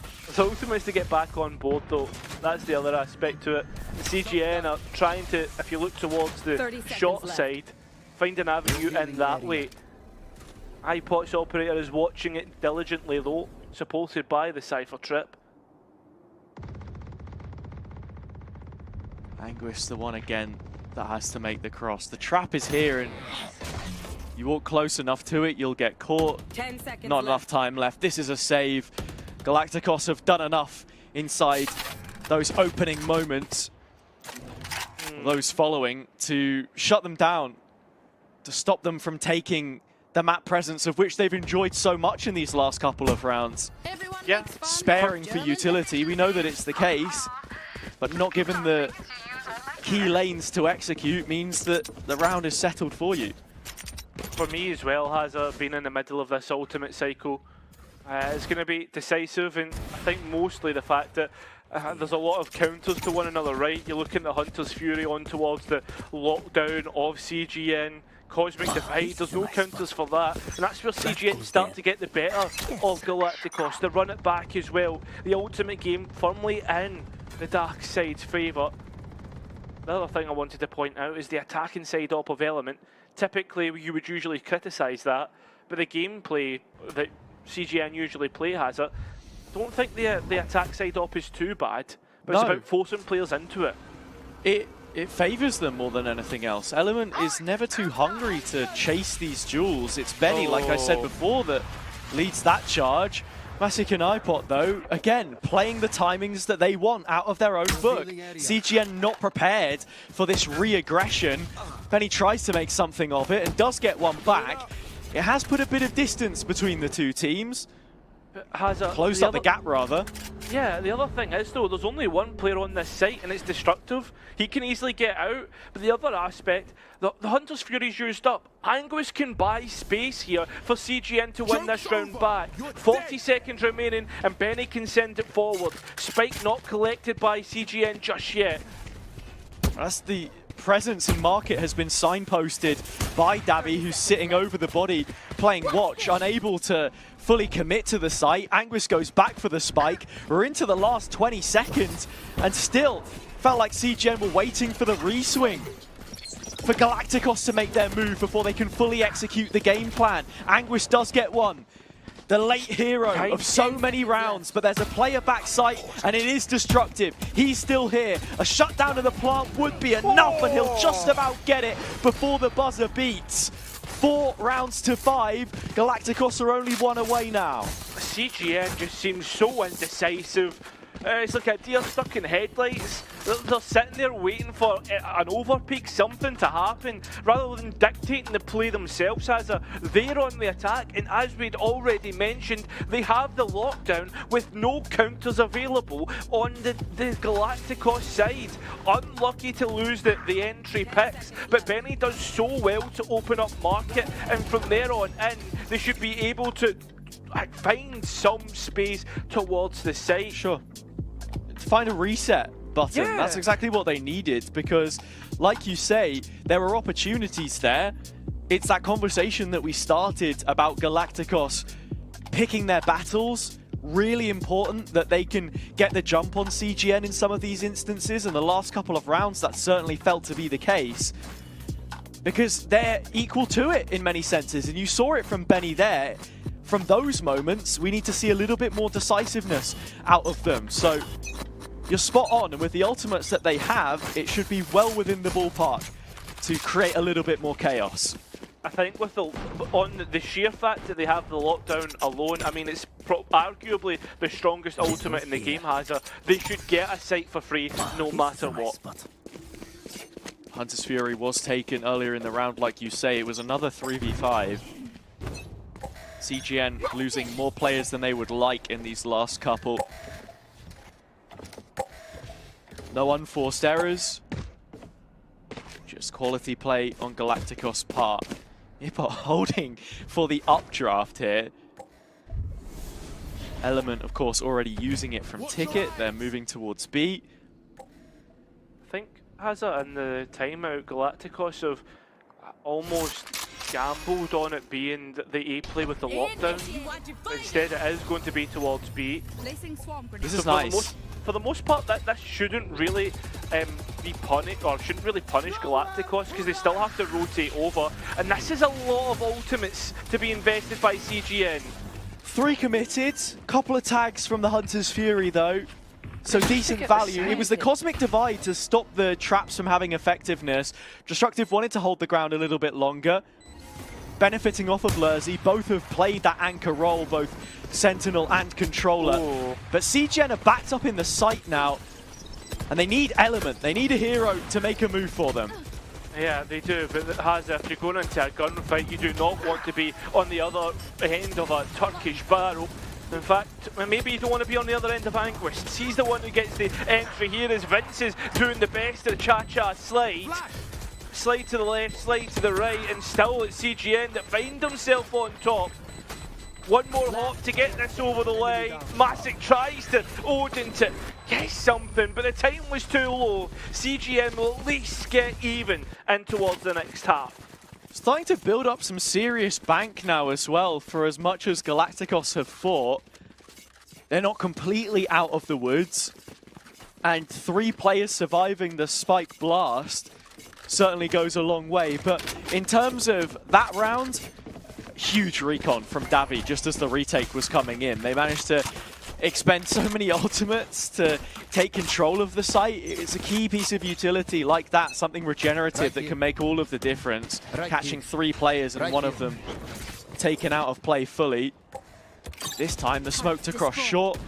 ultimate is to get back on board though. That's the other aspect to it. The CGN are trying to, if you look towards the short side, find an avenue in that way. iPot's operator is watching it diligently though, supported by the Cypher trip. Anguist, the one again that has to make the cross. The trap is here, and you walk close enough to it, you'll get caught. 10 seconds Not enough time left. This is a save. Galacticos have done enough inside those opening moments, those following, to shut them down, to stop them from taking the map presence of which they've enjoyed so much in these last couple of rounds. Yeah, sparing for utility. We know that it's the case, but not given the key lanes to execute means that the round is settled for you. For me as well, has been in the middle of this ultimate cycle. It's going to be decisive, and I think mostly the fact that there's a lot of counters to one another, right? You look at the Hunter's Fury on towards the lockdown of CGN, Cosmic Divide, there's no counters for that, and that's where CGN start to get the better of Galacticos. They run it back as well. The ultimate game firmly in the dark side's favour. The other thing I wanted to point out is the attacking side op of Element. Typically, you would usually criticise that, but the gameplay that CGN usually play has it. Don't think the attack side op is too bad, but it's about forcing players into it. It favours them more than anything else. Element is never too hungry to chase these duels. It's Benny, like I said before, that leads that charge. Massic and iPot, though, again, playing the timings that they want out of their own book. CGN not prepared for this re-aggression. Benny tries to make something of it and does get one back. It has put a bit of distance between the two teams. Closed up the gap, rather. Yeah, the other thing is, though, there's only one player on this site, and it's Destructive. He can easily get out, but the other aspect, the Hunter's Fury's used up. Anguist can buy space here for CGN to win this round back. 40 seconds remaining, and Benny can send it forward. Spike not collected by CGN just yet. That's the presence in market has been signposted by Dabby, who's sitting over the body, playing watch, unable to fully commit to the site. Anguist goes back for the spike. We're into the last 20 seconds, and still felt like CGN were waiting for the reswing, for Galacticos to make their move before they can fully execute the game plan. Anguist does get one. The late hero of so many rounds, but there's a player back site, and it is Destructive. He's still here. A shutdown of the plant would be enough, and he'll just about get it before the buzzer beats. 4 rounds to 5. Galacticos are only 1 away now. CGN just seems so indecisive. It's like a deer stuck in headlights. They're sitting there waiting for an overpeak, something to happen, rather than dictating the play themselves. They're on the attack, and as we'd already mentioned, they have the lockdown with no counters available on the Galacticos side. Unlucky to lose the entry picks, but Benny does so well to open up market, and from there on in, they should be able to find some space towards the site. Sure. Find a reset button. Yeah. That's exactly what they needed, because like you say, there were opportunities there. It's that conversation that we started about Galacticos picking their battles. Really important that they can get the jump on CGN in some of these instances, and the last couple of rounds that certainly felt to be the case, because they're equal to it in many senses, and you saw it from Benny there. From those moments, we need to see a little bit more decisiveness out of them. So you're spot on, and with the ultimates that they have, it should be well within the ballpark to create a little bit more chaos. I think with the sheer fact that they have the lockdown alone, I mean, it's arguably the strongest ultimate in the game, Hazard. They should get a site for free no matter what. Hunter's Fury was taken earlier in the round, like you say. It was another 3v5. CGN losing more players than they would like in these last couple. No unforced errors. Just quality play on Galacticos' part. Ipot holding for the updraft here. Element, of course, already using it from Ticket. They're moving towards B. I think Hazard in the timeout, Galacticos have almost gambled on it being the A play with the lockdown. Instead, it is going to be towards B. This is nice. For the most part, that shouldn't really be punished, or shouldn't really punish Galacticos, because they still have to rotate over. And this is a lot of ultimates to be invested by CGN. 3 committed, couple of tags from the Hunter's Fury though. So decent value. It was the Cosmic Divide to stop the traps from having effectiveness. Destructive wanted to hold the ground a little bit longer. Benefiting off of Lurzi, both have played that anchor role, both Sentinel and Controller. Ooh. But CGN are backed up in the site now, and they need Element. They need a hero to make a move for them. Yeah, they do, but Hazard, if you're going into a gunfight, you do not want to be on the other end of a Turkish barrel. In fact, maybe you don't want to be on the other end of Anguist. He's the one who gets the entry here as Vince is doing the best at Cha-Cha slide. Slide to the left, slide to the right, and still it's CGN that find himself on top. One more hop to get this over the line. Masic tries to Odin to get something, but the time was too low. CGN will at least get even and towards the next half. Starting to build up some serious bank now as well, for as much as Galacticos have fought. They're not completely out of the woods. And 3 players surviving the Spike Blast certainly goes a long way. But in terms of that round, huge recon from Davi just as the retake was coming in. They managed to expend so many ultimates to take control of the site. It's a key piece of utility like that, something regenerative that can make all of the difference. Catching 3 players and one of them taken out of play fully. This time the smoke to cross short,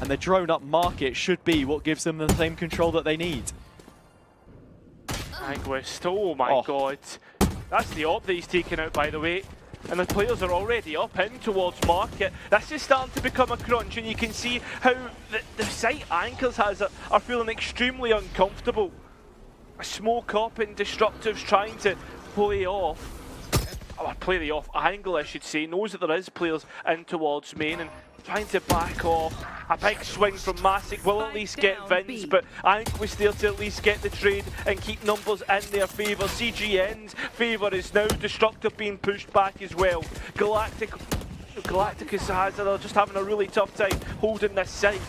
and the drone up market should be what gives them the same control that they need. Anguist, oh my god. That's the op that he's taken out, by the way. And the players are already up in towards market. This is starting to become a crunch, and you can see how the site anchors are feeling extremely uncomfortable. A smoke up and Destructive's trying to play off. Play the off angle, I should say. Knows that there is players in towards main and trying to back off. A big swing from Masic will at least get Vince, but Anguist there to at least get the trade and keep numbers in their favour. CGN's favour is now Destructive being pushed back as well. Galacticos are just having a really tough time holding this site.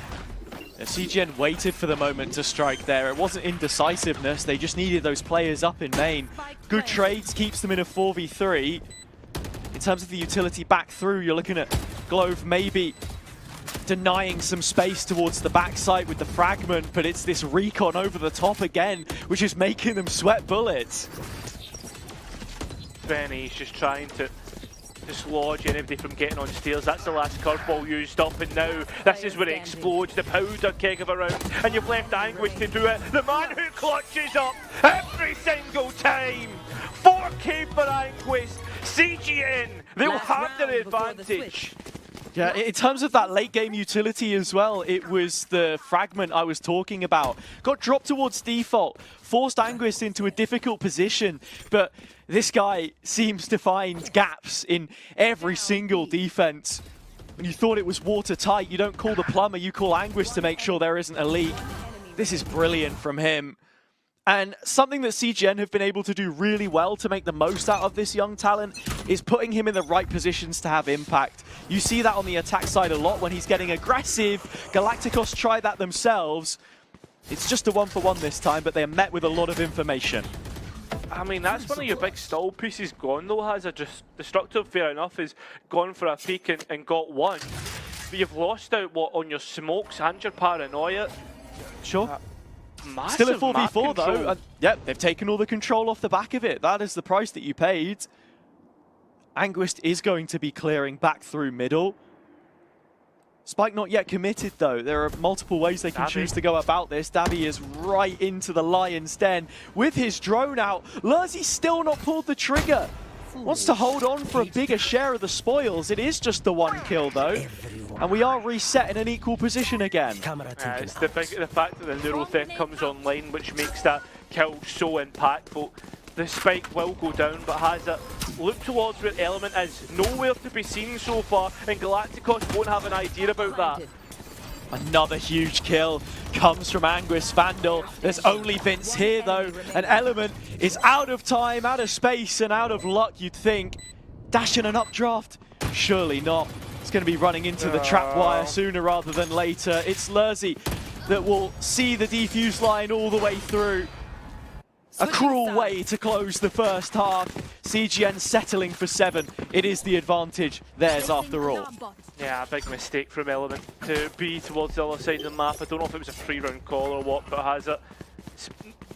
CGN waited for the moment to strike there. It wasn't indecisiveness, they just needed those players up in main. Good trades, keeps them in a 4v3. In terms of the utility back through, you're looking at Glove maybe denying some space towards the backside with the fragment, but it's this recon over the top again, which is making them sweat bullets. Benny's just trying to dislodge anybody from getting on stairs. That's the last curveball used up, and now this is where it explodes, the powder keg of a round, and you've left Anguist to do it. The man who clutches up every single time. 4K for Anguist. CGN, they'll have their advantage. Yeah, in terms of that late game utility as well, it was the fragment I was talking about. Got dropped towards default, forced Anguist into a difficult position, but this guy seems to find gaps in every single defense. When you thought it was watertight, you don't call the plumber, you call Anguist to make sure there isn't a leak. This is brilliant from him. And something that CGN have been able to do really well to make the most out of this young talent is putting him in the right positions to have impact. You see that on the attack side a lot when he's getting aggressive. Galacticos try that themselves. It's just a 1-for-1 this time, but they're met with a lot of information. I mean, that's one of your big stall pieces gone though, has a Destructive, fair enough, is gone for a peek and got one. But you've lost out, what, on your smokes and your paranoia. Sure. Massive Still a 4v4 though. control. Yep, they've taken all the control off the back of it. That is the price that you paid. Anguist is going to be clearing back through middle. Spike not yet committed though. There are multiple ways they can choose to go about this. Davi is right into the lion's den with his drone out. Lurzy's still not pulled the trigger. Wants to hold on for a bigger share of the spoils. It is just the one kill though. And we are reset in an equal position again. It's the fact that the neural theft comes online which makes that kill so impactful. The spike will go down, but has it looked towards where Element is. Nowhere to be seen so far, and Galacticos won't have an idea about that. Another huge kill comes from Anguist Vandal. There's only Vince here though, and Element is out of time, out of space, and out of luck, you'd think. Dash in an updraft? Surely not. It's going to be running into the trap wire sooner rather than later. It's Lurzy that will see the defuse line all the way through. A cruel way to close the first half. CGN settling for 7. It is the advantage theirs after all. Yeah, a big mistake from Element to be towards the other side of the map. I don't know if it was a 3-round call or what, but has it. It's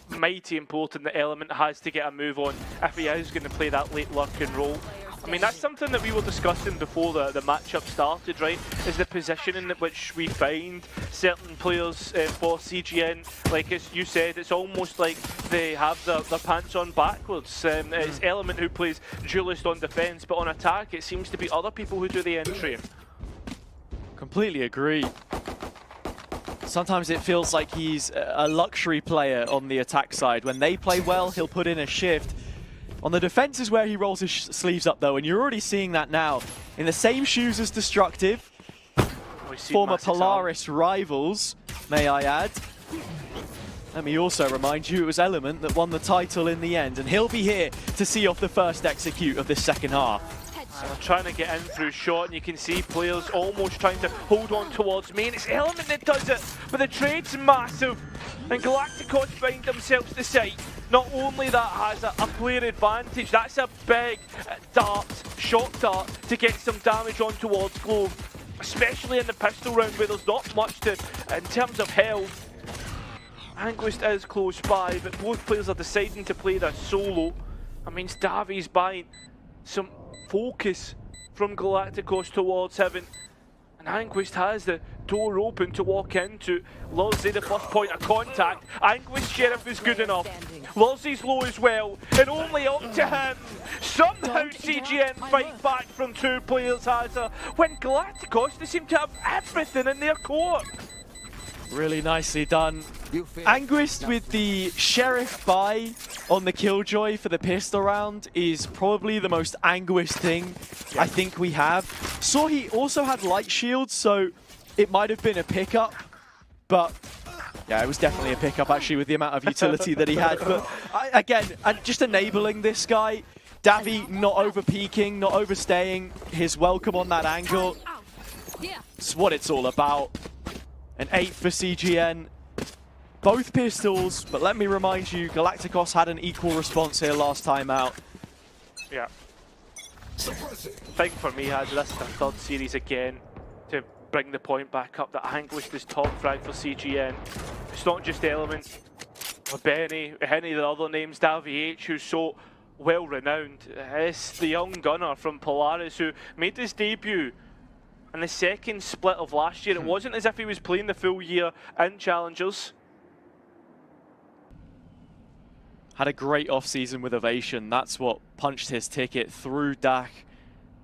mighty important that Element has to get a move on if he is going to play that late lurking role. I mean, that's something that we were discussing before the matchup started, right? Is the positioning in which we find certain players for CGN. Like as you said, it's almost like they have their pants on backwards. It's Element who plays duelist on defense, but on attack it seems to be other people who do the entry. Completely agree. Sometimes it feels like he's a luxury player on the attack side. When they play well, he'll put in a shift. On the defense is where he rolls his sleeves up though, and you're already seeing that now. In the same shoes as Destructive, former Polaris rivals, may I add. Let me also remind you, it was Element that won the title in the end, and he'll be here to see off the first execute of this second half. They're trying to get in through shot, and you can see players almost trying to hold on towards main. It's Element that does it, but the trade's massive, and Galacticos find themselves the site. Not only that has a player advantage, that's a big dart, shot dart, to get some damage on towards Globe, especially in the pistol round where there's not much to, in terms of health. Anguist is close by, but both players are deciding to play this solo. That means Davi's buying some focus from Galacticos towards heaven. And Anguist has the door open to walk into. Lurzy the first point of contact. Anguist Sheriff is good enough. Lurzy's low as well, and only up to him. Somehow CGN fight back from 2 players, Hazard. When Galacticos, they seem to have everything in their court. Really nicely done. Anguist with the Sheriff buy on the Killjoy for the pistol round is probably the most Anguist thing I think we have. Saw he also had light shields, so it might have been a pickup, but yeah, it was definitely a pickup actually with the amount of utility that he had. But again, just enabling this guy, Davi not over peeking, not overstaying, his welcome on that angle. It's what it's all about. An 8 for CGN. Both pistols, but let me remind you, Galacticos had an equal response here last time out. Yeah. Thing for me, has that's the 3rd series again to bring the point back up that Anguist is top frag for CGN. It's not just Element, or Benny, any of the other names, Davi H, who's so well renowned. It's the young gunner from Polaris who made his debut in the second split of last year. It wasn't as if he was playing the full year in Challengers. Had a great off-season with Ovation. That's what punched his ticket through DAC,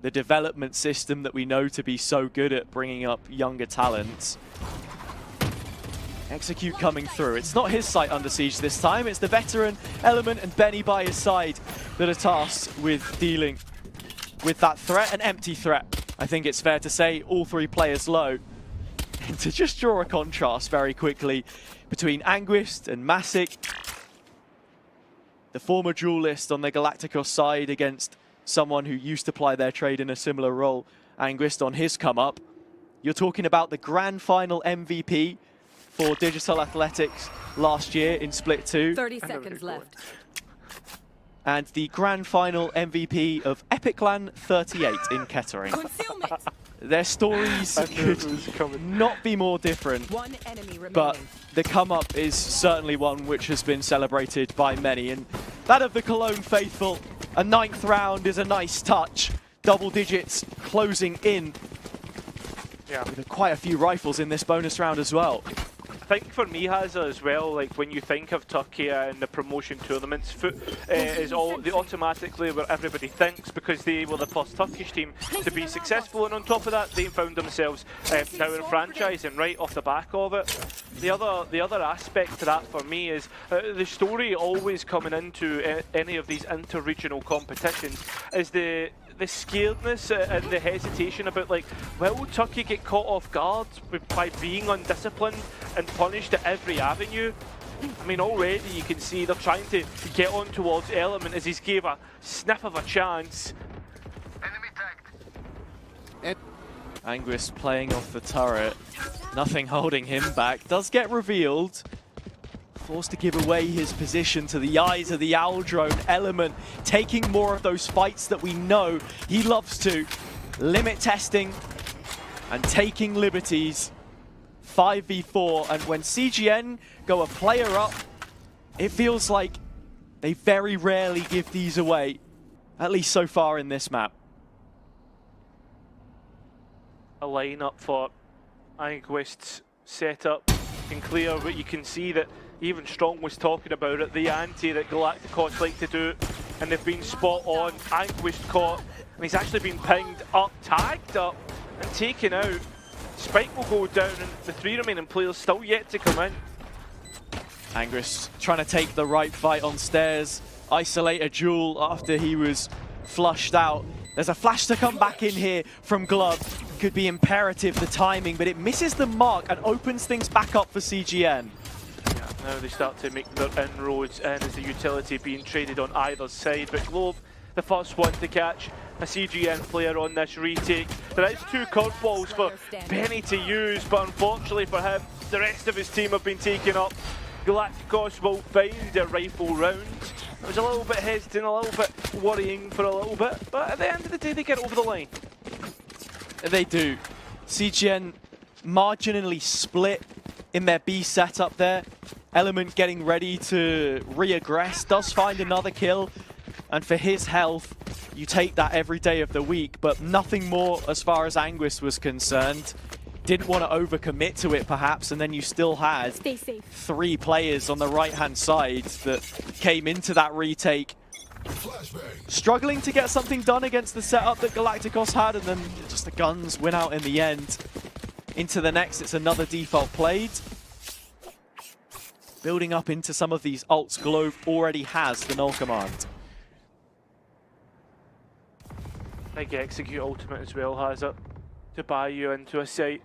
the development system that we know to be so good at bringing up younger talents. Execute coming through. It's not his site under siege this time. It's the veteran Element and Benny by his side that are tasked with dealing with that threat, an empty threat. I think it's fair to say all 3 players low. And to just draw a contrast very quickly between Anguist and Masic, the former duelist on the Galacticos side against someone who used to ply their trade in a similar role, Anguist on his come up. You're talking about the grand final MVP for Digital Athletics last year in Split 2. 30 seconds left. And the grand final MVP of Epiclan 38 in Kettering. Their stories could not be more different, One enemy remaining. but the come-up is certainly one which has been celebrated by many. And that of the Cologne faithful, a 9th round is a nice touch double digits closing in. Yeah. With quite a few rifles in this bonus round as well. I think for me, Hazza, as well, like when you think of Turkey and the promotion tournaments, foot is automatically where everybody thinks, because they were the first Turkish team to be successful, and on top of that, they found themselves now in franchising right off the back of it. The other aspect to that for me is the story always coming into any of these inter-regional competitions is the scaredness and the hesitation about, like, will Turkey get caught off guard by being undisciplined and punished at every avenue? I mean, already you can see they're trying to get on towards Element as he's gave a sniff of a chance. Anguist playing off the turret, nothing holding him back, does get revealed. Forced to give away his position to the eyes of the Owl Drone. Element taking more of those fights that we know he loves to. Limit testing and taking liberties. 5v4, and when CGN go a player up, it feels like they very rarely give these away, at least so far in this map. A lineup for Anguist's setup and clear, but you can see that even Strong was talking about it, the ante that Galacticos like to do, and they've been spot on. Anguist caught, and he's actually been pinged up, tagged up, and taken out. Spike will go down, and the 3 remaining players still yet to come in. Anguist trying to take the right fight on stairs, isolate a Jewel after he was flushed out. There's a flash to come back in here from Glove. Could be imperative, the timing, but it misses the mark and opens things back up for CGN. Yeah, now they start to make their inroads in as the utility being traded on either side, but Glove, the first one to catch a CGN player on this retake. There is 2 curveballs for Benny to use, but unfortunately for him, the rest of his team have been taken up. Galacticos will find a rifle round. It was a little bit hesitant, a little bit worrying for a little bit, but at the end of the day, they get over the line. They do. CGN marginally split in their B setup there. Element getting ready to re-aggress, does find another kill, and for his health, you take that every day of the week, but nothing more as far as Anguist was concerned. Didn't want to overcommit to it perhaps, and then you still had 3 players on the right-hand side that came into that retake. Struggling to get something done against the setup that Galacticos had, and then just the guns win out in the end. Into the next, it's another default played. Building up into some of these ults, Globe already has the null command. Big execute ultimate as well has it, to buy you into a site.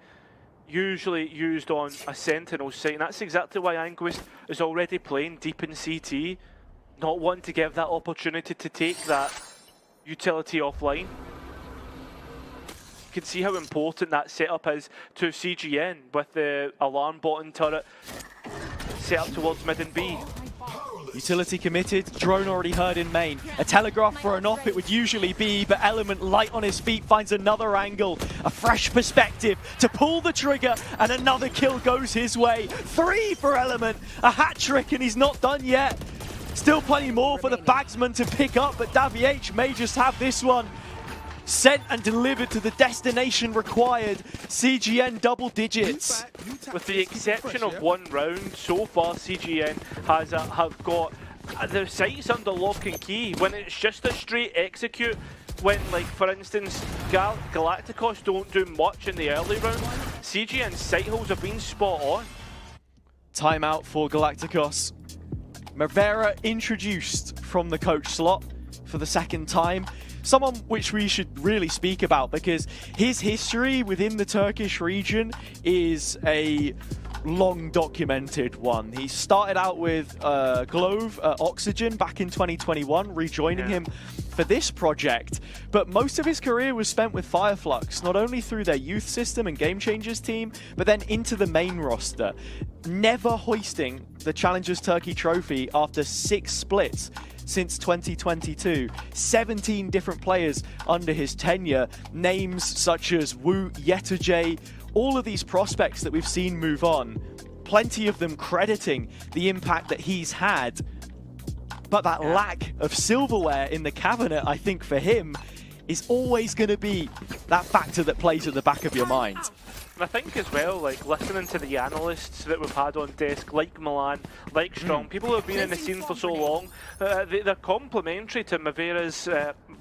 Usually used on a Sentinel site, and that's exactly why Anguist is already playing deep in CT. Not wanting to give that opportunity to take that utility offline. You can see how important that setup is to CGN with the alarm bot and turret set up towards mid and B. Utility committed, drone already heard in main. A telegraph for an off it would usually be, but Element light on his feet finds another angle, a fresh perspective to pull the trigger, and another kill goes his way. 3 for Element, a hat trick, and he's not done yet. Still plenty more for the bagsman to pick up, but Davy H may just have this one sent and delivered to the destination required. CGN double digits. With the exception of 1 round, so far CGN have got their sights under lock and key. When it's just a straight execute, when, like, for instance, Galacticos don't do much in the early round, CGN's sight holes have been spot on. Timeout for Galacticos. Mavera introduced from the coach slot for the 2nd time. Someone which we should really speak about, because his history within the Turkish region is a long documented one. He started out with Glove Oxygen back in 2021, rejoining him for this project, but most of his career was spent with Fireflux, not only through their youth system and Game Changers team, but then into the main roster, never hoisting the Challengers Turkey trophy after 6 splits since 2022. 17 different players under his tenure, names such as Wu Yetuje, all of these prospects that we've seen move on, plenty of them crediting the impact that he's had. But that lack of silverware in the cabinet, I think for him, is always going to be that factor that plays at the back of your mind. And I think as well, like listening to the analysts that we've had on desk, like Milan, like Strong, people who have been in the scene for so long, they're complementary to Mavera's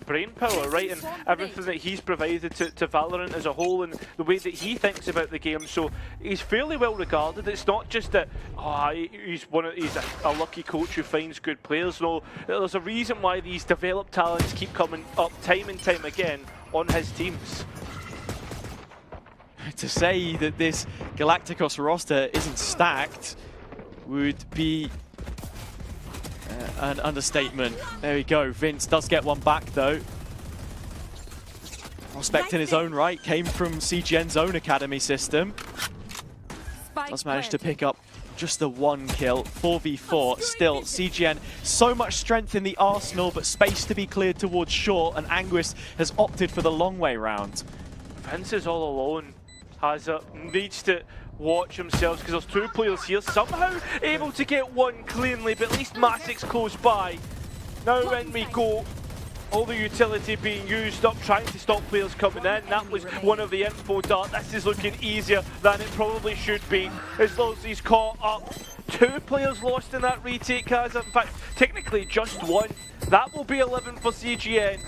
brain power, right? And everything that he's provided to Valorant as a whole, and the way that he thinks about the game. So he's fairly well regarded. It's not just that he's a lucky coach who finds good players. No, there's a reason why these developed talents keep coming up time and time again on his teams. To say that this Galacticos roster isn't stacked would be an understatement. There we go. Vince does get one back though. Prospect in his own right, came from CGN's own academy system. Does manage to pick up just the one kill. 4v4. Still, CGN, so much strength in the arsenal, but space to be cleared towards short, and Anguis has opted for the long way round. Vince is all alone. Needs to watch himself because there's two players here, somehow able to get one cleanly, but at least Masic's close by. Now in we go. All the utility being used up, trying to stop players coming in. That was one of the info dart. This is looking easier than it probably should be, as long as he's caught up. Two players lost in that retake, Kaz. In fact, technically just one. That will be 11 for CGN.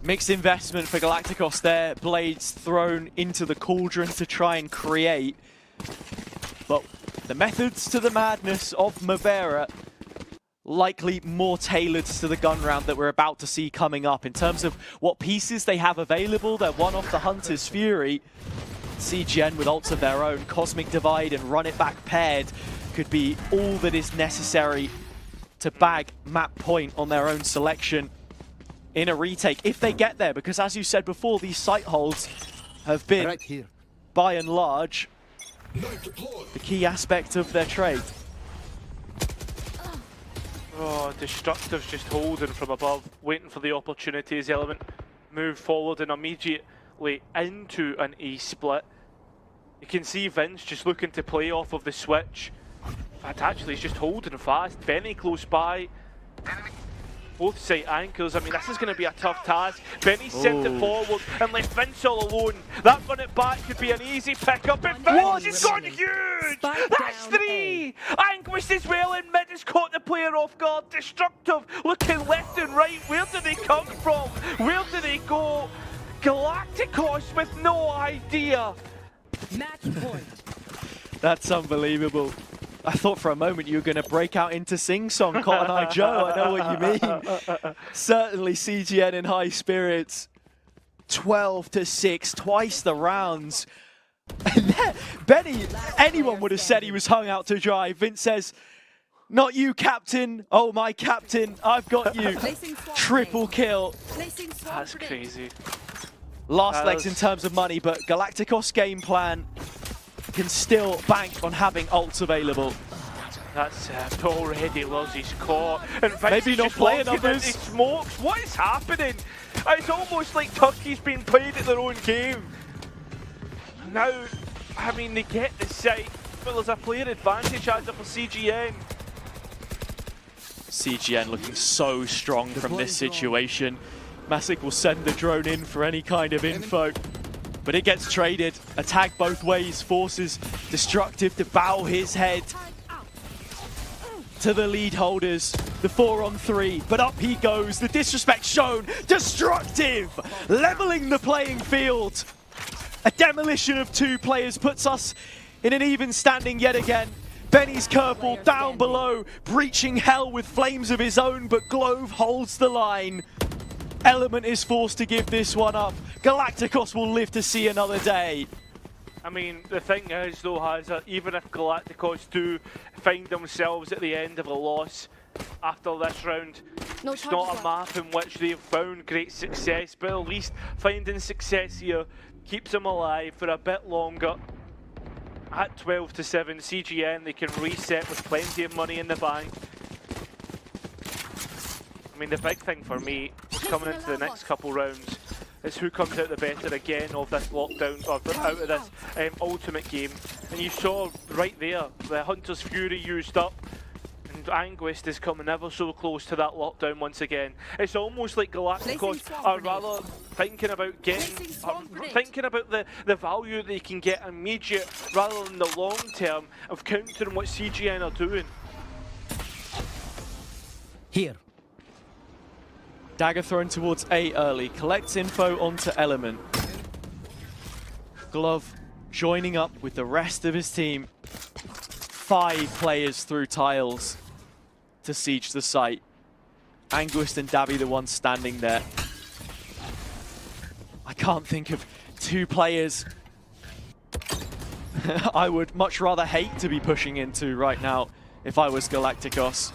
Mixed investment for Galacticos there. Blades thrown into the cauldron to try and create. But the methods to the madness of Mavera likely more tailored to the gun round that we're about to see coming up. In terms of what pieces they have available, they're one off the Hunter's Fury. CGN with ults of their own, Cosmic Divide and Run It Back paired could be all that is necessary to bag map point on their own selection in a retake, if they get there, because as you said before, these site holds have been, right here, by and large, the key aspect of their trade. Oh, Destructive's just holding from above, waiting for the opportunity as Element move forward and immediately into an E split. You can see Vince just looking to play off of the switch. In fact, actually, he's just holding fast. Benny close by. Both site anchors. I mean, this is going to be a tough task. Benny sent it forward and left Vince all alone. That Run It Back could be an easy pickup, and Vince has gone huge! That's three! Anguis as well in mid has caught the player off guard. Destructive looking left and right. Where did they come from? Where did they go? Galacticos with no idea. Match point. That's unbelievable. I thought for a moment you were going to break out into sing-song, Cotton Eye Joe. I know what you mean. Certainly CGN in high spirits. 12-6, twice the rounds. Benny, anyone would have said he was hung out to dry. Vince says, not you, Captain. Oh, my Captain, I've got you. Triple kill. That's crazy. Last legs in terms of money, but Galacticos game plan can still bank on having ults available. That's already Lozzie's caught. And maybe not playing others. Smokes. What is happening? It's almost like Turkey's been played at their own game. Now, I mean, they get the site, but there's a player advantage as for CGN. CGN looking so strong from this situation. Masic will send the drone in for any kind of info. But it gets traded. Attack both ways. Forces Destructive to bow his head to the lead holders. The 4-on-3. But up he goes. The disrespect shown. Destructive leveling the playing field. A demolition of two players puts us in an even standing yet again. Benny's curveball down below, breaching hell with flames of his own, but Glove holds the line. Element is forced to give this one up. Galacticos will live to see another day. I mean, the thing is, though, Hazard, even if Galacticos do find themselves at the end of a loss after this round, it's not a map in which they've found great success, but at least finding success here keeps them alive for a bit longer. At 12-7, CGN, they can reset with plenty of money in the bank. I mean, the big thing for me coming into the next couple rounds is who comes out the better again of this lockdown, or out of this ultimate game. And you saw right there, the Hunter's Fury used up, and Anguist is coming ever so close to that lockdown once again. It's almost like Galacticos are rather thinking about thinking about the value they can get immediate rather than the long term of countering what CGN are doing. Here. Dagger thrown towards A early, collects info onto Element. Glove joining up with the rest of his team. 5 players through tiles to siege the site. Anguist and Dabby the ones standing there. I can't think of 2 players I would much rather hate to be pushing into right now if I was Galacticos.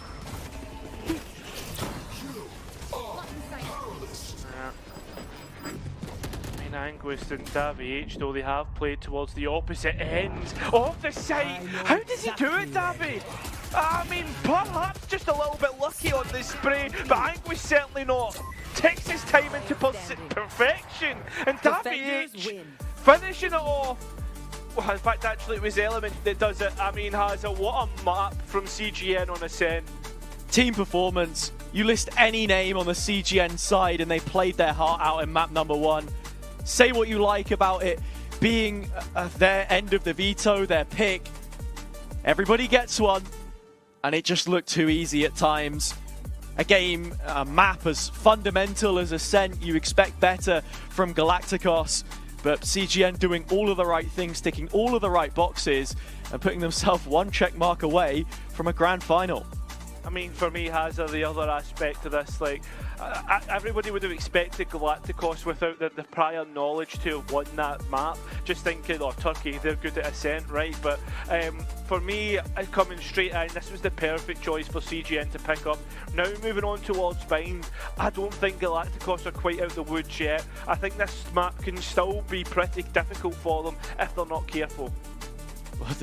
Anguist and Davy each, though they have played towards the opposite ends of the site. How does he do it, Davy? I mean, perhaps just a little bit lucky on this spray, but Anguist certainly not. Takes his time into perfection, and Davy H finishing it off. Well, in fact, actually, it was Element that does it. I mean, has a what a map from CGN on Ascent. Team performance. You list any name on the CGN side, and they played their heart out in map number 1. Say what you like about it being their end of the veto, their pick. Everybody gets one, and it just looked too easy at times. A game, a map as fundamental as Ascent, you expect better from Galacticos, but CGN doing all of the right things, ticking all of the right boxes, and putting themselves 1 check mark away from a grand final. I mean, for me, Hazard, the other aspect of this, like, everybody would have expected Galacticos without the prior knowledge to have won that map. Just thinking, oh, Turkey, they're good at Ascent, right? But for me, coming straight in, this was the perfect choice for CGN to pick up. Now moving on towards Bind, I don't think Galacticos are quite out the woods yet. I think this map can still be pretty difficult for them if they're not careful.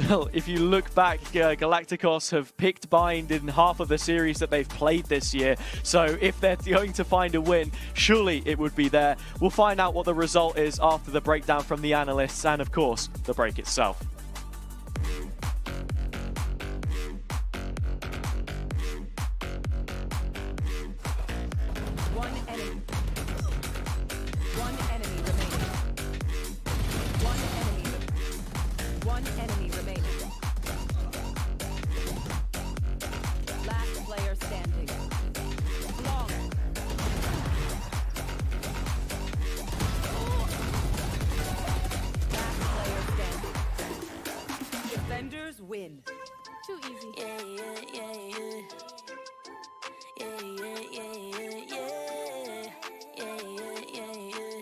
Well, if you look back, Galacticos have picked Bind in half of the series that they've played this year. So if they're going to find a win, surely it would be there. We'll find out what the result is after the breakdown from the analysts and, of course, the break itself. One enemy. One enemy remaining. One enemy remaining. Last player standing. Long. Last player standing. Defenders win. Too easy. Yeah, yeah, yeah, yeah. Yeah, yeah, yeah, yeah, yeah. Yeah, yeah, yeah, yeah.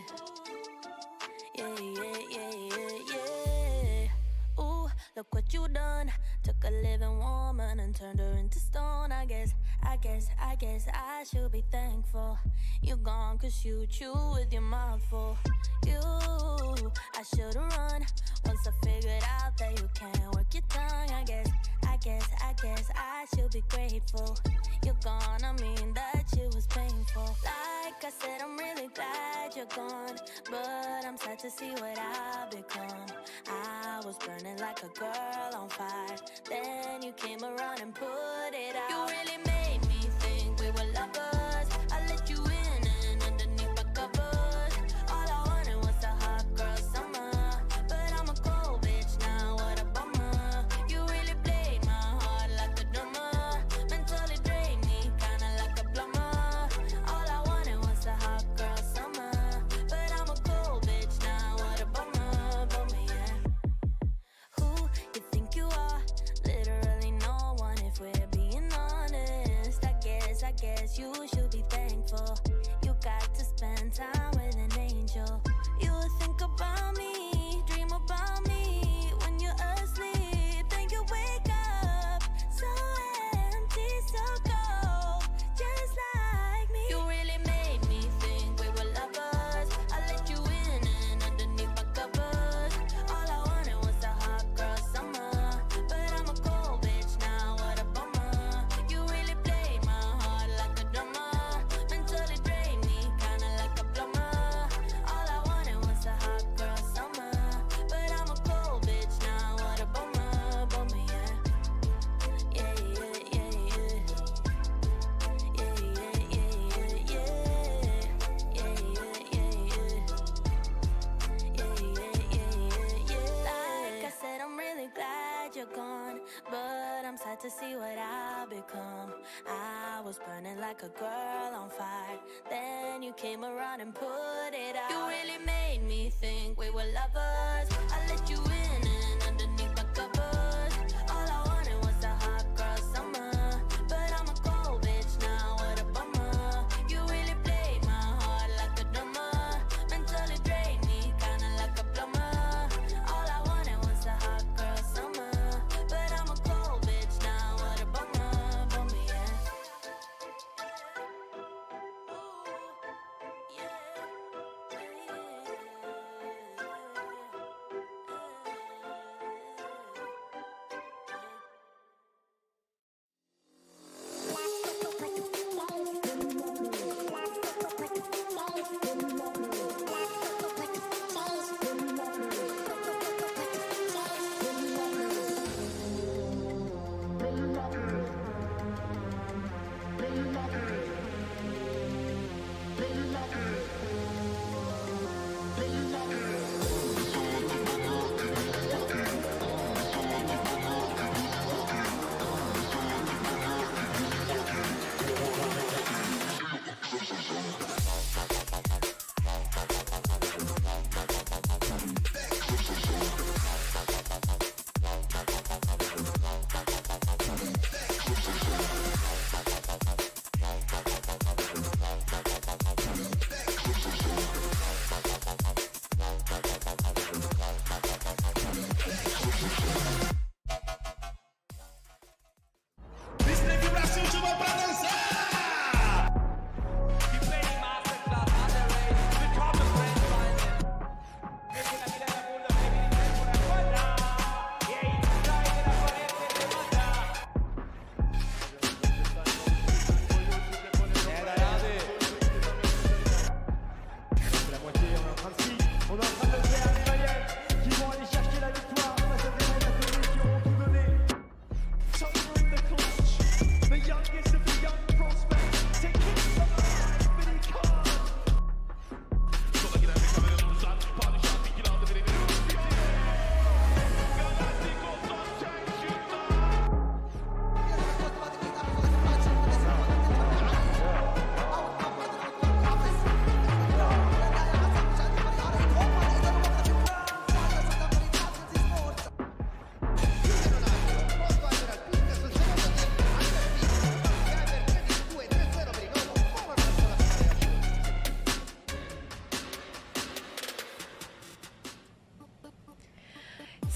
Yeah, yeah, yeah, yeah, yeah. Ooh, look what you done. Took a living woman and turned her into stone. I guess I should be thankful. You gone 'cause you chew with your mouth full. You, I should've run once I figured out that you can't work your tongue. I guess I should be grateful. You're gone, I mean that shit was painful. Like I said, I'm really glad you're gone, but I'm sad to see what I've become. I was burning like a girl on fire, then you came around and put it out. You really made me think we were lovers. I let you in and underneath my covers. All I wanted was a hot girl summer, but I'm a cold bitch now, what a bummer. You really played my heart like a drummer, mentally drained me kinda like a plumber. All I wanted was a hot girl summer, but I'm a cold bitch now, what a bummer, yeah. Who you think you are? Literally no one if we're being honest. I guess you should be thankful. You got to spend time with an angel. You think about me, dream about me when you're asleep. Then you wake up so empty, so cold, just like me. You really made me think we were lovers. I let you in and underneath my covers. All I wanted was a hot girl summer, but I'm a cold bitch now, what a bummer. You really played my heart like a drummer, mentally drained me kinda like a plumber. about to see what I've become. I was burning like a girl on fire. Then you came around and put it out. You really made me think we were lovers. I let you in and underneath my covers. All I wanted was a hot girl summer. But I'm a cold bitch now, what a bummer. You really played my heart like a drummer. Mentally drained me, kinda like a plumber. All I wanted was a hot girl summer. But I'm a cold bitch now, what a bummer. Bummer, yeah.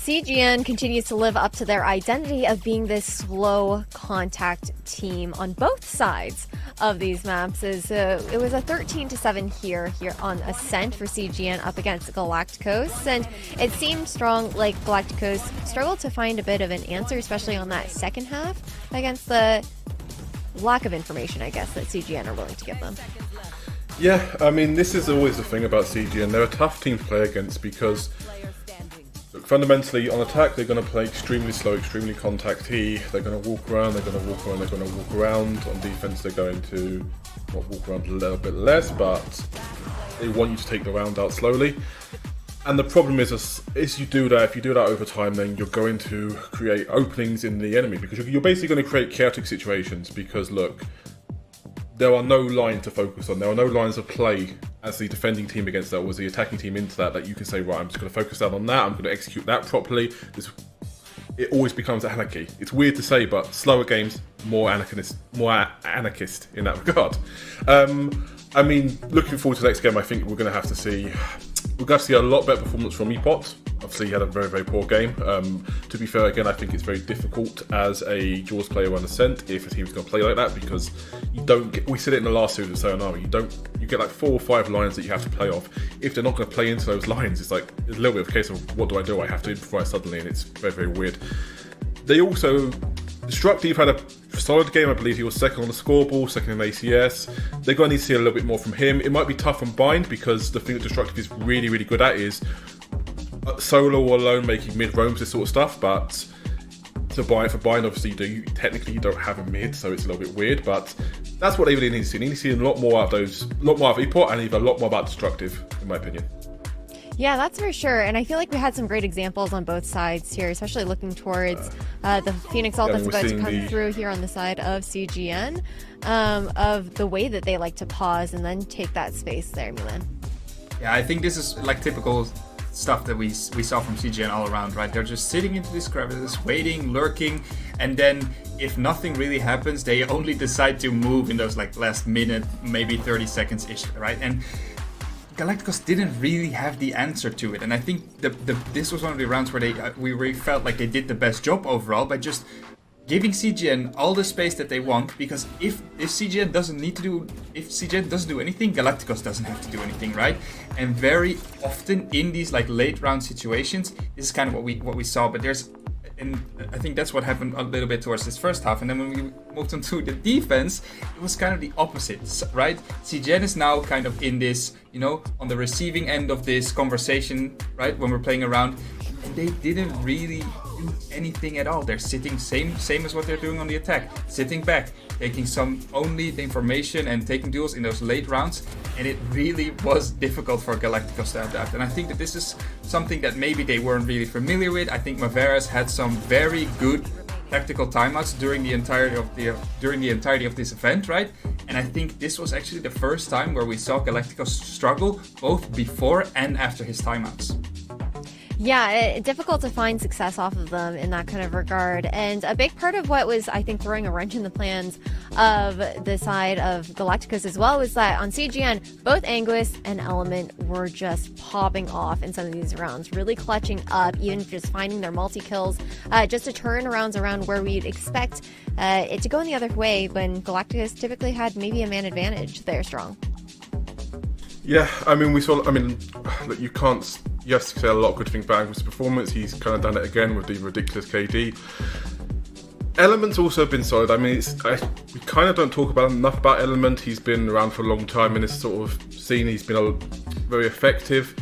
CGN continues to live up to their identity of being this slow contact team on both sides of these maps. It was a 13-7 here on Ascent for CGN up against Galacticos, and it seemed strong like Galacticos struggled to find a bit of an answer, especially on that second half against the lack of information, I guess, that CGN are willing to give them. Yeah, I mean, this is always the thing about CGN. They're a tough team to play against because look, fundamentally, on attack, they're going to play extremely slow, extremely contact-y. They're going to walk around, they're going to walk around, they're going to walk around. On defense, they're going to walk around a little bit less, but they want you to take the round out slowly. And the problem is you do that, if you do that over time, then you're going to create openings in the enemy because you're basically going to create chaotic situations because, look, there are no lines to focus on. There are no lines of play as the defending team against that, or as the attacking team into that you can say, right, I'm just going to focus down on that, I'm going to execute that properly. It always becomes anarchy. It's weird to say, but slower games, more anarchist in that regard. I mean, looking forward to the next game, I think we're going to have to see a lot better performance from Esports. Obviously, he had a very, very poor game. To be fair, again, I think it's very difficult as a Jaws player on Ascent if a team's going to play like that because you don't get. We said it in the last series of Sayonara. You get like 4 or 5 lines that you have to play off. If they're not going to play into those lines, it's like a little bit of a case of what do? I have to improvise suddenly, and it's very, very weird. They also. Destructive had a solid game, I believe he was second on the scoreboard, second in ACS. They're going to need to see a little bit more from him. It might be tough on Bind because the thing that Destructive is really, really good at is solo or alone making mid-roams, this sort of stuff, but for Bind, obviously you don't have a mid, so it's a little bit weird, but that's what they really need to see. They need to see a lot more out of Eport and even a lot more about Destructive, in my opinion. Yeah, that's for sure. And I feel like we had some great examples on both sides here, especially looking towards the Phoenix ult that's about to come through here on the side of CGN, of the way that they like to pause and then take that space there, Milan. Yeah, I think this is like typical stuff that we saw from CGN all around, right? They're just sitting into these crevices, waiting, lurking, and then if nothing really happens, they only decide to move in those like last minute, maybe 30 seconds ish, right? And Galacticos didn't really have the answer to it, and I think this was one of the rounds where we really felt like they did the best job overall by just giving CGN all the space that they want, because if CGN doesn't do anything, Galacticos doesn't have to do anything, right? And very often in these like late round situations, this is kind of what we saw. But and I think that's what happened a little bit towards this first half. And then when we moved on to the defense, it was kind of the opposite, right? CGN is now kind of in this, on the receiving end of this conversation, right? When we're playing around, and they didn't really do anything at all. They're sitting same as what they're doing on the attack, sitting back, taking only the information and taking duels in those late rounds, and it really was difficult for Galacticos to adapt. And I think that this is something that maybe they weren't really familiar with. I think Maveras had some very good tactical timeouts during the entirety of this event, right? And I think this was actually the first time where we saw Galacticos struggle both before and after his timeouts. Yeah, difficult to find success off of them in that kind of regard. And a big part of what was, I think, throwing a wrench in the plans of the side of Galacticos as well was that on CGN, both Anguis and Element were just popping off in some of these rounds, really clutching up, even just finding their multi-kills, just to turn rounds around where we'd expect it to go in the other way when Galacticos typically had maybe a man advantage there strong. Yeah, I mean, look, you have to say a lot of good things about Anguis' performance. He's kind of done it again with the ridiculous KD. Element's also been solid. I mean, we kind of don't talk enough about Element. He's been around for a long time in this sort of scene. He's been very effective.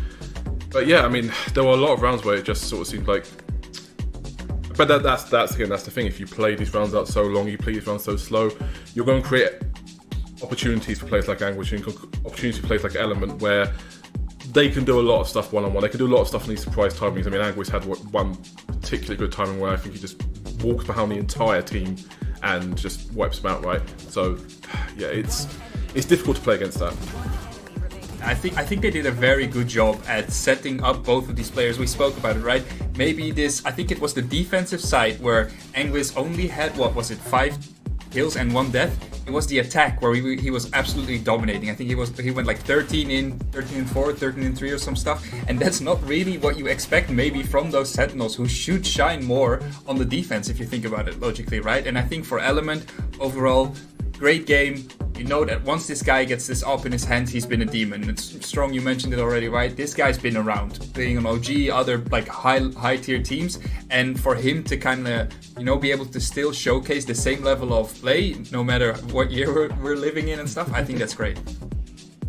But yeah, I mean, there were a lot of rounds where it just sort of seemed like... But that's the thing. If you play these rounds out so long, you play these rounds so slow, you're going to create opportunities for players like Anguis and opportunities for players like Element where they can do a lot of stuff one-on-one. They can do a lot of stuff in these surprise timings. I mean, Anguis had one particularly good timing where I think he just walks behind the entire team and just wipes them out, right? So, yeah, it's difficult to play against that. I think they did a very good job at setting up both of these players. We spoke about it, right? Maybe I think it was the defensive side where Anguis only had, 5 kills and 1 death. It was the attack where he was absolutely dominating. I think he went like 13 in 4, 13 in 3 or some stuff. And that's not really what you expect maybe from those Sentinels, who should shine more on the defense if you think about it logically, right? And I think for Element, overall, great game. You know that once this guy gets this up in his hand, he's been a demon. It's strong, you mentioned it already, right? This guy's been around, playing on OG, other like high tier teams, and for him to kind of, be able to still showcase the same level of play, no matter what year we're living in and stuff, I think that's great.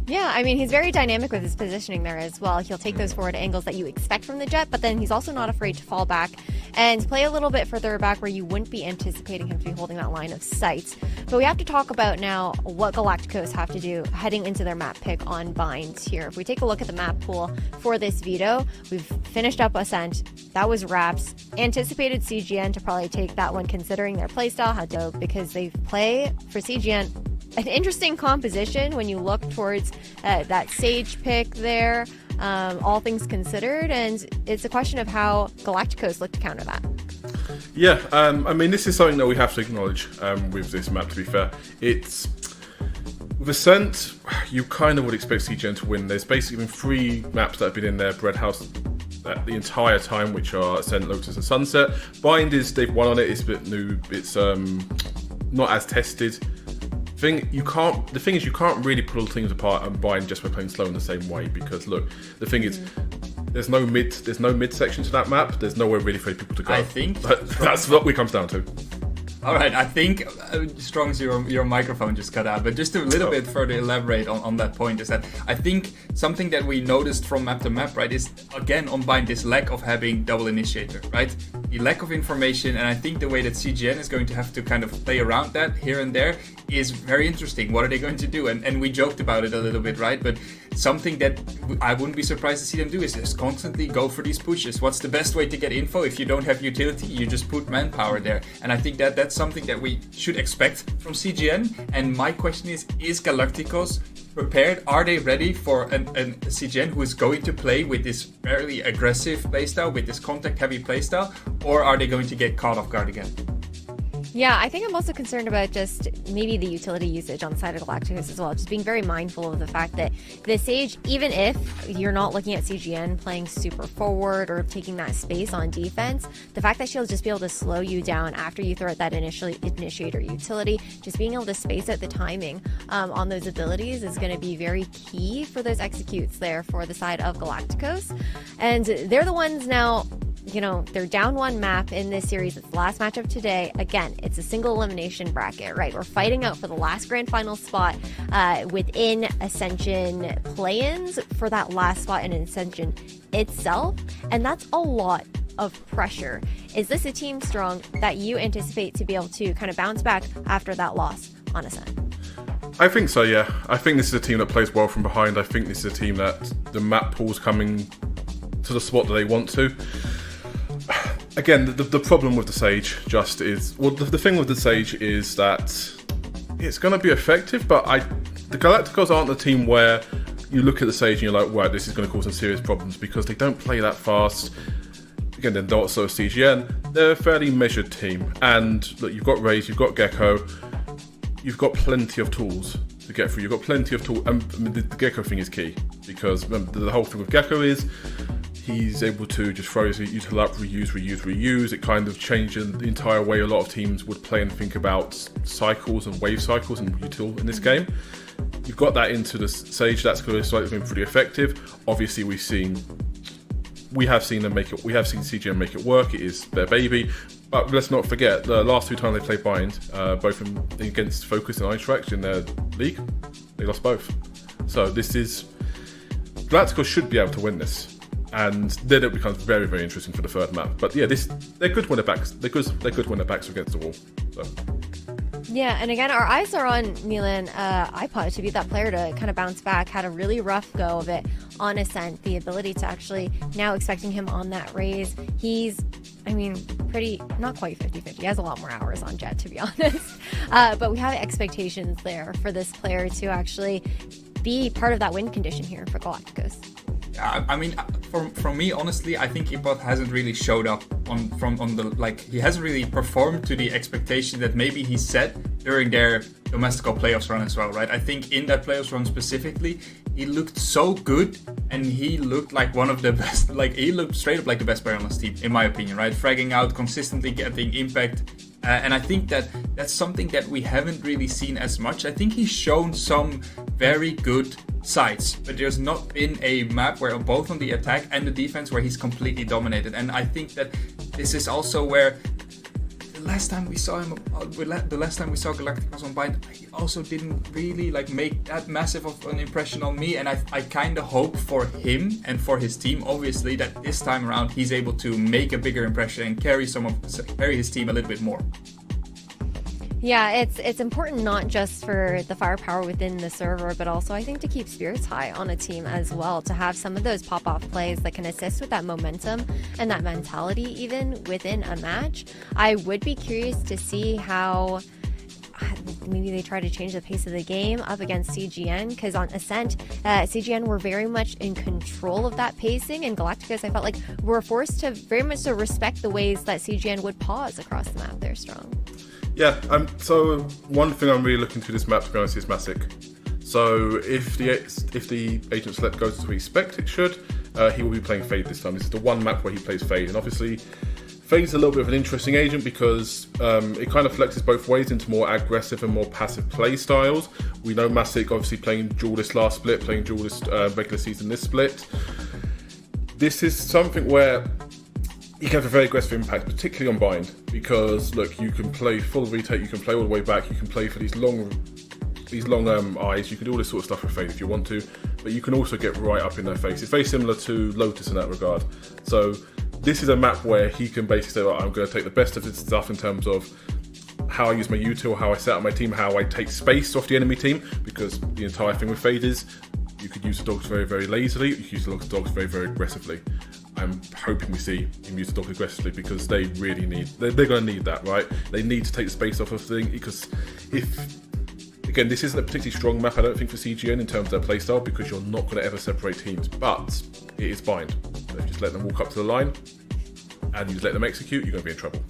Yeah, I mean, he's very dynamic with his positioning there as well. He'll take those forward angles that you expect from the Jet, but then he's also not afraid to fall back and play a little bit further back where you wouldn't be anticipating him to be holding that line of sight. But we have to talk about now what Galacticos have to do heading into their map pick on Bind here. If we take a look at the map pool for this veto, we've finished up Ascent. That was Raps. Anticipated CGN to probably take that one considering their playstyle, how dope, because they play for CGN an interesting composition when you look towards that Sage pick there, all things considered, and it's a question of how Galacticos look to counter that. Yeah, I mean, this is something that we have to acknowledge with this map, to be fair. With Ascent, you kind of would expect CGN to win. There's basically been 3 maps that have been in their bread house the entire time, which are Ascent, Lotus and Sunset. Bind they've won on it, it's a bit new, it's not as tested. The thing is, you can't really pull teams apart and bind just by playing slow in the same way, because look, the thing is, there's no mid section to that map. There's nowhere really for people to go. I think that's what it comes down to. All right, I think Strong's your microphone just cut out, but just a little bit further elaborate on that point is that I think something that we noticed from map to map, right, is again on Bind this lack of having double initiator, right? the lack of information, and I think the way that CGN is going to have to kind of play around that here and there is very interesting. What are they going to do? And we joked about it a little bit, right? But something that I wouldn't be surprised to see them do is just constantly go for these pushes. What's the best way to get info? If you don't have utility, you just put manpower there. And I think that that's something that we should expect from CGN. And my question is Galacticos prepared? Are they ready for a CGN who is going to play with this fairly aggressive playstyle, with this contact-heavy playstyle, or are they going to get caught off guard again? Yeah, I think I'm also concerned about just maybe the utility usage on the side of Galacticos as well. Just being very mindful of the fact that the Sage, even if you're not looking at CGN playing super forward or taking that space on defense, the fact that she'll just be able to slow you down after you throw out that initiator utility, just being able to space out the timing on those abilities is going to be very key for those executes there for the side of Galacticos. And they're the ones now, you know, they're down one map in this series. It's the last match of today. Again, it's a single elimination bracket, right? We're fighting out for the last grand final spot within Ascension play-ins for that last spot in Ascension itself. And that's a lot of pressure. Is this a team strong that you anticipate to be able to kind of bounce back after that loss on Ascent? I think so, yeah. I think this is a team that plays well from behind. I think this is a team that the map pool's coming to the spot that they want to. Again, the problem with the Sage just is... Well, the thing with the Sage is that it's going to be effective, but the Galacticos aren't the team where you look at the Sage and you're like, right, this is going to cause some serious problems, because they don't play that fast. Again, they're not so CGN. They're a fairly measured team. And look, you've got Raze, you've got Gecko, you've got plenty of tools to get through. You've got plenty of tools. And the Gecko thing is key, because the whole thing with Gecko is he's able to just throw his util up, reuse. It kind of changed the entire way a lot of teams would play and think about cycles and wave cycles and util in this game. You've got that into the Sage. That's going to been pretty effective. Obviously, we have seen them make it. We have seen CGN make it work. It is their baby. But let's not forget, the last two times they played Bind, both against Focus and iTrax in their league, they lost both. So this is... Galacticos should be able to win this. And then it becomes very, very interesting for the third map. But yeah, they're good when their backs. They're good when their backs are against the wall. So. Yeah, and again, our eyes are on Milan iPod to be that player to kind of bounce back. Had a really rough go of it on Ascent. The ability to actually now expecting him on that Raze. He's, I mean, pretty, not quite 50-50. He has a lot more hours on Jet, to be honest. But we have expectations there for this player to actually be part of that win condition here for Galacticos. I mean, from me, honestly, I think Ipot hasn't really showed up he hasn't really performed to the expectation that maybe he set during their Domestico playoffs run as well, right? I think in that playoffs run specifically, he looked so good, and he looked like one of the best, he looked straight up like the best player on his team, in my opinion, right? Fragging out, consistently getting impact. And I think that's something that we haven't really seen as much. I think he's shown some very good sides, but there's not been a map where both on the attack and the defense where he's completely dominated. And I think that this is also where the last time we saw him, the last time we saw Galacticos on Bind, he also didn't really make that massive of an impression on me. And I kind of hope for him and for his team, obviously, that this time around he's able to make a bigger impression and carry his team a little bit more. Yeah, it's important not just for the firepower within the server, but also I think to keep spirits high on a team as well, to have some of those pop-off plays that can assist with that momentum and that mentality even within a match. I would be curious to see how maybe they try to change the pace of the game up against CGN, because on Ascent, CGN were very much in control of that pacing, and Galacticos, I felt like were forced to very much so respect the ways that CGN would pause across the map. They're strong. Yeah, so one thing I'm really looking to this map, to be honest, is Masic. So if the Agent Select goes as we expect it should, he will be playing Fade this time. This is the one map where he plays Fade, and obviously Fade's a little bit of an interesting agent because it kind of flexes both ways into more aggressive and more passive play styles. We know Masic obviously playing dual this last split, playing dual this regular season this split. This is something where you can have a very aggressive impact, particularly on Bind, because look, you can play full retake, you can play all the way back, you can play for these long eyes, you can do all this sort of stuff with Fade if you want to, but you can also get right up in their face. It's very similar to Lotus in that regard. So this is a map where he can basically say, right, I'm going to take the best of his stuff in terms of how I use my util, how I set up my team, how I take space off the enemy team, because the entire thing with Fade is you could use the dogs very, very lazily, you could use the dogs very, very aggressively. I'm hoping we see him use the dogs aggressively because they really need, they're going to need that, right? They need to take the space off of thing, because if, again, this isn't a particularly strong map, I don't think, for CGN in terms of their playstyle, because you're not going to ever separate teams, but it is bind. So if you just let them walk up to the line and you just let them execute, you're going to be in trouble.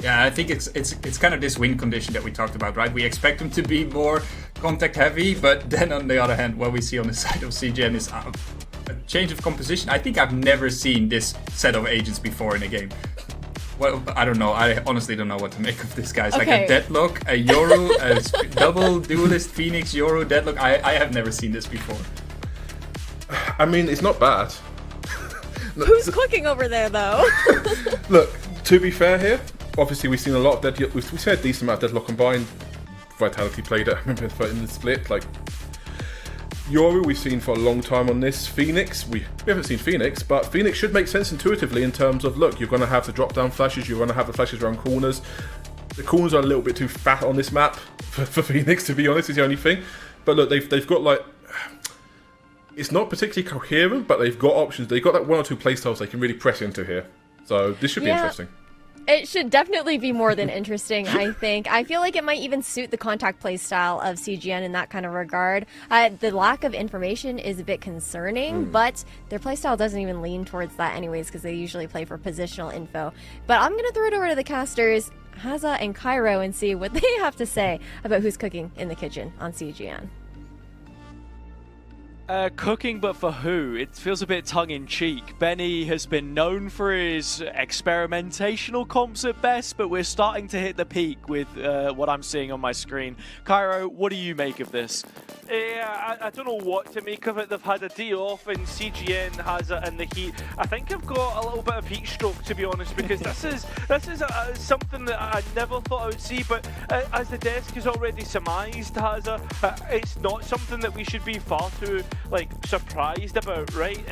Yeah, I think it's kind of this win condition that we talked about, right? We expect them to be more contact heavy, but then on the other hand, what we see on the side of CGN is a change of composition. I think I've never seen this set of agents before in a game. Well, I don't know. I honestly don't know what to make of this, guys. Okay. Like a Deadlock, a Yoru, a double duelist Phoenix, Yoru, Deadlock. I have never seen this before. I mean, it's not bad. Who's cooking over there, though? Look, to be fair here, obviously we've seen a lot of Deadlock. We've seen a decent amount of Deadlock combined. Vitality played it, I remember in the split. Like Yoru, we've seen for a long time on this. Phoenix, we haven't seen Phoenix, but Phoenix should make sense intuitively in terms of, look, you're going to have the drop down flashes, you're going to have the flashes around corners. The corners are a little bit too fat on this map for Phoenix, to be honest, is the only thing. But look, they've got like, it's not particularly coherent, but they've got options. They've got like one or two playstyles they can really press into here. So this should be interesting. It should definitely be more than interesting, I think. I feel like it might even suit the contact play style of CGN in that kind of regard. The lack of information is a bit concerning, but their playstyle doesn't even lean towards that anyways, because they usually play for positional info. But I'm going to throw it over to the casters, Haza and Cairo, and see what they have to say about who's cooking in the kitchen on CGN. Cooking, but for who? It feels a bit tongue-in-cheek. Benny has been known for his experimentational comps at best, but we're starting to hit the peak with what I'm seeing on my screen. Cairo, what do you make of this? Yeah, I don't know what to make of it. They've had a day off, and CGN has it in the heat. I think I've got a little bit of heat stroke, to be honest, because this is something that I never thought I would see. But as the desk has already surmised, Haza, it's not something that we should be far too surprised about, right?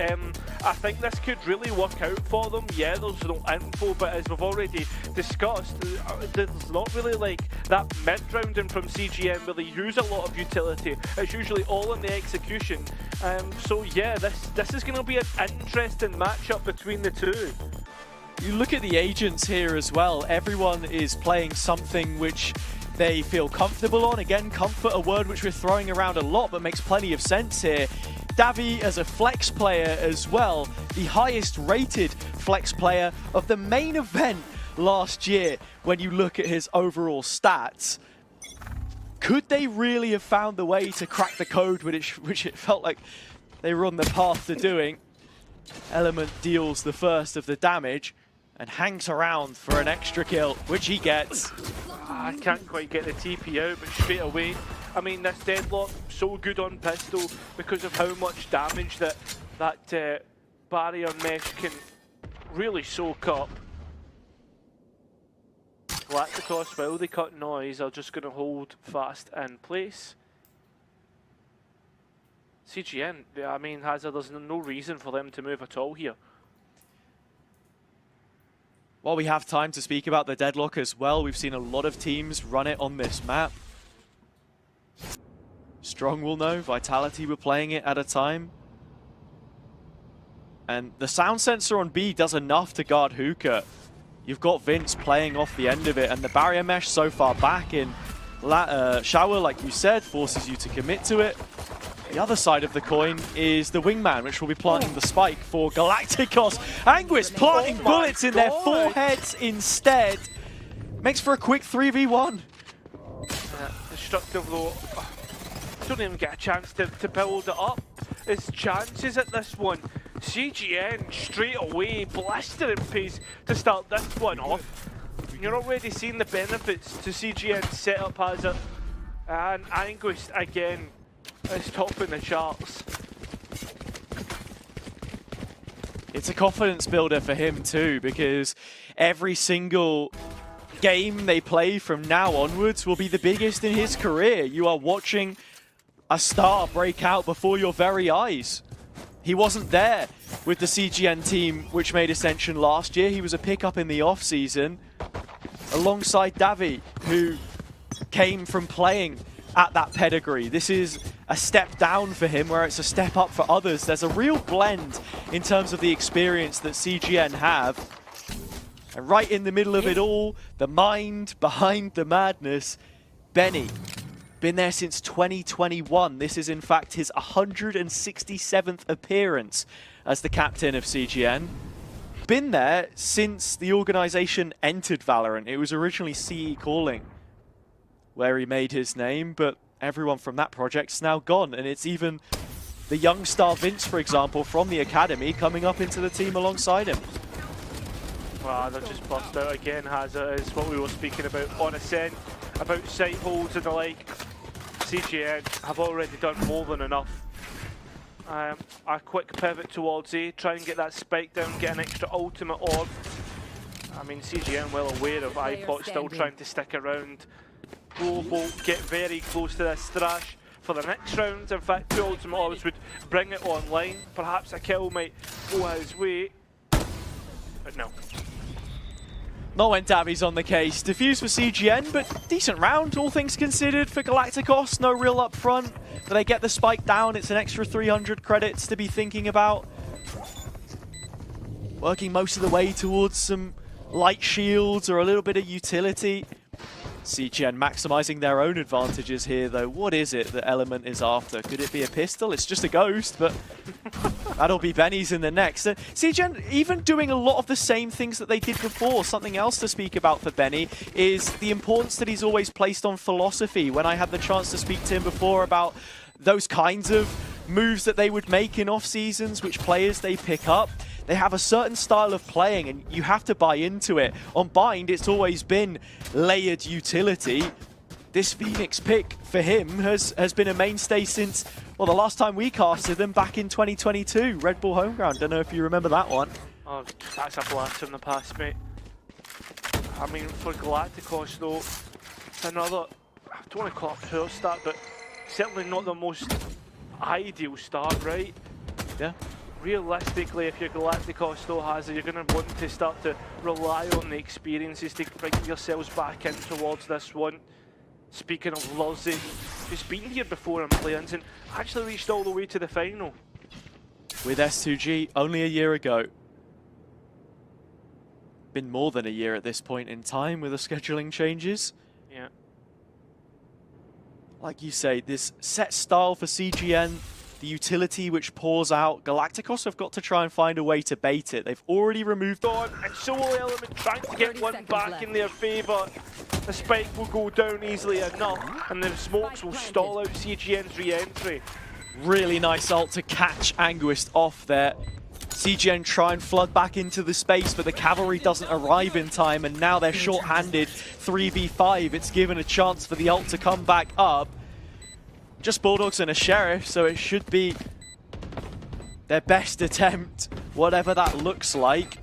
I think this could really work out for them. Yeah, there's no info, but as we've already discussed, there's not really that mid-rounding from CGN where they use a lot of utility. It's usually all in the execution. So yeah, this is going to be an interesting matchup between the two. You look at the agents here as well. Everyone is playing something which they feel comfortable on. Again, comfort, a word which we're throwing around a lot, but makes plenty of sense here. Davi as a flex player as well, the highest rated flex player of the main event last year when you look at his overall stats. Could they really have found the way to crack the code which it felt like they were on the path to doing? Element deals the first of the damage and hangs around for an extra kill, which he gets. I can't quite get the TP out, but straight away, I mean, this Deadlock, so good on pistol because of how much damage that barrier mesh can really soak up. Galactikos, while they cut noise, are just going to hold fast in place. CGN, I mean, there's no reason for them to move at all here. While we have time to speak about the Deadlock as well, we've seen a lot of teams run it on this map. Strong will know, Vitality were playing it at a time. And the sound sensor on B does enough to guard Hookah. You've got Vince playing off the end of it, and the barrier mesh so far back in Shower, like you said, forces you to commit to it. The other side of the coin is the wingman, which will be planting the spike for Galacticos. Anguis planting bullets in their foreheads instead. Makes for a quick 3v1. Destructive though. Don't even get a chance to build it up. His chances at this one. CGN straight away blistering pace to start this one off. You're already seeing the benefits to CGN's setup as it. And Anguis again is topping the charts. It's a confidence builder for him too, because every single game they play from now onwards will be the biggest in his career. You are watching a star break out before your very eyes. He wasn't there with the CGN team which made Ascension last year. He was a pickup in the off-season alongside Davi, who came from playing at that pedigree. This is a step down for him where it's a step up for others. There's a real blend in terms of the experience that CGN have. And right in the middle of it all, the mind behind the madness, Benny. Been there since 2021. This is in fact his 167th appearance as the captain of CGN. Been there since the organization entered Valorant. It was originally CE Calling where he made his name, but everyone from that project's now gone, and it's even the young star Vince, for example, from the academy coming up into the team alongside him. Well, they've just burst out again, has it? Is what we were speaking about on Ascent, about site holds and the like. CGN have already done more than enough. A quick pivot towards A, try and get that spike down, get an extra ultimate orb. I mean, CGN well aware of iPod still trying to stick around. Global get very close to this thrash for the next round. In fact, 2 ultimate orbs would bring it online. Perhaps a kill might go his way, but no. Not when Davi's on the case. Diffuse for CGN, but decent round, all things considered, for Galacticos. No real up front, but they get the spike down. It's an extra 300 credits to be thinking about. Working most of the way towards some light shields or a little bit of utility. CGN maximizing their own advantages here, though. What is it that Element is after? Could it be a pistol? It's just a ghost, but that'll be Benny's in the next. CGN even doing a lot of the same things that they did before. Something else to speak about for Benny is the importance that he's always placed on philosophy. When I had the chance to speak to him before about those kinds of moves that they would make in off seasons, which players they pick up, they have a certain style of playing and you have to buy into it. On Bind, it's always been layered utility. This Phoenix pick for him has been a mainstay since, well, the last time we casted them back in 2022, Red Bull Homeground. Don't know if you remember that one. Oh, that's a blast from the past, mate. I mean, for Galacticos though, it's another, I don't want to call it a poor start, but certainly not the most ideal start, right? Yeah. Realistically, if your Galacticos still has it, you're going to want to start to rely on the experiences to bring yourselves back in towards this one. Speaking of Luzzy, who's been here before in play-ins and actually reached all the way to the final. With S2G only a year ago. Been more than a year at this point in time with the scheduling changes. Yeah. Like you say, this set style for CGN, the utility which pours out, Galacticos have got to try and find a way to bait it. They've already removed on, and Solo Element trying to get one back in their favour. The spike will go down easily enough, and the smokes will stall out CGN's re-entry. Really nice ult to catch Anguist off there. CGN try and flood back into the space, but the cavalry doesn't arrive in time, and now they're short-handed 3v5. It's given a chance for the ult to come back up. Just Bulldogs and a Sheriff, so it should be their best attempt, whatever that looks like.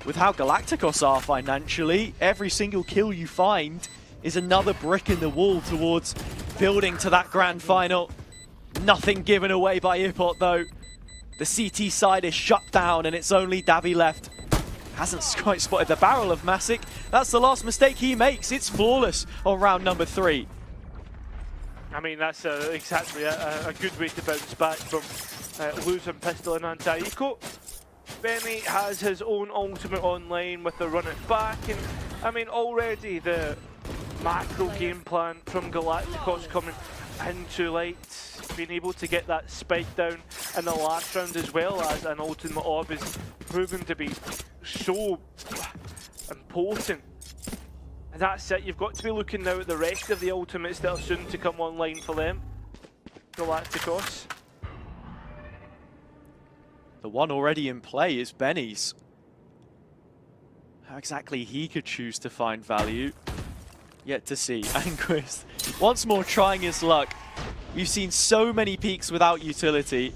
With how Galacticos are financially, every single kill you find is another brick in the wall towards building to that grand final. Nothing given away by Ipot though. The CT side is shut down and it's only Davi left. Hasn't quite spotted the barrel of Masic. That's the last mistake he makes. It's flawless on round number 3. I mean, that's exactly a good way to bounce back from losing pistol and anti-eco. Benny has his own ultimate online with the run it back, and I mean, already the macro game plan from Galacticos coming into light, being able to get that spike down in the last round as well as an ultimate orb is proven to be so important. And that's it, you've got to be looking now at the rest of the ultimates that are soon to come online for them. Galacticos. The one already in play is Benny's. How exactly he could choose to find value, yet to see. Anguist once more trying his luck. We've seen so many peaks without utility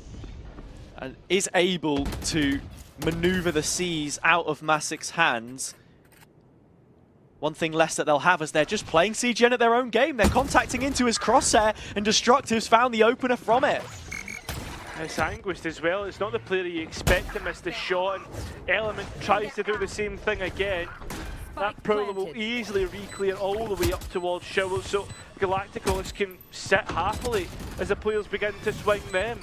and is able to maneuver the C's out of Masic's hands. One thing less that they'll have is they're just playing CGN at their own game. They're contacting into his crosshair and Destructive's found the opener from it. It's Anguist as well. It's not the player you expect to miss the shot, and Element tries to do the same thing again. That probably will easily re-clear all the way up towards Shovel, so Galacticos can sit happily as the players begin to swing them.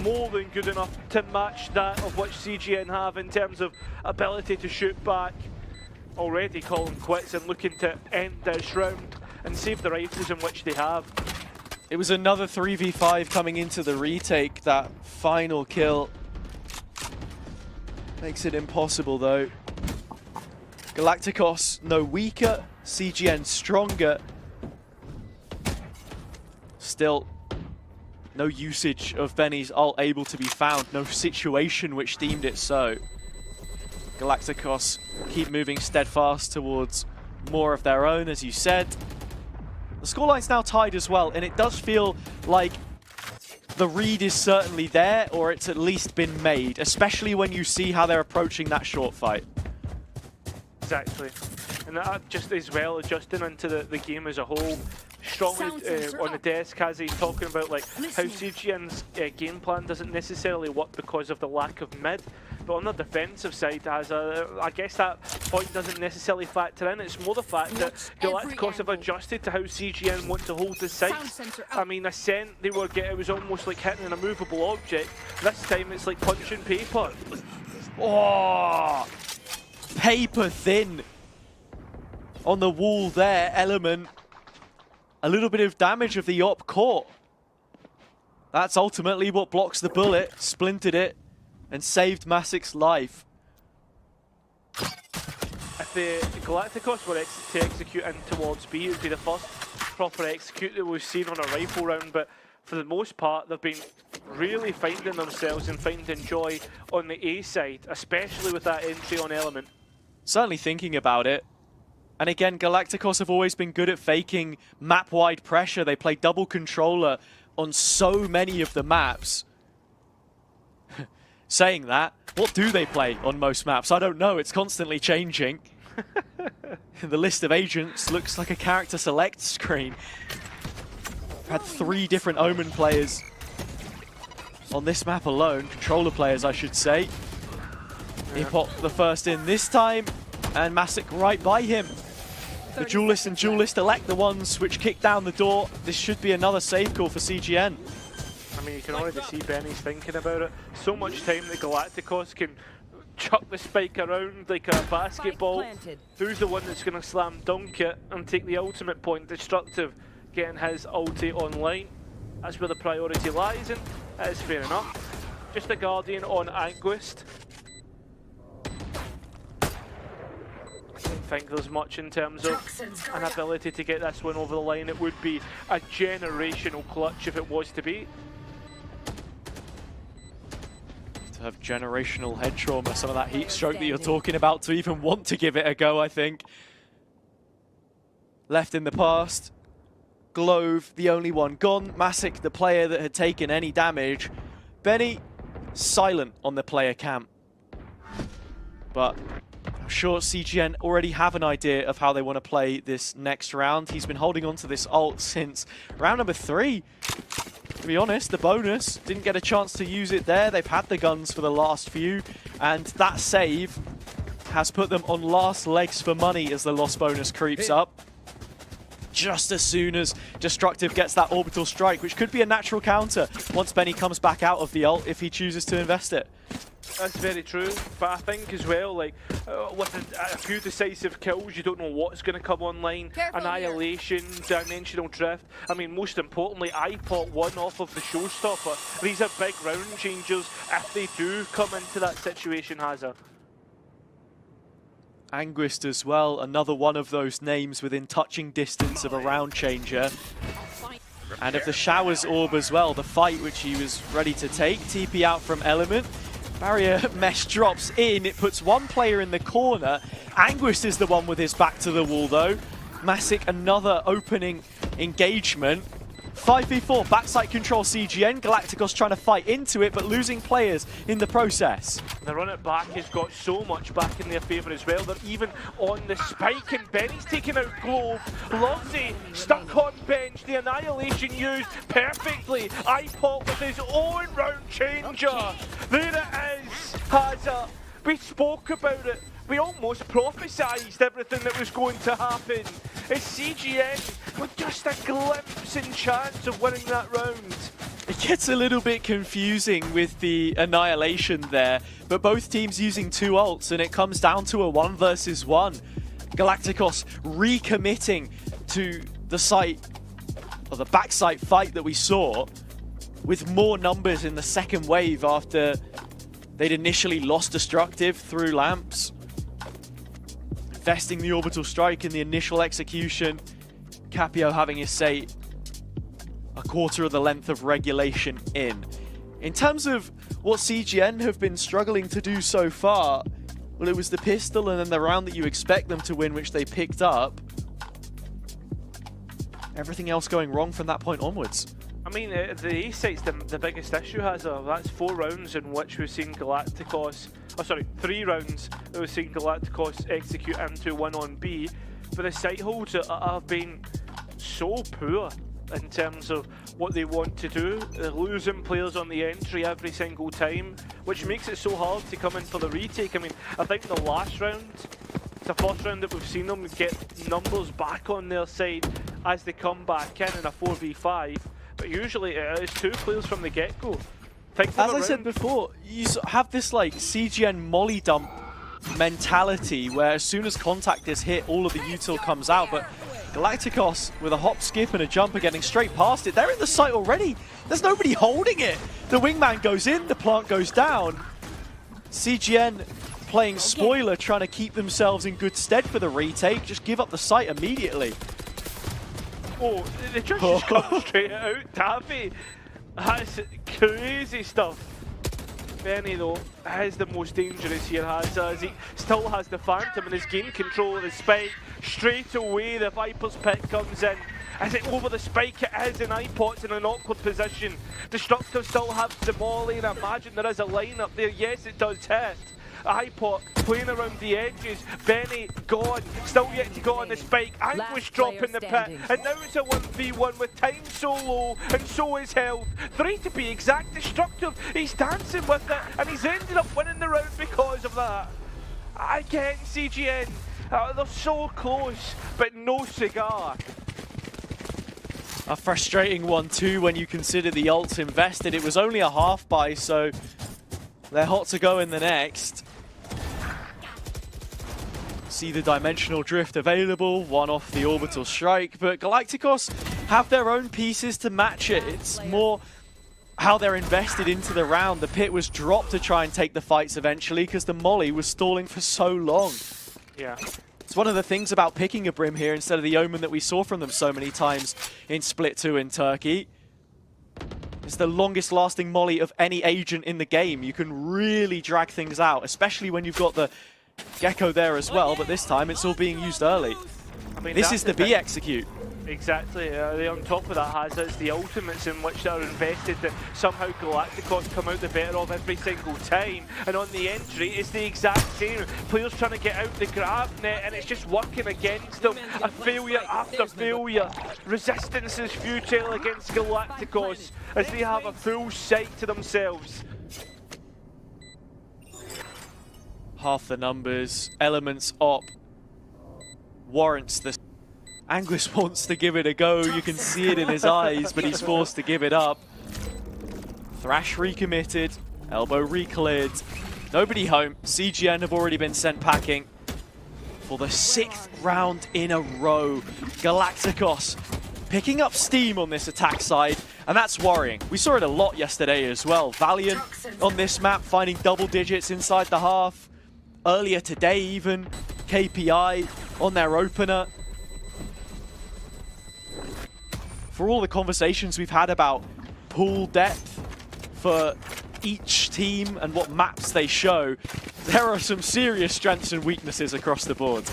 More than good enough to match that of which CGN have in terms of ability to shoot back. Already calling quits and looking to end this round and save the rifles in which they have. It was another 3v5 coming into the retake. That final kill makes it impossible though. Galacticos no weaker, CGN stronger. Still, no usage of Benny's ult able to be found, no situation which deemed it so. Galacticos keep moving steadfast towards more of their own, as you said. The scoreline's now tied as well, and it does feel like the read is certainly there, or it's at least been made, especially when you see how they're approaching that short fight. Exactly. And that just as well, adjusting into the game as a whole. Strongly on the desk, as he's talking about like how CGN's game plan doesn't necessarily work because of the lack of mid, but on the defensive side, I guess that point doesn't necessarily factor in. It's more the fact that Galacticos have adjusted to how CGN want to hold the sights. I mean, Ascent, it was almost like hitting an immovable object. This time it's like punching paper. Oh, paper thin on the wall there. Element. A little bit of damage of the op caught. That's ultimately what blocks the bullet, splintered it, and saved Masic's life. If the Galacticos were to execute in towards B, it would be the first proper execute that we've seen on a rifle round, but for the most part, they've been really finding themselves and finding joy on the A side, especially with that entry on Element. Certainly thinking about it. And again, Galacticos have always been good at faking map-wide pressure. They play double controller on so many of the maps. Saying that, what do they play on most maps? I don't know, it's constantly changing. The list of agents looks like a character select screen. Had 3 different Omen players on this map alone, controller players I should say. Ipop the first in this time, and Masic right by him. The Duelist and Duelist elect the ones which kick down the door. This should be another save call for CGN. I mean, you can already see Benny's thinking about it. So much time that Galacticos can chuck the spike around like a basketball. Who's the one that's going to slam dunk it and take the ultimate point? Destructive getting his ulti online. That's where the priority lies, and that is fair enough. Just a Guardian on Anguist. I don't think there's much in terms of an ability to get this one over the line. It would be a generational clutch if it was to be. To have generational head trauma, some of that heat stroke that you're talking about to even want to give it a go, I think. Left in the past. Glove, the only one gone. Masic, the player that had taken any damage. Benny, silent on the player camp. But I'm sure CGN already have an idea of how they want to play this next round. He's been holding on to this ult since round number 3. To be honest, the bonus, didn't get a chance to use it there. They've had the guns for the last few, and that save has put them on last legs for money as the loss bonus creeps up. Just as soon as Destructive gets that orbital strike, which could be a natural counter once Benny comes back out of the ult if he chooses to invest it. That's very true, but I think as well, like, with a few decisive kills, you don't know what's going to come online. Annihilation, Dimensional Drift. I mean, most importantly, iPod 1 off of the Showstopper. These are big round changers if they do come into that situation, Hazard. Anguist as well, another one of those names within touching distance of a round changer. And of the Showers Orb as well, the fight which he was ready to take. TP out from Element. Barrier mesh drops in, it puts one player in the corner. Anguist is the one with his back to the wall though. Masic, another opening engagement. 5v4, backside control CGN, Galacticos trying to fight into it, but losing players in the process. The run it back has got so much back in their favour as well. They're even on the spike, and Benny's taking out Globe. Lovesy stuck on bench. The annihilation used perfectly. iPop with his own round changer. There it is. Hazza. We spoke about it. We almost prophesised everything that was going to happen. It's CGN with just a glimpse and chance of winning that round. It gets a little bit confusing with the annihilation there, but both teams using 2 ults, and it comes down to a 1 versus 1. Galacticos recommitting to the site, or the backside fight that we saw, with more numbers in the second wave after they'd initially lost Destructive through lamps. Investing the orbital strike in the initial execution. Capio having his say a quarter of the length of regulation in. In terms of what CGN have been struggling to do so far, well, it was the pistol and then the round that you expect them to win, which they picked up. Everything else going wrong from that point onwards. I mean, the A site's the biggest issue, that's 4 rounds in which we've seen Galacticos, 3 rounds that we've seen Galacticos execute into 1 on B, but the site holds have been so poor in terms of what they want to do. They're losing players on the entry every single time, which makes it so hard to come in for the retake. I mean, I think the last round, the first round that we've seen them get numbers back on their side as they come back in a 4v5. But usually it's 2 players from the get-go. As I said before, you have this like CGN molly dump mentality where as soon as contact is hit, all of the util comes out. But Galacticos with a hop, skip and a jumper getting straight past it. They're in the site already. There's nobody holding it. The wingman goes in, the plant goes down. CGN playing spoiler, trying to keep themselves in good stead for the retake. Just give up the site immediately. Oh, the judge just comes straight out. Taffy, that's crazy stuff. Benny though is the most dangerous here, as he still has the Phantom and has gained control of the spike. Straight away the Viper's pick comes in. As it over the spike, it is, and iPod's in an awkward position. Destructive still has the molly, and I imagine there is a line up there. Yes, it does hit. iPod playing around the edges. Benny gone, still yet to go on the spike. Anguish dropping the pit, and now it's a 1v1 with time so low, and so is health. 3 to be exact. Destructive, he's dancing with it, and he's ended up winning the round because of that. Again, CGN, they're so close, but no cigar. A frustrating one too when you consider the ults invested. It was only a half buy, so they're hot to go in the next. See the dimensional drift available, 1 off the orbital strike, but Galacticos have their own pieces to match it. It's more how they're invested into the round. The pit was dropped to try and take the fights eventually because the molly was stalling for so long. Yeah. It's one of the things about picking a Brim here instead of the Omen that we saw from them so many times in Split 2 in Turkey. It's the longest lasting molly of any agent in the game. You can really drag things out, especially when you've got the Gecko there as well, but this time it's all being used early. I mean, this is the B execute. Exactly, on top of that has it's the ultimates in which they're invested that somehow Galacticos come out the better of every single time, and on the entry it's the exact same. Players trying to get out the grab net and it's just working against them. A failure after failure. Resistance is futile against Galacticos as they have a full sight to themselves. Half the numbers, elements op warrants the... Anguish wants to give it a go, you can see it in his eyes, but he's forced to give it up. Thrash recommitted, elbow re-cleared, nobody home. CGN have already been sent packing for the 6th round in a row. Galacticos picking up steam on this attack side, and that's worrying. We saw it a lot yesterday as well. Valiant on this map finding double digits inside the half. Earlier today even, KPI on their opener. For all the conversations we've had about pool depth for each team and what maps they show, there are some serious strengths and weaknesses across the board.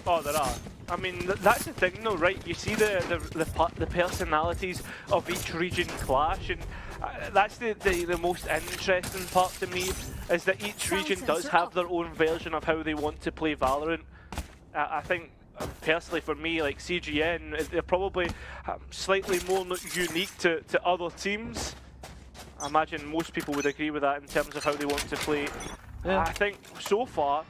Oh, there are. I mean, that's the thing though, right? You see the personalities of each region clash, and that's the most interesting part to me, is that each region does have their own version of how they want to play Valorant. I think, personally for me, like CGN, they're probably slightly more unique to other teams. I imagine most people would agree with that in terms of how they want to play. Yeah. I think so far,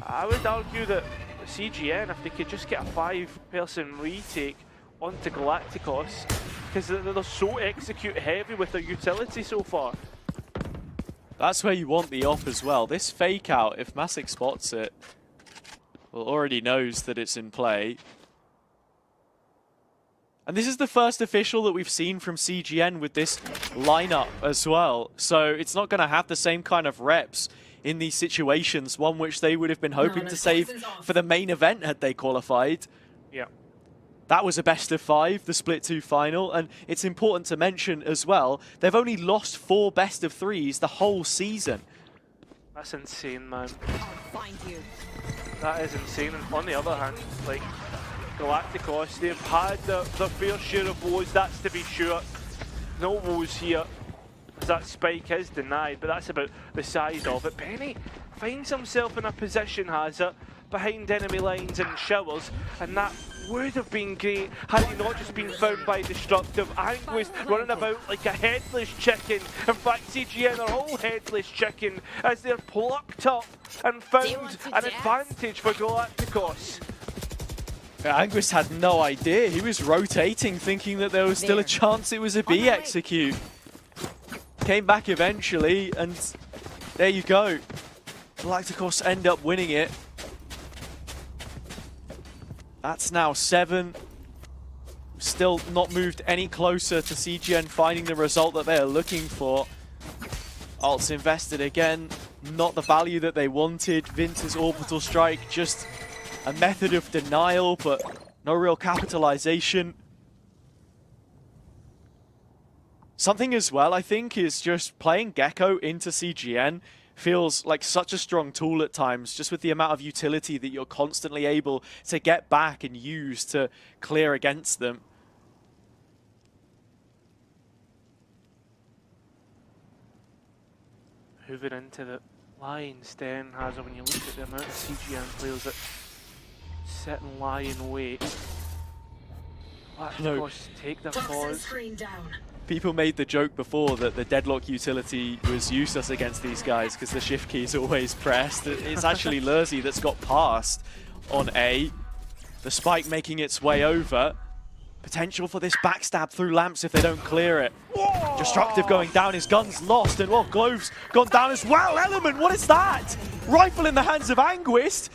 I would argue that CGN, if they could just get a 5-person retake onto Galacticos, because they're so execute heavy with their utility so far. That's where you want the op as well. This fake out, if Masic spots it, well, already knows that it's in play. And this is the first official that we've seen from CGN with this lineup as well. So it's not going to have the same kind of reps in these situations, one which they would have been hoping to save for the main event had they qualified. Yeah. That was a best of 5, the split 2 final, and it's important to mention as well, they've only lost 4 best of 3s the whole season. That's insane, man. I'll find you. That is insane. And on the other hand, like Galacticos, they've had their fair share of woes, that's to be sure. No woes here, as that spike is denied, but that's about the size of it. Benny finds himself in a position, has it, behind enemy lines and showers, and that would have been great had he not just been found by Destructive. Anguist running about like a headless chicken. In fact, CGN are all headless chicken as they're plucked up and found an advantage for Galacticos. Yeah, Anguist had no idea. He was rotating, thinking that there was still a chance it was a B execute. Came back eventually, and there you go. Galacticos end up winning it. That's now 7. Still not moved any closer to CGN finding the result that they are looking for. Ult's invested again. Not the value that they wanted. Vince's orbital strike, just a method of denial, but no real capitalization. Something as well, I think, is just playing Gecko into CGN feels like such a strong tool at times, just with the amount of utility that you're constantly able to get back and use to clear against them. Moving into the lines then, Hazard, when you look at the amount of CGN players that sit and lie in wait. Of course, take the pause. People made the joke before that the deadlock utility was useless against these guys because the shift key is always pressed. It's actually Lurzi that's got past on A. The spike making its way over. Potential for this backstab through lamps if they don't clear it. Whoa! Destructive going down, his gun's lost, and well, Glove's gone down as well. Element, what is that? Rifle in the hands of Anguist.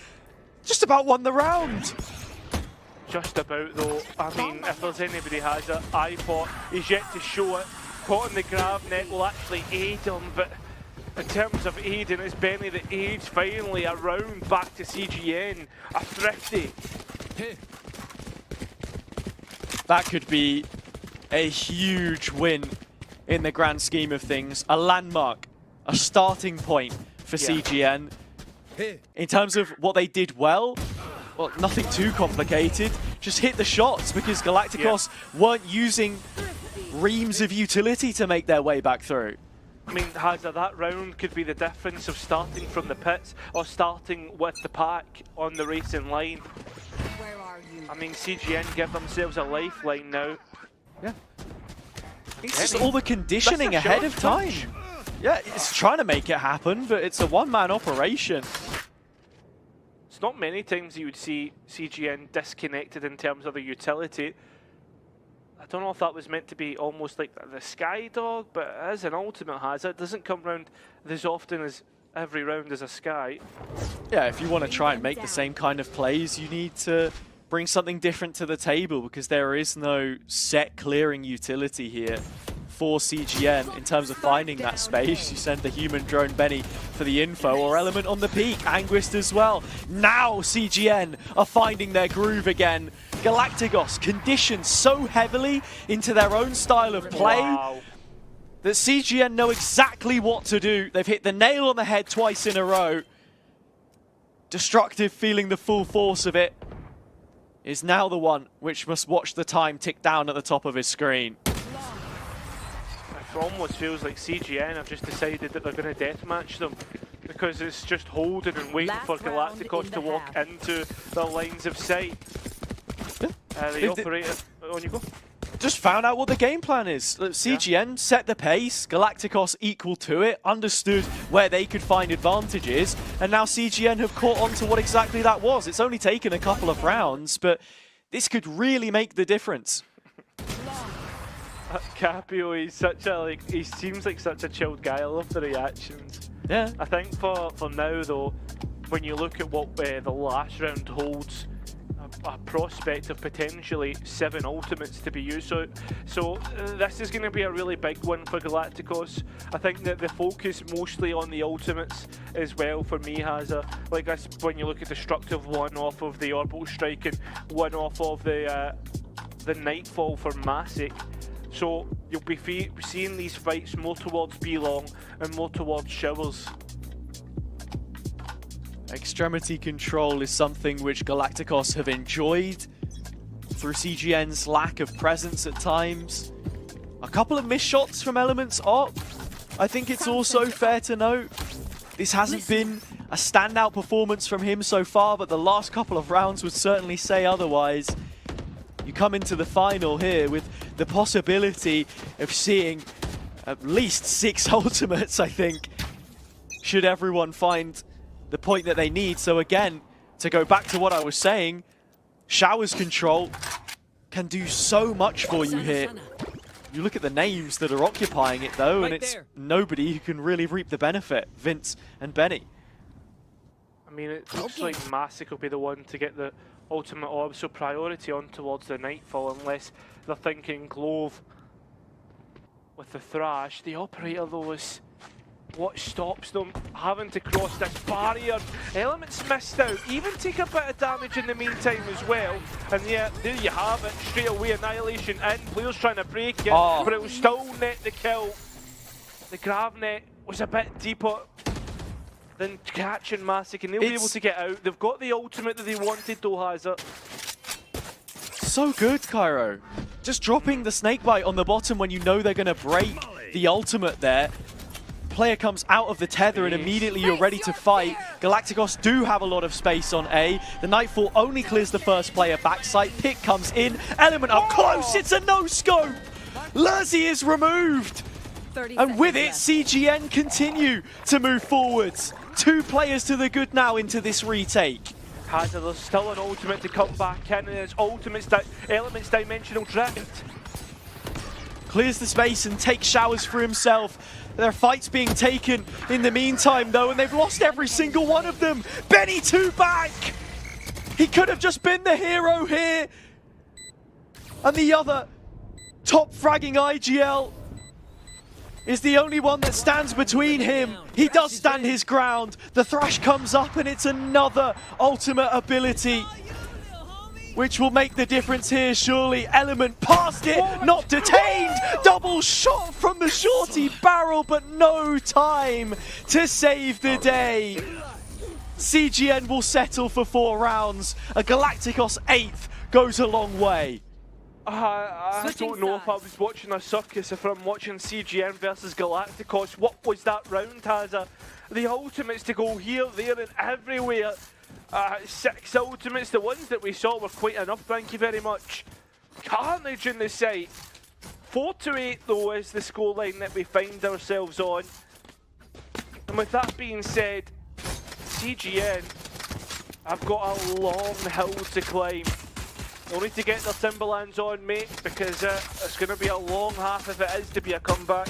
Just about won the round. Just about though. I mean, if there's anybody has it, I thought he's yet to show it. Caught in the grab net will actually aid him, but in terms of aiding, it's Benny that aids finally a round back to CGN. A thrifty. That could be a huge win in the grand scheme of things. A landmark, a starting point for CGN. In terms of what they did well, nothing too complicated. Just hit the shots because Galacticos weren't using reams of utility to make their way back through. I mean, Hazard, that round could be the difference of starting from the pits or starting with the pack on the racing line. Where are you? I mean, CGN give themselves a lifeline now. Yeah. It's just all the conditioning ahead of time. Yeah, it's trying to make it happen, but it's a one-man operation. It's not many times you would see CGN disconnected in terms of the utility. I don't know if that was meant to be almost like the Sky Dog, but as an ultimate Hazard, it doesn't come round as often as every round as a Sky. Yeah, if you want to try and make the same kind of plays, you need to bring something different to the table because there is no set clearing utility here for CGN in terms of finding that space. You send the human drone Benny for the info, or Element on the peak, Anguist as well. Now CGN are finding their groove again. Galacticos conditioned so heavily into their own style of play that CGN know exactly what to do. They've hit the nail on the head twice in a row. Destructive feeling the full force of it. is now the one which must watch the time tick down at the top of his screen. It almost feels like CGN have just decided that they're going to deathmatch them, because it's just holding and waiting for Galacticos to walk into the lines of sight. The operator, on you go. Just found out what the game plan is. CGN set the pace, Galacticos equal to it, understood where they could find advantages, and now CGN have caught on to what exactly that was. It's only taken a couple of rounds, but this could really make the difference. Capio, he's such a, like, he seems like such a chilled guy. I love the reactions. Yeah. I think for now though, when you look at what the last round holds, a prospect of potentially 7 ultimates to be used. So this is going to be a really big one for Galacticos. I think that the focus mostly on the ultimates as well for me has a, like when you look at destructive one off of the orbital strike and one off of the nightfall for Masic. So you'll be seeing these fights more towards B-Long and more towards showers. Extremity control is something which Galacticos have enjoyed through CGN's lack of presence at times. A couple of missed shots from Elements Op. I think it's also fair to note this hasn't been a standout performance from him so far, but the last couple of rounds would certainly say otherwise. You come into the final here with the possibility of seeing at least 6 ultimates, I think, should everyone find the point that they need. So again, to go back to what I was saying, Showers control can do so much for you here. You look at the names that are occupying it though, and it's nobody who can really reap the benefit. Vince and Benny. I mean, it looks like Masic will be the one to get the ultimate orb, so priority on towards the Nightfall unless they're thinking Glove with the Thrash. The operator though is what stops them having to cross this barrier. Elements missed out, even take a bit of damage in the meantime as well. And yeah, there you have it, straight away Annihilation in. Players trying to break it, but it will still net the kill. The grav net was a bit deeper than catching Masic, and they'll be able to get out. They've got the ultimate that they wanted though, Hazard. So good, Cairo. Just dropping the snakebite on the bottom when you know they're going to break the ultimate there. Player comes out of the tether and immediately you're ready to fight. Galacticos do have a lot of space on A. The Nightfall only clears the first player backside. Pick comes in. Element up close. It's a no-scope. Lurzi is removed. And with it, CGN continue to move forwards. 2 players to the good now into this retake. Hazard, there's still an ultimate to come back in, and it's Element's Dimensional Drift. Clears the space and takes Showers for himself. There are fights being taken in the meantime though, and they've lost every single one of them. Benny 2 back! He could have just been the hero here. And the other top fragging IGL is the only one that stands between him. He does stand his ground. The Thrash comes up and it's another ultimate ability, which will make the difference here, surely. Element past it, not detained. Double shot from the shorty barrel, but no time to save the day. CGN will settle for 4 rounds. A Galacticos 8th goes a long way. I don't know if I was watching a circus, if I'm watching CGN versus Galacticos. What was that round, Hazza? The ultimates to go here, there and everywhere. 6 ultimates, the ones that we saw were quite enough, thank you very much. Carnage in the site. 4-8 though is the scoreline that we find ourselves on. And with that being said, CGN have got a long hill to climb. They'll need to get their Timberlands on, mate, because it's going to be a long half if it is to be a comeback.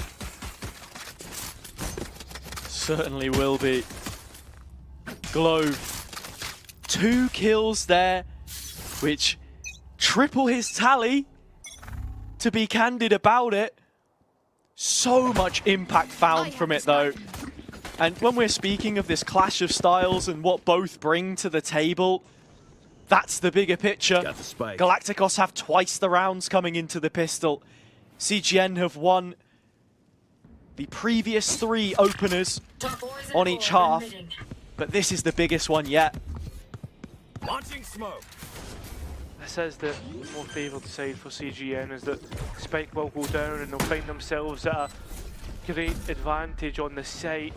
Certainly will be. Glove. 2 kills there, which triple his tally, to be candid about it. So much impact found from it though. And when we're speaking of this clash of styles and what both bring to the table, that's the bigger picture. Galacticos have twice the rounds coming into the pistol. CGN have won the previous 3 openers on each half, but this is the biggest one yet. Launching smoke. this is the more favoured side for CGN, is that Spike will go down and they'll find themselves at a great advantage on the site.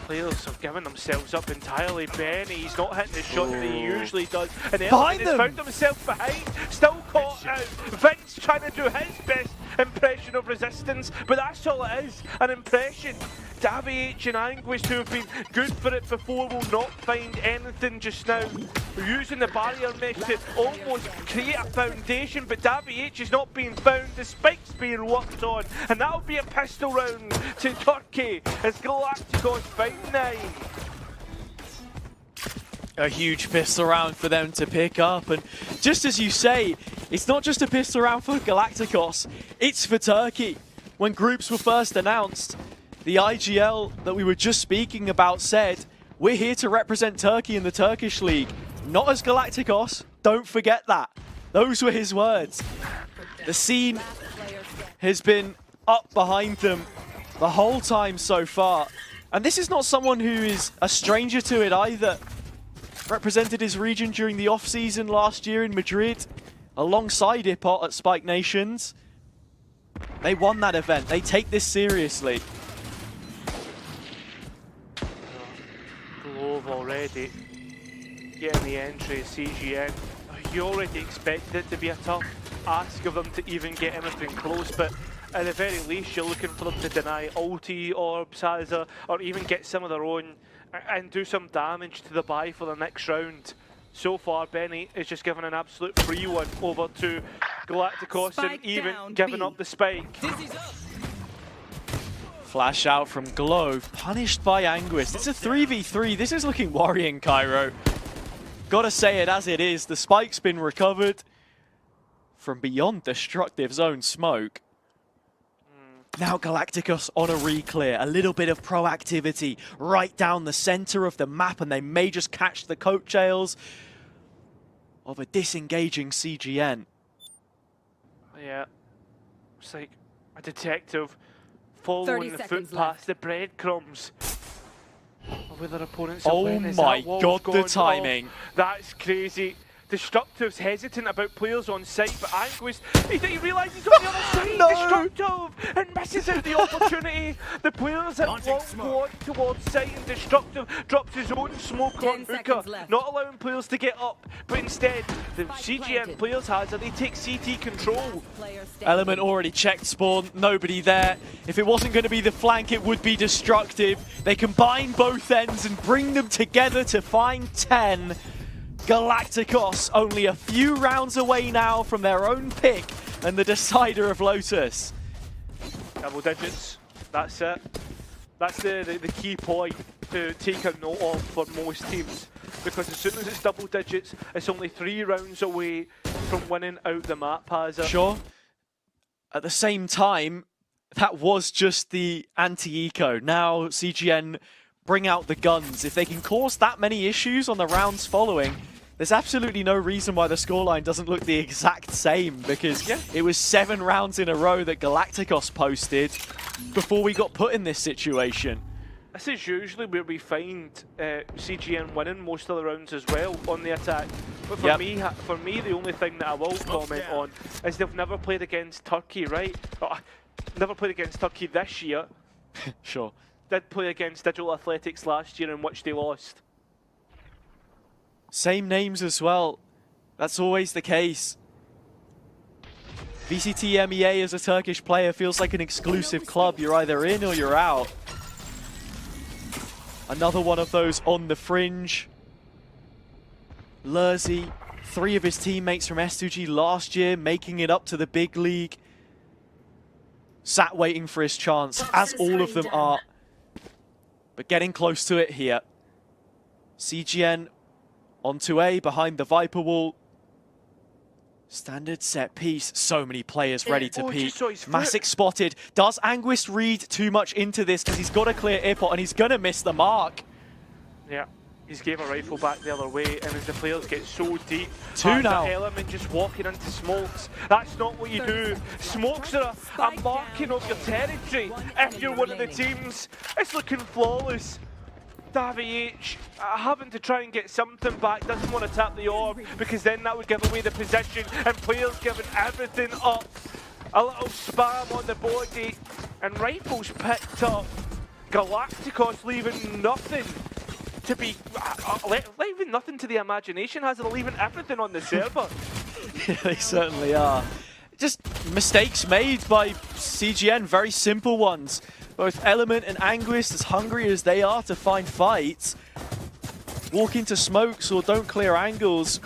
Players have given themselves up entirely. Benny, he's not hitting the shot that he usually does. And Element has found himself behind, still caught out. Vince trying to do his best impression of resistance, but that's all it is, an impression. Davy H and Anguist, who have been good for it before, will not find anything just now. We're using the barrier mesh to almost create a foundation, but Davy H is not being found. The spike's being worked on, and that'll be a pistol round to Turkey as Galacticos find 9. A huge pistol round for them to pick up, and just as you say, it's not just a pistol round for Galacticos, it's for Turkey. When groups were first announced, the IGL that we were just speaking about said, we're here to represent Turkey in the Turkish League, not as Galacticos, don't forget that. Those were his words. The scene has been up behind them the whole time so far, and this is not someone who is a stranger to it either. Represented his region during the off-season last year in Madrid, alongside Ipot at Spike Nations. They won that event, they take this seriously. Glove already getting the entry, CGN. You already expected it to be a tough ask of them to even get anything close, but at the very least you're looking for them to deny ulti, orbs, Hazard, or even get some of their own and do some damage to the buy for the next round. So far, Benny is just given an absolute free one over to Galacticos and even giving up the spike. Flash out from Glove, punished by Anguist. It's a 3v3. This is looking worrying, Cairo. Gotta say it as it is. The spike's been recovered from beyond destructive zone smoke. Now Galacticos on a re-clear, a little bit of proactivity right down the center of the map, and they may just catch the coattails of a disengaging CGN. Yeah, it's like a detective following the footpaths, the breadcrumbs with their opponents. Oh my god, the timing. Oh, that's crazy. Destructive's hesitant about players on site, but Anguist, he realises he's on the other side. No. Destructive and misses out the opportunity. The players have walked towards site, and Destructive drops his own smoke on Hookah, not allowing players to get up, but instead the CGN players Hazard, they take CT control. Element already checked spawn, nobody there. If it wasn't going to be the flank, it would be Destructive. They combine both ends and bring them together to find 10. Galacticos only a few rounds away now from their own pick and the decider of Lotus. Double digits, that's it. That's the key point to take a note of for most teams, because as soon as it's double digits, it's only 3 rounds away from winning out the map, Hazard. Sure. At the same time, that was just the anti-eco. Now CGN bring out the guns. If they can cause that many issues on the rounds following, there's absolutely no reason why the scoreline doesn't look the exact same, because it was 7 rounds in a row that Galacticos posted before we got put in this situation. This is usually where we find CGN winning most of the rounds as well on the attack. But for me, the only thing that I will comment on is they've never played against Turkey, right? Never played against Turkey this year. Sure. Did play against Digital Athletics last year, in which they lost. Same names as well. That's always the case. VCT EMEA as a Turkish player feels like an exclusive club. You're either in or you're out. Another one of those on the fringe. Lurzi, 3 of his teammates from S2G last year, making it up to the big league. Sat waiting for his chance, as all of them are. But getting close to it here. CGN onto A behind the Viper wall. Standard set piece. So many players ready to peek. Masic spotted. Does Anguist read too much into this? Because he's got to clear Ipot and he's going to miss the mark. Yeah, he's gave a rifle back the other way, and as the players get so deep, 2 now. Element just walking into smokes. That's not what you do. Smokes are a marking of your territory if you're one of the teams. It's looking flawless. Davy H having to try and get something back, doesn't want to tap the orb because then that would give away the position, and players giving everything up. A little spam on the body, and Rifles picked up. Galacticos leaving nothing to be, leaving nothing to the imagination, has it? Leaving everything on the server. Yeah, they certainly are. Just mistakes made by CGN, very simple ones. Both Element and Anguist, as hungry as they are to find fights, walk into smokes or don't clear angles,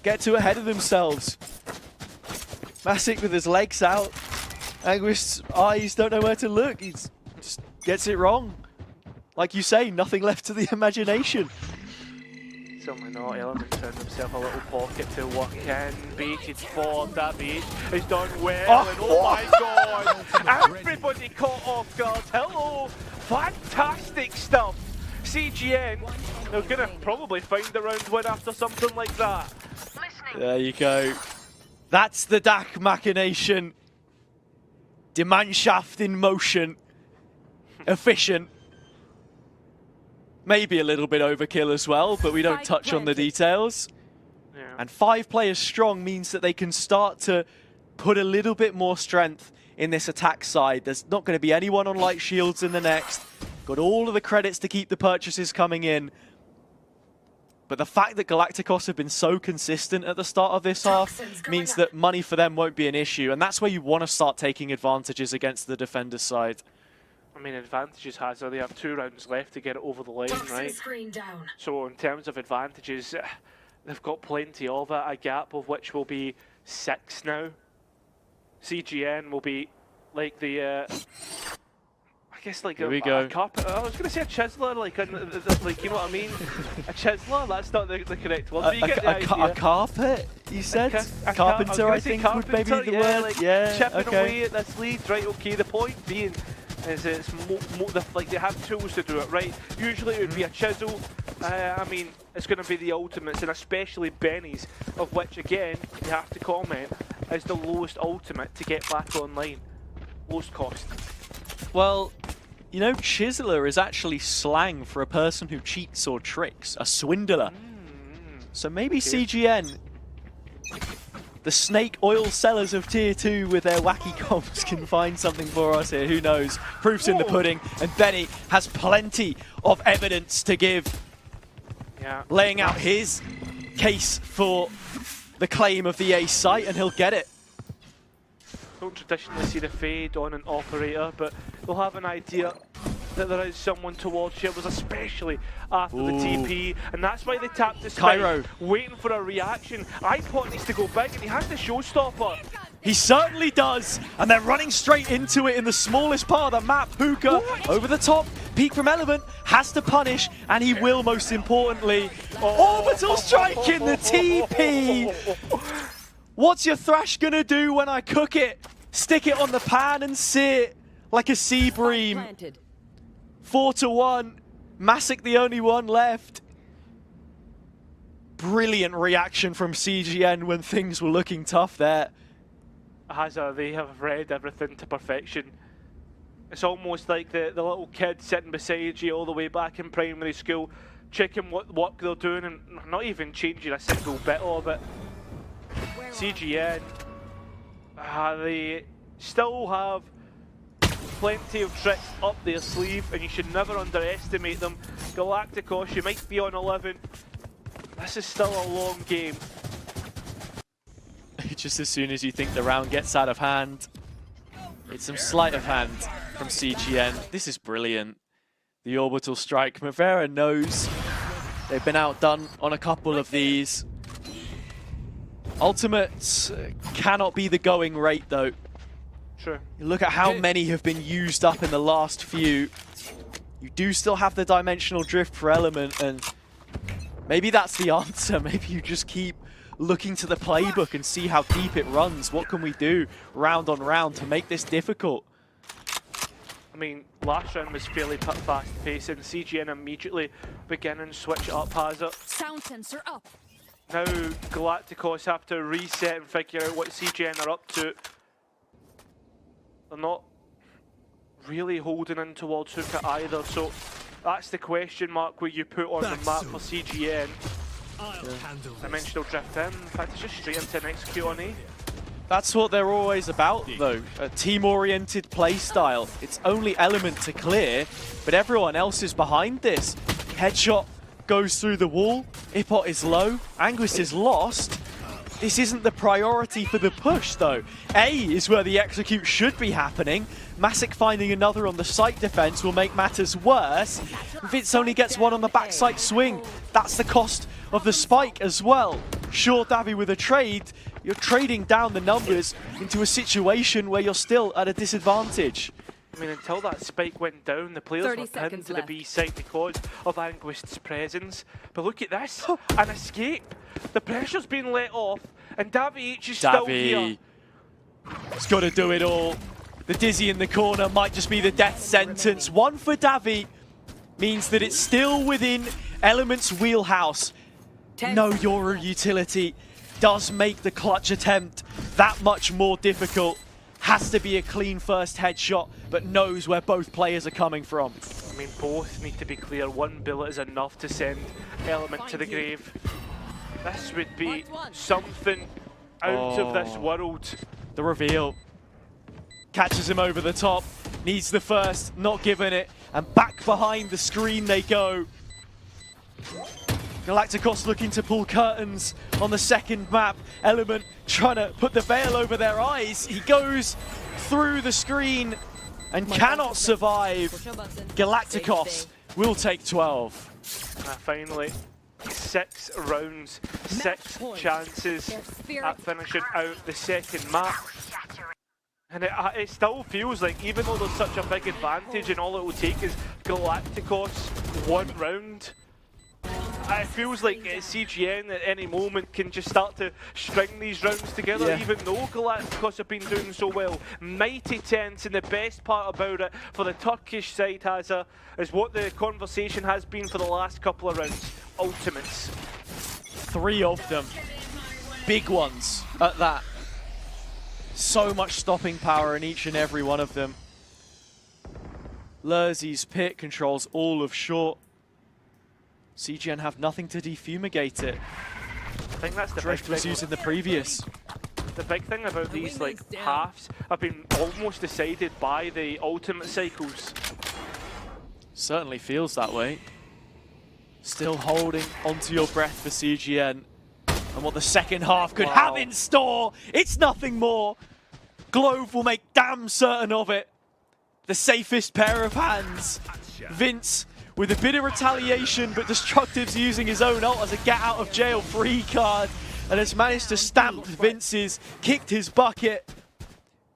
get too ahead of themselves. Masic with his legs out, Anguist's eyes don't know where to look, he just gets it wrong. Like you say, nothing left to the imagination. Certainly not. Element found himself a little pocket to work in. Baited for that bait. He's done well, and oh my god! Everybody caught off guard. Hello! Fantastic stuff! CGN, they're gonna probably find the round win after something like that. There you go. That's the DAC machination. Demandschaft in motion. Efficient. Maybe a little bit overkill as well, but we don't touch on the details. Yeah. And 5 players strong means that they can start to put a little bit more strength in this attack side. There's not going to be anyone on light shields in the next. Got all of the credits to keep the purchases coming in. But the fact that Galacticos have been so consistent at the start of this half means that money for them won't be an issue. And that's where you want to start taking advantages against the defender's side. I mean, advantages has they have 2 rounds left to get it over the line, right? So in terms of advantages, they've got plenty of it. A gap of which will be 6 now. CGN will be like the, I guess like Here a, we go. carpet. I was going to say a chiseler, like you know what I mean? A chiseler. That's not the correct word. But you get the idea. A carpet, you said? Carpenter, I think, would maybe be the word. Like yeah, chipping okay. away at this lead, right? Okay. The point being is it's like they have tools to do it, right? Usually it would be a chisel. I mean, it's going to be the ultimates, and especially Benny's, of which again you have to comment is the lowest ultimate to get back online, lowest cost. Well, you know, chiseler is actually slang for a person who cheats or tricks, a swindler. So maybe CGN, the snake oil sellers of tier 2 with their wacky comps, can find something for us here. Who knows? Proof's in the pudding, and Benny has plenty of evidence to give. Yeah. Laying out his case for the claim of the ace site, and he'll get it. Don't traditionally see the fade on an operator, but they'll have an idea that there is someone towards Shivers, especially after the TP, and that's why they tapped the spike, Cairo waiting for a reaction. iPod needs to go big, and he has the showstopper. He certainly does, and they're running straight into it in the smallest part of the map. Hookah over the top, peek from Element, has to punish, and he will most importantly. Orbital strike in the TP! What's your Thrash gonna do when I cook it? Stick it on the pan and sit like a sea bream. 4-1, Masic the only one left. Brilliant reaction from CGN when things were looking tough there. They have read everything to perfection. It's almost like the little kid sitting beside you all the way back in primary school, checking what work they're doing and not even changing a single bit of it. CGN, they still have plenty of tricks up their sleeve, and you should never underestimate them. Galacticos, you might be on 11. This is still a long game. Just as soon as you think the round gets out of hand, it's some sleight of hand from CGN. This is brilliant. The orbital strike. Mavera knows they've been outdone on a couple of these. Ultimates cannot be the going rate though. Sure. Look at how many have been used up in the last few. You do still have the dimensional drift for Element, and maybe that's the answer. Maybe you just keep looking to the playbook and see how deep it runs. What can we do round on round to make this difficult? I mean, last round was fairly fast-paced, and CGN immediately began and switch it up, has it? Sound sensor up. Now Galacticos have to reset and figure out what CGN are up to. They're not really holding in towards Hookah either, so That's the question mark where you put on the map for CGN. Dimensional drift in. In fact, it's just straight into an execute on A. That's what they're always about, though. A team-oriented play style. It's only element to clear, but everyone else is behind this. Headshot goes through the wall. Ipot is low. Anguist is lost. This isn't the priority for the push, though. A is where the execute should be happening. Masic finding another on the site defense will make matters worse. Vince only gets one on the backside swing. That's the cost of the spike as well. Sure, Davi with a trade. You're trading down the numbers into a situation where you're still at a disadvantage. I mean, until that spike went down, the players were pinned to the B site because of Anguist's presence. But look at this, an escape. The pressure's been let off, and Davi H is still here. He's got to do it all. The Dizzy in the corner might just be the death sentence. One for Davi means that it's still within Element's wheelhouse. No Yoru utility does make the clutch attempt that much more difficult. Has to be a clean first headshot, but knows where both players are coming from. I mean, both need to be clear. One bullet is enough to send Element to the grave. This would be something out of this world. The reveal. Catches him over the top. Needs the first, not giving it. And back behind the screen they go. Galacticos looking to pull curtains on the second map. Element trying to put the veil over their eyes. He goes through the screen and cannot survive. Galacticos will take 12. Finally, 6 rounds, 6 chances at finishing out the second map. And it still feels like, even though there's such a big advantage and all it will take is Galacticos 1 round, it feels like CGN at any moment can just start to string these rounds together, even though Galacticos have been doing so well. Mighty tense, and the best part about it for the Turkish side is what the conversation has been for the last couple of rounds. Ultimates. 3 of them. Big ones at that. So much stopping power in each and every one of them. Lerzy's pit controls all of short. CGN have nothing to defumigate it. I think that's the Drift was using the previous. The big thing about these halves have been almost decided by the ultimate cycles. Certainly feels that way. Still holding onto your breath for CGN. And what the second half could have in store, it's nothing more. Glove will make damn certain of it. The safest pair of hands. Vince with a bit of retaliation, but Destructive's using his own ult as a get out of jail free card and has managed to stamp Vince's, kicked his bucket.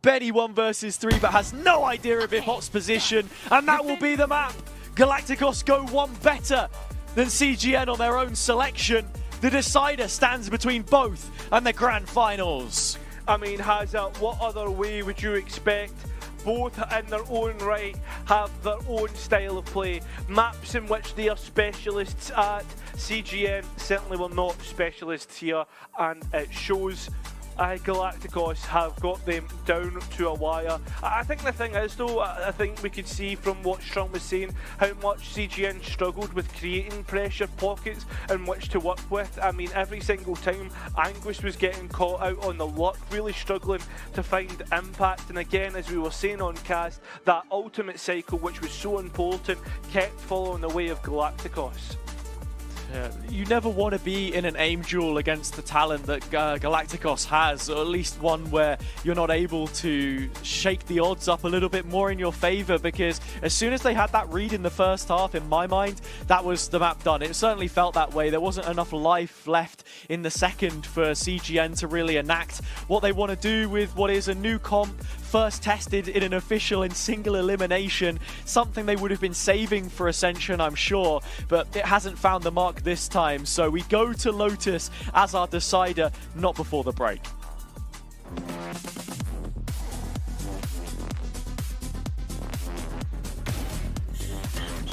Betty 1 versus 3, but has no idea of Ipot's position, and that will be the map. Galacticos go one better than CGN on their own selection. The decider stands between both and the grand finals. I mean, Hazza, what other way would you expect? Both in their own right have their own style of play, maps in which they are specialists at. CGN certainly were not specialists here, and it shows. Galacticos have got them down to a wire. I think the thing is, though, I think we could see from what Strong was saying how much CGN struggled with creating pressure pockets in which to work with. I mean, every single time Anguist was getting caught out on the luck, really struggling to find impact. And again, as we were saying on cast, that ultimate cycle, which was so important, kept following the way of Galacticos. Yeah, you never want to be in an aim duel against the talent that Galacticos has, or at least one where you're not able to shake the odds up a little bit more in your favor, because as soon as they had that read in the first half, in my mind, that was the map done. It certainly felt that way. There wasn't enough life left in the second for CGN to really enact what they want to do with what is a new comp, first tested in an official and single elimination, something they would have been saving for Ascension, I'm sure, but it hasn't found the mark this time. So we go to Lotus as our decider, not before the break.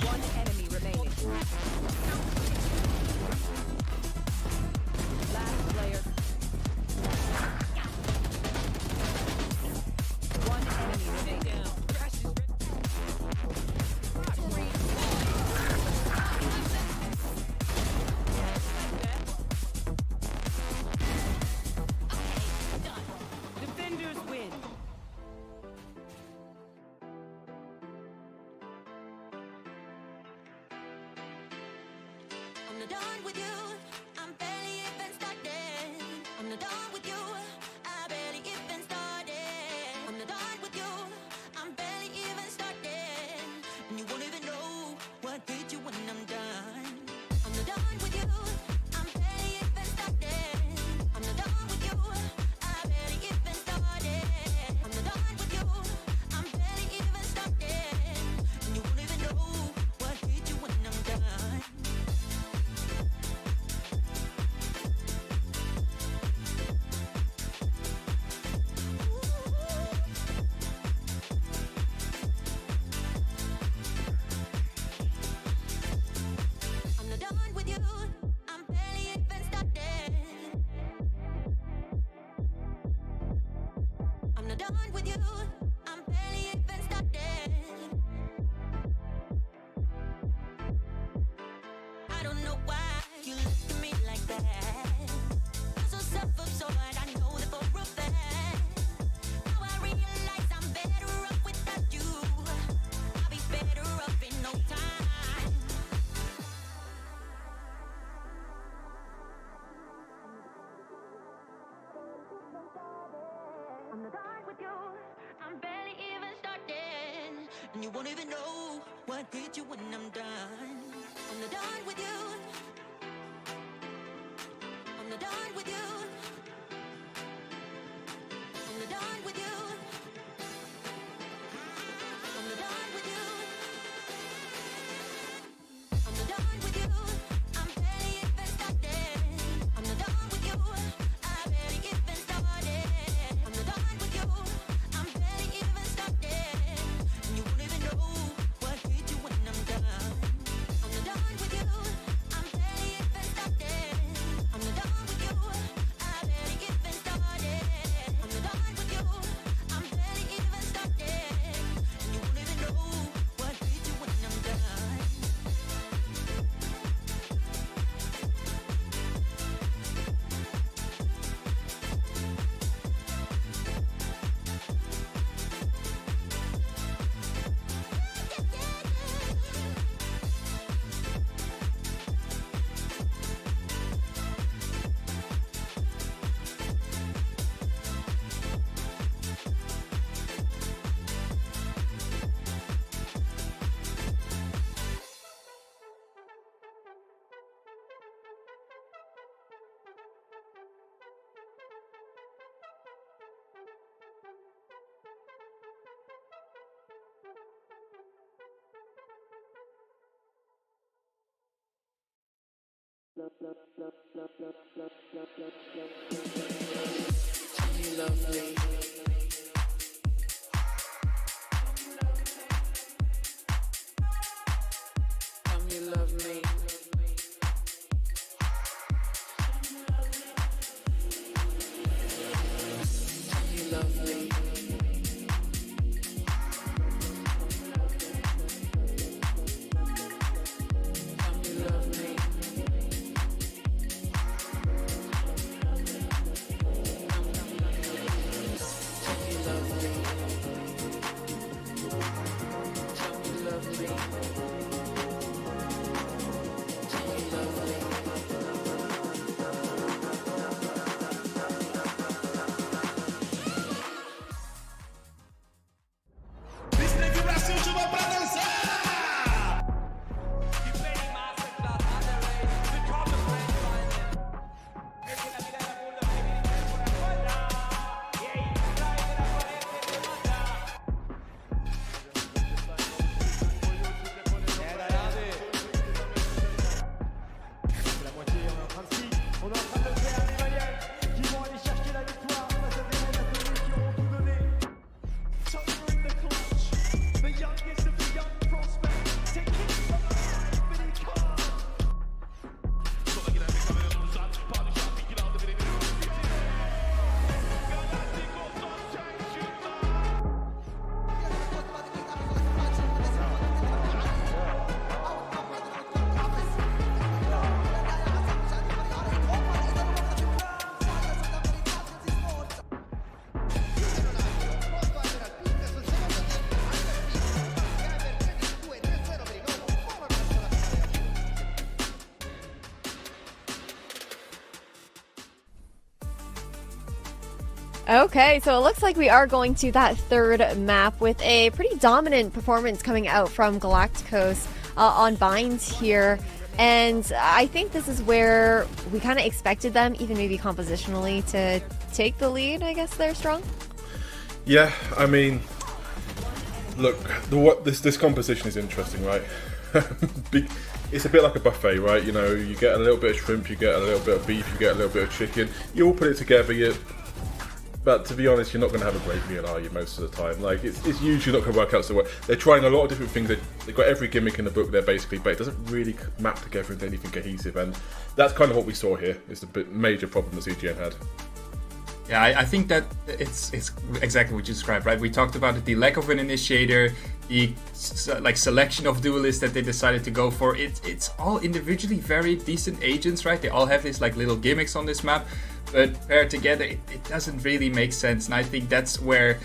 One enemy remaining. Last player. One enemy remaining. not done with you. I'm barely even started. I'm not done with you. I barely even started. I'm not done with you. I'm barely even started. And you won't even know what hit you when I'm done. I'm not done with you. I'm barely even started. I'm not done with you. I barely even started. I'm not done with you. I'm barely even started. And you won't even know what hit you when I'm done. I'm not done with you. I'm barely even started. I'm not done with you. I'm barely even started. I don't know why you look at me like that. I'm so self-absorbed, I know that for a fact. Now I realize I'm better off without you. I'll be better off in no time. I'm not done with you. I'm barely even started. And you won't even know what hit you when I'm done. I'm not done with you. I'm not done with you. I'm not done with you. I'm not done with you. I'm not done with you. I'm barely even started. I'm not done with you. I barely even started. I'm not done with you. I'm barely even started. And you won't even know what hit you when I'm done. I'm not done with you. I'm barely even started. I'm not done with you. I barely even started. I'm not done with you. I'm barely even started. And you won't even know what hit you when I'm done. Tell me you love me. Tell me you love me. Tell me you love me. Tell me you love me. Tell me you love me. Okay, so it looks like we are going to that third map with a pretty dominant performance coming out from Galacticos on Binds here. And I think this is where we kind of expected them, even maybe compositionally, to take the lead. I guess they're strong. Yeah, I mean, look, this composition is interesting, right? It's a bit like a buffet, right? You know, you get a little bit of shrimp, you get a little bit of beef, you get a little bit of chicken. You all put it together, but to be honest, you're not going to have a great meal, are you, most of the time? Like, it's usually not going to work out so well. They're trying a lot of different things. They've got every gimmick in the book there, basically, but it doesn't really map together into anything cohesive. And that's kind of what we saw here, is the major problem that CGN had. Yeah, I think that it's exactly what you described, right? We talked about the lack of an initiator, the selection of duelists that they decided to go for. It's all individually very decent agents, right? They all have these like little gimmicks on this map, but paired together, it doesn't really make sense. And I think that's where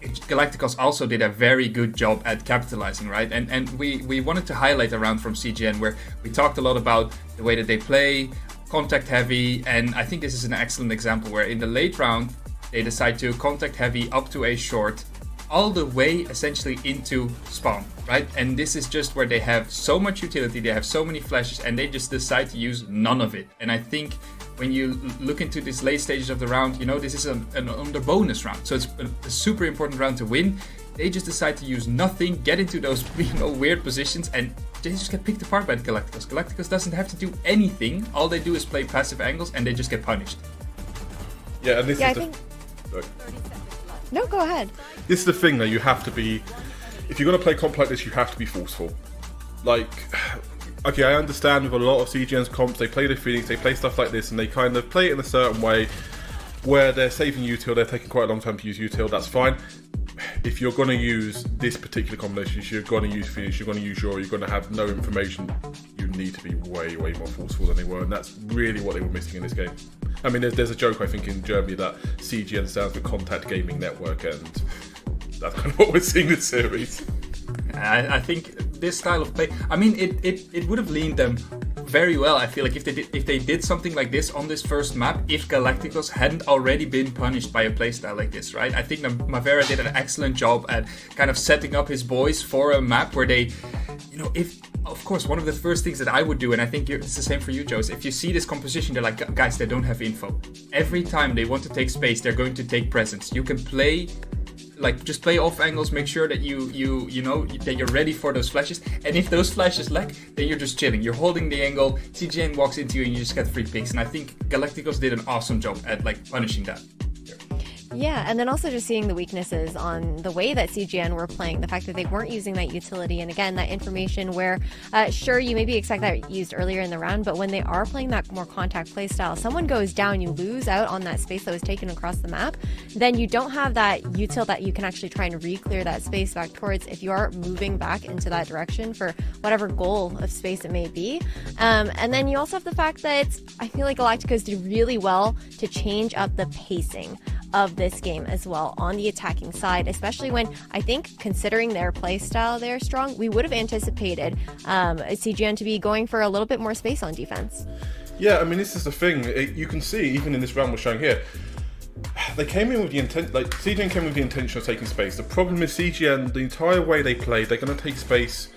Galacticos also did a very good job at capitalizing, right? And we wanted to highlight a round from CGN where we talked a lot about the way that they play, contact heavy, and I think this is an excellent example where in the late round they decide to contact heavy up to a short all the way essentially into spawn, right? And this is just where they have so much utility, they have so many flashes, and they just decide to use none of it. And I think when you look into these late stages of the round, you know, this is an under bonus round, so it's a super important round to win. They just decide to use nothing, get into those weird positions, and they just get picked apart by the Galacticos. Galacticos doesn't have to do anything. All they do is play passive angles, and they just get punished. Yeah, and this is No, go ahead. This is the thing that you have to be. If you're going to play comp like this, you have to be forceful. Like, okay, I understand with a lot of CGN's comps, they play the Phoenix, they play stuff like this, and they kind of play it in a certain way where they're saving util, they're taking quite a long time to use util, that's fine. If you're going to use this particular combination, you're going to use Phoenix, you're going to use Yoro, you're going to have no information, you need to be way more forceful than they were, and that's really what they were missing in this game. I mean, there's a joke, I think, in Germany that CGN stands for Contact Gaming Network, and that's kind of what we're seeing this series. I think this style of play, I mean, it would have leaned them very well. I feel like if they did something like this on this first map, if Galacticos hadn't already been punished by a playstyle like this, right? I think Mavera did an excellent job at kind of setting up his boys for a map where they, you know, if of course one of the first things that I would do, and I think it's the same for you, Joe, is if you see this composition, they're like, guys, they don't have info. Every time they want to take space, they're going to take presence. You can play. Like, just play off angles, make sure that you know that you're ready for those flashes, and if those flashes lack, then you're just chilling, you're holding the angle, CGN walks into you and you just get free picks, and I think Galacticos did an awesome job at like punishing that. Yeah, and then also just seeing the weaknesses on the way that CGN were playing, the fact that they weren't using that utility, and again, that information where, sure, you maybe expect that used earlier in the round, but when they are playing that more contact play style, someone goes down, you lose out on that space that was taken across the map, then you don't have that util that you can actually try and re-clear that space back towards if you are moving back into that direction for whatever goal of space it may be. And then you also have the fact that I feel like Galacticos did really well to change up the pacing of this game as well on the attacking side, especially when I think, considering their play style, they're strong, we would have anticipated CGN to be going for a little bit more space on defense. Yeah, I mean, this is the thing. You can see, even in this round we're showing here, they came in with the intent, like, CGN came with the intention of taking space. The problem is CGN, the entire way they play, they're going to take space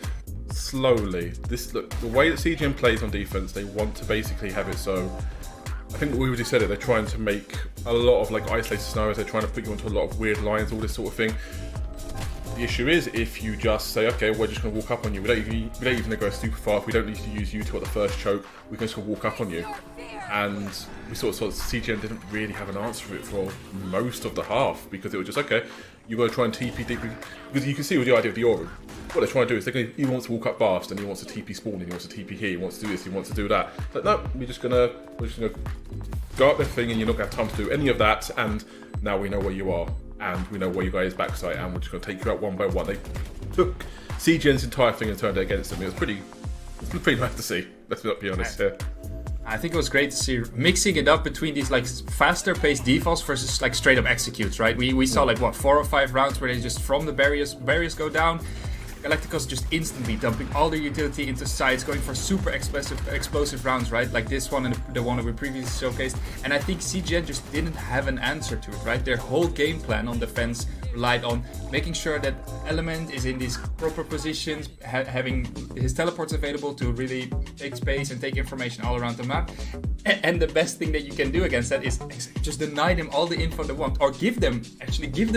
slowly. Look, the way that CGN plays on defense, they want to basically have it so, I think we already said it, they're trying to make a lot of like isolated scenarios, they're trying to put you into a lot of weird lines, all this sort of thing. The issue is if you just say, okay, we're just going to walk up on you, we don't even go super far, we don't need to use you to at the first choke, we can just walk up on you. And we sort of CGN didn't really have an answer for it for most of the half, because it was just, okay, you got to try and TP deep, because you can see with the idea of the Aura, what they're trying to do is he wants to walk up fast, and he wants to TP spawn, and he wants to TP here, he wants to do this, he wants to do that. But no, we're just gonna go up the thing, and you're not gonna have time to do any of that. And now we know where you are, and we know where you guys' backside, and we're just gonna take you out one by one. They took CGN's entire thing and turned it against them. It was pretty nice to see. Let's be honest here. I think it was great to see mixing it up between these like faster paced defaults versus like straight up executes, right? We saw like what 4 or 5 rounds where they just from the barriers go down. Galacticos just instantly dumping all their utility into sides, going for super explosive rounds, right? Like this one and the one that we previously showcased. And I think CGN just didn't have an answer to it, right? Their whole game plan on defense relied on making sure that Element is in these proper positions, having his teleports available to really take space and take information all around the map. And the best thing that you can do against that is just deny them all the info they want, or give them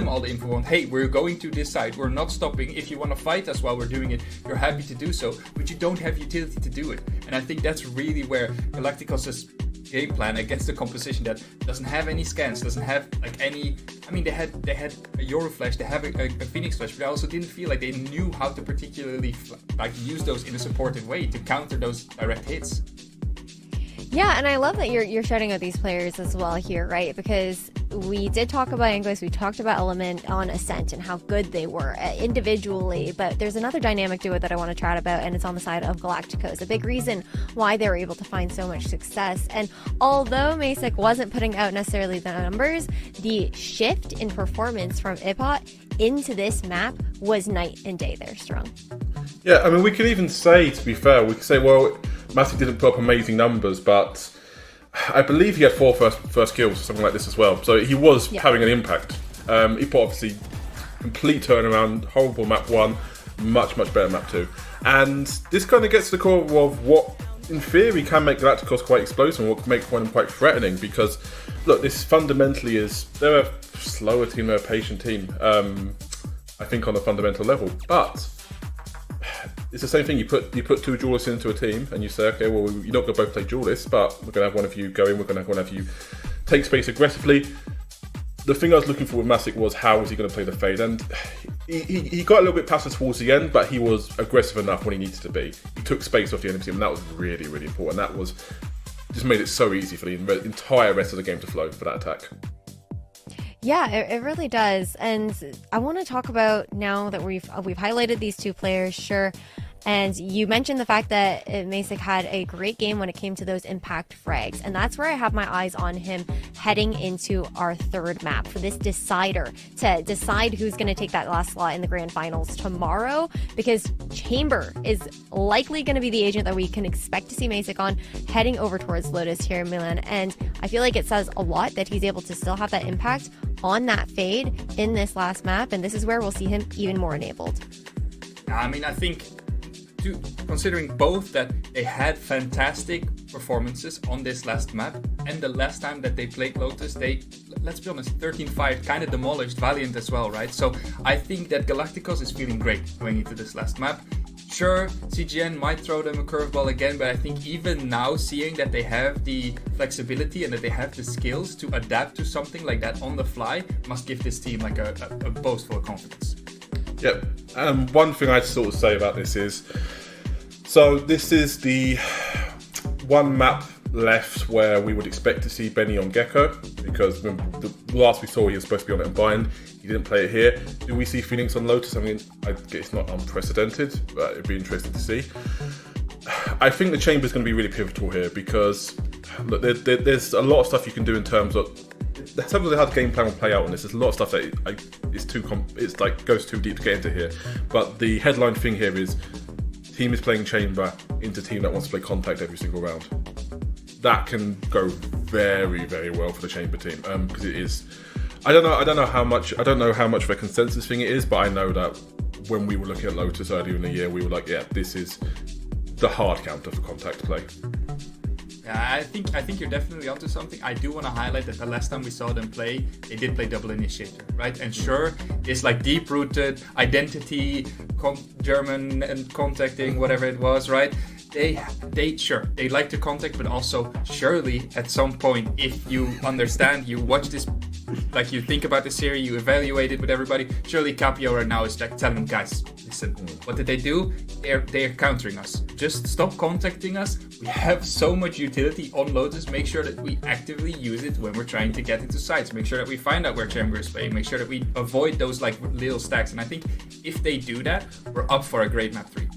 all the info they want. Hey, we're going to this side, we're not stopping. If you want to fight us while we're doing it, you're happy to do so, but you don't have utility to do it. And I think that's really where Galacticos' game plan against the composition that doesn't have any scans, doesn't have like any. I mean, they had a Euro flash, they have a Phoenix flash, but I also didn't feel like they knew how to particularly like use those in a supportive way to counter those direct hits. Yeah, and I love that you're shouting out these players as well here, right? Because we did talk about Ingles, we talked about Element on Ascent and how good they were individually, but there's another dynamic to it that I want to chat about, and it's on the side of Galacticos. A big reason why they were able to find so much success. And although Masic wasn't putting out necessarily the numbers, the shift in performance from IPOT into this map was night and day there, Strong. Yeah, I mean, we could even say, to be fair, we could say, well, Massey didn't put up amazing numbers, but I believe he had 4 first kills or something like this as well. So he was having an impact. He put obviously complete turnaround, horrible map 1, much better map 2. And this kind of gets to the core of what, in theory, can make Galacticos quite explosive and what can make them quite threatening. Because, look, this fundamentally is, they're a slower team, they're a patient team, I think on a fundamental level. But it's the same thing. You put 2 duelists into a team, and you say, okay, well, you're not going to both play duelists, but we're going to have one of you go in. We're going to have one of you take space aggressively. The thing I was looking for with Masic was how was he going to play the fade, and he got a little bit passive towards the end, but he was aggressive enough when he needed to be. He took space off the enemy team, and that was really important. That was just made it so easy for the entire rest of the game to flow for that attack. Yeah, it really does. And I want to talk about, now that we've highlighted these 2 players, sure. And you mentioned the fact that Masic had a great game when it came to those impact frags. And that's where I have my eyes on him heading into our 3rd map for this decider, to decide who's going to take that last slot in the grand finals tomorrow. Because Chamber is likely going to be the agent that we can expect to see Masic on heading over towards Lotus here in Milan. And I feel like it says a lot that he's able to still have that impact on that fade in this last map. And this is where we'll see him even more enabled. I mean, I think, considering both that they had fantastic performances on this last map, and the last time that they played Lotus, they, let's be honest, 13-5 kind of demolished Valiant as well, right? So I think that Galacticos is feeling great going into this last map. Sure, CGN might throw them a curveball again, but I think even now, seeing that they have the flexibility and that they have the skills to adapt to something like that on the fly, must give this team like a boastful of confidence. Yep. One thing I'd sort of say about this is, so this is the one map left where we would expect to see Benny on Gecko, because the last we saw he was supposed to be on it and Bind. He didn't play it here. Do we see Phoenix on Lotus? I mean, I guess it's not unprecedented, but it'd be interesting to see. I think the Chamber is going to be really pivotal here, because look, there's a lot of stuff you can do in terms of how the game plan will play out on this. There's a lot of stuff that goes too deep to get into here. But the headline thing here is team is playing Chamber into team that wants to play Contact every single round. That can go very well for the Chamber team, because it is. I don't know how much of a consensus thing it is, but I know that when we were looking at Lotus earlier in the year, we were like, yeah, this is the hard counter for Contact play. Yeah, I think you're definitely onto something. I do want to highlight that the last time we saw them play, they did play double initiator, right? And sure, it's like deep-rooted identity, German and contacting, whatever it was, right? They like to contact, but also surely at some point, if you understand, you watch this, like you think about the series, you evaluate it with everybody, surely KPI right now is like telling them, guys, listen, what did they do? They're countering us. Just stop contacting us. We have so much utility on Lotus. Make sure that we actively use it when we're trying to get into sites. Make sure that we find out where Chamber is playing. Make sure that we avoid those like little stacks. And I think if they do that, we're up for a great map 3.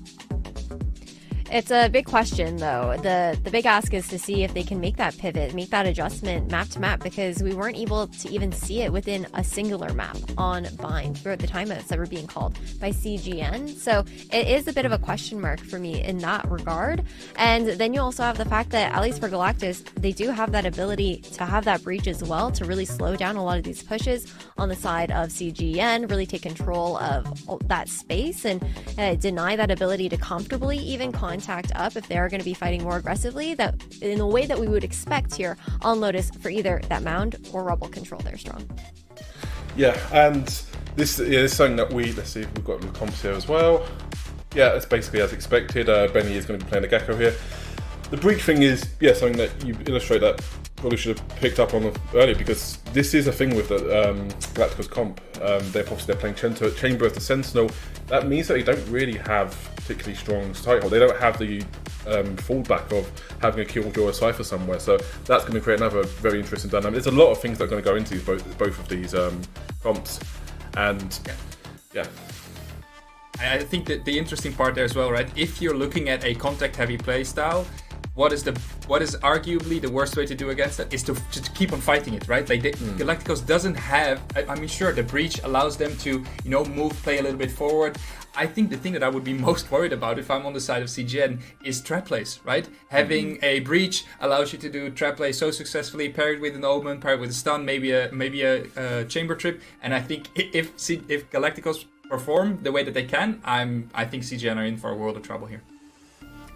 It's a big question, though. The big ask is to see if they can make that pivot, make that adjustment map to map, because we weren't able to even see it within a singular map on Bind throughout the timeouts that were being called by CGN. So it is a bit of a question mark for me in that regard. And then you also have the fact that, at least for Galacticos, they do have that ability to have that breach as well to really slow down a lot of these pushes on the side of CGN, really take control of that space and deny that ability to comfortably even contact up if they're going to be fighting more aggressively, that in the way that we would expect here on Lotus for either that Mound or Rubble control they're strong. Yeah, and this is something that let's see if we've got the comps here as well. Yeah, it's basically as expected. Benny is going to be playing the Gecko here. The breach thing is, something that you illustrate that probably should have picked up on earlier, because this is a thing with the Galacticos comp. They're playing Chamber as the Sentinel. That means that they don't really have particularly strong sight hold. They don't have the fallback of having a Killjoy or Cypher somewhere. So that's going to create another very interesting dynamic. There's a lot of things that are going to go into both of these comps. And yeah. I think that the interesting part there as well, right? If you're looking at a contact-heavy playstyle, what is arguably the worst way to do against that is to keep on fighting it, right? Like Galacticos doesn't have. I mean, sure, the breach allows them to move, play a little bit forward. I think the thing that I would be most worried about if I'm on the side of CGN is trap plays, right? Having a breach allows you to do trap plays so successfully, paired with an omen, paired with a stun, maybe a chamber trip. And I think if Galacticos perform the way that they can, I think CGN are in for a world of trouble here.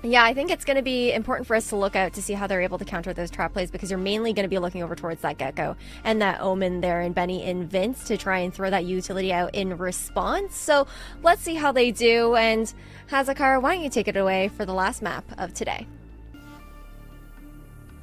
Yeah, I think it's going to be important for us to look out to see how they're able to counter those trap plays, because you're mainly going to be looking over towards that Gecko and that Omen there and Benny and Vince to try and throw that utility out in response. So let's see how they do. And Hazakar, why don't you take it away for the last map of today?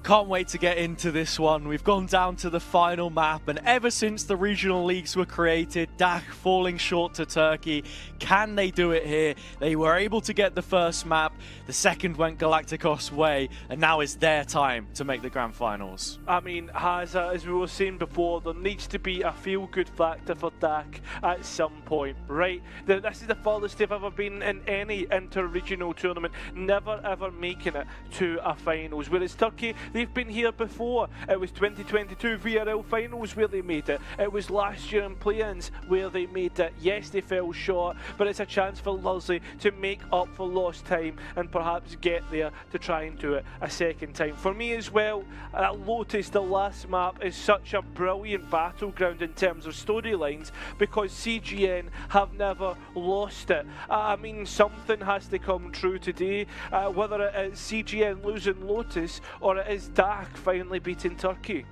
Can't wait to get into this one. We've gone down to the final map, and ever since the regional leagues were created, DAC falling short to Turkey. Can they do it here? They were able to get the first map, the second went Galacticos' way, and now is their time to make the grand finals. I mean, as we were saying before, there needs to be a feel-good factor for DAC at some point, right? This is the furthest they've ever been in any inter-regional tournament, never ever making it to a finals. Whereas Turkey, they've been here before. It was 2022 VRL finals where they made it. It was last year in play-ins where they made it. Yes, they fell short, but it's a chance for Lursley to make up for lost time and perhaps get there to try and do it a second time. For me as well, Lotus, the last map, is such a brilliant battleground in terms of storylines, because CGN have never lost it. I mean, something has to come true today, whether it is CGN losing Lotus or it is DAC finally beating Turkey.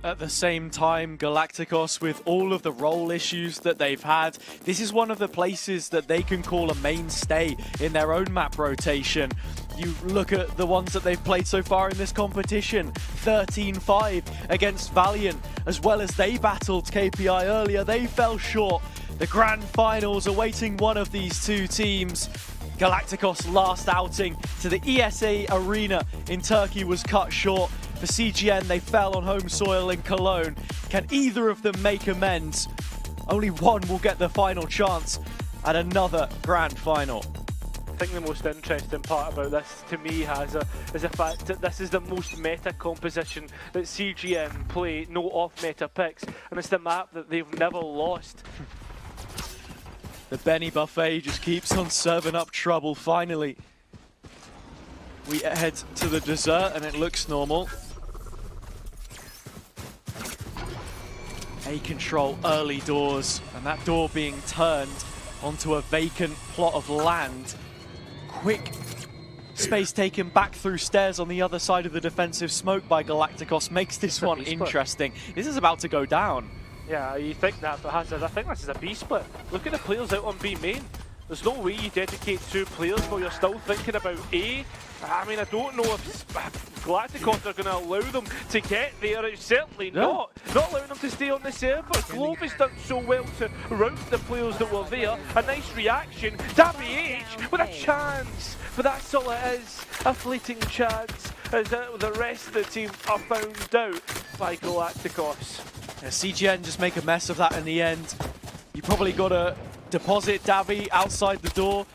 At the same time, Galacticos, with all of the role issues that they've had, this is one of the places that they can call a mainstay in their own map rotation. You look at the ones that they've played so far in this competition, 13-5 against Valiant, as well as they battled KPI earlier, they fell short. The grand finals awaiting one of these two teams. Galacticos' last outing to the ESA arena in Turkey was cut short. For CGN, they fell on home soil in Cologne. Can either of them make amends? Only one will get the final chance at another grand final. I think the most interesting part about this to me is the fact that this is the most meta composition that CGN play, no off-meta picks, and it's the map that they've never lost. The Benny buffet just keeps on serving up trouble. Finally, we head to the dessert and it looks normal. A control early doors, and that door being turned onto a vacant plot of land. Quick space taken back through stairs on the other side of the defensive smoke by Galacticos makes this one interesting. This is about to go down. Yeah, you think that, but Hazard, I think this is a B split. Look at the players out on B main. There's no way you dedicate 2 players while you're still thinking about A. I mean, I don't know if Galacticos are going to allow them to get there. It's certainly not allowing them to stay on the server. Globe has done so well to rout the players that were there. A nice reaction. Davy H with a chance, but that's all it is. A fleeting chance, as the rest of the team are found out by Galacticos. Yeah, CGN just make a mess of that in the end. You probably got to deposit Davy outside the door.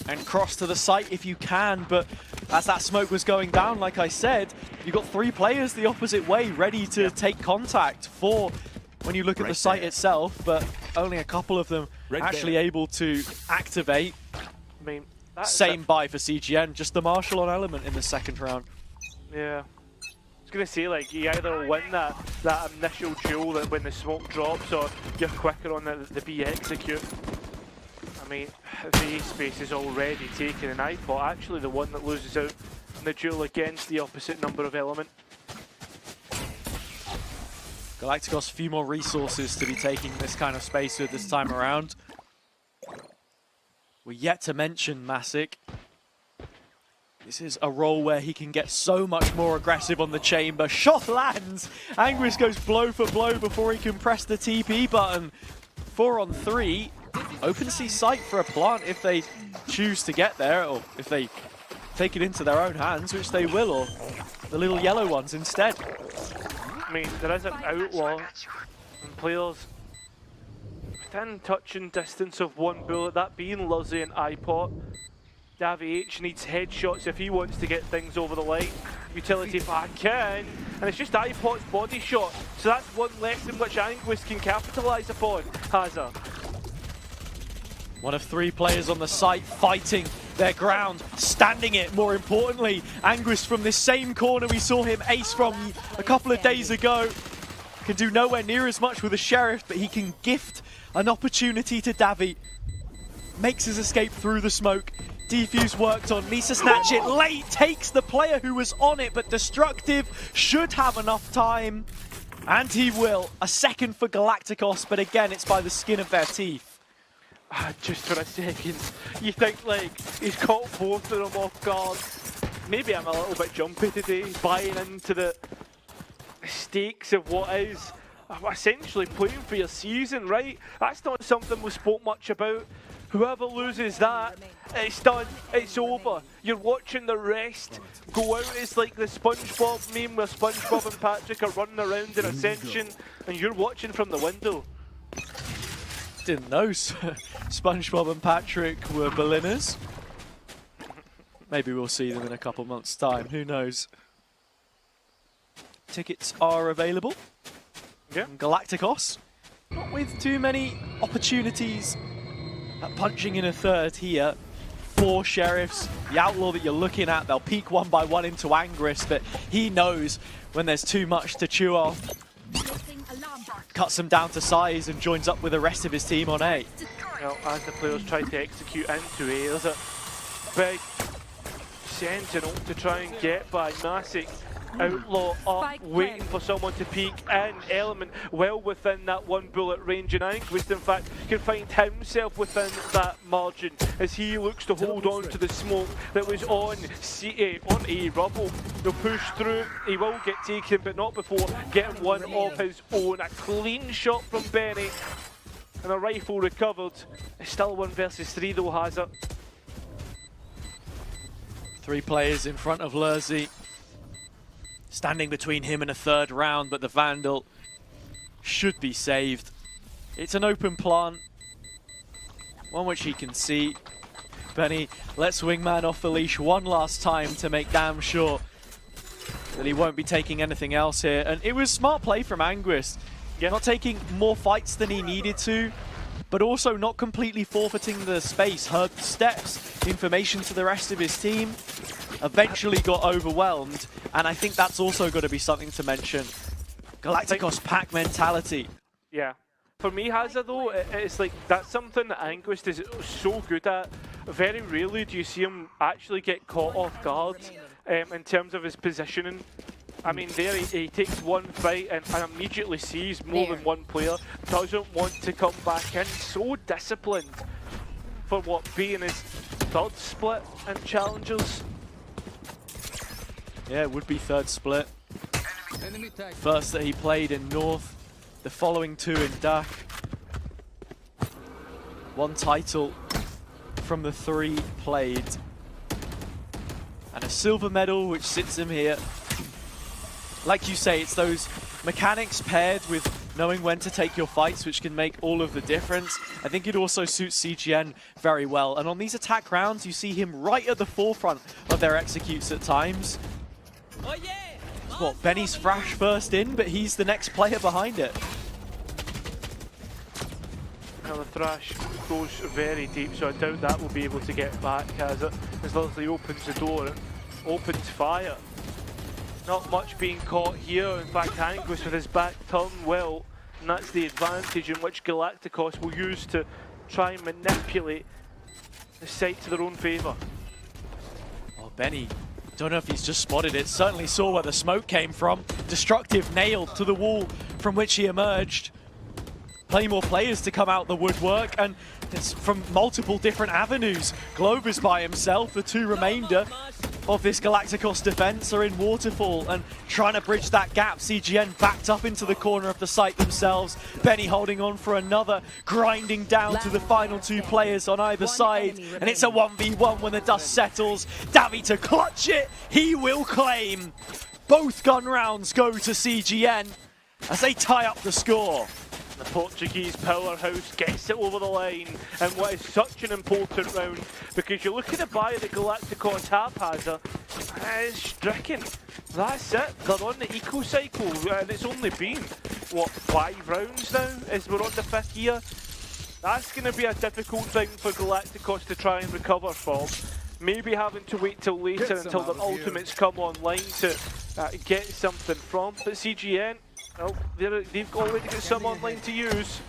and cross to the site if you can, but as that smoke was going down, like I said, you've got 3 players the opposite way ready to take contact for when you look at the site itself, but only a couple of them actually able to activate. I mean, same buy for CGN, just the Marshall on Element in the second round. Yeah. I was going to say, like, you either win that initial duel that when the smoke drops, or you're quicker on the B execute. I mean, the A space is already taken, and I thought actually the one that loses out in the duel against the opposite number of Element. Galacticos a few more resources to be taking this kind of space with this time around. We're yet to mention Masic. This is a role where he can get so much more aggressive on the chamber. Shot lands! Anguis goes blow for blow before he can press the TP button. 4 on 3. OpenSea site for a plant if they choose to get there, or if they take it into their own hands, which they will, or the little yellow ones instead. I mean, there is an outlaw, and players within touching distance of 1 bullet, that being Luzzy and iPod. Davi H needs headshots if he wants to get things over the line. Utility back in, and it's just iPod's body shot, so that's one less in which Anguis can capitalise upon. Hazard. One of 3 players on the site fighting their ground, standing it more importantly. Anguis from this same corner we saw him ace from a couple of days ago. Can do nowhere near as much with the Sheriff, but he can gift an opportunity to Davi. Makes his escape through the smoke. Defuse worked on, needs to snatch it late, takes the player who was on it, but Destructive should have enough time. And he will. A second for Galacticos, but again, it's by the skin of their teeth. Just for a second, you think like he's caught both of them off guard. Maybe I'm a little bit jumpy today, buying into the stakes of what is essentially playing for your season, right? That's not something we spoke much about. Whoever loses that, it's done, it's over. You're watching the rest go out. It's like the SpongeBob meme where SpongeBob and Patrick are running around in Ascension, and you're watching from the window. Didn't know SpongeBob and Patrick were Berliners. Maybe we'll see them in a couple months' time, who knows. Tickets are available. Yeah. Galacticos, not with too many opportunities at punching in a third here. 4 Sheriffs, the outlaw that you're looking at, they'll peek one by one into Anguis, but he knows when there's too much to chew off. Cuts him down to size and joins up with the rest of his team on A. Well, as the players try to execute into A, there's a big sentinel to try and get by Masic. Outlaw up, waiting for someone to peek in. Element well within that 1 bullet range, and Anguis in fact can find himself within that margin as he looks to hold on to the smoke that was on A rubble. He'll push through, he will get taken, but not before getting one of his own. A clean shot from Benny and a rifle recovered. It's still 1 versus 3 though, Hazard. 3 players in front of Lurzi. Standing between him and a third round, but the Vandal should be saved. It's an open plant, one which he can see. Benny lets Wingman off the leash one last time to make damn sure that he won't be taking anything else here. And it was smart play from Anguis. Yeah. Not taking more fights than he needed to, but also not completely forfeiting the space. Heard steps, information to the rest of his team. Eventually got overwhelmed, and I think that's also got to be something to mention. Galacticos pack mentality. Yeah. For me, Hazard though, it's like that's something that Anguis is so good at. Very rarely do you see him actually get caught off guard in terms of his positioning. I mean, there he takes one fight and immediately sees more than one player, doesn't want to come back in. So disciplined for what being his 3rd split in Challengers. Yeah, it would be 3rd split. First that he played in North, the following 2 in DAC. 1 title from the 3 played. And a silver medal which sits him here. Like you say, it's those mechanics paired with knowing when to take your fights, which can make all of the difference. I think it also suits CGN very well. And on these attack rounds, you see him right at the forefront of their executes at times. Well, Benny's Thrash first in, but he's the next player behind it. Now the Thrash goes very deep, so I doubt that will be able to get back as long as he opens the door, opens fire. Not much being caught here. In fact, Angus with his back turned well, and that's the advantage in which Galacticos will use to try and manipulate the site to their own favour. Oh, Benny, don't know if he's just spotted it. Certainly saw where the smoke came from. Destructive nailed to the wall from which he emerged. Plenty more players to come out the woodwork, and it's from multiple different avenues. Glover's by himself. The two remainder of this Galacticos defense are in waterfall and trying to bridge that gap. CGN backed up into the corner of the site themselves. Benny holding on for another, grinding down to the final two players on either side. And it's a 1v1 when the dust settles. Davi to clutch it. He will claim. Both gun rounds go to CGN as they tie up the score. The Portuguese powerhouse gets it over the line, and what is such an important round, because you look at the buy that Galacticos haphazard, it's stricken. That's it, they're on the eco cycle, and it's only been, what, 5 rounds now, as we're on the 5th year? That's going to be a difficult thing for Galacticos to try and recover from. Maybe having to wait till later until their ultimates come online to get something from, but CGN, well, they've already got some online to use.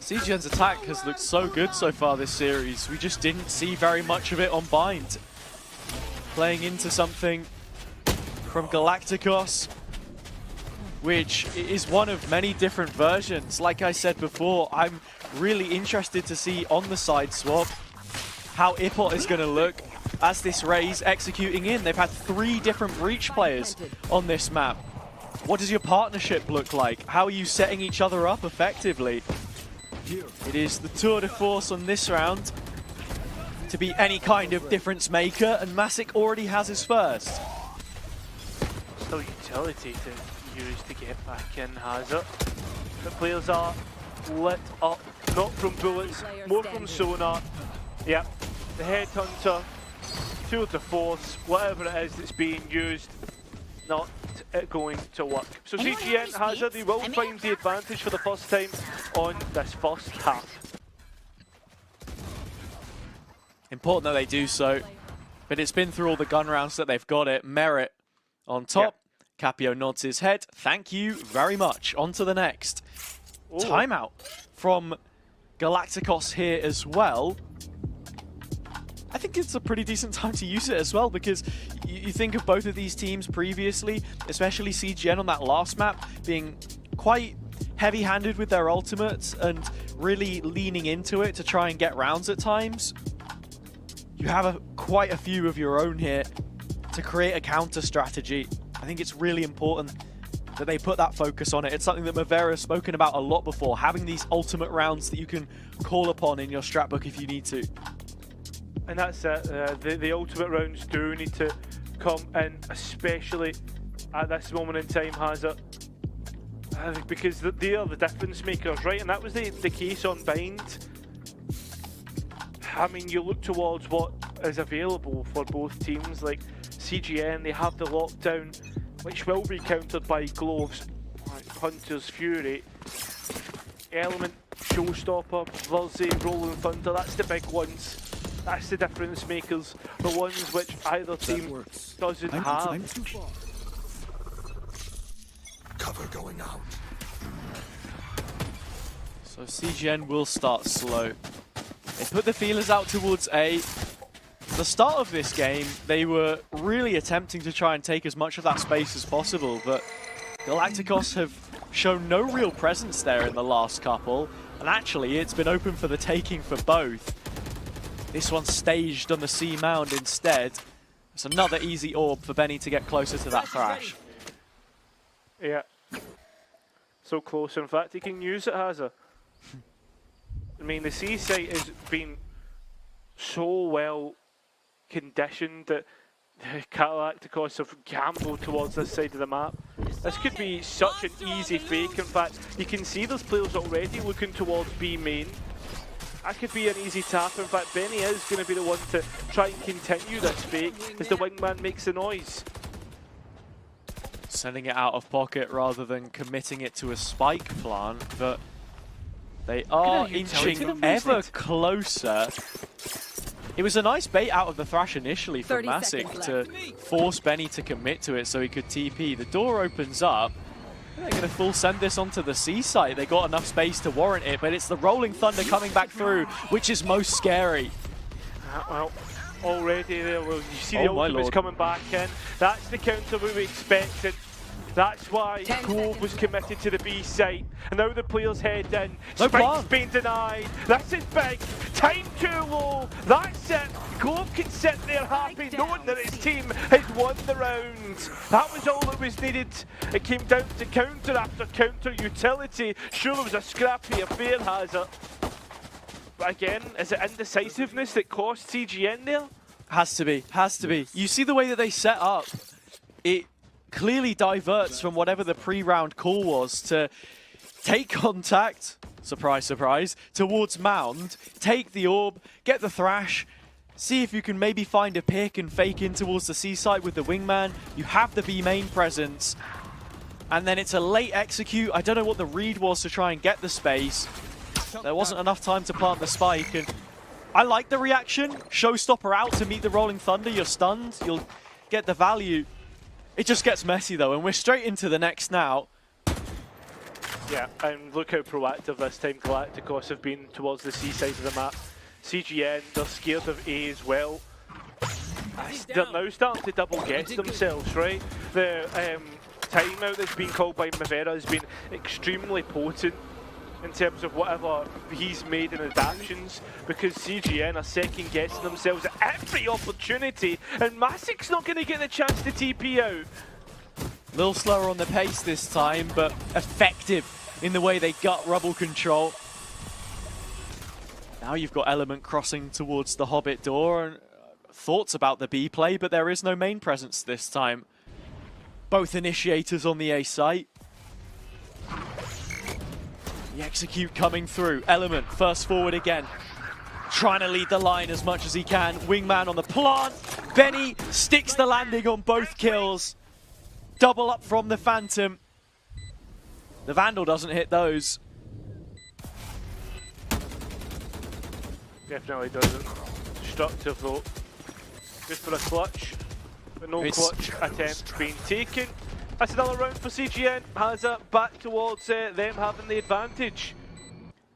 CGN's attack has looked so good so far this series. We just didn't see very much of it on Bind. Playing into something from Galacticos, which is one of many different versions. Like I said before, I'm really interested to see on the side swap how Ipot is going to look as this Raze executing in. They've had 3 different Breach players on this map. What does your partnership look like? How are you setting each other up effectively? It is the tour de force on this round to be any kind of difference maker, and Masic already has his first. Still utility to use to get back in, has it? The players are lit up, not from bullets, more from sonar. Yep, the headhunter, tour de force, whatever it is that's being used, not going to work. So CGN has it, they will find the advantage for the first time on this first half. Important that they do so, but it's been through all the gun rounds that they've got it. Merit on top. Yep. Capio nods his head. Thank you very much. On to the next. Ooh. Timeout from Galacticos here as well. I think it's a pretty decent time to use it as well, because you think of both of these teams previously, especially CGN on that last map, being quite heavy-handed with their ultimates and really leaning into it to try and get rounds at times. You have quite a few of your own here to create a counter strategy. I think it's really important that they put that focus on it. It's something that Mavera has spoken about a lot before, having these ultimate rounds that you can call upon in your strat book if you need to. And that's it, the ultimate rounds do need to come in, especially at this moment in time, has it? Because they are the difference makers, right? And that was the case on Bind. I mean, you look towards what is available for both teams, like CGN, they have the lockdown, which will be countered by Gloves, like Hunter's Fury, Element, Showstopper, Verze, Rolling Thunder, that's the big ones. That's the difference makers, the ones which either team doesn't have. Cover going out. So CGN will start slow. They put the feelers out towards A. At the start of this game, they were really attempting to try and take as much of that space as possible, but Galacticos have shown no real presence there in the last couple, and actually it's been open for the taking for both. This one's staged on the C mound instead. It's another easy orb for Benny to get closer to that Thrash. Yeah. So close. In fact, he can use it, has he? I mean, the C site has been so well conditioned that the Galacticos have gambled towards this side of the map. This could be such an easy fake. In fact, you can see those players already looking towards B main. That could be an easy tap. In fact, Benny is going to be the one to try and continue this fake as the wingman makes the noise. Sending it out of pocket rather than committing it to a spike plan, but they are inching ever closer. It was a nice bait out of the Thrash initially from Masic to force Benny to commit to it so he could TP. The door opens up. They're going to full send this onto the C site. They got enough space to warrant it, but it's the Rolling Thunder coming back through, which is most scary. Well, already there, you see the ultimates coming back in. That's the counter we expected. That's why Glove was committed to the B site. And now the players head in. Spike's been denied. This is big. Time too low. That's it. Glove can sit there happy knowing that his team has won the round. That was all that was needed. It came down to counter after counter utility. Sure, it was a scrappy affair, has it? But again, is it indecisiveness that cost CGN there? Has to be. Has to be. You see the way that they set up. It clearly diverts from whatever the pre-round call was to take contact, surprise, surprise, towards Mound, take the orb, get the Thrash, see if you can maybe find a pick and fake in towards the C site with the wingman. You have the B main presence, and then it's a late execute. I don't know what the read was to try and get the space. There wasn't enough time to plant the spike, and I like the reaction. Showstopper out to meet the Rolling Thunder. You're stunned, you'll get the value. It just gets messy though, and we're straight into the next now. Yeah, and look how proactive this time Galacticos have been towards the C side of the map. CGN, they're scared of A as well. They're now starting to double guess themselves, right? The timeout that's been called by Mavera has been extremely potent in terms of whatever he's made in adaptions, because CGN are second guessing themselves at every opportunity, and Masic's not going to get the chance to TP out. A little slower on the pace this time, but effective in the way they gut rubble control. Now you've got Element crossing towards the Hobbit door, and thoughts about the B play, but there is no main presence this time. Both initiators on the A site. The execute coming through. Element first forward again. Trying to lead the line as much as he can. Wingman on the plant. Benny sticks the landing on both kills. Double up from the Phantom. The Vandal doesn't hit those. Definitely doesn't. Destructive though. Good for a clutch, but no clutch attempt being taken. That's another round for CGN. Has it back towards them having the advantage.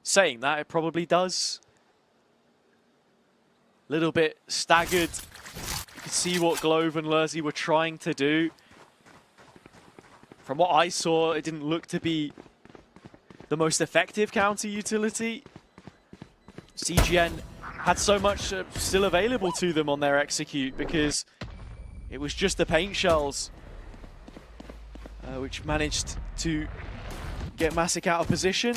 Saying that, it probably does. Little bit staggered. You can see what Glove and Lurzi were trying to do. From what I saw, it didn't look to be the most effective counter utility. CGN had so much still available to them on their execute because it was just the paint shells which managed to get Masic out of position.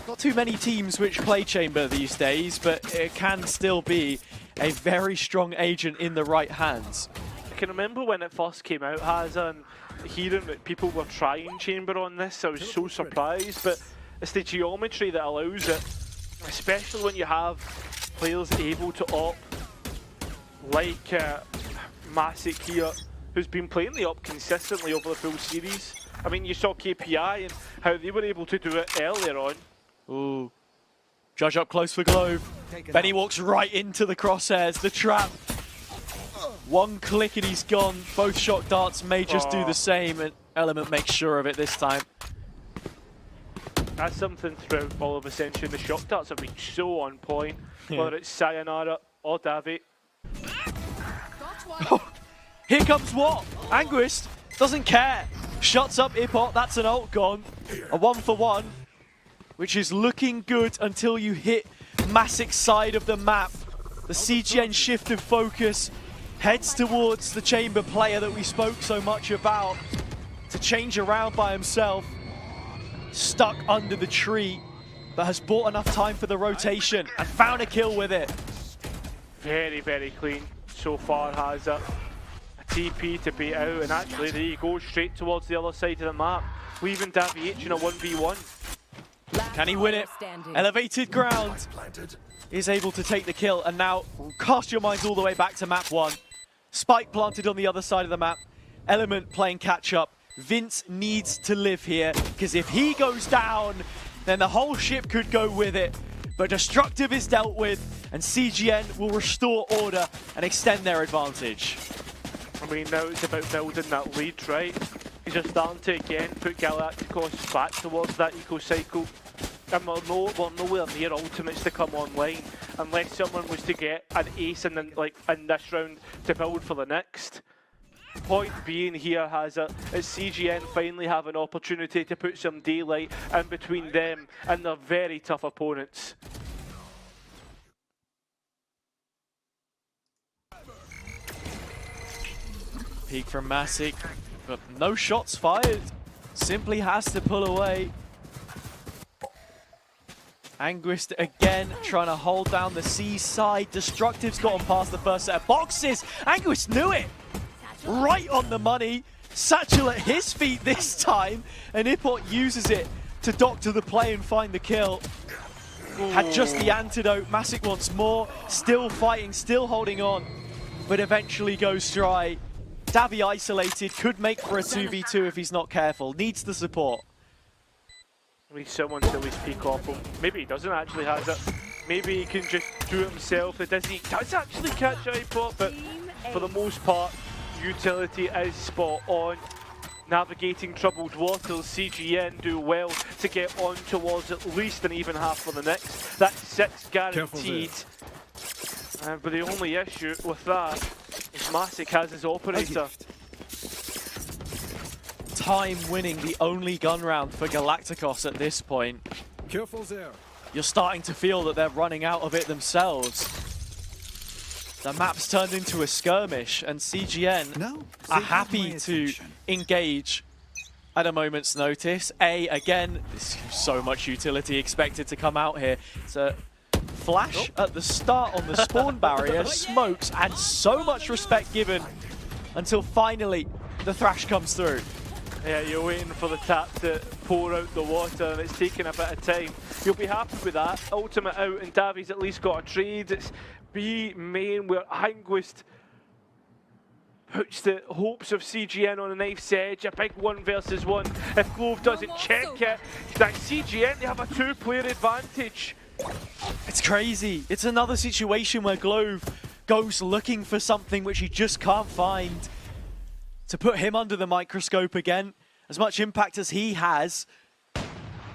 Not too many teams which play Chamber these days, but it can still be a very strong agent in the right hands. I can remember when it first came out, Hazan, hearing that people were trying Chamber on this, I was so surprised, but it's the geometry that allows it, especially when you have players able to op like Masic here, who's been playing the op consistently over the full series. I mean, you saw KPI and how they were able to do it earlier on. Ooh. Judge up close for Glove. Benny walks right into the crosshairs, the trap. One click and he's gone. Both shock darts may just do the same, and Element makes sure of it this time. That's something throughout all of Ascension. The shock darts have been so on point, whether it's Sayonara or Davi. Here comes what? Anguist doesn't care. Shuts up Ipot, that's an ult gone. A 1-for-1, which is looking good until you hit Masic's side of the map. The CGN shift of focus heads towards the Chamber player that we spoke so much about to change around by himself. Stuck under the tree, but has bought enough time for the rotation and found a kill with it. Very, very clean so far, has it. A TP to bait out, and actually there you go, straight towards the other side of the map, leaving Davy H in a 1v1. Can he win it? Elevated ground is able to take the kill, and now cast your minds all the way back to map 1. Spike planted on the other side of the map. Element playing catch up. Vince needs to live here, because if he goes down, then the whole ship could go with it. But Destructive is dealt with, and CGN will restore order and extend their advantage. I mean, now it's about building that lead, right? He's just starting to again put Galacticos back towards that eco-cycle. And we're nowhere near ultimates to come online unless someone was to get an ace in this round to build for the next. Point being here is CGN finally have an opportunity to put some daylight in between them and their very tough opponents. Peek from Massic, but no shots fired. Simply has to pull away. Anguist again trying to hold down the C side. Destructive's gotten past the first set of boxes. Anguist knew it! Right on the money. Satchel at his feet this time, and Ipot uses it to doctor the play and find the kill. Had just the antidote. Massic wants more. Still fighting, still holding on, but eventually goes dry. Davy isolated, could make for a 2v2 if he's not careful. Needs the support. At least someone to at least peek off him. Maybe he doesn't actually have it. Maybe he can just do it himself. It does actually catch iPod, but for the most part, utility is spot on. Navigating troubled waters, CGN do well to get on towards at least an even half for the next. That's 6 guaranteed. But the only issue with that is Massic has his operator. Time winning the only gun round for Galacticos at this point. Careful there. You're starting to feel that they're running out of it themselves. The map's turned into a skirmish, and CGN are happy to engage at a moment's notice. Again, there's so much utility expected to come out here. It's a flash at the start on the spawn barrier, smokes, and so much respect given until finally the thrash comes through. Yeah, you're waiting for the tap to pour out the water, and it's taking a bit of time. You'll be happy with that. Ultimate out, and Davi's at least got a trade. It's B main where Anguist puts the hopes of CGN on a knife's edge. A big 1 versus 1. If Glove doesn't check it, that CGN, they have a 2-player advantage. It's crazy. It's another situation where Glove goes looking for something which he just can't find. To put him under the microscope again, as much impact as he has,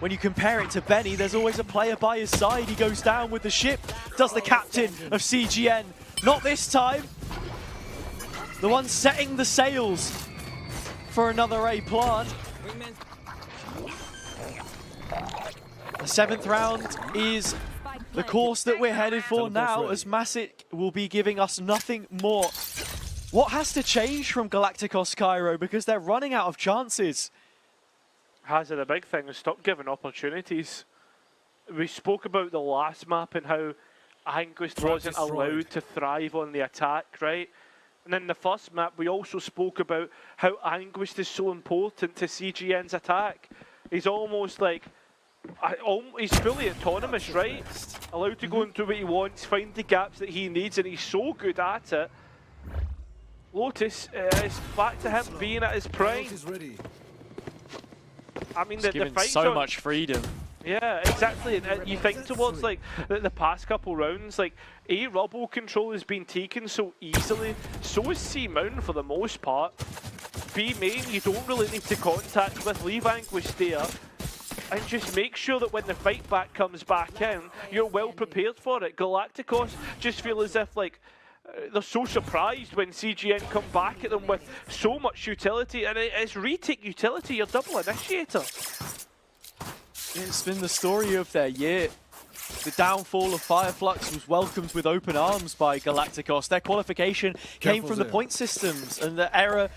when you compare it to Benny, there's always a player by his side. He goes down with the ship, does the captain of CGN. Not this time. The one setting the sails for another A plant. The 7th round is the course that we're headed for now, as Massic will be giving us nothing more. What has to change from Galacticos Cairo, because they're running out of chances? Hazard, the big thing is stop giving opportunities. We spoke about the last map and how Anguist wasn't allowed to thrive on the attack, right? And then the first map, we also spoke about how Anguist is so important to CGN's attack. He's almost like, he's fully autonomous, right? Allowed to go and do what he wants, find the gaps that he needs, and he's so good at it. Lotus is back to him being at his prime. I mean, the fight's so on much freedom. Yeah, exactly. And you think towards like the past couple rounds, like A Rubble control has been taken so easily. So is C Mountain for the most part. B main, you don't really need to contact with. Leave Anguish there. And just make sure that when the fight back comes back in, you're well prepared for it. Galacticos just feel as if like they're so surprised when CGN come back at them with so much utility, and it's retake utility, your double initiator. It's been the story of their year. The downfall of Fireflux was welcomed with open arms by Galacticos. Their qualification came from the point systems, and the error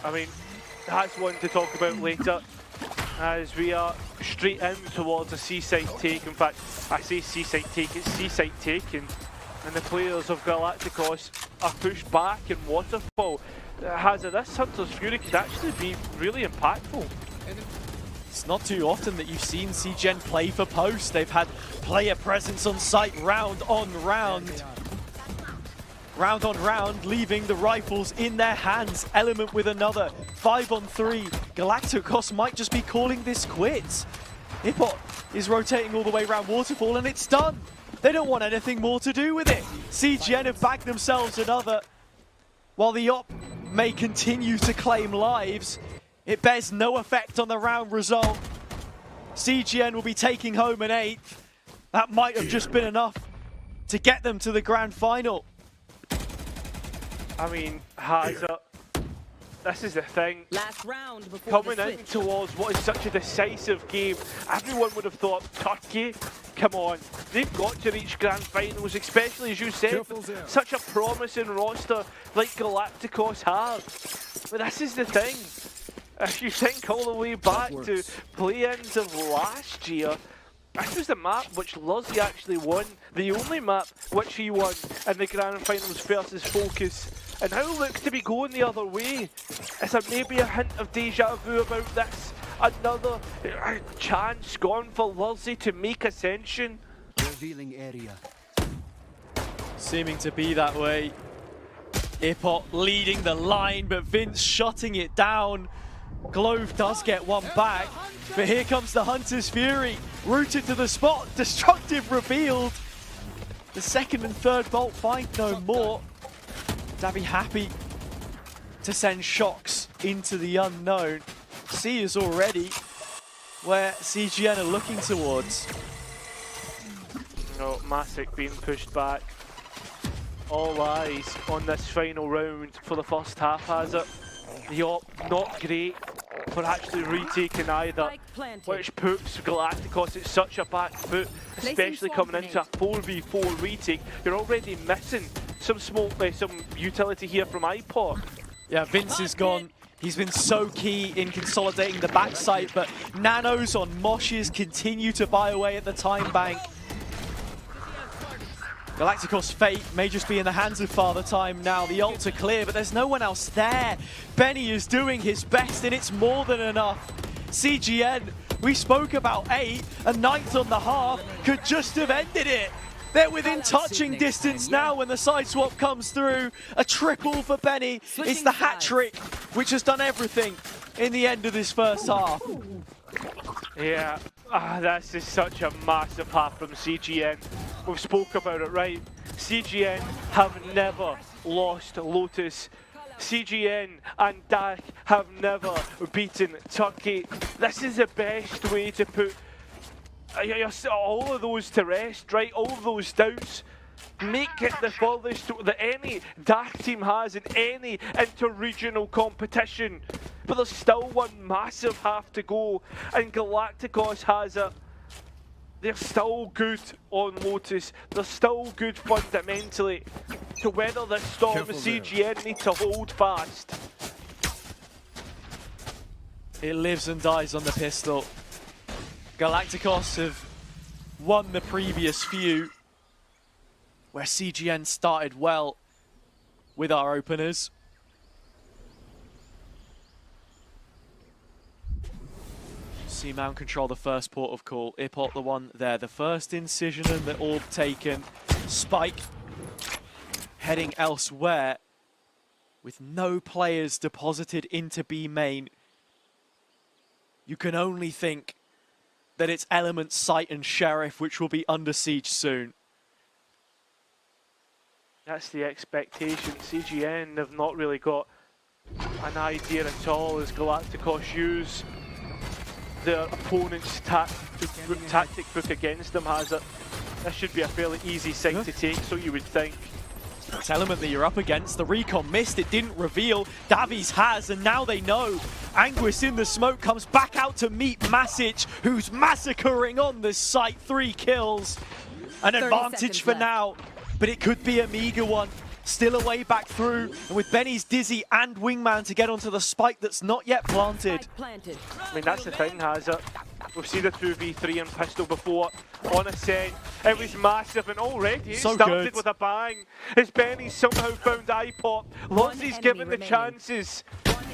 I mean, that's one to talk about later, as we are straight in towards a seaside take. In fact, I say seaside take, it's seaside taken, and the players of Galacticos are pushed back in waterfall. Hazard, this Hunter's Fury could actually be really impactful. It's not too often that you've seen CGN play for post. They've had player presence on site round on round. Round on round, leaving the rifles in their hands. Element with another 5-on-3. Galacticos might just be calling this quits. Ipot is rotating all the way around waterfall and it's done. They don't want anything more to do with it. CGN have bagged themselves another. While the op may continue to claim lives, it bears no effect on the round result. CGN will be taking home an 8th. That might have just been enough to get them to the grand final. I mean, Hazard, this is the thing. Last round before coming in towards what is such a decisive game, everyone would have thought, Turkey, come on, they've got to reach grand finals, especially as you said, such a promising roster like Galacticos have. But this is the thing, if you think all the way back to play-ins of last year, this was the map which Luzzy actually won, the only map which he won in the grand finals versus Focus. And now it looks to be going the other way. Is there maybe a hint of deja vu about this? Another chance gone for Luzzy to make Ascension? Revealing area. Seeming to be that way. Ipot leading the line, but Vince shutting it down. Glove does get one back, but here comes the Hunter's Fury. Rooted to the spot, destructive revealed. The second and third bolt find no more. Davy happy to send shocks into the unknown. C is already where CGN are looking towards. No, Masic being pushed back. All eyes on this final round for the first half, has it? The op not great for actually retaking either, which puts Galacticos at such a back foot, especially coming into a 4v4 retake. You're already missing some smoke, some utility here from iPod. Yeah, Vince is gone. He's been so key in consolidating the backside, but nanos on Moshes continue to buy away at the time bank. Galacticos' fate may just be in the hands of Father Time now. The ults are clear, but there's no one else there. Benny is doing his best, and it's more than enough. CGN, we spoke about 8, a 9th on the half, could just have ended it. They're within touching distance now when the side swap comes through. A triple for Benny. It's the hat trick, which has done everything in the end of this first half. Yeah, this is such a massive half from CGN. We've spoke about it, right? CGN have never lost Lotus. CGN and Dak have never beaten Turkey. This is the best way to put all of those to rest, right? All of those doubts. Make it the furthest that any Dak team has in any inter-regional competition. But there's still one massive half to go, and Galacticos has it. They're still good on Lotus. They're still good fundamentally. To weather this storm, CGN need to hold fast. It lives and dies on the pistol. Galacticos have won the previous few, where CGN started well with our openers. Seamountain control the first port of call. Ipot the one there. The first incision and the orb taken. Spike heading elsewhere with no players deposited into B main. You can only think that it's Element, Sight and Sheriff which will be under siege soon. That's the expectation. CGN have not really got an idea at all as Galacticos use their opponent's tactic book against them, has it? This should be a fairly easy site to take, so you would think. It's Element that you're up against. The recon missed, it didn't reveal. Davies has, and now they know. Anguis in the smoke comes back out to meet Masic, who's massacring on this site. 3 kills. An advantage for now, but it could be a meager one. still a way back through, and with Benny's Dizzy and Wingman to get onto the spike that's not yet planted. I mean, that's the thing, Hazard. We've seen the 2v3 and pistol before on Ascent. It was massive, and already it started with a bang. As Benny somehow found iPop. Lozzie's given the chances.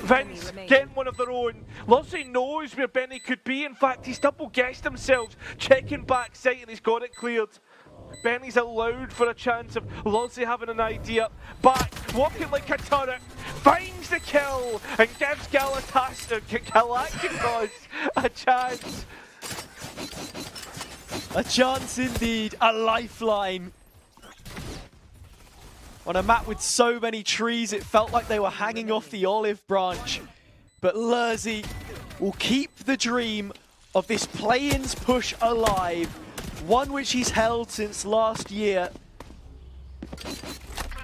Vince getting one of their own. Lozzie knows where Benny could be. In fact, he's double guessed himself, checking back sight, and he's got it cleared. Benny's allowed for a chance of Lozzie having an idea. Back, walking like a turret, finds the kill and gives Galacticos a chance. A chance indeed, a lifeline. On a map with so many trees, it felt like they were hanging off the olive branch. But Lurzi will keep the dream of this play-ins push alive, one which he's held since last year.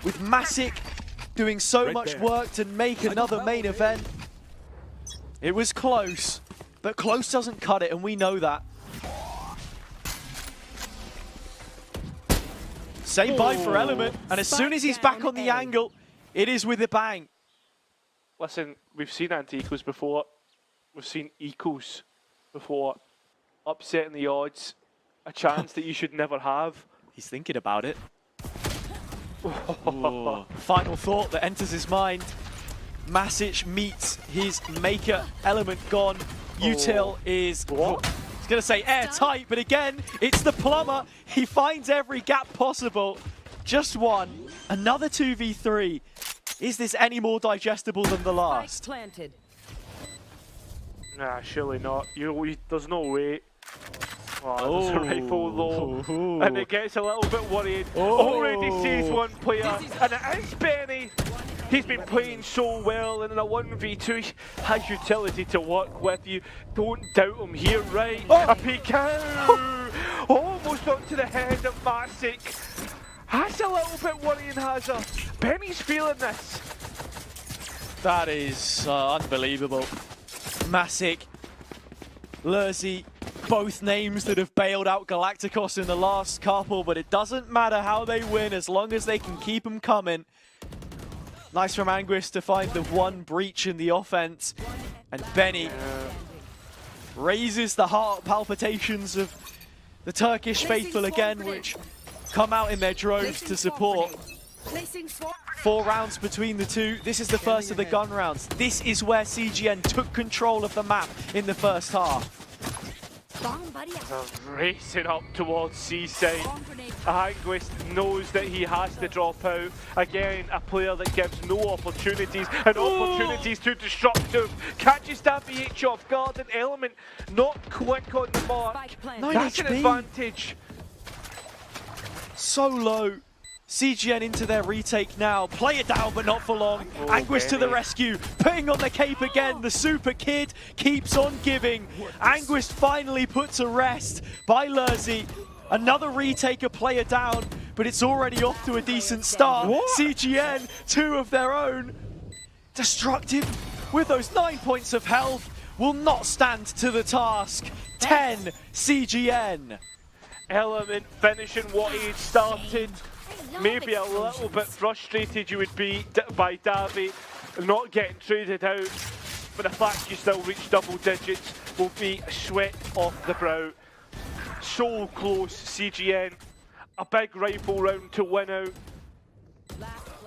With Masic doing so much work to make another main event. It was close, but close doesn't cut it, and we know that. Same buy for Element, and as soon as he's back on the angle, it is with a bang. Listen, we've seen Anticos before. We've seen Ecos before. Upsetting the odds. A chance that you should never have. He's thinking about it. Final thought that enters his mind. Masic meets his Maker Element gone. Util is... What? I was going to say airtight, but again, it's the plumber. He finds every gap possible. Just one. Another 2v3. Is this any more digestible than the last? Nah, surely not. There's no way. Oh, there's a rifle low, and it gets a little bit worried. Already sees one player, and it is Benny. He's been playing so well, and in a 1v2, he has utility to work with. You don't doubt him here, right? A peek out! Almost onto the head of Masic. That's a little bit worrying, Hazard. Benny's feeling this. That is unbelievable. Masic, Lurzi, both names that have bailed out Galacticos in the last couple, but it doesn't matter how they win as long as they can keep them coming. Nice from Anguis to find the one breach in the offense, and Benny raises the heart palpitations of the Turkish faithful again, which come out in their droves to support. 4 rounds between the two. This is the first of the gun rounds. This is where CGN took control of the map in the first half. Racing up towards C-side. Anguis knows that he has to drop out. Again, a player that gives no opportunities, and opportunities too destructive. Catches that BH off guard, and Element not quick on the mark. That's an advantage. So low. CGN into their retake now. Play it down, but not for long. Anguis to the rescue. Putting on the cape again. The super kid keeps on giving. Anguis finally put to rest by Lurzi. Another retake, a player down, but it's already off to a decent start. CGN, 2 of their own. Destructive with those 9 points of health will not stand to the task. 10 CGN. Element finishing what he had started. Maybe a little bit frustrated you would be by Davy not getting traded out, but the fact you still reach double digits will be a sweat off the brow. So close, CGN. A big rifle round to win out.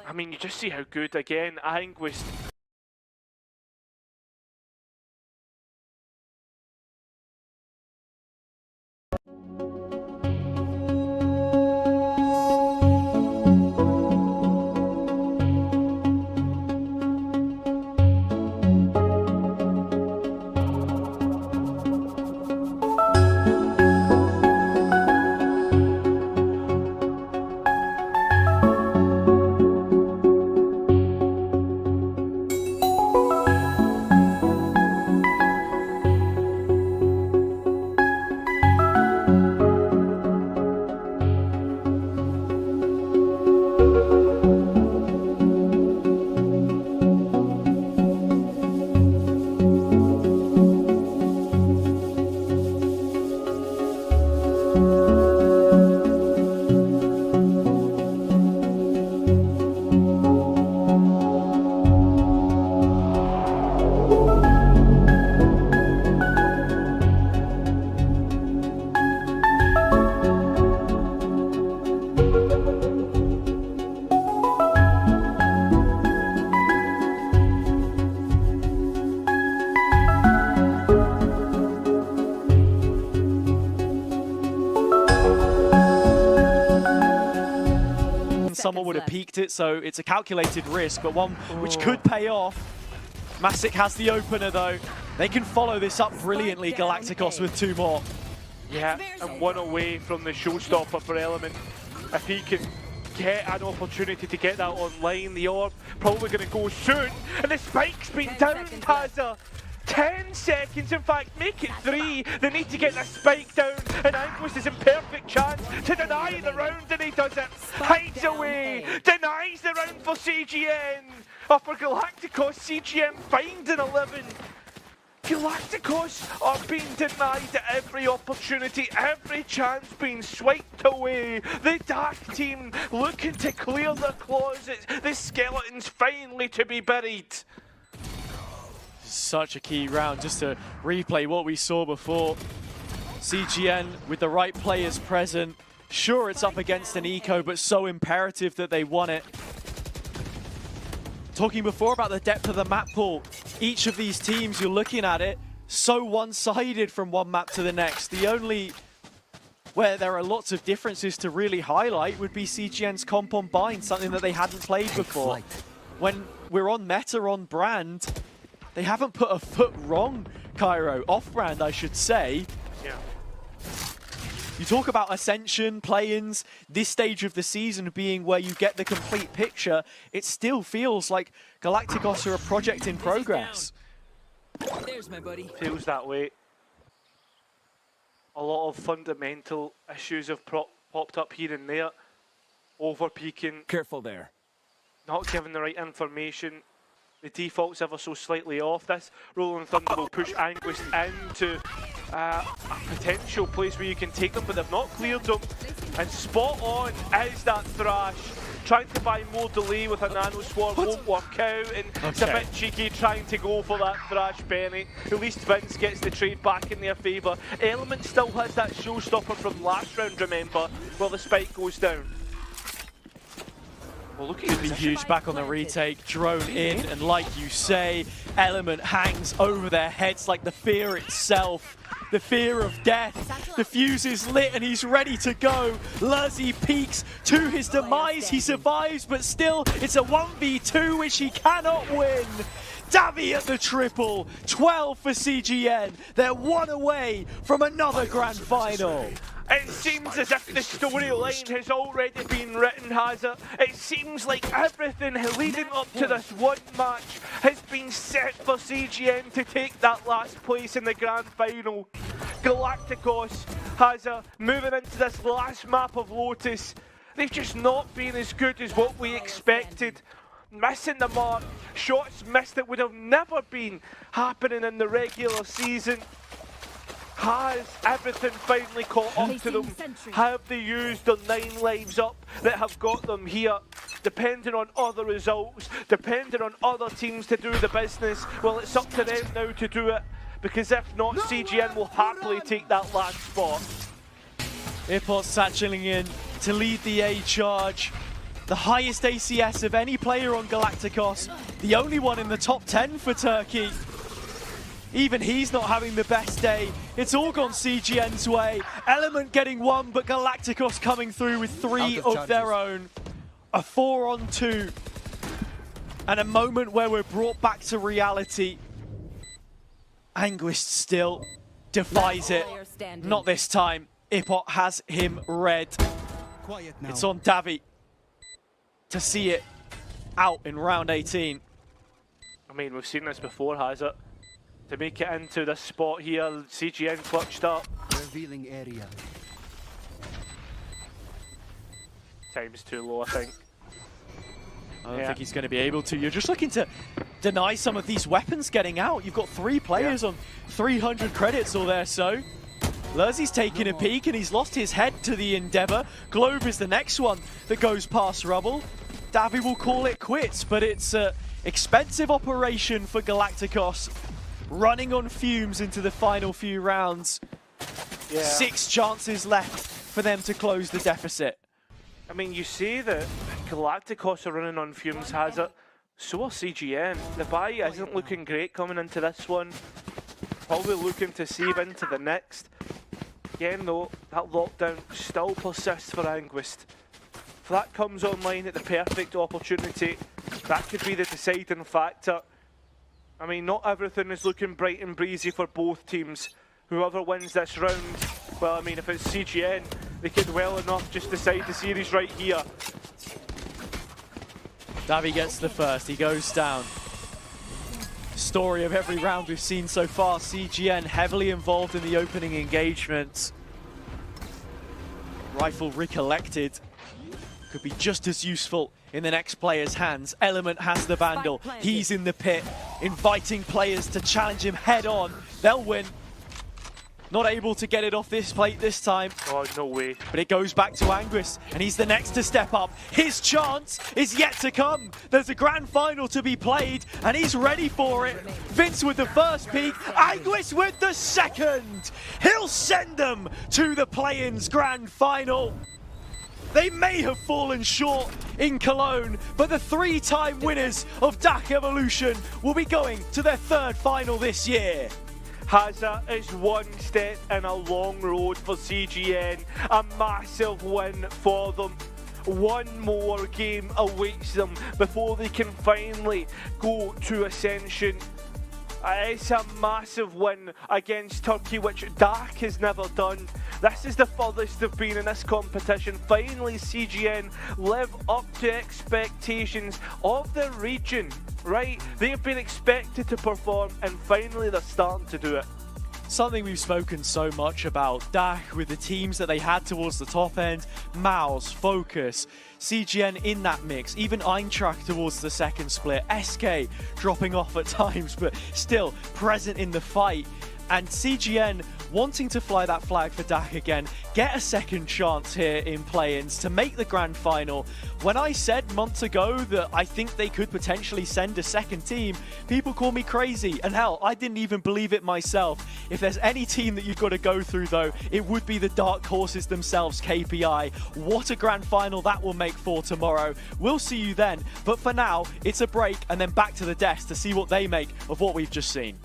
I mean, you just see how good again Anguis. someone would have peeked it, so it's a calculated risk, but one which could pay off. Masic has the opener though. They can follow this up brilliantly, Galacticos with 2 more. Yeah, and 1 away from the showstopper for Element. If he can get an opportunity to get that online, the orb probably going to go soon. And the spike's been down, Taza. 10 seconds, in fact, make it 3. They need to get the spike down, and Anguist is in perfect chance to deny the round, and he does it. Hides away, denies the round for CGN. Or for Galacticos, CGN find an 11. Galacticos are being denied every opportunity, every chance being swiped away. The Dark team looking to clear their closets, the skeletons finally to be buried. Such a key round, just to replay what we saw before. CGN with the right players present. Sure, it's up against an eco, but so imperative that they won it. Talking before about the depth of the map pool, each of these teams, you're looking at it, so one-sided from one map to the next. The only where there are lots of differences to really highlight would be CGN's comp on Bind, something that they hadn't played before. When we're on meta, on brand, they haven't put a foot wrong, Cairo. Off-brand, I should say. Yeah. You talk about Ascension, play-ins, this stage of the season being where you get the complete picture, it still feels like Galacticos are a project in progress. There's my buddy. Feels that way. A lot of fundamental issues have popped up here and there. Over-peaking. Careful there. Not giving the right information. The default's ever so slightly off. This Rolling Thunder will push Anguist into a potential place where you can take them, but they've not cleared them. And spot on is that Thrash. Trying to buy more delay with a Nano Swarm won't work out, and it's a bit cheeky trying to go for that Thrash Benny. At least Vince gets the trade back in their favour. Element still has that showstopper from last round, remember, where the spike goes down. Well, look at the huge back on the retake, drone in, and like you say, Element hangs over their heads like the fear itself. The fear of death. The fuse is lit and he's ready to go. Lurzy peaks to his demise. He survives, but still, it's a 1v2 which he cannot win. Davi at the triple. 12 for CGN. They're 1 away from another grand final. It seems as if the storyline has already been written, has it? It seems like everything leading up to this one match has been set for CGN to take that last place in the grand final. Galacticos has moving into this last map of Lotus. They've just not been as good as what we expected. Missing the mark, shots missed that would have never been happening in the regular season. Has everything finally caught up to them? Have they used the 9 lives up that have got them here? Depending on other results, depending on other teams to do the business, well, it's up to them now to do it, because if not, CGN will happily take that last spot. Esports satcheling in to lead the A charge. The highest ACS of any player on Galacticos. The only one in the top 10 for Turkey. Even he's not having the best day. It's all gone CGN's way. Element getting 1, but Galacticos coming through with 3 of their own. A 4-on-2. And a moment where we're brought back to reality. Anguist still defies it. Not this time. Ipot has him red. It's on Davi to see it out in round 18. I mean, we've seen this before, has it? To make it into this spot here, CGN clutched up. Revealing area. Time's too low, I think. I don't think he's going to be able to. You're just looking to deny some of these weapons getting out. You've got 3 players on 300 credits or there so. Lurzy's taking a peek and he's lost his head to the Endeavor. Globe is the next one that goes past Rubble. Davi will call it quits, but it's an expensive operation for Galacticos. Running on fumes into the final few rounds. 6 chances left for them to close the deficit. I mean, you say that Galacticos are running on fumes, has it? So are CGN. The buy isn't looking great coming into this one. Probably looking to save into the next. Again though, that lockdown still persists for Anguist. If that comes online at the perfect opportunity, that could be the deciding factor. I mean, not everything is looking bright and breezy for both teams. Whoever wins this round, well, I mean, if it's CGN, they could well enough just decide the series right here. Davi gets the first, he goes down. Story of every round we've seen so far, CGN heavily involved in the opening engagement. Rifle recollected, could be just as useful in the next player's hands. Element has the Vandal, he's in the pit, inviting players to challenge him head on. They'll win. Not able to get it off this plate this time. Oh, no way. But it goes back to Anguis, and he's the next to step up. His chance is yet to come. There's a grand final to be played, and he's ready for it. Vince with the first peak, Anguis with the second. He'll send them to the play-ins grand final. They may have fallen short in Cologne, but the three-time winners of DAC Evolution will be going to their third final this year. Hazza is one step in a long road for CGN, a massive win for them. One more game awaits them before they can finally go to Ascension. It's a massive win against Turkey, which DAC has never done. This is the furthest they've been in this competition. Finally, CGN live up to expectations of the region, right? They've been expected to perform, and finally they're starting to do it. Something we've spoken so much about, DAC with the teams that they had towards the top end, Mouse, Focus, CGN in that mix, even Eintracht towards the second split, SK dropping off at times, but still present in the fight. And CGN wanting to fly that flag for DAC again, get a second chance here in play-ins to make the grand final. When I said months ago that I think they could potentially send a second team, people call me crazy, and hell, I didn't even believe it myself. If there's any team that you've got to go through though, it would be the dark horses themselves, KPI. What a grand final that will make for tomorrow. We'll see you then, but for now, it's a break and then back to the desk to see what they make of what we've just seen.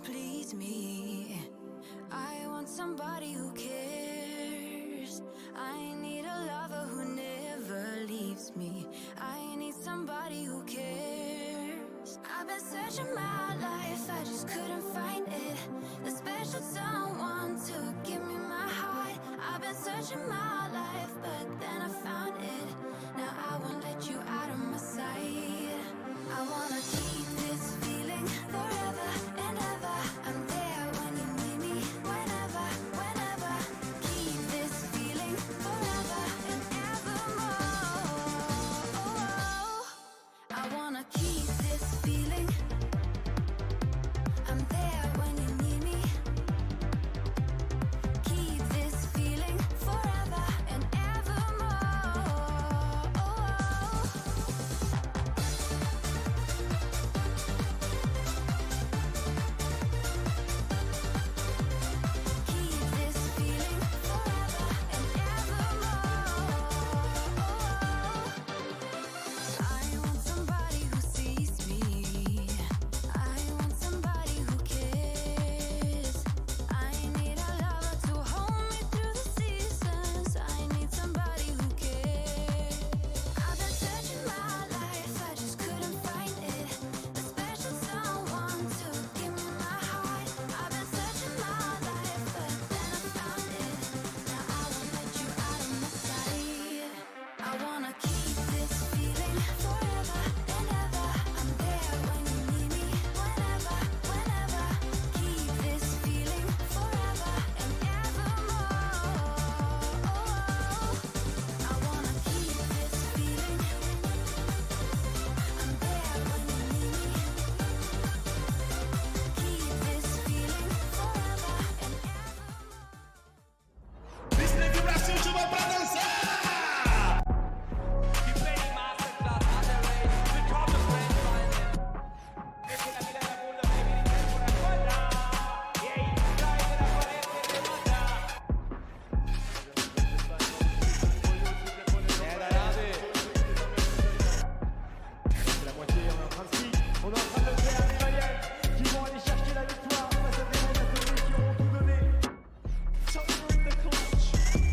Please me. I want somebody who cares. I need a lover who never leaves me. I need somebody who cares. I've been searching my life, I just couldn't find it. The special someone to give me my heart. I've been searching my life, but then I found it. Now I won't let you out of my sight. I wanna keep this feeling forever and ever. I'm there when you need me, whenever, whenever. Keep this feeling forever and evermore. I wanna keep this feeling. I'm there when you need me. Keep this feeling forever and evermore. On est en train de le faire, les Valiant qui vont aller chercher la victoire face à des Galacticos qui auront tout donné. Total in the clutch,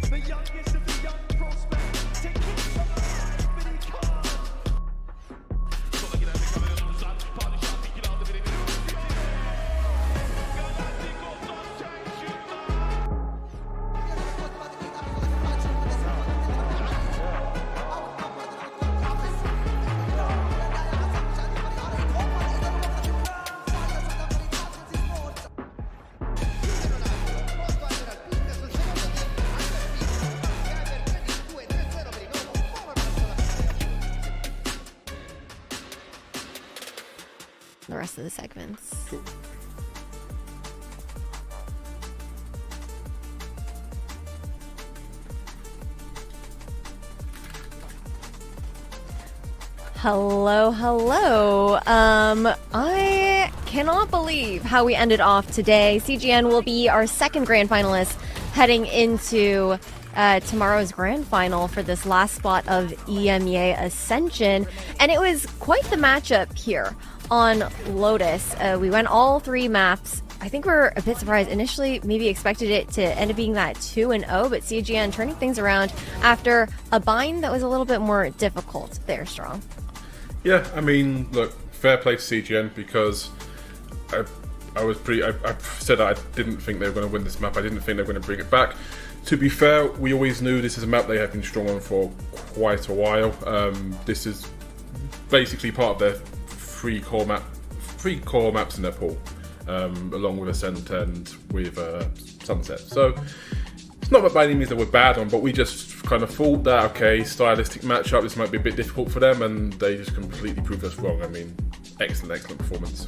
the youngest of the young prospects to kick from the life, but he can't. The rest of the segments. Hello, hello. I cannot believe how we ended off today. CGN will be our second grand finalist heading into tomorrow's grand final for this last spot of EMEA Ascension. And it was quite the matchup here on Lotus. We went all three maps. I think we're a bit surprised. Initially, maybe expected it to end up being that 2-0, but CGN turning things around after a bind that was a little bit more difficult there, Strong. Yeah, I mean, look, fair play to CGN because I said I didn't think they were going to win this map. I didn't think they were going to bring it back. To be fair, we always knew this is a map they have been strong on for quite a while. This is basically part of their three core maps in their pool, along with Ascent and with Sunset. So it's not that by any means that we're bad on, but we just kind of thought that, okay, stylistic matchup, this might be a bit difficult for them, and they just completely proved us wrong. I mean, excellent performance.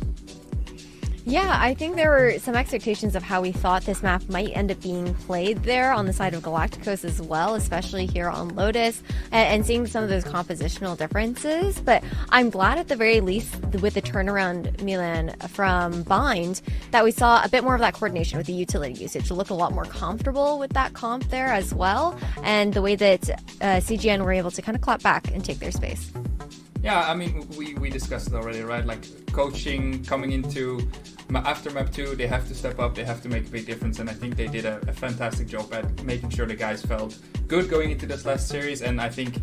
Yeah, I think there were some expectations of how we thought this map might end up being played there on the side of Galacticos as well, especially here on Lotus, and seeing some of those compositional differences. But I'm glad at the very least with the turnaround, Milan, from Bind, that we saw a bit more of that coordination with the utility usage to look a lot more comfortable with that comp there as well, and the way that CGN were able to kind of clap back and take their space. Yeah, I mean, we discussed it already, right? Like, coaching coming into after map 2, they have to step up, they have to make a big difference, and I think they did a fantastic job at making sure the guys felt good going into this last series. And I think,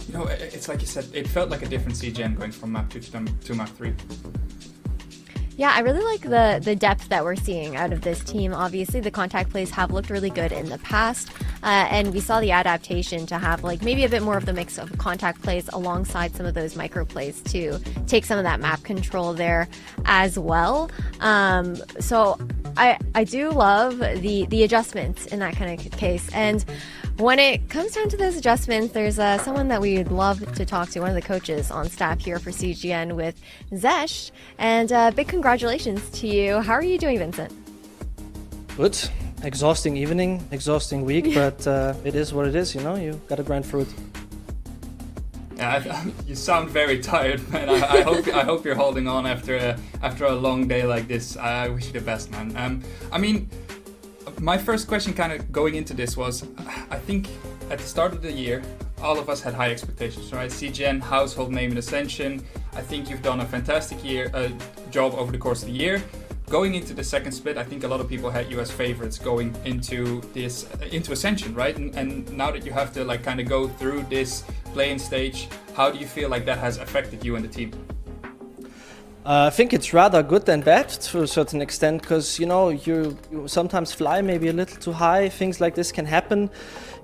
you know, it's like you said, it felt like a different CGN going from map 2 to map 3. Yeah, I really like the depth that we're seeing out of this team. Obviously, the contact plays have looked really good in the past, and we saw the adaptation to have like maybe a bit more of the mix of contact plays alongside some of those micro plays to take some of that map control there as well. So I do love the adjustments in that kind of case. And when it comes down to those adjustments, there's someone that we'd love to talk to, one of the coaches on staff here for CGN with Zesh. And big congratulations to you. How are you doing, Vincent? Good. Exhausting evening, exhausting week, but it is what it is, you know, you gotta grind through it. Yeah, you sound very tired, man. I hope you're holding on after a long day like this. I wish you the best, man. I mean, my first question kind of going into this was, I think at the start of the year, all of us had high expectations, right? CGN, household name in Ascension. I think you've done a fantastic job over the course of the year. Going into the second split, I think a lot of people had you as favorites going into Ascension, right? And now that you have to like kind of go through this play-in stage, how do you feel like that has affected you and the team? I think it's rather good than bad to a certain extent, because you know you sometimes fly maybe a little too high. Things like this can happen.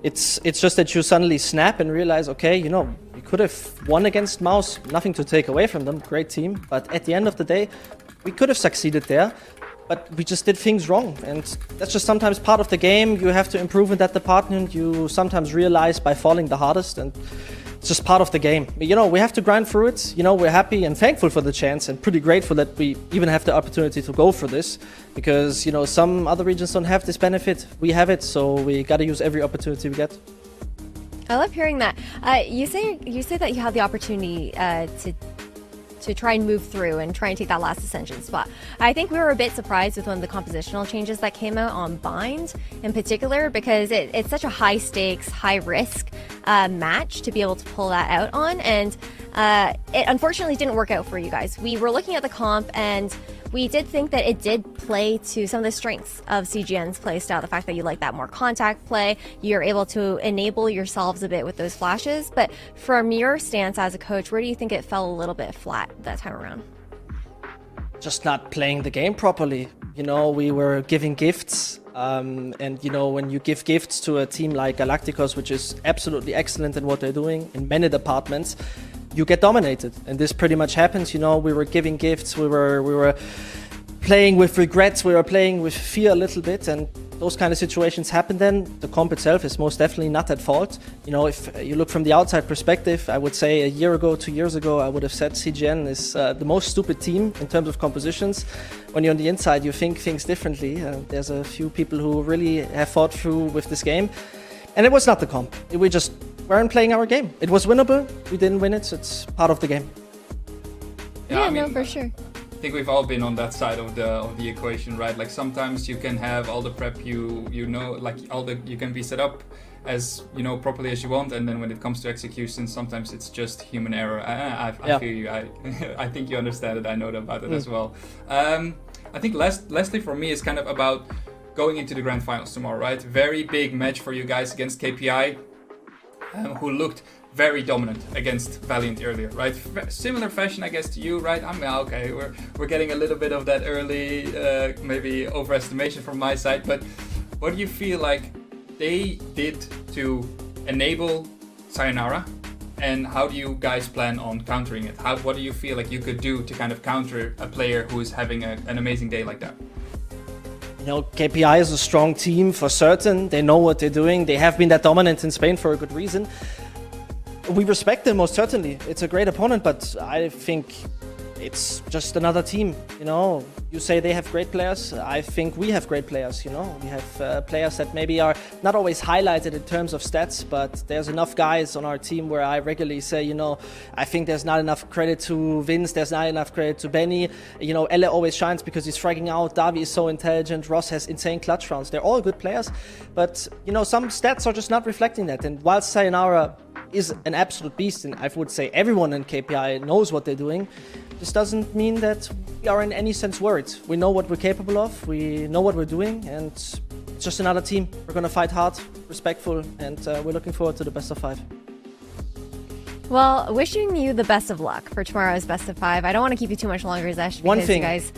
It's just that you suddenly snap and realize, okay, you know, we could have won against Mouse. Nothing to take away from them, great team. But at the end of the day, we could have succeeded there, but we just did things wrong, and that's just sometimes part of the game. You have to improve in that department. You sometimes realize by falling the hardest, and it's just part of the game. You know, we have to grind through it. You know, we're happy and thankful for the chance and pretty grateful that we even have the opportunity to go for this, because, you know, some other regions don't have this benefit. We have it, so we got to use every opportunity we get. I love hearing that. You say that you had the opportunity to try and move through and try and take that last Ascension spot. I think we were a bit surprised with one of the compositional changes that came out on Bind in particular, because it's such a high stakes, high risk match to be able to pull that out on, and it unfortunately didn't work out for you guys. We were looking at the comp and we did think that it did play to some of the strengths of CGN's playstyle, the fact that you like that more contact play, you're able to enable yourselves a bit with those flashes, but from your stance as a coach, where do you think it fell a little bit flat that time around? Just not playing the game properly. You know, we were giving gifts, and you know, when you give gifts to a team like Galacticos, which is absolutely excellent in what they're doing in many departments, you get dominated, and this pretty much happens. You know, we were giving gifts, we were playing with regrets, we were playing with fear a little bit, and those kind of situations happen. Then the comp itself is most definitely not at fault. You know, if you look from the outside perspective, I would say a year ago, 2 years ago, I would have said CGN is the most stupid team in terms of compositions. When you're on the inside, you think things differently. There's a few people who really have fought through with this game, and it was not the comp. We just weren't playing our game. It was winnable. We didn't win it, so it's part of the game. Yeah, no, for sure. I think we've all been on that side of the equation, right? Like sometimes you can have all the prep you know, like you can be set up as properly as you want, and then when it comes to execution, sometimes it's just human error. I feel you. I think you understand it. I know about it as well. I think lastly for me is kind of about going into the grand finals tomorrow, right? Very big match for you guys against KPI. Who looked very dominant against Valiant earlier, right? Similar fashion, I guess, to you, right? I mean, okay, we're getting a little bit of that early, maybe overestimation from my side, but what do you feel like they did to enable Sayonara, and how do you guys plan on countering it? What do you feel like you could do to kind of counter a player who is having an amazing day like that? You know, KPI is a strong team for certain. They know what they're doing. They have been that dominant in Spain for a good reason. We respect them most certainly. It's a great opponent, but I think it's just another team. You know, you say they have great players. I think we have great players. You know, we have players that maybe are not always highlighted in terms of stats, but there's enough guys on our team where I regularly say, you know, I think there's not enough credit to Vince, there's not enough credit to Benny. You know, Elle always shines because he's fragging out. Davi is so intelligent. Ross has insane clutch rounds. They're all good players, but you know, some stats are just not reflecting that. And while Sayonara is an absolute beast, and I would say everyone in KPI knows what they're doing, this doesn't mean that we are in any sense worried. We know what we're capable of, we know what we're doing, and it's just another team. We're going to fight hard, respectful, and we're looking forward to the best of 5. Well, wishing you the best of luck for tomorrow's best of 5. I don't want to keep you too much longer, Zesh. One thing. You guys...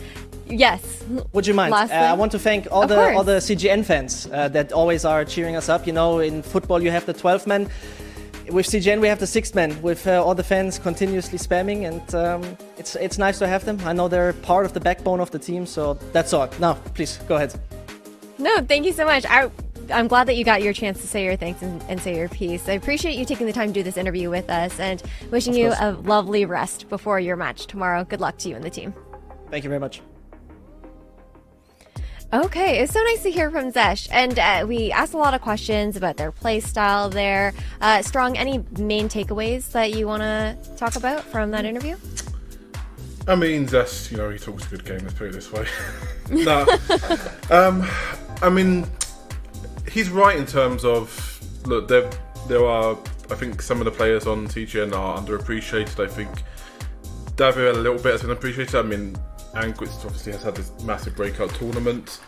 Yes. Would you mind? I want to thank all the CGN fans that always are cheering us up. You know, in football you have the 12 men. With CGN we have the 6th man, with all the fans continuously spamming, and it's nice to have them. I know they're part of the backbone of the team, so that's all. Now, please, go ahead. No, thank you so much. I'm glad that you got your chance to say your thanks and say your piece. I appreciate you taking the time to do this interview with us, and wishing you a lovely rest before your match tomorrow. Good luck to you and the team. Thank you very much. Okay, it's so nice to hear from Zesh, and we asked a lot of questions about their play style there. Strong, any main takeaways that you want to talk about from that interview? I mean, Zesh, you know, he talks a good game, let's put it this way. No, I mean, he's right in terms of, look, there are, I think some of the players on CGN are underappreciated. I think Davi a little bit has been appreciated. I mean, Anquist obviously has had this massive breakout tournament.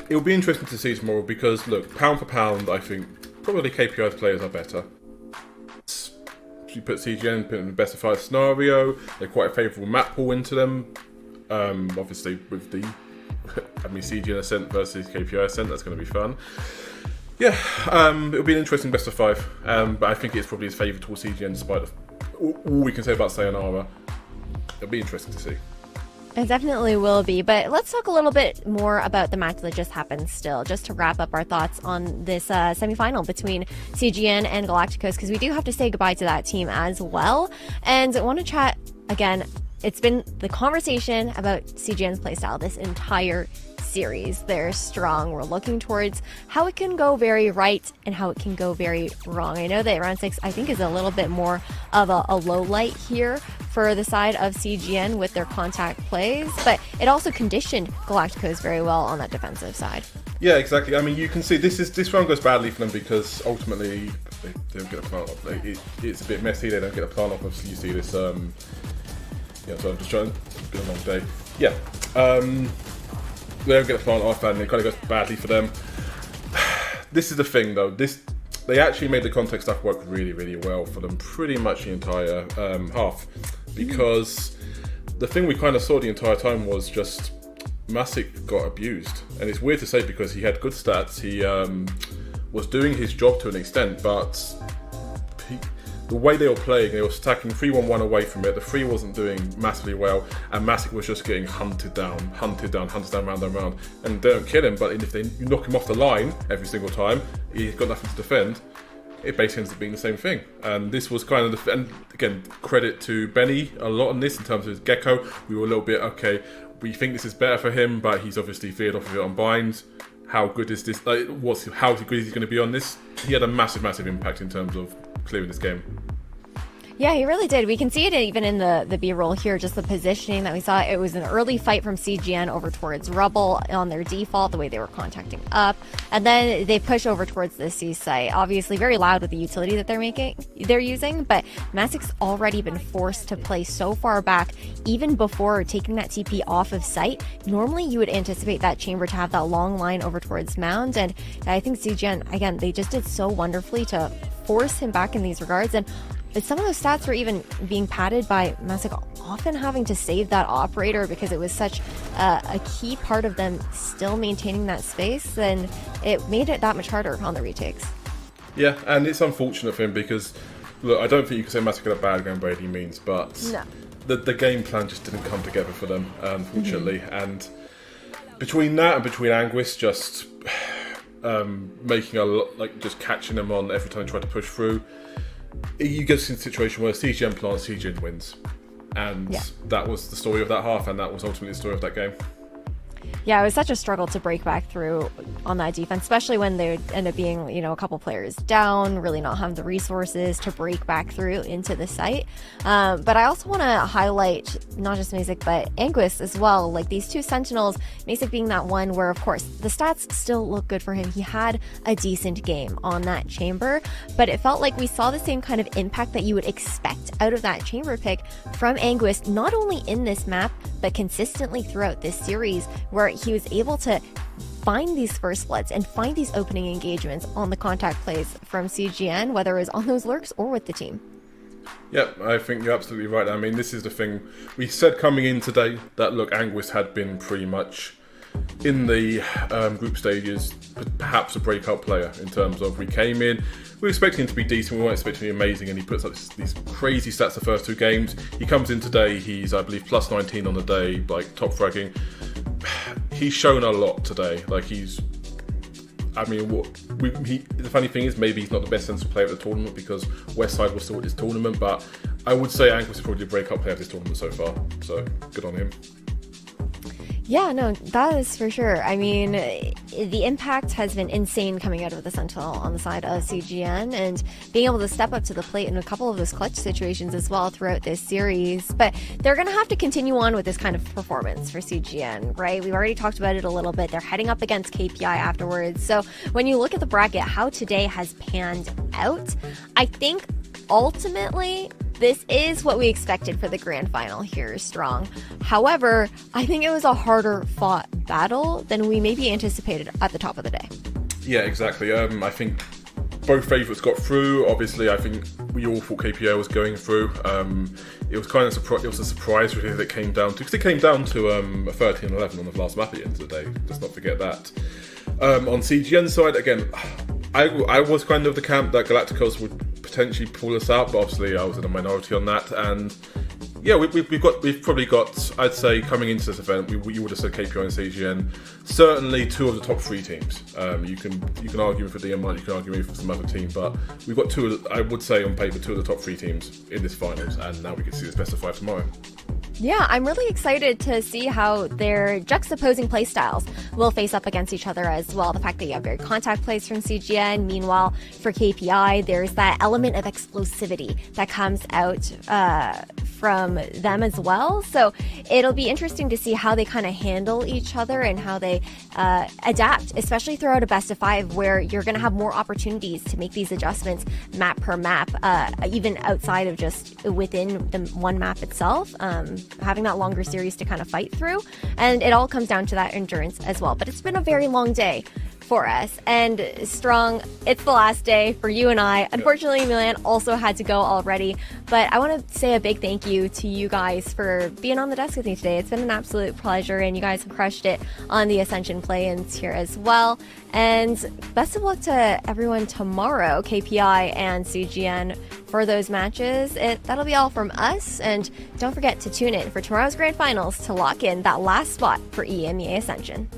It'll be interesting to see tomorrow because, look, pound for pound, I think probably KPI's players are better. You put CGN in the best of 5 scenario, they're quite a favourable map pool into them. Obviously, with the CGN Ascent versus KPI Ascent, that's going to be fun. Yeah, it'll be an interesting best of 5, but I think it's probably his favour towards CGN despite all we can say about Sayonara. It'll be interesting to see. It definitely will be, but let's talk a little bit more about the match that just happened still, just to wrap up our thoughts on this semi-final between CGN and Galacticos, because we do have to say goodbye to that team as well. And I want to chat, again, it's been the conversation about CGN's playstyle this entire series. They're strong. We're looking towards how it can go very right and how it can go very wrong. I know that round 6, I think, is a little bit more of a low light here for the side of CGN with their contact plays, but it also conditioned Galacticos very well on that defensive side. Yeah, exactly. I mean, you can see this round goes badly for them because ultimately they don't get a plant off. It's a bit messy. They don't get a plant off. Obviously, you see this. Yeah, so I'm just trying. It's been a long day. Yeah, they don't get a plant off, and it kind of goes badly for them. This is the thing, though. They actually made the contact stuff work really, really well for them pretty much the entire half, because the thing we kind of saw the entire time was just Masic got abused, and it's weird to say because he had good stats. He was doing his job to an extent, but the way they were playing, they were stacking 3-1-1 away from it. The 3 wasn't doing massively well, and Masic was just getting hunted down, round and round. And they don't kill him, but if you knock him off the line every single time, he's got nothing to defend. It basically ends up being the same thing. And this was kind of and again, credit to Benny a lot on this in terms of his Gecko. We were a little bit, okay, we think this is better for him, but he's obviously veered off of it on binds. How good is this? How good is he going to be on this? He had a massive, massive impact in terms of clearing this game. Yeah, he really did. We can see it even in the B-roll here, just the positioning that we saw. It was an early fight from CGN over towards Rubble on their default, the way they were contacting up. And then they push over towards the C site. Obviously very loud with the utility that they're using, but Masic's already been forced to play so far back, even before taking that TP off of site. Normally you would anticipate that chamber to have that long line over towards Mound, and I think CGN, again, they just did so wonderfully to force him back in these regards. And some of those stats were even being padded by Masic often having to save that operator because it was such a key part of them still maintaining that space, and it made it that much harder on the retakes. Yeah, and it's unfortunate for him because, look, I don't think you can say Masic had a bad game by any means, but the game plan just didn't come together for them, unfortunately. And between that and between Anguis just making a lot, like just catching them on every time they tried to push through, you get to a situation where CGN plants, CGN wins. And that was the story of that half, and that was ultimately the story of that game. Yeah, it was such a struggle to break back through on that defense, especially when they would end up being, a couple players down, really not have the resources to break back through into the site. But I also want to highlight not just Masic, but Anguis as well. Like these two Sentinels, Masic being that one where, of course, the stats still look good for him. He had a decent game on that chamber, but it felt like we saw the same kind of impact that you would expect out of that chamber pick from Anguis, not only in this map, but consistently throughout this series, where he was able to find these first bloods and find these opening engagements on the contact plays from CGN, whether it was on those lurks or with the team. Yeah, I think you're absolutely right. I mean, this is the thing. We said coming in today that, look, Anguis had been pretty much in the group stages, perhaps a breakout player in terms of we came in, we were expecting him to be decent, we weren't expecting him to be amazing, and he puts up these crazy stats the first two games. He comes in today, he's, I believe, plus 19 on the day, like top fragging. He's shown a lot today. Like the funny thing is maybe he's not the best sensible player of the tournament because Westside was still at this tournament, but I would say Anguis is probably a breakout player of this tournament so far, so good on him. Yeah, no, that is for sure. I mean, the impact has been insane coming out of the Sentinel on the side of CGN, and being able to step up to the plate in a couple of those clutch situations as well throughout this series. But they're going to have to continue on with this kind of performance for CGN, right? We've already talked about it a little bit. They're heading up against KPI afterwards. So when you look at the bracket, how today has panned out, I think ultimately this is what we expected for the grand final here, Strong. However, I think it was a harder fought battle than we maybe anticipated at the top of the day. Yeah, exactly. I think both favourites got through. Obviously, I think we all thought KPI was going through. It was kind of it was a surprise really that it came down to, because it came down to a 13-11 on the last map at the end of the day. Let's not forget that. On CGN side, again, I was kind of the camp that Galacticos would potentially pull us out, but obviously I was in a minority on that. And yeah, we've probably got, I'd say, coming into this event, you would have said KPI and CGN, certainly two of the top three teams. You can argue for DMI, you can argue for some other team, but we've got two, I would say on paper, two of the top three teams in this finals, and now we can see this best of 5 tomorrow. Yeah, I'm really excited to see how their juxtaposing play styles will face up against each other as well. The fact that you have very contact plays from CGN, meanwhile, for KPI, there's that element of explosivity that comes out from them as well. So it'll be interesting to see how they kind of handle each other and how they adapt, especially throughout a best of 5 where you're going to have more opportunities to make these adjustments map per map, even outside of just within the one map itself, having that longer series to kind of fight through. And it all comes down to that endurance as well. But it's been a very long day for us. And Strong, it's the last day for you and I. Unfortunately, Milan also had to go already, but I want to say a big thank you to you guys for being on the desk with me today. It's been an absolute pleasure, and you guys have crushed it on the Ascension play-ins here as well. And best of luck to everyone tomorrow, KPI and CGN, for those matches. That'll be all from us, and don't forget to tune in for tomorrow's grand finals to lock in that last spot for EMEA Ascension.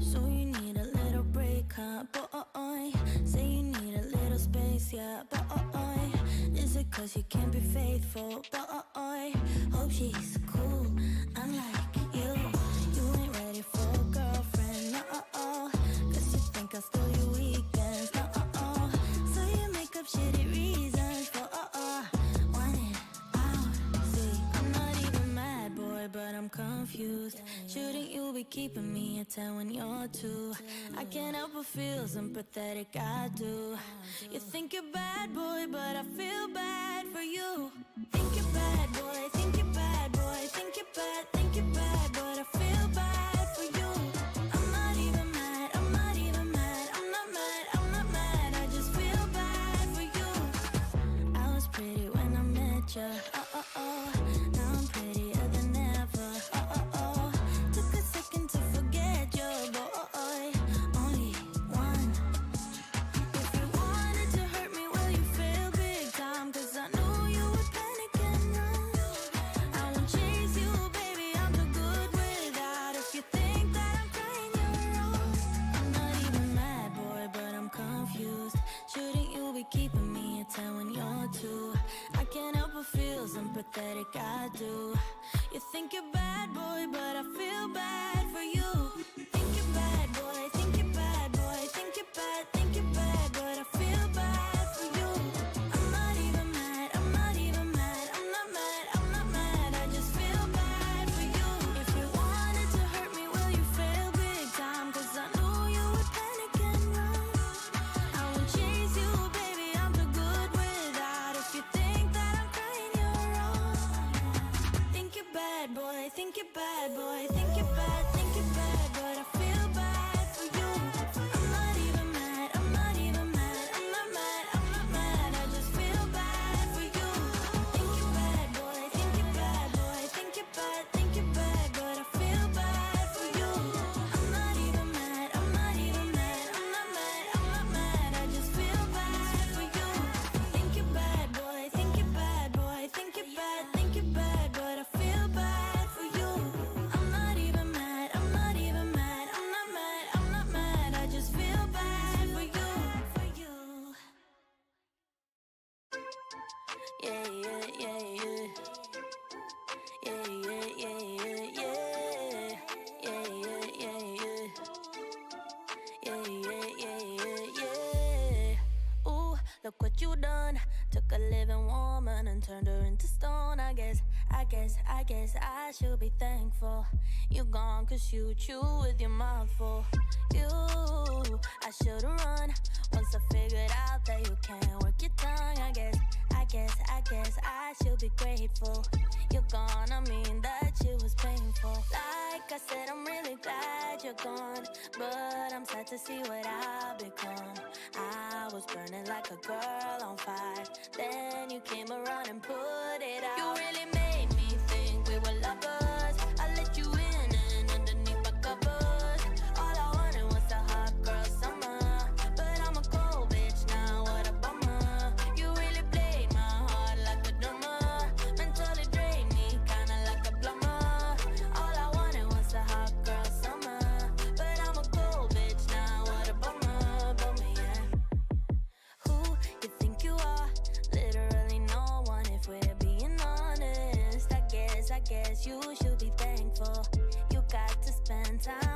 So you need a little break, huh? Boy, say you need a little space, yeah. Boy, is it 'cause you can't be faithful? Boy, hope she's cool, unlike you. You ain't ready for a girlfriend, no. 'Cause you think I'll steal your weekends, no. So you make up shitty reasons for want it out. See, I'm not even mad, boy, but I'm confused. Shouldn't you be keeping me at 10 when you're 2? I can't help but feel sympathetic, I do. You think you're bad, boy, but I feel bad for you. Think you're bad, boy, think you're bad, boy, think you're bad, but I feel bad for you. I'm not even mad, I'm not even mad, I'm not mad, I'm not mad, I just feel bad for you. I was pretty when I met ya, You think you're bad, boy, but I feel bad for you. Think you're bad, boy, think you're bad, boy, think you're bad, but I feel bad for you. I'm not even mad, I'm not even mad, I'm not mad, I'm not mad, I just feel bad for you. If you wanted to hurt me, well, you failed big time, cause I knew you would panic and run. I won't chase you, baby, I'm too good without. If you think that I'm crying, you're wrong. Think you're bad, boy, think you're bad, boy, think you're bad, but I feel bad for you. I'm not even mad, I'm not even mad, I'm not mad, I'm not mad, I just feel bad for you. Think you're bad, boy, think you're bad, boy, think you're bad, but I feel bad for you. I'm not even mad, I'm not even mad, I'm not mad, I'm not mad, I just feel bad for you. Think you're bad, boy, think you're bad, boy, think you're bad, but I feel bad for you. I'm not even mad, I'm not even mad, I'm not mad, I'm not mad, I just feel bad for you, for you. Yeah, yeah, yeah, yeah. Yeah, yeah, yeah, yeah, yeah. Yeah, yeah, yeah, yeah. Yeah, yeah, yeah, yeah, yeah. Ooh, look what you done. Took a living woman and turned her into stone. I guess I should be thankful. You gone cause you chew with your mouth full. You, I should've run once I figured out that you can't work your tongue. I guess I should be grateful. You're gone, I mean that shit was painful. Like I said, I'm really glad you're gone, but I'm sad to see what I've become. I was burning like a girl on fire, then you came around and put it out. You really made me think we were lovers. I let you in and underneath my covers. All I wanted was a hot girl summer, but I'm a cold bitch now, what a bummer. You really played my heart like a drummer, mentally drained me kinda like a plumber. All I wanted was a hot girl summer, but I'm a cold bitch now, what a bummer, yeah. Who you think you are? Literally no one, if we're being honest. I guess you should be thankful. You got to spend time